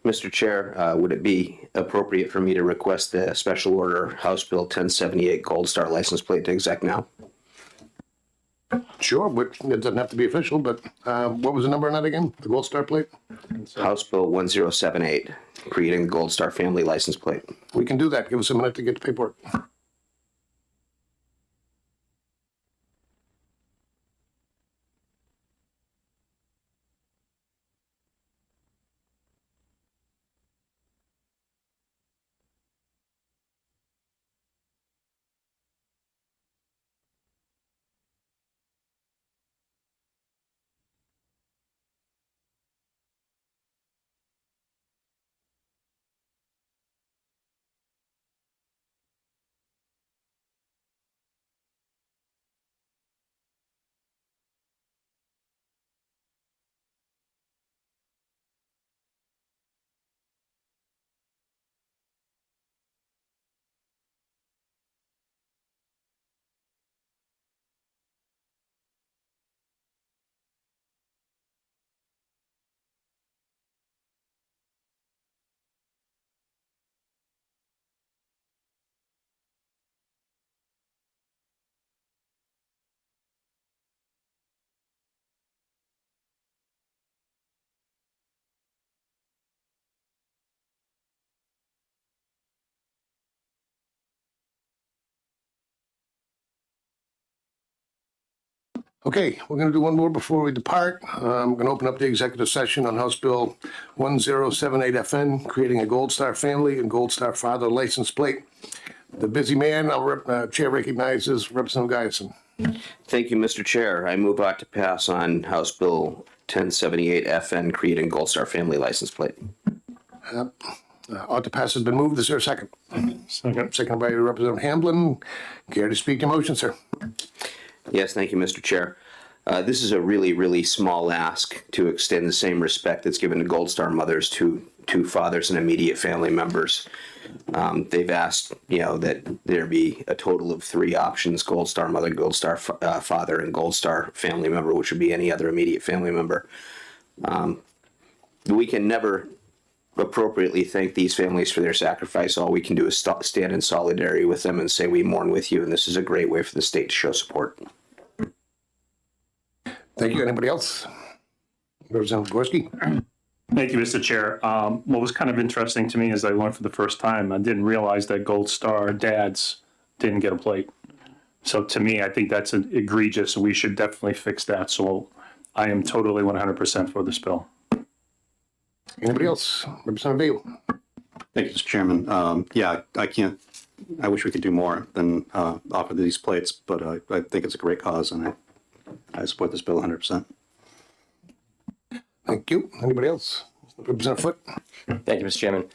Mr. Chair, would it be appropriate for me to request the special order House Bill 1078 Gold Star license plate to exec now? Sure, but it doesn't have to be official, but what was the number on that again? The Gold Star plate? House Bill 1078, creating the Gold Star family license plate. We can do that. Give us a minute to get the paperwork. Okay, we're going to do one more before we depart. I'm going to open up the executive session on House Bill 1078 FN, creating a Gold Star family and Gold Star father license plate. The busy man, Chair recognizes Representative Geisen. Thank you, Mr. Chair. I move on to pass on House Bill 1078 FN, creating Gold Star family license plate. Ought to pass has been moved. Is there a second? Second. Second by Representative Hamblin. Care to speak to your motion, sir? Yes, thank you, Mr. Chair. This is a really, really small ask to extend the same respect that's given to Gold Star mothers to fathers and immediate family members. They've asked, that there be a total of 3 options: Gold Star mother, Gold Star father, and Gold Star family member, which would be any other immediate family member. We can never appropriately thank these families for their sacrifice. All we can do is stand in solidarity with them and say we mourn with you, and this is a great way for the state to show support. Thank you. Anybody else? Representative Gorski. Thank you, Mr. Chair. What was kind of interesting to me is I learned for the first time, I didn't realize that Gold Star dads didn't get a plate. So to me, I think that's egregious. We should definitely fix that. So I am totally 100% for this bill. Anybody else? Representative Bail. Thank you, Mr. Chairman. I wish we could do more than offer these plates, but I think it's a great cause, and I support this bill 100%. Thank you. Anybody else? Representative Foote. Thank you, Mr. Chairman.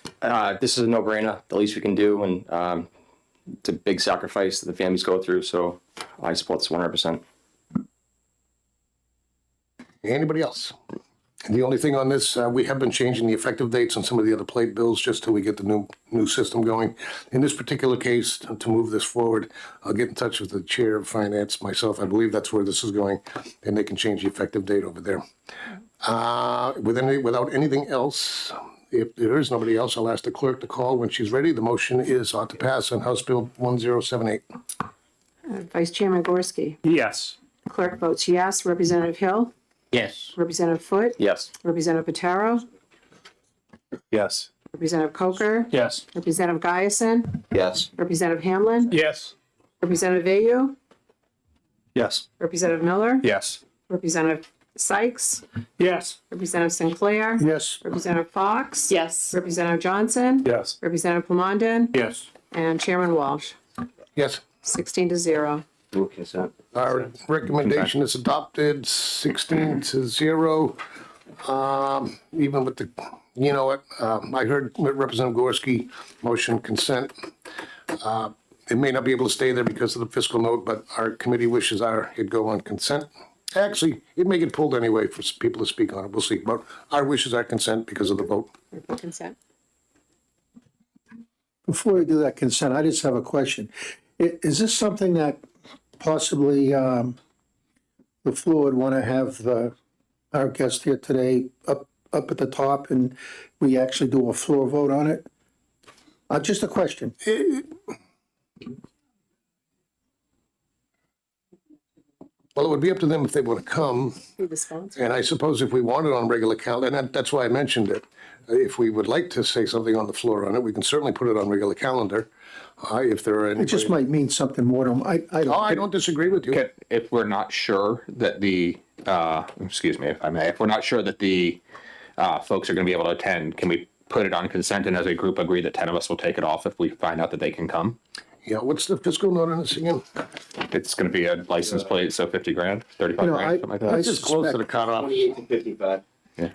This is a no-brainer, the least we can do, and it's a big sacrifice that the families go through, so I support this 100%. Anybody else? The only thing on this, we have been changing the effective dates on some of the other plate bills just till we get the new system going. In this particular case, to move this forward, I'll get in touch with the chair of finance myself. I believe that's where this is going, and they can change the effective date over there. Without anything else, if there is nobody else, I'll ask the clerk to call when she's ready. The motion is ought to pass on House Bill 1078. Vice Chairman Gorski. Yes. Clerk votes yes. Representative Hill. Yes. Representative Foote. Yes. Representative Patero. Yes. Representative Coker. Yes. Representative Giason. Yes. Representative Hamlin. Yes. Representative Ayu. Yes. Representative Miller. Yes. Representative Sykes. Yes. Representative Sinclair. Yes. Representative Fox. Yes. Representative Johnson. Yes. Representative Plamondon. Yes. And Chairman Walsh. Yes. 16-0. Move consent. Our recommendation is adopted 16-0. Even with the, I heard Representative Gorski motion consent. It may not be able to stay there because of the fiscal note, but our committee wishes it go on consent. Actually, it may get pulled anyway for people to speak on it. We'll see. But our wishes are consent because of the vote. Consent. before we do that consent, I just have a question. Is this something that possibly the floor would want to have our guest here today up at the top and we actually do a floor vote on it? Just a question. Well, it would be up to them if they want to come. And I suppose if we want it on regular calendar, and that's why I mentioned it, if we would like to say something on the floor on it, we can certainly put it on regular calendar. If there are any. It just might mean something more to them. I don't disagree with you. If we're not sure that the, excuse me if I may, if we're not sure that the folks are going to be able to attend, can we put it on consent and as a group agree that 10 of us will take it off if we find out that they can come? Yeah, what's the fiscal note on this again? It's going to be a license plate, so 50 grand, 35 grand, something like that. That's just close to the cutoff. 28 to 55. Yeah,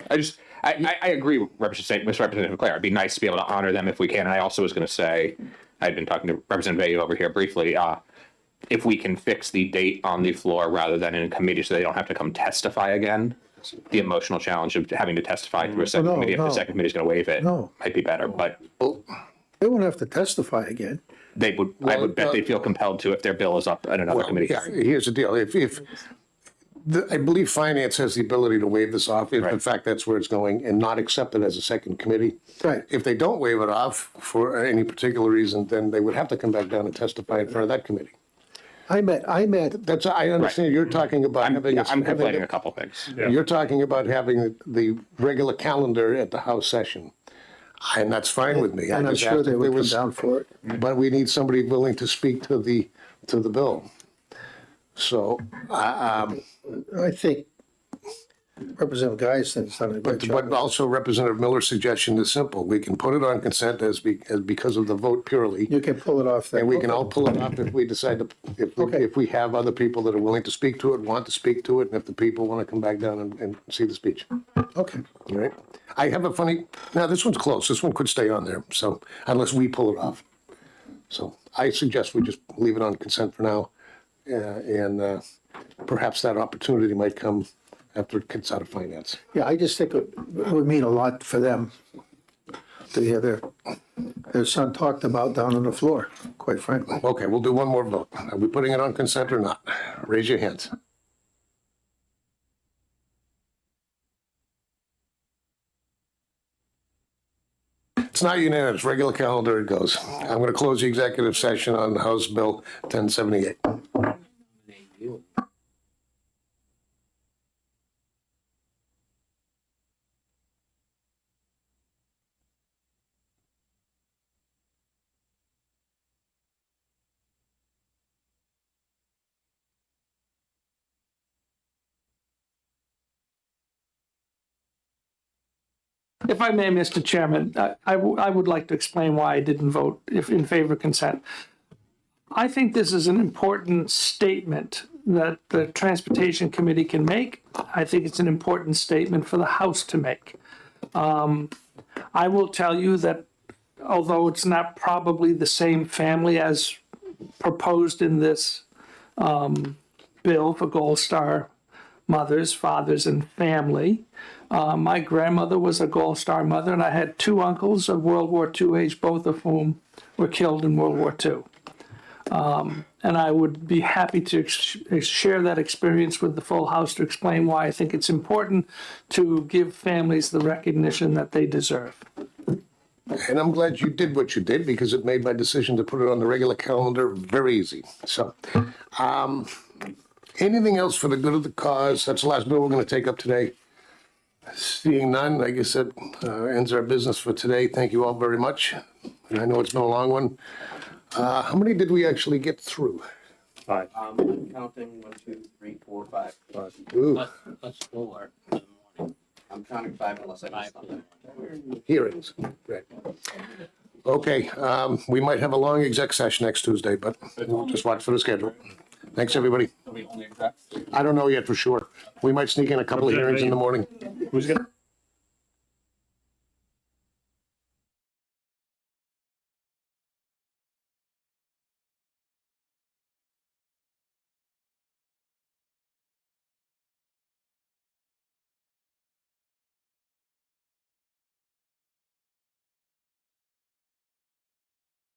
I agree with Representative Claire. It'd be nice to be able to honor them if we can. And I also was going to say, I'd been talking to Representative Vega over here briefly. If we can fix the date on the floor rather than in committee so they don't have to come testify again, the emotional challenge of having to testify through a second committee if the second committee is going to waive it might be better. But they won't have to testify again. They would. I would bet they feel compelled to if their bill is up at another committee hearing. Here's the deal. I believe finance has the ability to waive this off, if in fact that's where it's going, and not accept it as a second committee. Right. If they don't waive it off for any particular reason, then they would have to come back down and testify in front of that committee. I met. That's, I understand you're talking about having. I'm conflating a couple things. You're talking about having the regular calendar at the House session. And that's fine with me. And I'm sure they would come down for it. But we need somebody willing to speak to the bill. So, I think Representative Guy's done a good job. but also Representative Miller's suggestion is simple. We can put it on consent as because of the vote purely. You can pull it off then. And we can all pull it off if we decide to, if we have other people that are willing to speak to it, want to speak to it, and if the people want to come back down and see the speech. Okay. All right. I have a funny, now this one's close. This one could stay on there. So unless we pull it off. So I suggest we just leave it on consent for now. And perhaps that opportunity might come after it gets out of finance. Yeah, I just think it would mean a lot for them to hear their son talked about down on the floor, quite frankly. Okay, we'll do one more vote. Are we putting it on consent or not? Raise your hands. It's not unanimous. Regular calendar it goes. I'm going to close the executive session on House Bill 1078. If I may, Mr. Chairman, I would like to explain why I didn't vote in favor of consent. I think this is an important statement that the Transportation Committee can make. I think it's an important statement for the House to make. I will tell you that although it's not probably the same family as proposed in this bill for Gold Star mothers, fathers, and family, my grandmother was a Gold Star mother, and I had two uncles of World War II age, both of whom were killed in World War II. And I would be happy to share that experience with the full House to explain why I think it's important to give families the recognition that they deserve. And I'm glad you did what you did because it made my decision to put it on the regular calendar very easy. So, anything else for the good of the cause? That's the last bill we're going to take up today. Seeing none, I guess that ends our business for today. Thank you all very much. And I know it's been a long one. How many did we actually get through? 5. I'm counting 1, 2, 3, 4, 5. Ooh. Let's 4 in the morning. I'm counting 5 unless I miss something. Hearings. Right. Okay, we might have a long exec session next Tuesday, but we'll just watch for the schedule. Thanks, everybody. I don't know yet for sure. We might sneak in a couple of hearings in the morning. Who's gonna?